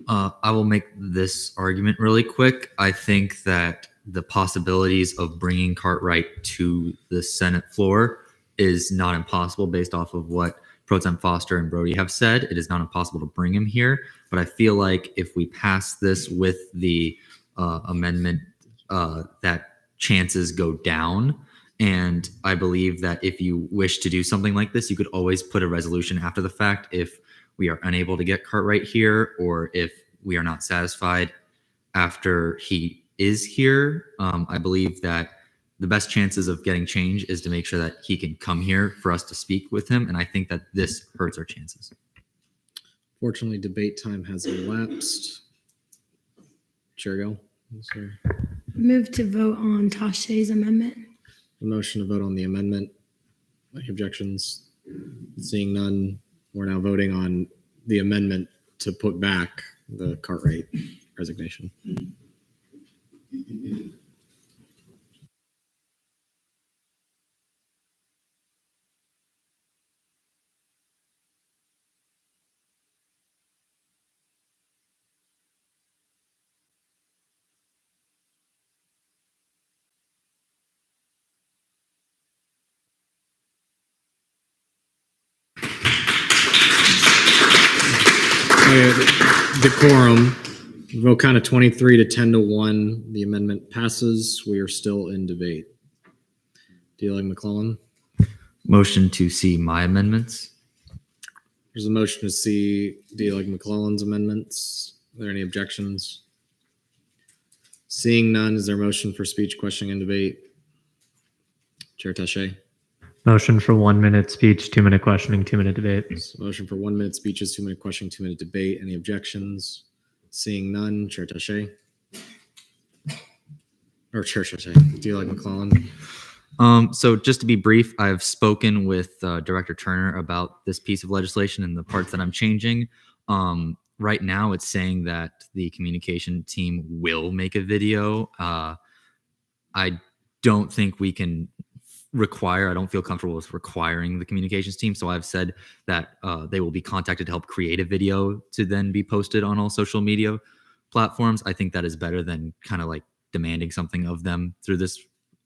I will make this argument really quick. I think that the possibilities of bringing Cartwright to the Senate floor is not impossible based off of what Pro Tem Foster and Brody have said. It is not impossible to bring him here, but I feel like if we pass this with the amendment, that chances go down. And I believe that if you wish to do something like this, you could always put a resolution after the fact if we are unable to get Cartwright here, or if we are not satisfied after he is here. I believe that the best chances of getting change is to make sure that he can come here for us to speak with him. And I think that this hurts our chances.
Fortunately, debate time has elapsed. Chair Gill. Sorry.
Move to vote on Tasha's amendment.
A motion to vote on the amendment. Any objections? Seeing none, we're now voting on the amendment to put back the Cartwright resignation. Decorum. Vote count of 23 to 10 to 1. The amendment passes. We are still in debate. Dila McClellan.
Motion to see my amendments.
There's a motion to see Dila McClellan's amendments. Are there any objections? Seeing none, is there a motion for speech, questioning, and debate? Chair Taché.
Motion for 1 minute speech, 2 minute questioning, 2 minute debate.
Motion for 1 minute speeches, 2 minute questioning, 2 minute debate. Any objections? Seeing none, Chair Taché. Or Chair Taché. Dila McClellan.
So just to be brief, I've spoken with Director Turner about this piece of legislation and the parts that I'm changing. Right now, it's saying that the communication team will make a video. I don't think we can I don't feel comfortable with requiring the communications team. So I've said that they will be contacted to help create a video to then be posted on all social media platforms. I think that is better than kind of like demanding something of them through this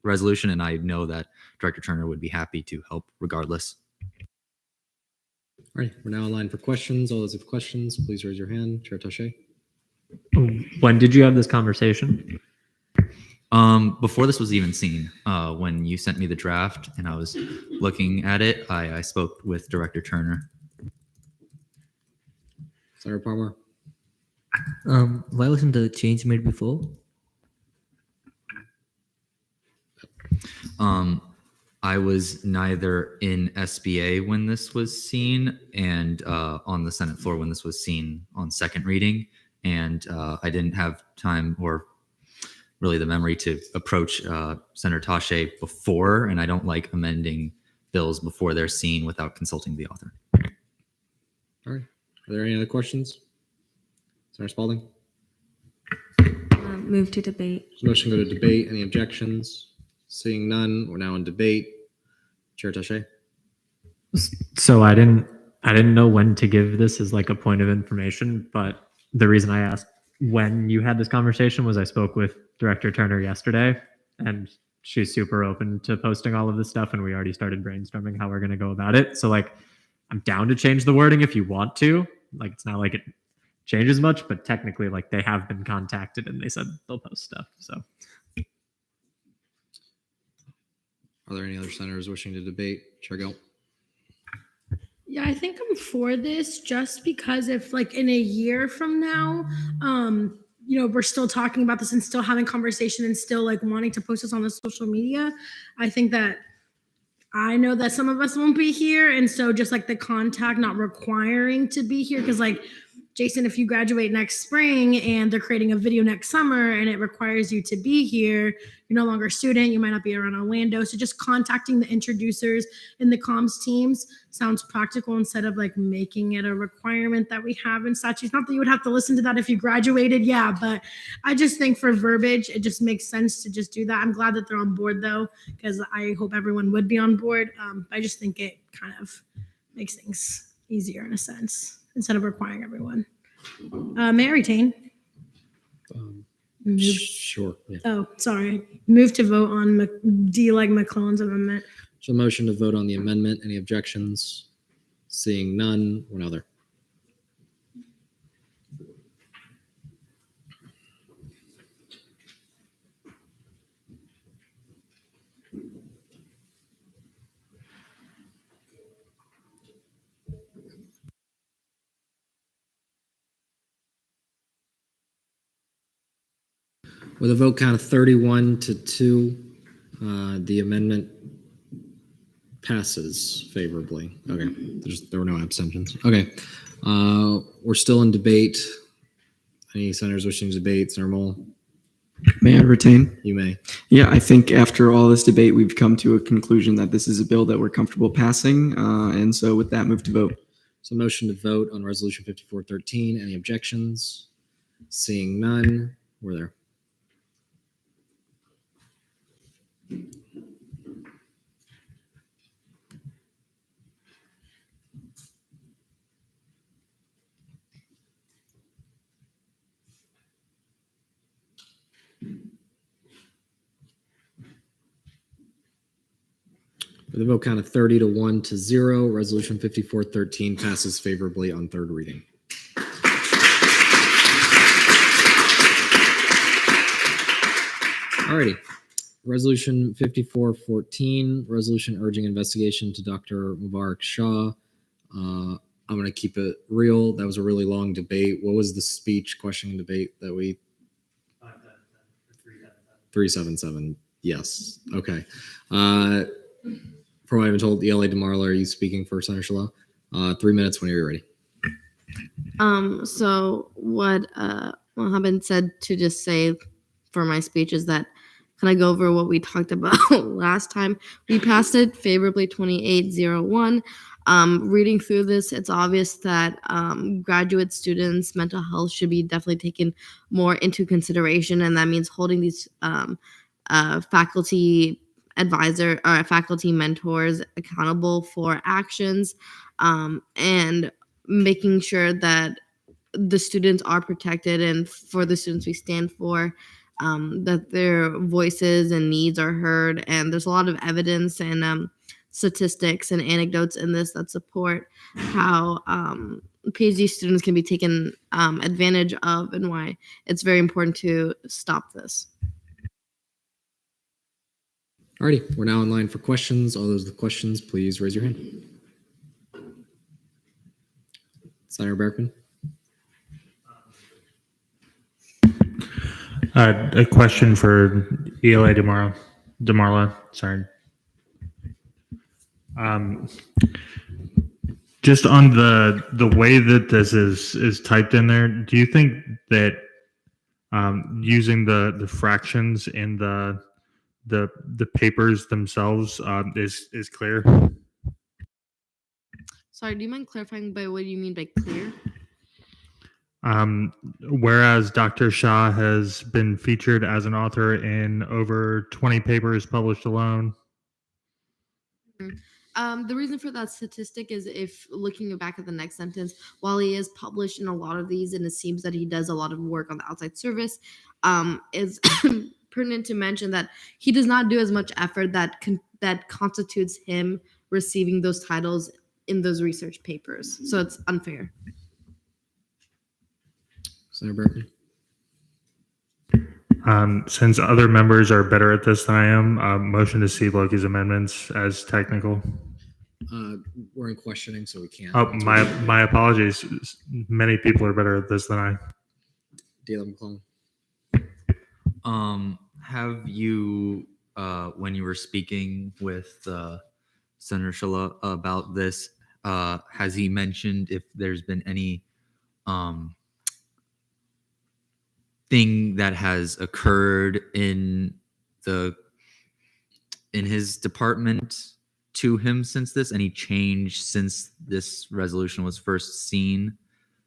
resolution. And I know that Director Turner would be happy to help regardless.
All right, we're now in line for questions. All those with questions, please raise your hand. Chair Taché.
When did you have this conversation?
Before this was even seen, when you sent me the draft and I was looking at it, I spoke with Director Turner.
Sarah Palmer.
Why wasn't the change made before?
I was neither in SBA when this was seen and on the Senate floor when this was seen on second reading. And I didn't have time or really the memory to approach Senator Taché before, and I don't like amending bills before they're seen without consulting the author.
All right. Are there any other questions? Senator Spalding.
Move to debate.
Motion go to debate. Any objections? Seeing none, we're now in debate. Chair Taché.
So I didn't know when to give this as like a point of information, but the reason I asked when you had this conversation was I spoke with Director Turner yesterday, and she's super open to posting all of this stuff, and we already started brainstorming how we're going to go about it. So like, I'm down to change the wording if you want to. Like, it's not like it changes much, but technically, like, they have been contacted and they said they'll post stuff. So,
Are there any other senators wishing to debate? Chair Gill.
Yeah, I think I'm for this just because if like in a year from now, we're still talking about this and still having conversation and still like wanting to post this on the social media, I think that I know that some of us won't be here. And so just like the contact not requiring to be here, because like Jason, if you graduate next spring and they're creating a video next summer and it requires you to be here, you're no longer a student, you might not be around Orlando. So just contacting the introducers and the comms teams sounds practical instead of like making it a requirement that we have in statutes. Not that you would have to listen to that if you graduated, yeah, but I just think for verbiage, it just makes sense to just do that. I'm glad that they're on board though, because I hope everyone would be on board. I just think it kind of makes things easier in a sense, instead of requiring everyone. Mary Tane.
Sure. Yeah.
Oh, sorry. Move to vote on D. Like McClellan's amendment.
So motion to vote on the amendment. Any objections? Seeing none, we're now there. With a vote count of 31-2, the amendment passes favorably. Okay, there were no abstentions. Okay, we're still in debate. Any senators wishing to debate? Senator Moll?
May I retain?
You may.
Yeah, I think after all this debate, we've come to a conclusion that this is a bill that we're comfortable passing. And so with that, move to vote.
So motion to vote on Resolution 5413. Any objections? Seeing none, we're there. With a vote count of 30-1-0, Resolution 5413 passes favorably on third reading. Alrighty. Resolution 5414, resolution urging investigation to Dr. Mubarak Shah. I'm going to keep it real. That was a really long debate. What was the speech, question, and debate that we? 377. Yes. Okay. From what I've been told, ELA DeMarla, are you speaking for Senator Shala? 3 minutes when you're ready.
So what Mohammed said to just say for my speech is that, can I go over what we talked about last time? We passed it favorably 2801. Reading through this, it's obvious that graduate students' mental health should be definitely taken more into consideration, and that means holding these faculty advisor or faculty mentors accountable for actions, and making sure that the students are protected, and for the students we stand for, that their voices and needs are heard. And there's a lot of evidence and statistics and anecdotes in this that support how PhD students can be taken advantage of, and why it's very important to stop this.
Alrighty, we're now in line for questions. All those with questions, please raise your hand. Senator Berkman.
A question for ELA DeMarla. Sorry. Just on the way that this is typed in there, do you think that using the fractions in the papers themselves is clear?
Sorry, do you mind clarifying by what you mean by clear?
Whereas Dr. Shah has been featured as an author in over 20 papers published alone.
The reason for that statistic is, if looking back at the next sentence, while he is published in a lot of these and it seems that he does a lot of work on the outside service, is pertinent to mention that he does not do as much effort that constitutes him receiving those titles in those research papers. So it's unfair.
Senator Berkman.
Since other members are better at this than I am, motion to see Loki's amendments as technical.
We're in questioning, so we can't.
Oh, my apologies. Many people are better at this than I.
Dalen McClellan.
Have you, when you were speaking with Senator Shala about this. Has he mentioned if there's been any thing that has occurred in his department to him since this? Any change since this resolution was first seen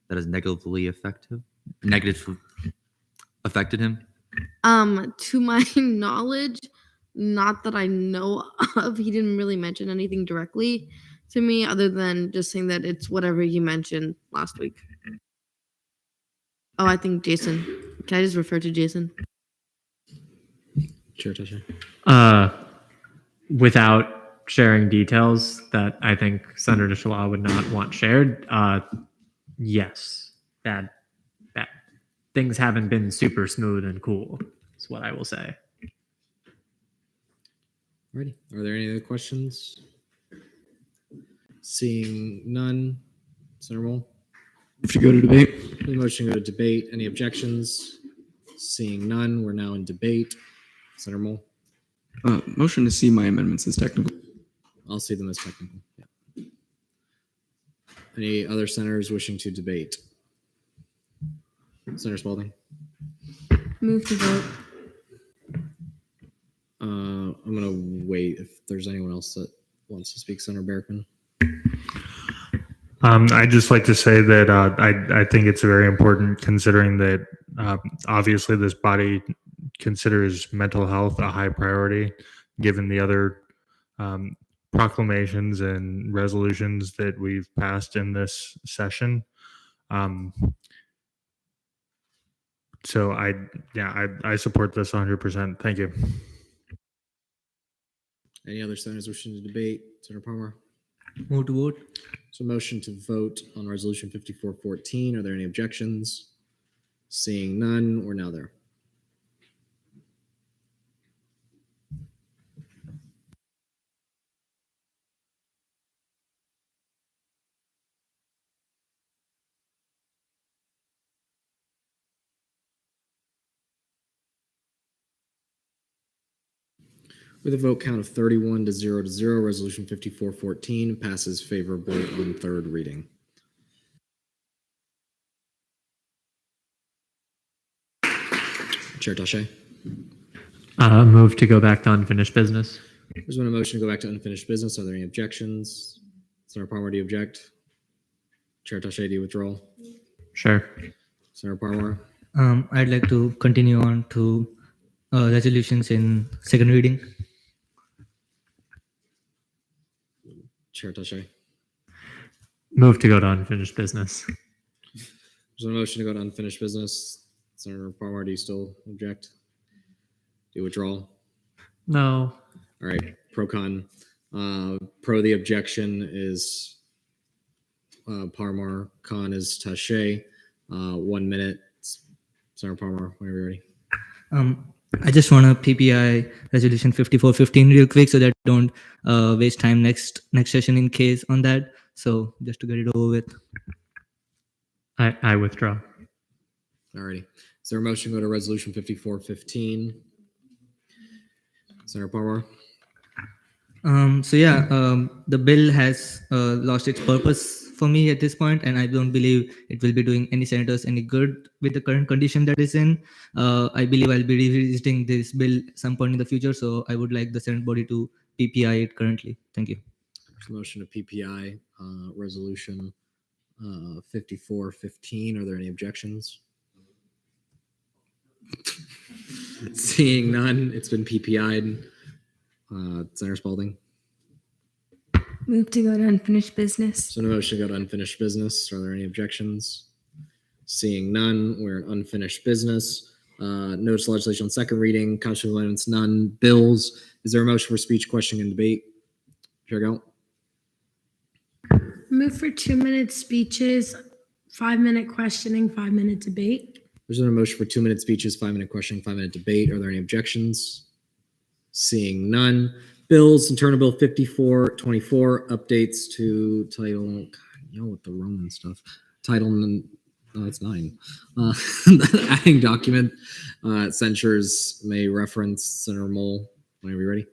that has negatively affected him?
To my knowledge, not that I know of. He didn't really mention anything directly to me other than just saying that it's whatever you mentioned last week. Oh, I think Jason. Can I just refer to Jason?
Chair Tasha.
Without sharing details that I think Senator Shala would not want shared, yes, that things haven't been super smooth and cool. Is what I will say.
Alrighty. Are there any other questions? Seeing none. Senator Moll?
If you go to debate.
The motion go to debate. Any objections? Seeing none, we're now in debate. Senator Moll?
Motion to see my amendments as technical.
I'll see them as technical. Yeah. Any other senators wishing to debate? Senator Spalding?
Move to vote.
I'm going to wait if there's anyone else that wants to speak. Senator Berkman?
I'd just like to say that I think it's very important, considering that obviously this body considers mental health a high priority, given the other proclamations and resolutions that we've passed in this session. So I support this 100%. Thank you.
Any other senators wishing to debate? Senator Palmer?
Move to vote.
So motion to vote on resolution 5414. Are there any objections? Seeing none, we're now there. With a vote count of 31 to 0, resolution 5414 passes favorably on third reading. Chair Tache.
Move to go back to unfinished business.
There's been a motion to go back to unfinished business. Are there any objections? Senator Palmer, do you object? Chair Tache, do you withdraw?
Sure.
Senator Palmer.
I'd like to continue on to resolutions in second reading.
Chair Tache.
Move to go to unfinished business.
There's a motion to go to unfinished business. Senator Palmer, do you still object? Do you withdraw?
No.
All right. Pro con. Pro the objection is Palmer. Con is Tache. 1 minute. Senator Palmer, whenever you're ready.
I just want to PPI resolution 5415 real quick so that I don't waste time next session in case on that. So just to get it over with.
I withdraw.
Alrighty. Is there a motion to go to resolution 5415? Senator Palmer.
The bill has lost its purpose for me at this point, and I don't believe it will be doing any senators any good with the current condition that is in. I believe I'll be revisiting this bill some point in the future, so I would like the Senate body to PPI it currently. Thank you.
Motion to PPI resolution 5415. Are there any objections? Seeing none, it's been PPI'd. Senator Spalding.
Move to go to unfinished business.
So no motion to go to unfinished business. Are there any objections? Seeing none, we're in unfinished business. Notice of legislation on second reading. Constitutional amendments, none. Bills. Is there a motion for speech, questioning, and debate? Chair Galt.
Move for 2 minute speeches, 5 minute questioning, 5 minute debate.
There's been a motion for 2 minute speeches, 5 minute questioning, 5 minute debate. Are there any objections? Seeing none. Bills, Internal Bill 5424, updates to title, God, with the Roman stuff. Title, that's 9. Adding document, censures may reference. Senator Moll, whenever you're ready.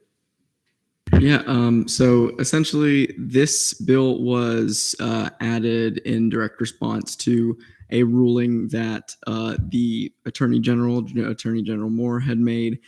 Yeah, so essentially, this bill was added in direct response to a ruling that the Attorney General Moore, had made,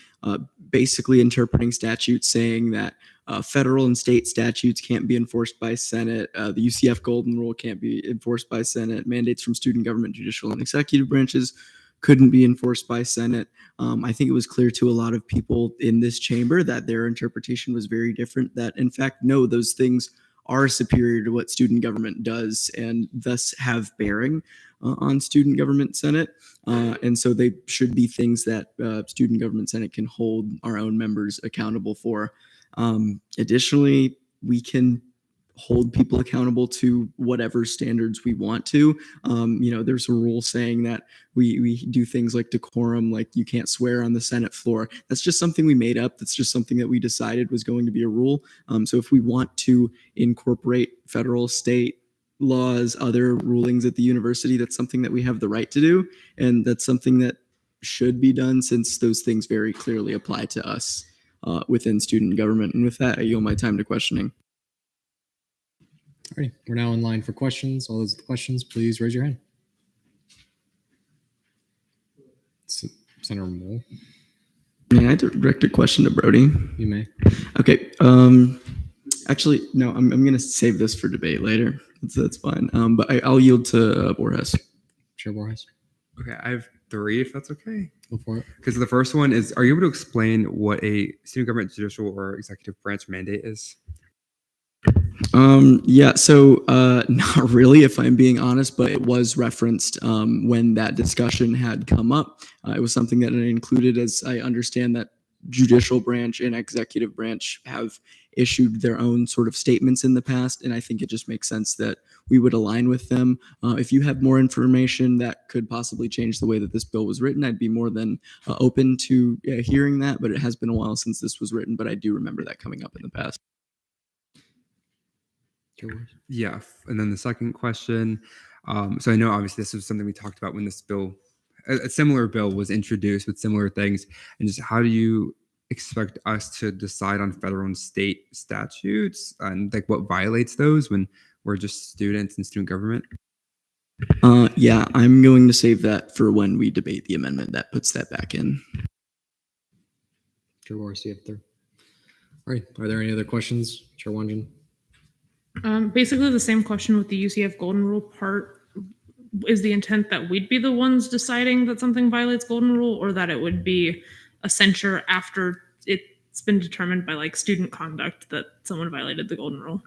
basically interpreting statutes saying that federal and state statutes can't be enforced by Senate, the UCF Golden Rule can't be enforced by Senate, mandates from student government, judicial, and executive branches couldn't be enforced by Senate. I think it was clear to a lot of people in this chamber that their interpretation was very different, that in fact, no, those things are superior to what student government does and thus have bearing on student government Senate. And so they should be things that student government Senate can hold our own members accountable for. Additionally, we can hold people accountable to whatever standards we want to. There's a rule saying that we do things like decorum, like you can't swear on the Senate floor. That's just something we made up. That's just something that we decided was going to be a rule. So if we want to incorporate federal, state laws, other rulings at the university, that's something that we have the right to do. And that's something that should be done since those things very clearly apply to us within student government. And with that, I yield my time to questioning.
All right, we're now in line for questions. All those with questions, please raise your hand. Senator Moore.
May I direct a question to Brody?
You may.
Okay. Actually, no, I'm going to save this for debate later. That's fine. But I'll yield to Borges.
Chair Borges.
Okay, I have 3, if that's okay.
Go for it.
Because the first one is, are you able to explain what a student government, judicial, or executive branch mandate is?
So not really, if I'm being honest, but it was referenced when that discussion had come up. It was something that I included, as I understand that judicial branch and executive branch have issued their own sort of statements in the past, and I think it just makes sense that we would align with them. If you have more information that could possibly change the way that this bill was written, I'd be more than open to hearing that, but it has been a while since this was written, but I do remember that coming up in the past.
Yeah, and then the second question. So I know obviously this was something we talked about when this bill, a similar bill was introduced with similar things, and just how do you expect us to decide on federal and state statutes and like what violates those when we're just students in student government?
Yeah, I'm going to save that for when we debate the amendment that puts that back in.
Chair Borges, you have 3. All right, are there any other questions? Chair Wanjin.
Basically the same question with the UCF Golden Rule part. Is the intent that we'd be the ones deciding that something violates Golden Rule, or that it would be a censure after it's been determined by like student conduct that someone violated the Golden Rule?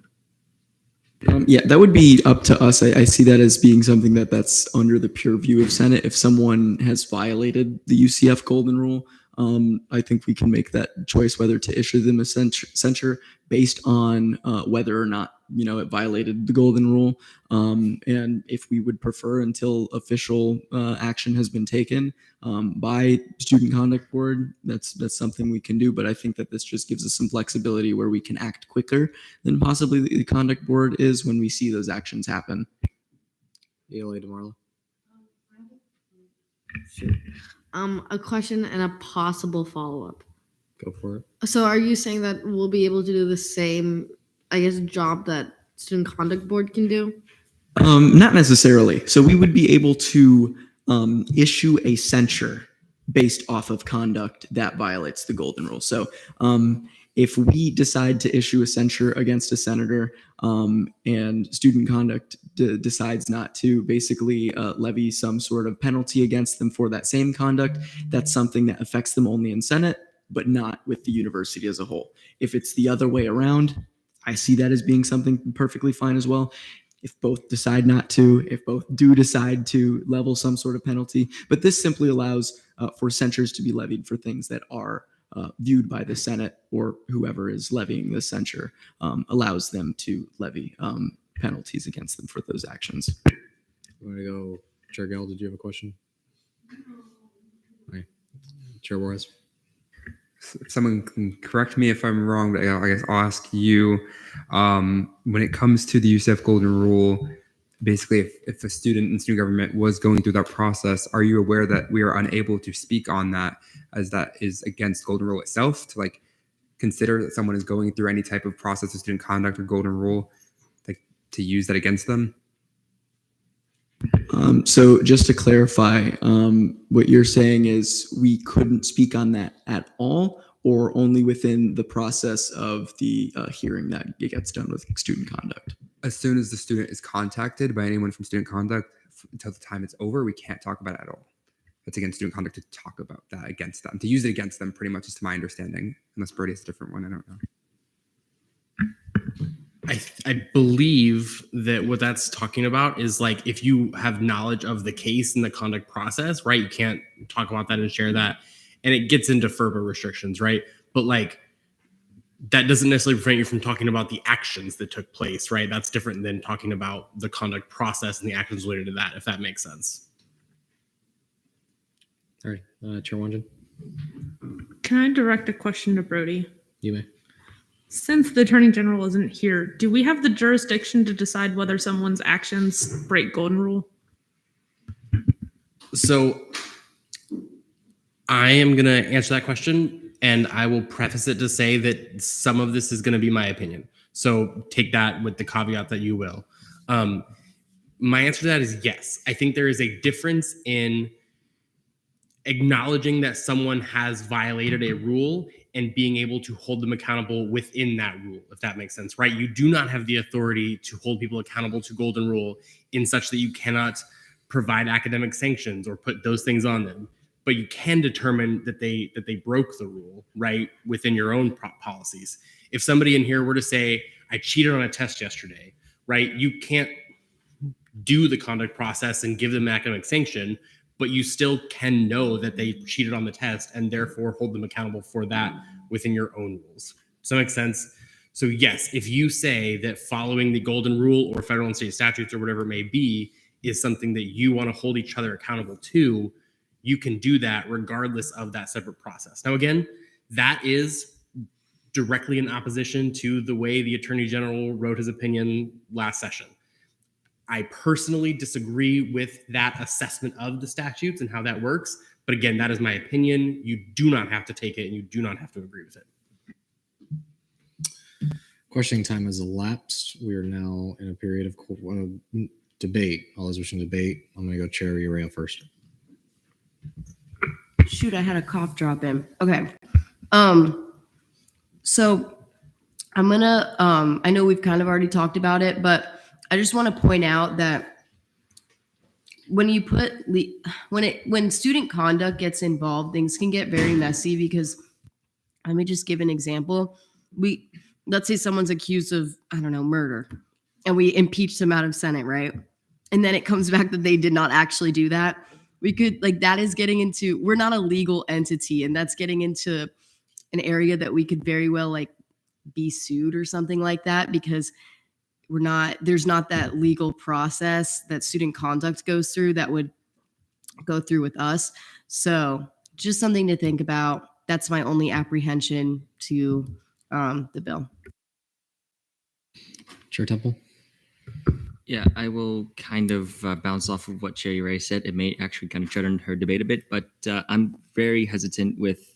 Yeah, that would be up to us. I see that as being something that's under the pure view of Senate. If someone has violated the UCF Golden Rule, I think we can make that choice whether to issue them a censure based on whether or not it violated the Golden Rule, and if we would prefer until official action has been taken by Student Conduct Board, that's something we can do. But I think that this just gives us some flexibility where we can act quicker than possibly the Conduct Board is when we see those actions happen.
ELA DeMarlo.
A question and a possible follow-up.
Go for it.
So are you saying that we'll be able to do the same, I guess, job that Student Conduct Board can do?
Not necessarily. So we would be able to issue a censure based off of conduct that violates the Golden Rule. So if we decide to issue a censure against a senator and student conduct decides not to basically levy some sort of penalty against them for that same conduct, that's something that affects them only in Senate, but not with the university as a whole. If it's the other way around, I see that as being something perfectly fine as well. If both decide not to, if both do decide to level some sort of penalty, but this simply allows for censures to be levied for things that are viewed by the Senate or whoever is levying the censure, allows them to levy penalties against them for those actions.
You want to go, Chair Gell, did you have a question? All right. Chair Juarez.
Someone can correct me if I'm wrong, but I guess I'll ask you, when it comes to the UCF Golden Rule, basically if a student in student government was going through that process, are you aware that we are unable to speak on that as that is against Golden Rule itself to like consider that someone is going through any type of process of student conduct or golden rule, like to use that against them?
So just to clarify, what you're saying is we couldn't speak on that at all, or only within the process of the hearing that it gets done with student conduct?
As soon as the student is contacted by anyone from student conduct until the time it's over, we can't talk about it at all. That's against student conduct to talk about that against them, to use it against them, pretty much is to my understanding, unless Brody has a different one. I don't know.
I believe that what that's talking about is like if you have knowledge of the case and the conduct process, right? You can't talk about that and share that. And it gets into FERPA restrictions, right? But like that doesn't necessarily prevent you from talking about the actions that took place, right? That's different than talking about the conduct process and the actions related to that, if that makes sense.
All right, Chair Wonjin.
Can I direct a question to Brody?
You may.
Since the Attorney General isn't here, do we have the jurisdiction to decide whether someone's actions break Golden Rule?
So I am going to answer that question, and I will preface it to say that some of this is going to be my opinion. So take that with the caveat that you will. My answer to that is yes. I think there is a difference in acknowledging that someone has violated a rule and being able to hold them accountable within that rule, if that makes sense, right? You do not have the authority to hold people accountable to Golden Rule in such that you cannot provide academic sanctions or put those things on them, but you can determine that they broke the rule, right, within your own policies. If somebody in here were to say, I cheated on a test yesterday, right, you can't do the conduct process and give them an academic sanction, but you still can know that they cheated on the test and therefore hold them accountable for that within your own rules. Does that make sense? So yes, if you say that following the Golden Rule or federal and state statutes or whatever it may be is something that you want to hold each other accountable to, you can do that regardless of that separate process. Now, again, that is directly in opposition to the way the Attorney General wrote his opinion last session. I personally disagree with that assessment of the statutes and how that works. But again, that is my opinion. You do not have to take it and you do not have to agree with it.
Questioning time has elapsed. We are now in a period of debate. All those wishing to debate. I'm going to go Chair Urrea first.
Shoot, I had a cough drop in. Okay. So I'm gonna I know we've kind of already talked about it, but I just want to point out that when you put when student conduct gets involved, things can get very messy because let me just give an example. Let's say someone's accused of, I don't know, murder, and we impeach them out of Senate, right? And then it comes back that they did not actually do that. We could, like, that is getting into, we're not a legal entity, and that's getting into an area that we could very well like be sued or something like that, because there's not that legal process that student conduct goes through that would go through with us. So just something to think about. That's my only apprehension to the bill.
Chair Temple.
Yeah, I will kind of bounce off of what Chair Urrea said. It may actually kind of tread on her debate a bit, but I'm very hesitant with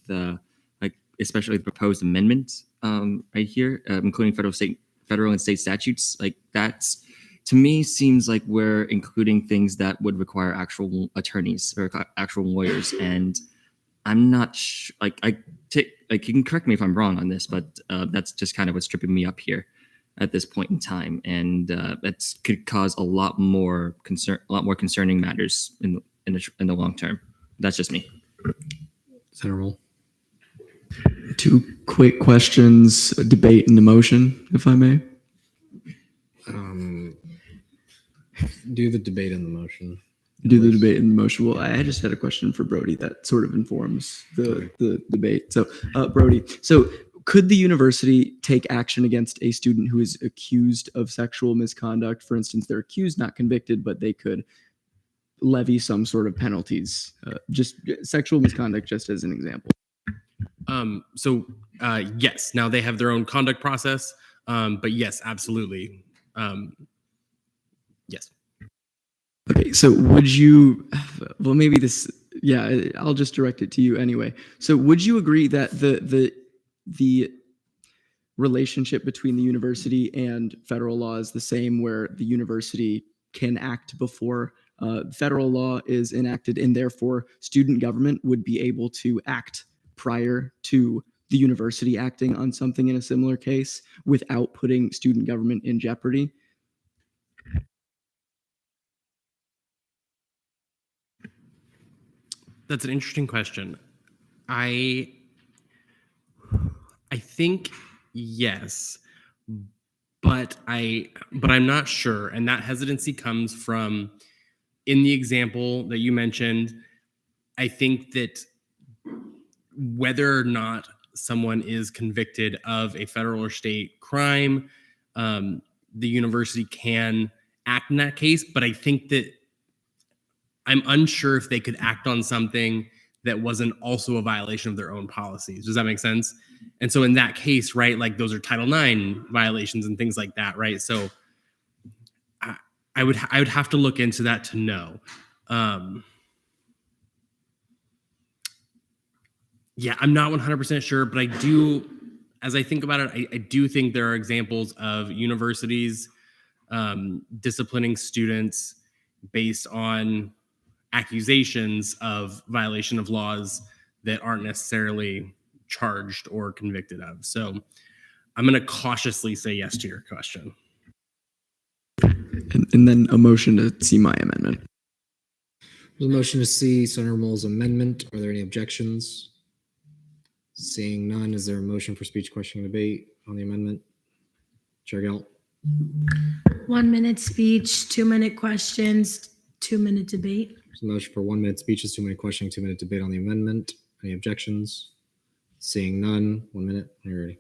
especially the proposed amendments right here, including federal and state statutes. Like, that's, to me, seems like we're including things that would require actual attorneys or actual lawyers, and I'm not you can correct me if I'm wrong on this, but that's just kind of what's tripping me up here at this point in time, and that could cause a lot more concerning matters in the long term. That's just me.
Senator Roll.
2 quick questions, a debate and a motion, if I may.
Do the debate and the motion.
Do the debate and the motion. Well, I just had a question for Brody that sort of informs the debate. So, Brody, so could the university take action against a student who is accused of sexual misconduct? For instance, they're accused, not convicted, but they could levy some sort of penalties, just sexual misconduct, just as an example.
Yes, now they have their own conduct process, but yes, absolutely. Yes.
Okay, so would you, well, maybe this, yeah, I'll just direct it to you anyway. So would you agree that the relationship between the university and federal law is the same, where the university can act before federal law is enacted, and therefore student government would be able to act prior to the university acting on something in a similar case without putting student government in jeopardy.
That's an interesting question. I think yes, but I'm not sure, and that hesitancy comes from, in the example that you mentioned, I think that whether or not someone is convicted of a federal or state crime, the university can act in that case. But I think that I'm unsure if they could act on something that wasn't also a violation of their own policies. Does that make sense? And so in that case, right, like those are Title IX violations and things like that, right? So I would have to look into that to know. Yeah, I'm not 100% sure, but I do, as I think about it, I do think there are examples of universities disciplining students based on accusations of violation of laws that aren't necessarily charged or convicted of. So I'm going to cautiously say yes to your question.
And then a motion to see my amendment.
There's a motion to see Senator Moll's amendment. Are there any objections? Seeing none, is there a motion for speech, question, and debate on the amendment? Chair Galt.
1 minute speech, 2 minute questions, 2 minute debate.
There's a motion for 1 minute speeches, 2 minute questioning, 2 minute debate on the amendment. Any objections? Seeing none, 1 minute, when you're ready.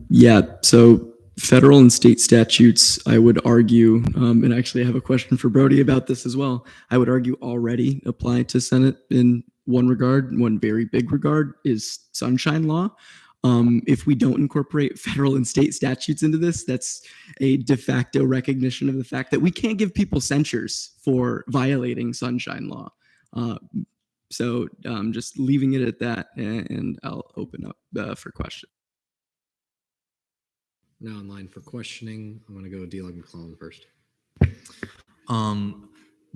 Yeah, so federal and state statutes, I would argue, and actually I have a question for Brody about this as well. I would argue already apply to Senate in one regard. One very big regard is sunshine law. If we don't incorporate federal and state statutes into this, that's a de facto recognition of the fact that we can't give people censures for violating sunshine law. So just leaving it at that, and I'll open up for questions.
Now in line for questioning, I'm going to go D-Log McClellan first.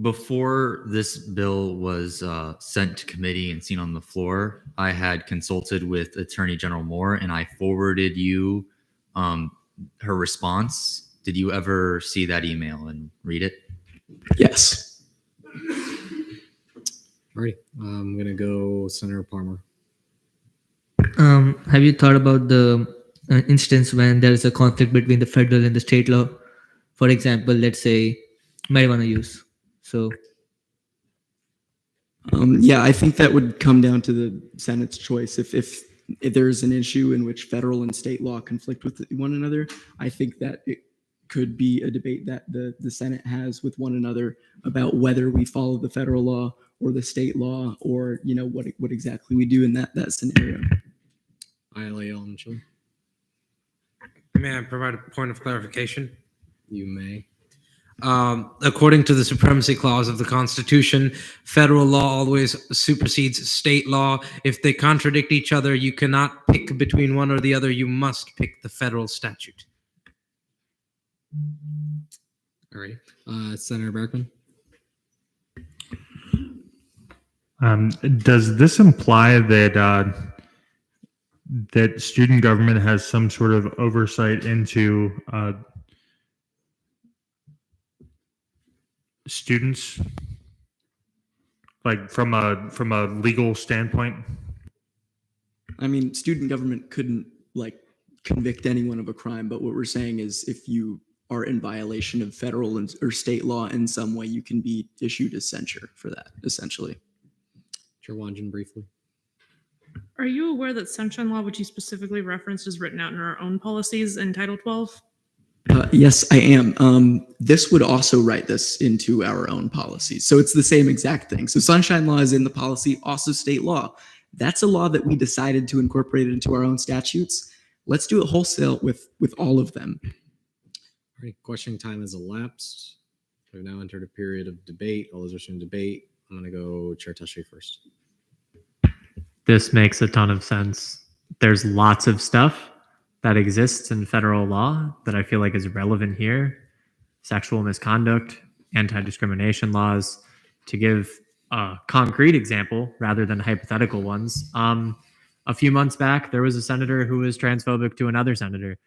Before this bill was sent to committee and seen on the floor, I had consulted with Attorney General Moore, and I forwarded you her response. Did you ever see that email and read it?
Yes.
Alrighty, I'm going to go Senator Palmer.
Have you thought about the instance when there is a conflict between the federal and the state law? For example, let's say marijuana use. So,
yeah, I think that would come down to the Senate's choice. If there's an issue in which federal and state law conflict with one another, I think that it could be a debate that the Senate has with one another about whether we follow the federal law or the state law, or what exactly we do in that scenario.
May I provide a point of clarification?
You may.
According to the Supremacy Clause of the Constitution, federal law always supersedes state law. If they contradict each other, you cannot pick between one or the other. You must pick the federal statute.
All right. Senator Berkman.
Does this imply that that student government has some sort of oversight into students, like from a legal standpoint?
I mean, student government couldn't convict anyone of a crime, but what we're saying is if you are in violation of federal or state law in some way, you can be issued a censure for that, essentially.
Chair Wanjin, briefly.
Are you aware that sunshine law, which you specifically referenced, is written out in our own policies in Title 12?
Yes, I am. This would also write this into our own policies. So it's the same exact thing. So sunshine law is in the policy, also state law. That's a law that we decided to incorporate into our own statutes. Let's do it wholesale with all of them.
All right, questioning time has elapsed. We've now entered a period of debate. All those wishing to debate, I'm going to go Chair Teshi first.
This makes a ton of sense. There's lots of stuff that exists in federal law that I feel like is relevant here: sexual misconduct, anti-discrimination laws. To give a concrete example rather than hypothetical ones, a few months back, there was a senator who was transphobic to another senator.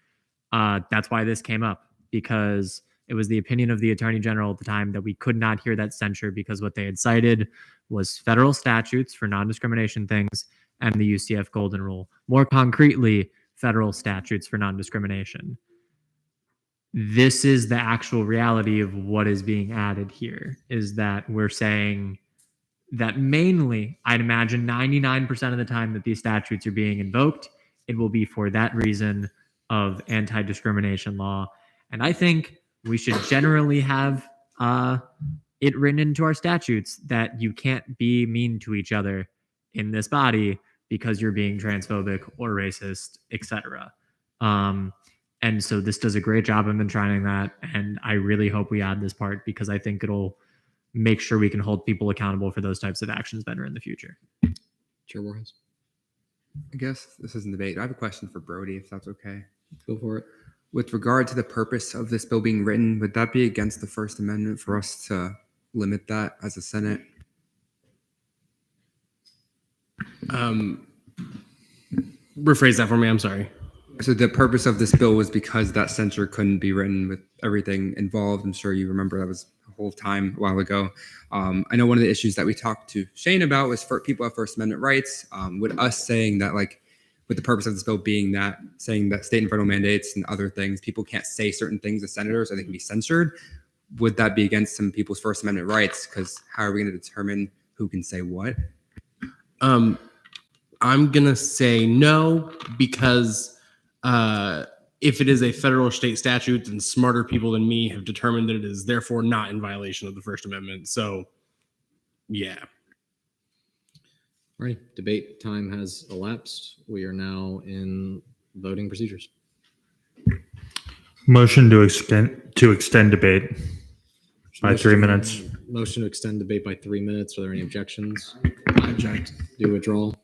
That's why this came up, because it was the opinion of the attorney general at the time that we could not hear that censure because what they had cited was federal statutes for non-discrimination things and the UCF Golden Rule. More concretely, federal statutes for non-discrimination. This is the actual reality of what is being added here, is that we're saying that mainly, I'd imagine 99% of the time that these statutes are being invoked, it will be for that reason of anti-discrimination law. And I think we should generally have it written into our statutes that you can't be mean to each other in this body because you're being transphobic or racist, etc. And so this does a great job of enshrining that. And I really hope we add this part because I think it'll make sure we can hold people accountable for those types of actions better in the future.
Chair Warhouse.
I guess this isn't debate. I have a question for Brody, if that's okay.
Go for it.
With regard to the purpose of this bill being written, would that be against the First Amendment for us to limit that as a Senate?
Rephrase that for me. I'm sorry.
So the purpose of this bill was because that censure couldn't be written with everything involved. I'm sure you remember that was a whole time a while ago. I know one of the issues that we talked to Shane about was for people have First Amendment rights. With us saying that, like, with the purpose of this bill being that, saying that state and federal mandates and other things, people can't say certain things as senators or they can be censored. Would that be against some people's First Amendment rights? Because how are we going to determine who can say what?
I'm going to say no, because if it is a federal or state statute, then smarter people than me have determined that it is therefore not in violation of the First Amendment. So, yeah.
All right, debate time has elapsed. We are now in voting procedures.
Motion to extend debate by 3 minutes.
Motion to extend debate by 3 minutes. Are there any objections? I object. Do withdrawal.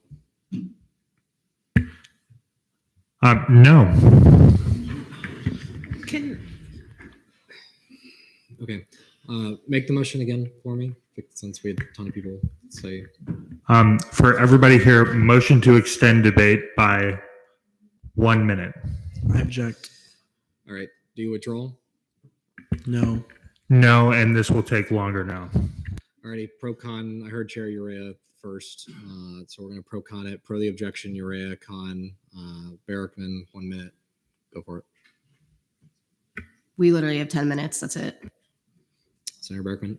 No.
Okay. Make the motion again for me, since we had a ton of people say.
For everybody here, motion to extend debate by 1 minute.
I object.
All right. Do you withdraw?
No.
No, and this will take longer now.
Alrighty, pro-con. I heard Chair Urea first, so we're going to pro-con it. Pro the objection, Urea, con, Barrickman, 1 minute. Go for it.
We literally have 10 minutes. That's it.
Senator Barrickman.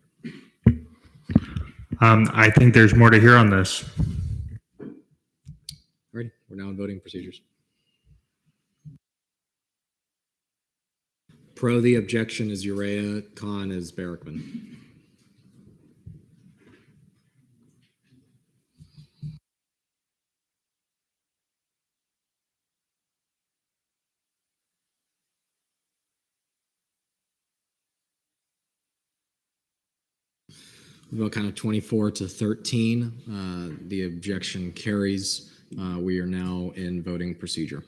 I think there's more to hear on this.
Alrighty, we're now in voting procedures. Pro the objection is Urea, con is Barrickman. Vote kind of 24-13. The objection carries. We are now in voting procedure.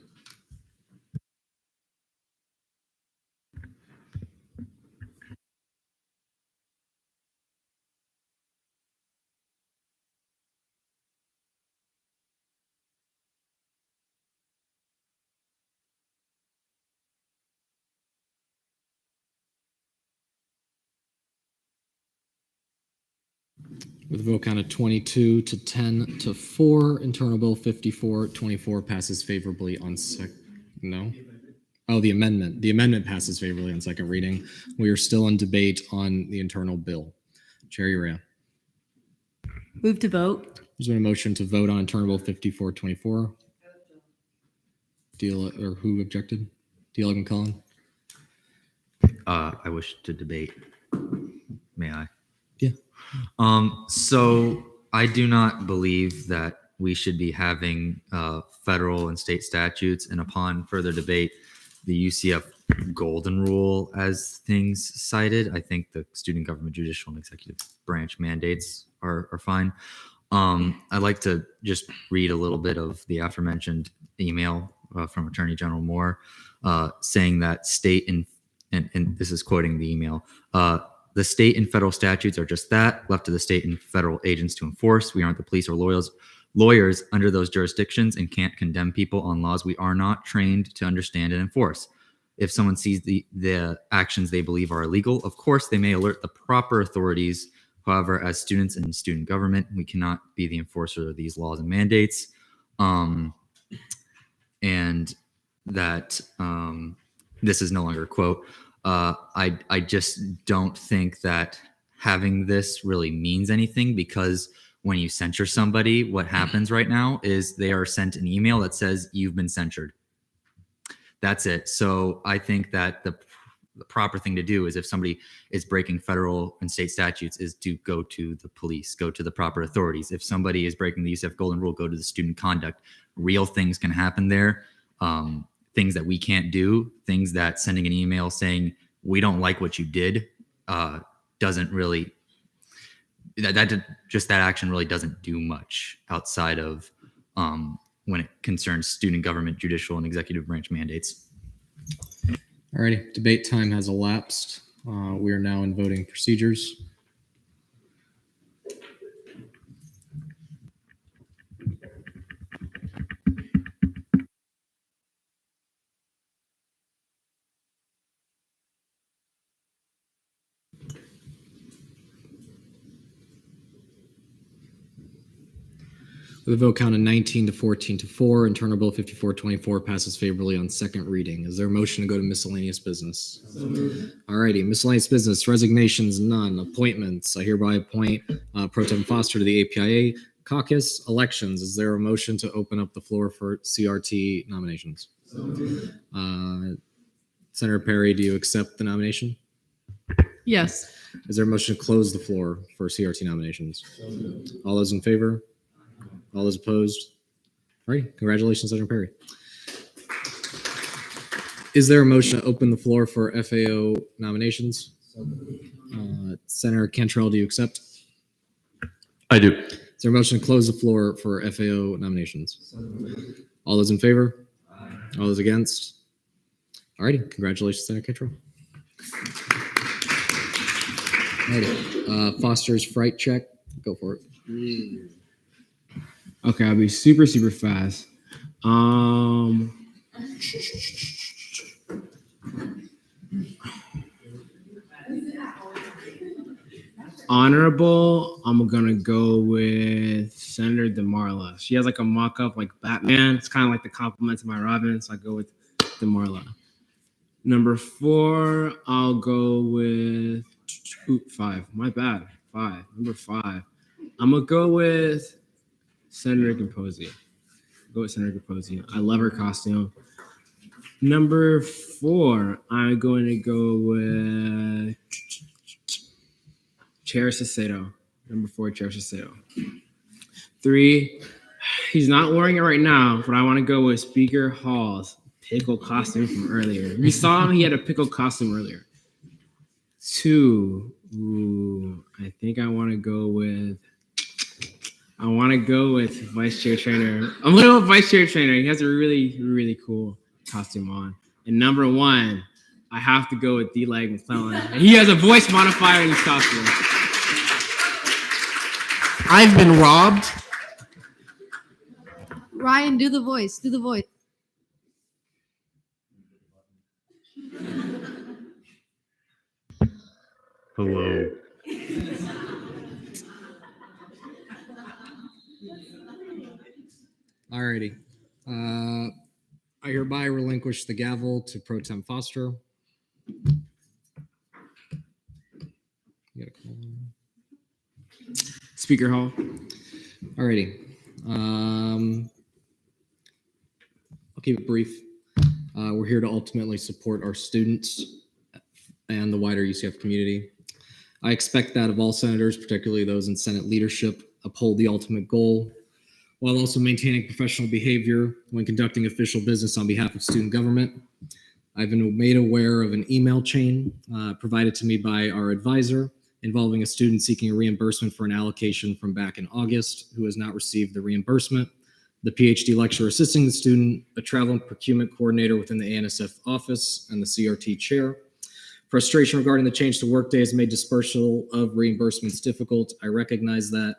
With a vote count of 22-10-4, Internal Bill 5424 passes favorably on no. Oh, the amendment. The amendment passes favorably on second reading. We are still in debate on the internal bill. Chair Urea.
Move to vote.
There's been a motion to vote on Internal Bill 5424. Or who objected? D.L. McCullen.
I wish to debate. May I?
Yeah.
So I do not believe that we should be having federal and state statutes, and upon further debate, the UCF Golden Rule as things cited. I think the student government, judicial, and executive branch mandates are fine. I'd like to just read a little bit of the aforementioned email from Attorney General Moore, saying that state and this is quoting the email, the state and federal statutes are just that, left to the state and federal agents to enforce. We aren't the police or lawyers under those jurisdictions and can't condemn people on laws we are not trained to understand and enforce. If someone sees the actions they believe are illegal, of course, they may alert the proper authorities. However, as students in student government, we cannot be the enforcer of these laws and mandates. And that this is no longer a quote. I just don't think that having this really means anything, because when you censure somebody, what happens right now is they are sent an email that says you've been censured. That's it. So I think that the proper thing to do is, if somebody is breaking federal and state statutes, is to go to the police, go to the proper authorities. If somebody is breaking the UCF Golden Rule, go to the student conduct. Real things can happen there. Things that we can't do, things that sending an email saying we don't like what you did doesn't really, that action really doesn't do much outside of when it concerns student government, judicial, and executive branch mandates.
Alrighty, debate time has elapsed. We are now in voting procedures. With a vote count of 19 to 14 to 4, Internal Bill 5424 passes favorably on second reading. Is there a motion to go to miscellaneous business? All righty, miscellaneous business, resignations, none. Appointments, I hereby appoint Pro Tem Foster to the APIA caucus. Elections, is there a motion to open up the floor for CRT nominations? Senator Perry, do you accept the nomination?
Yes.
Is there a motion to close the floor for CRT nominations? All those in favor? All those opposed? All right, congratulations, Senator Perry. Is there a motion to open the floor for FAO nominations? Senator Cantrell, do you accept?
I do.
Is there a motion to close the floor for FAO nominations? All those in favor? All those against? All righty, congratulations, Senator Cantrell. All righty, Foster's fright check, go for it.
Okay, I'll be super fast. Honorable, I'm gonna go with Senator DeMarla. She has like a mock-up like Batman. It's kind of like the compliment to my Robin, so I go with DeMarla. Number 4, I'll go with 5. My bad. 5. Number 5. I'm gonna go with Senator Capozzi. Go with Senator Capozzi. I love her costume. Number 4, I'm going to go with Chair Cicero. Number 4, Chair Cicero. 3, he's not wearing it right now, but I want to go with Speaker Hall's pickle costume from earlier. We saw him, he had a pickle costume earlier. 2, I think I want to go with Vice Chair Trainer. I'm going to go with Vice Chair Trainer. He has a really cool costume on. And number 1, I have to go with D-Leg McClellan. And he has a voice modifier in his costume.
I've been robbed.
Ryan, do the voice. Do the voice.
Hello.
Alrighty. I hereby relinquish the gavel to Pro Tem Foster. You gotta call him.
Speaker Hall.
Alrighty. I'll keep it brief. We're here to ultimately support our students and the wider UCF community. I expect that of all senators, particularly those in Senate leadership, uphold the ultimate goal while also maintaining professional behavior when conducting official business on behalf of student government. I've been made aware of an email chain provided to me by our advisor involving a student seeking a reimbursement for an allocation from back in August who has not received the reimbursement. the PhD lecturer assisting the student, a travel and procurement coordinator within the ANSF office, and the CRT chair. Frustration regarding the change to workday has made dispersal of reimbursements difficult. I recognize that.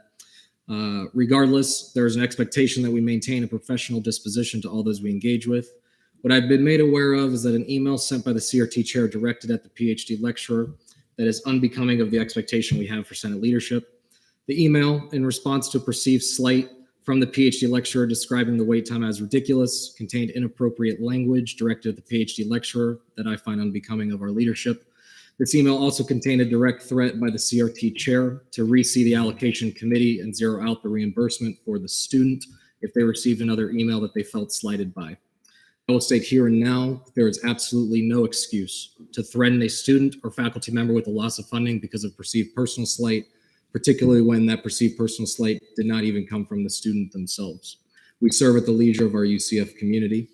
Regardless, there is an expectation that we maintain a professional disposition to all those we engage with. What I've been made aware of is that an email sent by the CRT chair directed at the PhD lecturer that is unbecoming of the expectation we have for Senate leadership. The email, in response to a perceived slight from the PhD lecturer describing the wait time as ridiculous, contained inappropriate language directed at the PhD lecturer that I find unbecoming of our leadership. This email also contained a direct threat by the CRT chair to re-see the allocation committee and zero out the reimbursement for the student if they received another email that they felt slighted by. I will state here and now, there is absolutely no excuse to threaten a student or faculty member with a loss of funding because of perceived personal slight, particularly when that perceived personal slight did not even come from the student themselves. We serve at the leisure of our UCF community.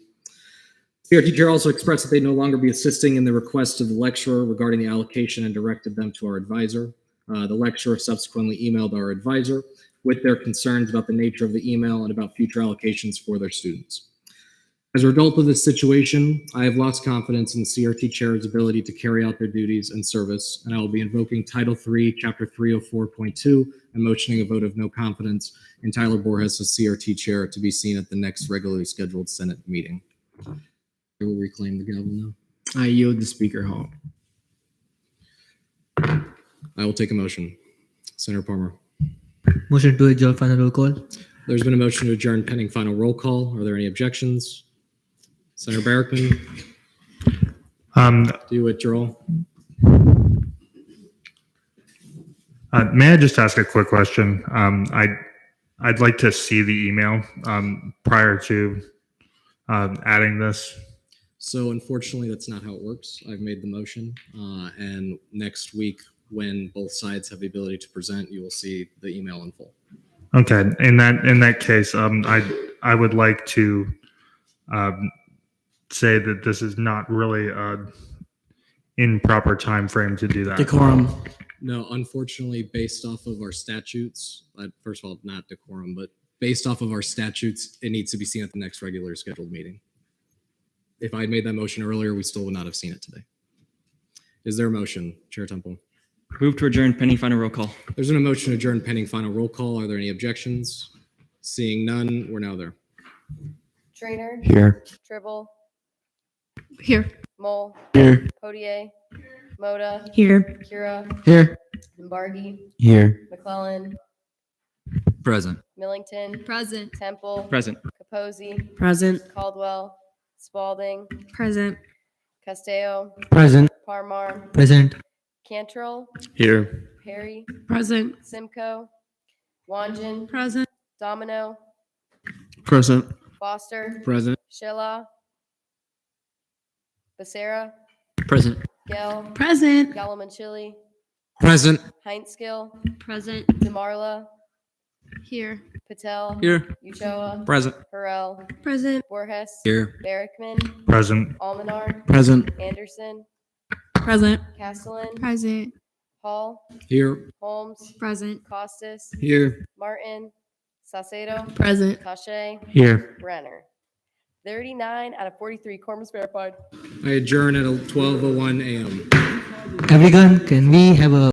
CRT chair also expressed that they no longer be assisting in the request of the lecturer regarding the allocation and directed them to our advisor. The lecturer subsequently emailed our advisor with their concerns about the nature of the email and about future allocations for their students. As a result of this situation, I have lost confidence in the CRT chair's ability to carry out their duties and service, and I will be invoking Title III, Chapter 304.2, and motioning a vote of no confidence in Tyler Borges as CRT chair to be seen at the next regularly scheduled Senate meeting. I will reclaim the gavel now.
I yield the Speaker Hall.
I will take a motion. Senator Palmer.
Motion to adjourn, final roll call.
There's been a motion to adjourn pending final roll call. Are there any objections? Senator Barrickman, do you withdraw?
May I just ask a quick question? I'd like to see the email prior to adding this.
So unfortunately, that's not how it works. I've made the motion, and next week, when both sides have the ability to present, you will see the email in full.
Okay. In that case, I would like to say that this is not really in proper time frame to do that.
Decorum.
No, unfortunately, based off of our statutes, first of all, not decorum, but based off of our statutes, it needs to be seen at the next regular scheduled meeting. If I had made that motion earlier, we still would not have seen it today. Is there a motion, Chair Temple?
Move to adjourn pending final roll call.
There's been a motion to adjourn pending final roll call. Are there any objections? Seeing none, we're now there.
Trainer.
Here.
Tribble.
Here.
Mole.
Here.
Potier. Moda.
Here.
Kira.
Here.
Embargi.
Here.
McClellan.
Present.
Millington.
Present.
Temple.
Present.
Capozzi.
Present.
Caldwell. Spalding.
Present.
Castillo.
Present.
Parmar.
Present.
Cantrell.
Here.
Perry.
Present.
Simcoe. Wanjin.
Present.
Domino.
Present.
Foster.
Present.
Sheila. Becerra.
Present.
Gell.
Present.
Gallimanchili.
Present.
Heintzkill.
Present.
DeMarla.
Here.
Patel.
Here.
Uchoa.
Present.
Harrell.
Present.
Borges.
Here.
Barrickman.
Present.
Almanar.
Present.
Anderson.
Present.
Castellan.
Present.
Hall.
Here.
Holmes.
Present.
Costas.
Here.
Martin. Saucedo.
Present.
Tache.
Here.
Brenner. 39 out of 43 quorum is verified.
I adjourn at 12:01 a.m.
Everyone, can we have a